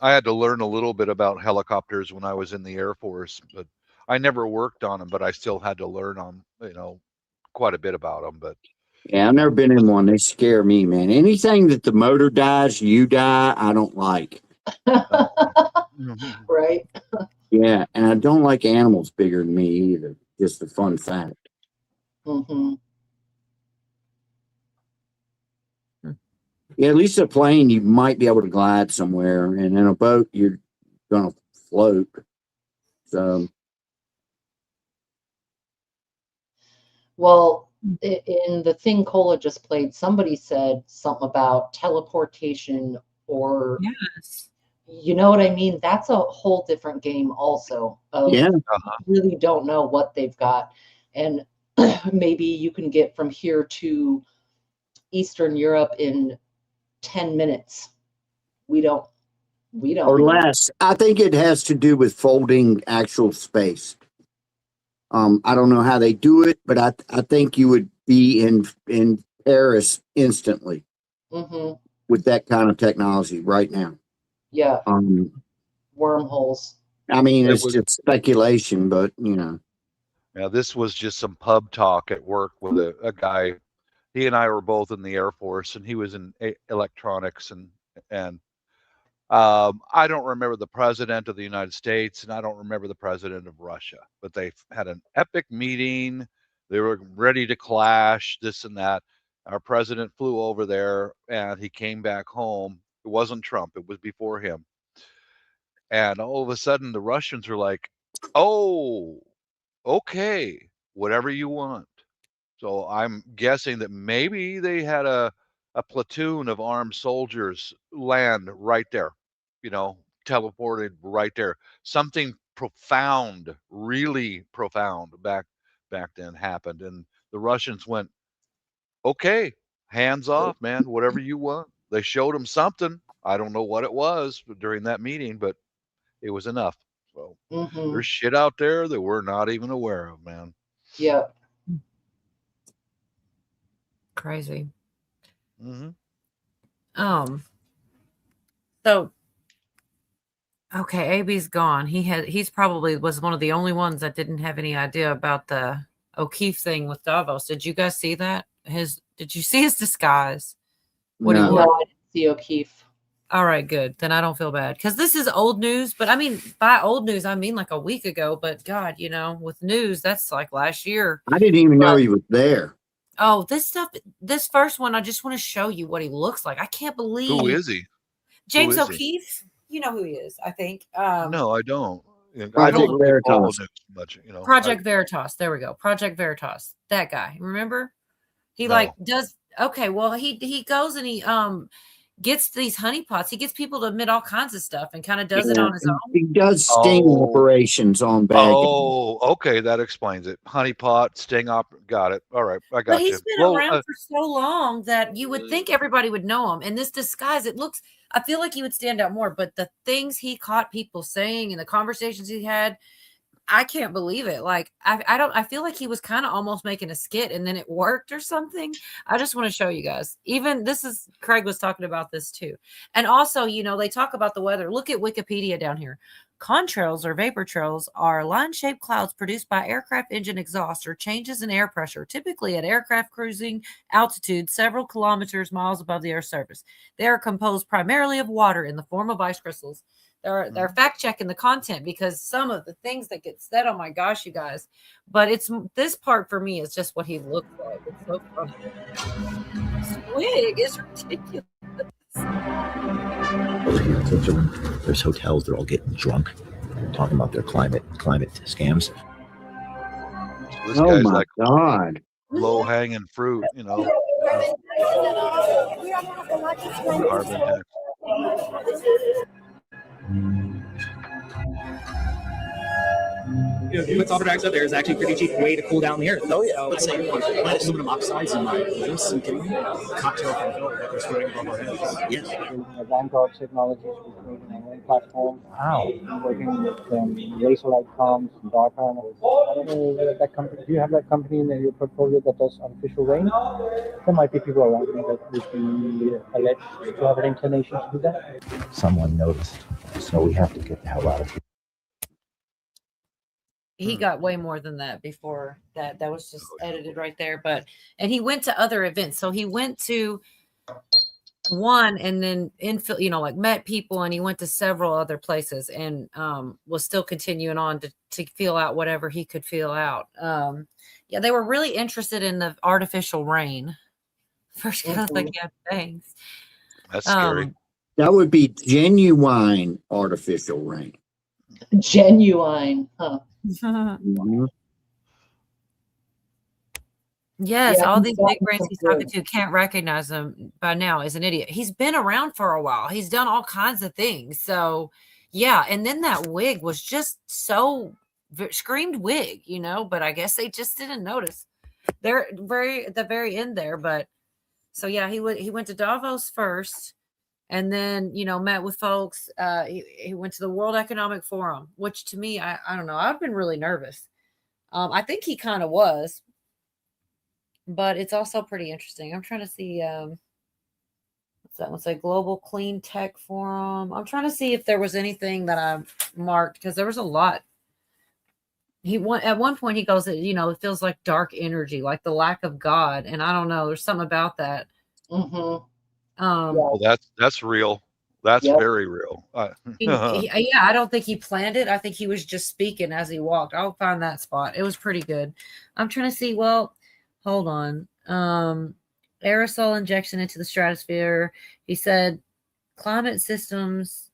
I had to learn a little bit about helicopters when I was in the Air Force, but I never worked on them, but I still had to learn on, you know, quite a bit about them. But Yeah, I've never been in one. They scare me, man. Anything that the motor dies, you die, I don't like. Right. Yeah, and I don't like animals bigger than me either. Just a fun fact. Mm-hmm. Yeah, at least a plane, you might be able to glide somewhere, and in a boat, you're going to float. So, Well, in the thing Cola just played, somebody said something about teleportation or Yes. you know what I mean? That's a whole different game also. Yeah. Really don't know what they've got. And maybe you can get from here to Eastern Europe in 10 minutes. We don't Or know. less. I think it has to do with folding actual space. I don't know how they do it, but I think you would be in Paris instantly Mm-hmm. with that kind of technology right now. Yeah. I Wormholes. mean, It it's was- just speculation, but you know. Now, this was just some pub talk at work with a guy. He and I were both in the Air Force, and he was in electronics, and I don't remember the president of the United States, and I don't remember the president of Russia, but they had an epic meeting. They were ready to clash, this and that. Our president flew over there, and he came back home. It wasn't Trump; it was before him. And all of a sudden, the Russians are like, "Oh, okay, whatever you want." So I'm guessing that maybe they had a platoon of armed soldiers land right there, teleported right there. Something profound, really profound back then happened, and the Russians went, "Okay, hands off, man, whatever you want." They showed them something. I don't know what it was during that meeting, but it was enough. So there's shit out there that we're not even aware of, man. Yeah. Crazy. Mm-hmm. So okay, AB's gone. He's probably was one of the only ones that didn't have any idea about the O'Keefe thing with Davos. Did you guys see that? Did you see his disguise? What he No, wore? I didn't see O'Keefe. All right, good. Then I don't feel bad because this is old news. But I mean, by old news, I mean like a week ago. But God, with news, that's like last year. I didn't even know he was there. Oh, this first one, I just want to show you what he looks like. I can't believe. Who is he? James Who is he? O'Keefe. You know who he is, I think. No, I don't. I Project don't Veritas. follow news much, Project Veritas. There we go. Project Veritas. That guy. Remember? He No. does. Okay. Well, he goes and he gets these honeypots. He gets people to admit all kinds of stuff and kind of does it on his own. He does sting operations on bad guys. Oh, okay, that explains it. Honeypot, sting got it. All right, I got But you. he's been around for so long that you would think everybody would know him. And this disguise, I feel like he would stand out more. But the things he caught people saying and the conversations he had, I can't believe it. Like I feel like he was kind of almost making a skit and then it worked or something. I just want to show you guys. Even Craig was talking about this too. And also, they talk about the weather. Look at Wikipedia down here. Contrails or vapor trails are line-shaped clouds produced by aircraft engine exhaust or changes in air pressure, typically at aircraft cruising altitude several miles above the Earth's surface. They are composed primarily of water in the form of ice crystals. They're fact checking the content because some of the things that get said, oh my gosh, you guys. But this part for me is just what he looks like. It's so funny. Swig is ridiculous. There's hotels, they're all getting drunk, talking about their climate scams. This Oh guy's my like God. low hanging fruit, Carbon tax. With sulfur dioxide, there's actually a pretty cheap way to cool down the earth. Oh yeah, let's say aluminum oxides in my juice and cocktail from Philip that we're spraying above our heads. Yes. Vanguard Technologies, we're creating an online platform. Wow. Working with Laserlight Comms and Dark Armor. I don't know that company. Do you have that company in your portfolio that does artificial rain? There might be people around me that would be alleged to have an inclination to do that. Someone noticed, so we have to get the hell out of here. He got way more than that before that. That was just edited right there. And he went to other events. So he went to one and then met people, and he went to several other places and was still continuing on to feel out whatever he could feel out. They were really interested in the artificial rain. First kind of like, yeah, thanks. That's scary. That would be genuine artificial rain. Genuine, huh? Mhm. Yes, Yeah, all he's these gotten big brains some he's talking good. to can't recognize him by now as an idiot. He's been around for a while. He's done all kinds of things. So, yeah. And then that wig was just so screamed wig, but I guess they just didn't notice. They're very at the very end there. But so, yeah, he went to Davos first and then, met with folks. He went to the World Economic Forum, which to me, I don't know. I've been really nervous. I think he kind of was. But it's also pretty interesting. I'm trying to see what's that? What's a Global Clean Tech Forum? I'm trying to see if there was anything that I marked because there was a lot. At one point he goes, it feels like dark energy, like the lack of God, and I don't know. There's something about that. Mm-hmm. Oh, that's real. That's very real. Yeah, I don't think he planned it. I think he was just speaking as he walked. I'll find that spot. It was pretty good. I'm trying to see. Well, hold on. Aerosol injection into the stratosphere. He said climate systems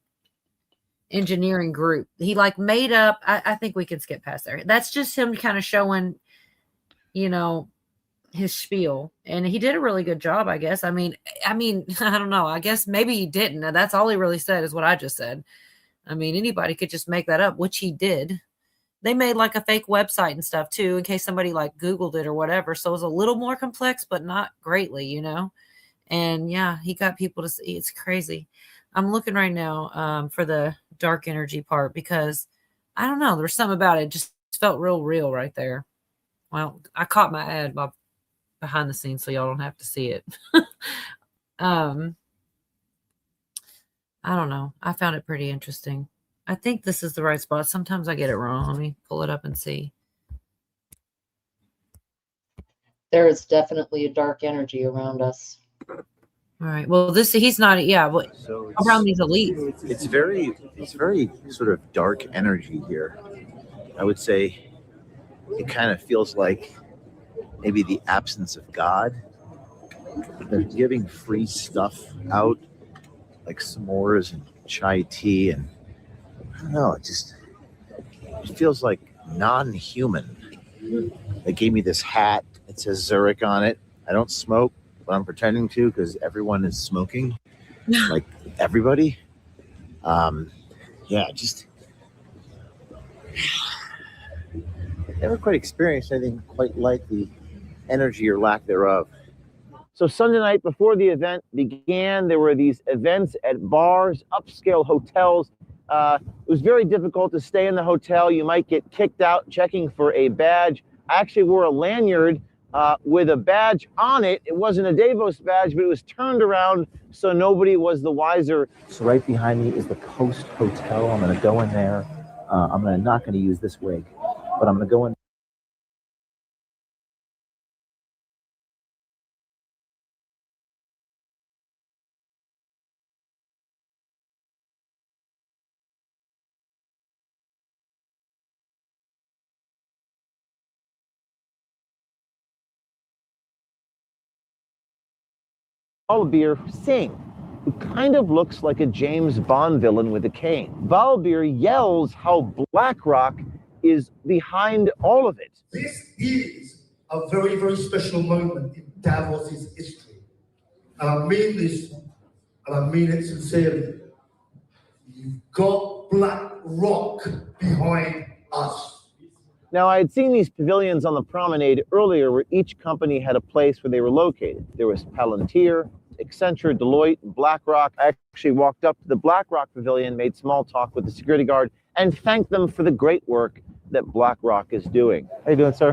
engineering group. He made up. I think we can skip past there. That's just him kind of showing, his spiel, and he did a really good job, I guess. I mean, I don't know. I guess maybe he didn't. That's all he really said is what I just said. I mean, anybody could just make that up, which he did. They made a fake website and stuff too, in case somebody Googled it or whatever. So it was a little more complex, but not greatly, And yeah, he got people to see. It's crazy. I'm looking right now for the dark energy part because I don't know. There's something about it. Just felt real right there. Well, I caught my ad behind the scenes, so y'all don't have to see it. I don't know. I found it pretty interesting. I think this is the right spot. Sometimes I get it wrong. Let me pull it up and see. There is definitely a dark energy around us. All right. Well, he's not. Yeah. But So around these elites, it's very sort of dark energy here. I would say it kind of feels like maybe the absence of God. They're giving free stuff out like s'mores and chai tea, and I don't know, it feels like non-human. They gave me this hat. It says Zurich on it. I don't smoke, but I'm pretending to because everyone is smoking. Like everybody. Never quite experienced anything quite like the energy or lack thereof. So Sunday night before the event began, there were these events at bars, upscale hotels. It was very difficult to stay in the hotel. You might get kicked out checking for a badge. I actually wore a lanyard with a badge on it. It wasn't a Davos badge, but it was turned around so nobody was the wiser. So right behind me is the Coast Hotel. I'm going to go in there. I'm not going to use this wig, but I'm going to go in. Valbeer sing, who kind of looks like a James Bond villain with a cane. Valbeer yells how BlackRock is behind all of it. This is a very, very special moment in Davos's history. And I mean this, and I mean it sincerely. You've got BlackRock behind us. Now, I had seen these pavilions on the promenade earlier where each company had a place where they were located. There was Palantir, Accenture, Deloitte, and BlackRock. I actually walked up to the BlackRock pavilion, made small talk with the security guard, and thanked them for the great work that BlackRock is doing. How you doing, sir?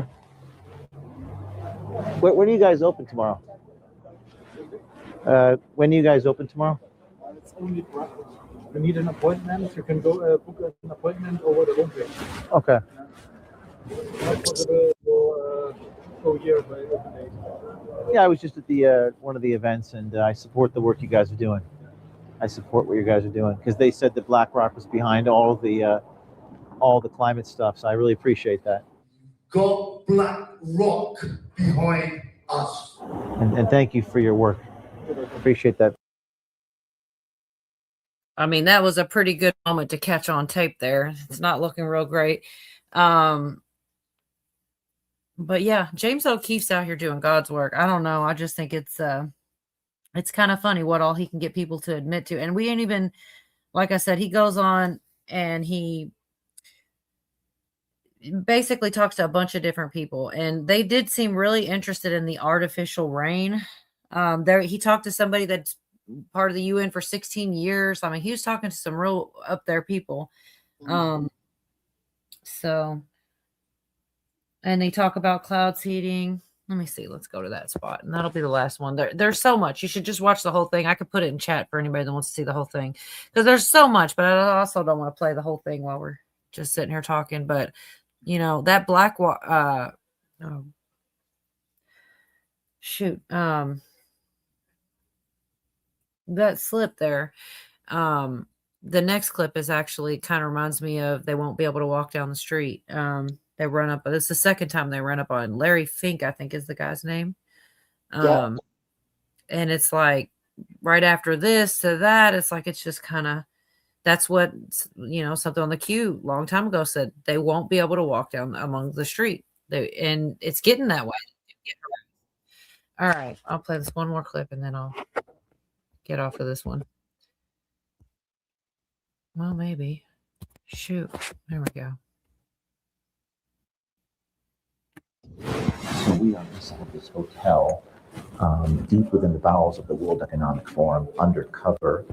Where do you guys open tomorrow? When do you guys open tomorrow? It's only you need an appointment. You can go book an appointment over the homepage. Okay. Not possible to go here by open date. Yeah, I was just at the one of the events, and I support the work you guys are doing. I support what you guys are doing because they said that BlackRock was behind all the climate stuff. So I really appreciate that. Got BlackRock behind us. And thank you for your work. Appreciate that. I mean, that was a pretty good moment to catch on tape there. It's not looking real great. But yeah, James O'Keefe's out here doing God's work. I don't know. I just think it's kind of funny what all he can get people to admit to. And we ain't even, like I said, he goes on and he basically talks to a bunch of different people, and they did seem really interested in the artificial rain. There he talked to somebody that's part of the UN for 16 years. I mean, he was talking to some real up there people. So, and they talk about cloud seeding. Let me see. Let's go to that spot, and that'll be the last one. There's so much. You should just watch the whole thing. I could put it in chat for anybody that wants to see the whole thing, because there's so much. But I also don't want to play the whole thing while we're just sitting here talking. But you know that that slip there. The next clip is actually kind of reminds me of they won't be able to walk down the street. They run up. It's the second time they run up on Larry Fink, I think is the guy's name. Yeah. And it's like right after this to that, it's like it's just kind of that's what something on the queue long time ago said they won't be able to walk down among the street. And it's getting that way. All right, I'll play this one more clip and then I'll get off of this one. Well, maybe. Shoot. There we go. So we are inside this hotel, deep within the bowels of the World Economic Forum, undercover.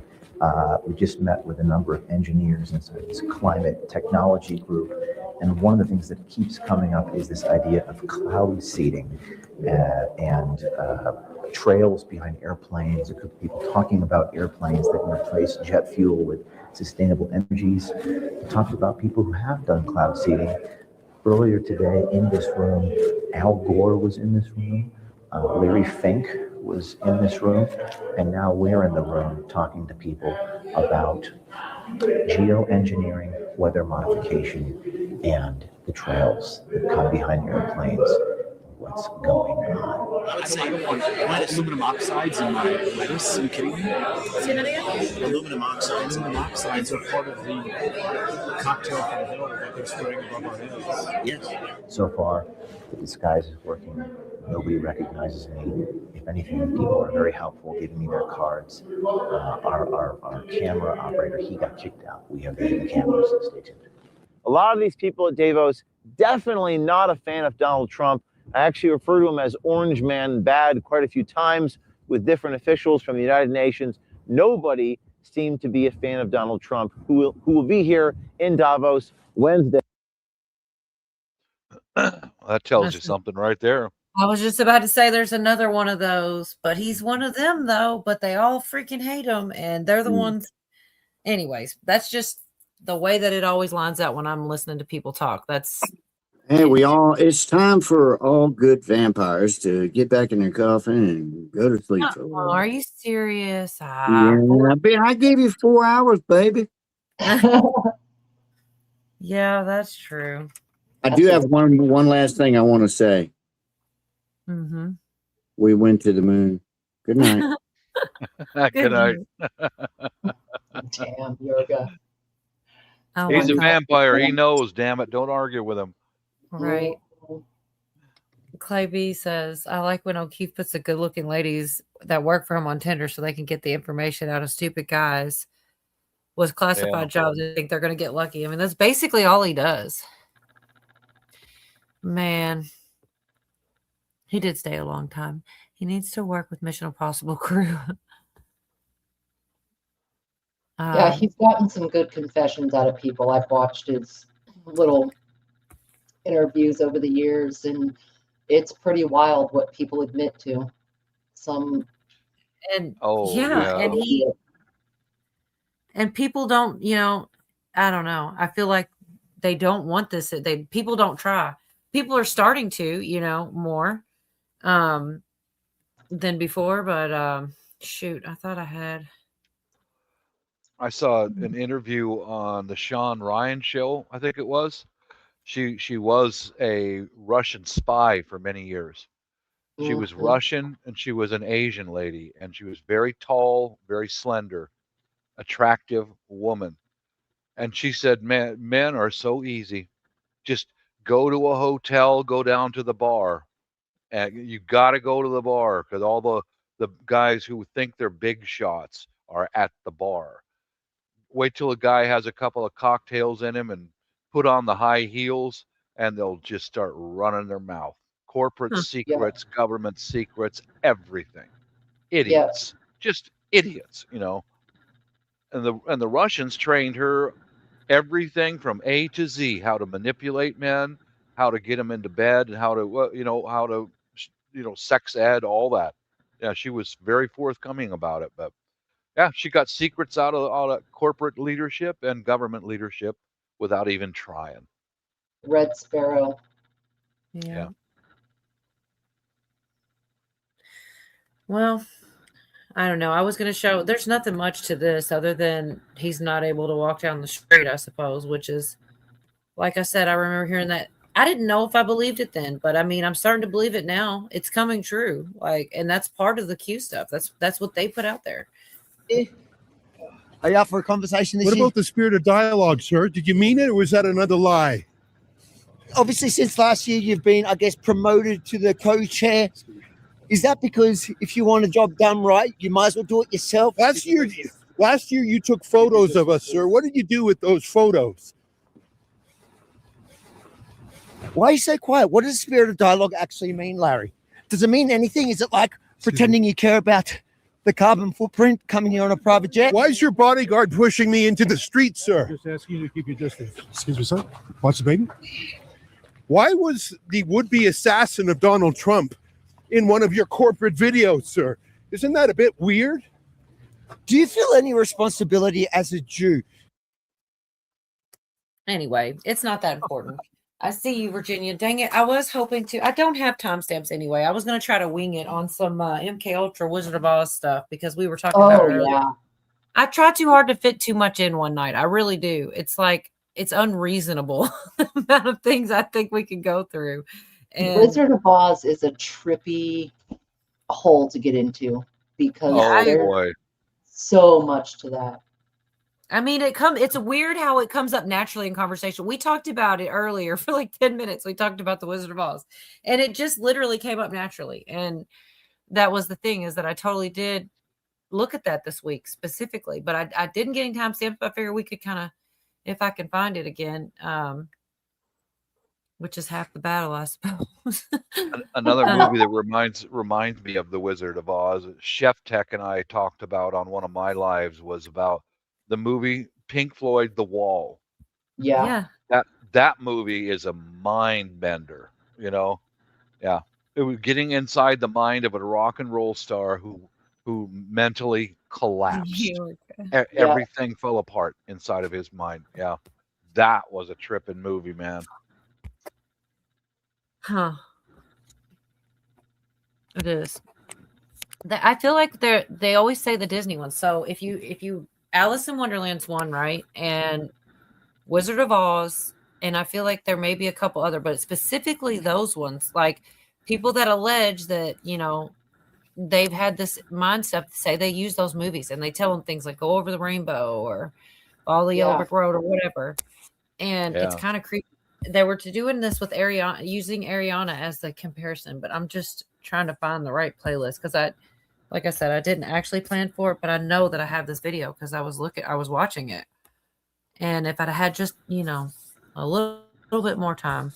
We just met with a number of engineers inside this climate technology group. And one of the things that keeps coming up is this idea of cloud seeding and trails behind airplanes. A group of people talking about airplanes that can replace jet fuel with sustainable energies. We talked about people who have done cloud seeding. Earlier today in this room, Al Gore was in this room. Larry Fink was in this room. And now we're in the room talking to people about geoengineering, weather modification, and the trails that come behind airplanes. What's going on? I would say I had aluminum oxides in my lettuce. Are you kidding me? Say that again? Aluminum oxides. Aluminum oxides are part of the cocktail from the hill that they're spraying above our heads. Yes. So far, the disguise is working. Nobody recognizes me. If anything, people are very helpful, giving me their cards. Our camera operator, he got kicked out. We have the cameras. Stay tuned. A lot of these people at Davos, definitely not a fan of Donald Trump. I actually refer to him as Orange Man Bad quite a few times with different officials from the United Nations. Nobody seemed to be a fan of Donald Trump, who will be here in Davos Wednesday. That tells you something right there. I was just about to say there's another one of those, but he's one of them though, but they all freaking hate him and they're the ones. Anyways, that's just the way that it always lines out when I'm listening to people talk. That's Hey, it's time for all good vampires to get back in their coffin and go to sleep. For a while. are you serious? Yeah, I gave you 4 hours, baby. Yeah, that's true. I do have one last thing I want to say. Mm-hmm. We went to the moon. Good night. Good night. Damn, Yoga. Oh He's my a God. vampire. He knows, damn it. Don't argue with him. Right. Clay B says, I like when O'Keefe puts the good looking ladies that work for him on Tinder so they can get the information out of stupid guys with classified jobs. I think they're going to get lucky. I mean, that's basically all he does. Man, he did stay a long time. He needs to work with Mission Impossible crew. Yeah, he's gotten some good confessions out of people. I've watched his little interviews over the years, and it's pretty wild what people admit to. Some and and people don't, I don't know. I feel like they don't want this. People don't try. People are starting to, more than before, but shoot, I thought I had. I saw an interview on the Sean Ryan show, I think it was. She was a Russian spy for many years. She was Russian and she was an Asian lady, and she was very tall, very slender, attractive woman. And she said, men are so easy. Just go to a hotel, go down to the bar. And you got to go to the bar because all the guys who think they're big shots are at the bar. Wait till a guy has a couple of cocktails in him and put on the high heels, and they'll just start running their mouth. Corporate secrets, government secrets, everything. Idiots, just idiots, you know. And the Russians trained her everything from A to Z, how to manipulate men, how to get them into bed, and how to sex ed, all that. Yeah, she was very forthcoming about it. But yeah, she got secrets out of corporate leadership and government leadership without even trying. Red Sparrow. Yeah. Well, I don't know. I was going to show there's nothing much to this other than he's not able to walk down the street, I suppose, which is, like I said, I remember hearing that. I didn't know if I believed it then, but I mean, I'm starting to believe it now. It's coming true. And that's part of the Q stuff. That's what they put out there. Are you up for a conversation this What year? about the spirit of dialogue, sir? Did you mean it, or was that another lie? Obviously, since last year, you've been, I guess, promoted to the co-chair. Is that because if you want a job done right, you might as well do it yourself? Last year you took photos of us, sir. What did you do with those photos? Why are you so quiet? What does the spirit of dialogue actually mean, Larry? Does it mean anything? Is it like pretending you care about the carbon footprint coming here on a private jet? Why is your bodyguard pushing me into the street, sir? Just asking you to keep your distance. Excuse me, sir. Watch the baby. Why was the would-be assassin of Donald Trump in one of your corporate videos, sir? Isn't that a bit weird? Do you feel any responsibility as a Jew? Anyway, it's not that important. I see you, Virginia. Dang it. I was hoping to. I don't have timestamps anyway. I was going to try to wing it on some MK Ultra Wizard of Oz stuff because we were talking about it earlier. Yeah. I try too hard to fit too much in one night. I really do. It's like, it's unreasonable the amount of things I think we can go through. And Wizard of Oz is a trippy hole to get into because there's so much to that. I mean, it's weird how it comes up naturally in conversation. We talked about it earlier for like 10 minutes. We talked about the Wizard of Oz, and it just literally came up naturally. And that was the thing, is that I totally did look at that this week specifically, but I didn't get any timestamps. I figured we could kind of, if I can find it again, which is half the battle, I suppose. Another movie that reminds me of the Wizard of Oz, Chef Tech and I talked about on one of my lives, was about the movie Pink Floyd, The Wall. Yeah. That movie is a mind bender, you know? Yeah. It was getting inside the mind of a rock and roll star who mentally collapsed. Everything fell apart inside of his mind. Yeah. That was a tripping movie, man. Huh. It is. I feel like they always say the Disney ones. So if you Alice in Wonderland's one, right? And Wizard of Oz, and I feel like there may be a couple other, but specifically those ones, like people that allege that, you know, they've had this mindset to say they use those movies and they tell them things like Go Over the Rainbow or Follow the Yellow Brick Road or whatever. And it's kind of creepy. They were doing this with Ariana, using Ariana as the comparison, but I'm just trying to find the right playlist because like I said, I didn't actually plan for it, but I know that I have this video because I was watching it. And if I'd had just, you know, a little bit more time,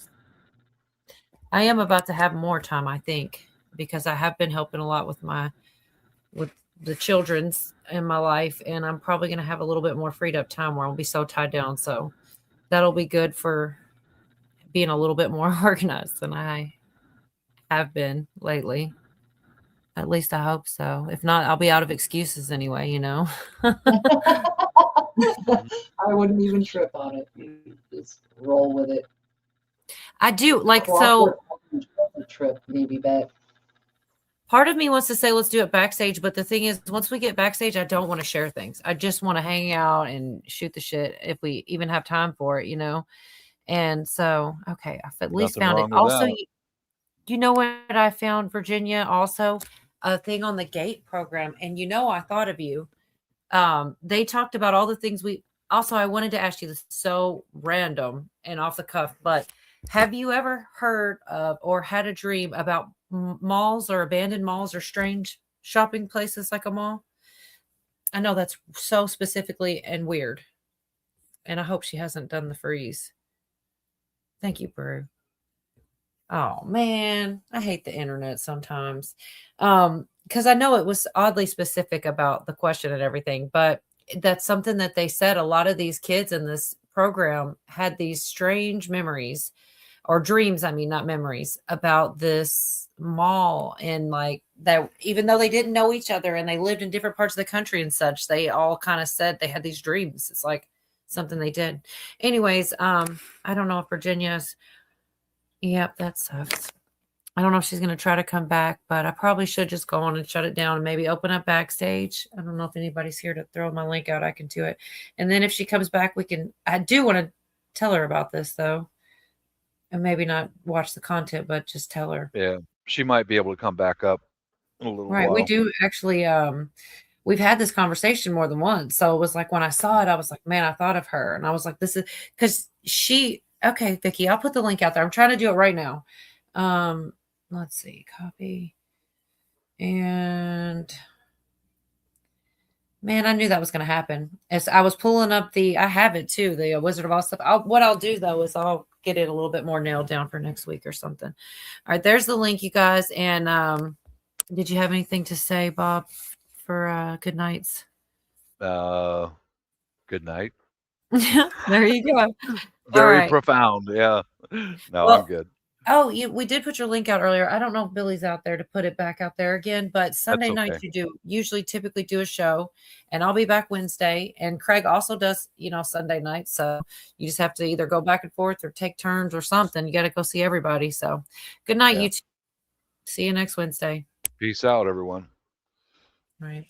I am about to have more time, I think, because I have been helping a lot with the children's in my life. And I'm probably going to have a little bit more freed up time where I'll be so tied down. So that'll be good for being a little bit more organized than I have been lately. At least I hope so. If not, I'll be out of excuses anyway, you know. I wouldn't even trip on it. Just roll with it. I do like so. Trip maybe back. Part of me wants to say let's do it backstage, but the thing is, once we get backstage, I don't want to share things. I just want to hang out and shoot the shit if we even have time for it, you know. And so, okay, I've at least found it. Also, you know what I found, Virginia? Also, a thing on the GATE program, and you know, I thought of you. They talked about all the things I wanted to ask you this, so random and off the cuff, but Have you ever heard of or had a dream about malls or abandoned malls or strange shopping places like a mall? I know that's so specifically and weird. And I hope she hasn't done the freeze. Thank you, Brew. Oh man, I hate the internet sometimes. Because I know it was oddly specific about the question and everything, but that's something that they said. A lot of these kids in this program had these strange memories or dreams, I mean, not memories, about this mall, and like that, even though they didn't know each other and they lived in different parts of the country and such, they all kind of said they had these dreams. It's like something they did. Anyways, I don't know if Virginia's, yep, that sucks. I don't know if she's going to try to come back, but I probably should just go on and shut it down and maybe open up backstage. I don't know if anybody's here to throw my link out. I can do it. And then if she comes back, I do want to tell her about this though. And maybe not watch the content, but just tell her. Yeah, she might be able to come back up in a little Right. while. We do actually, we've had this conversation more than once. So it was like, when I saw it, I was like, man, I thought of her. And I was like, this is because okay, Vicky, I'll put the link out there. I'm trying to do it right now. Let's see, copy. And man, I knew that was going to happen. As I was pulling up I have it too, the Wizard of Oz stuff. What I'll do though is I'll get it a little bit more nailed down for next week or something. All right, there's the link, you guys. And did you have anything to say, Bob, for good nights? Good night. There you go. Very right. profound. Yeah. No, Well, I'm good. Oh, we did put your link out earlier. I don't know if Billy's out there to put it back out there again, but Sunday nights okay. you typically do a show, and I'll be back Wednesday. And Craig also does, Sunday nights. So you just have to either go back and forth or take turns or something. You got to go see everybody. So good night, Yeah. you two. See you next Wednesday. Peace out, everyone. All right.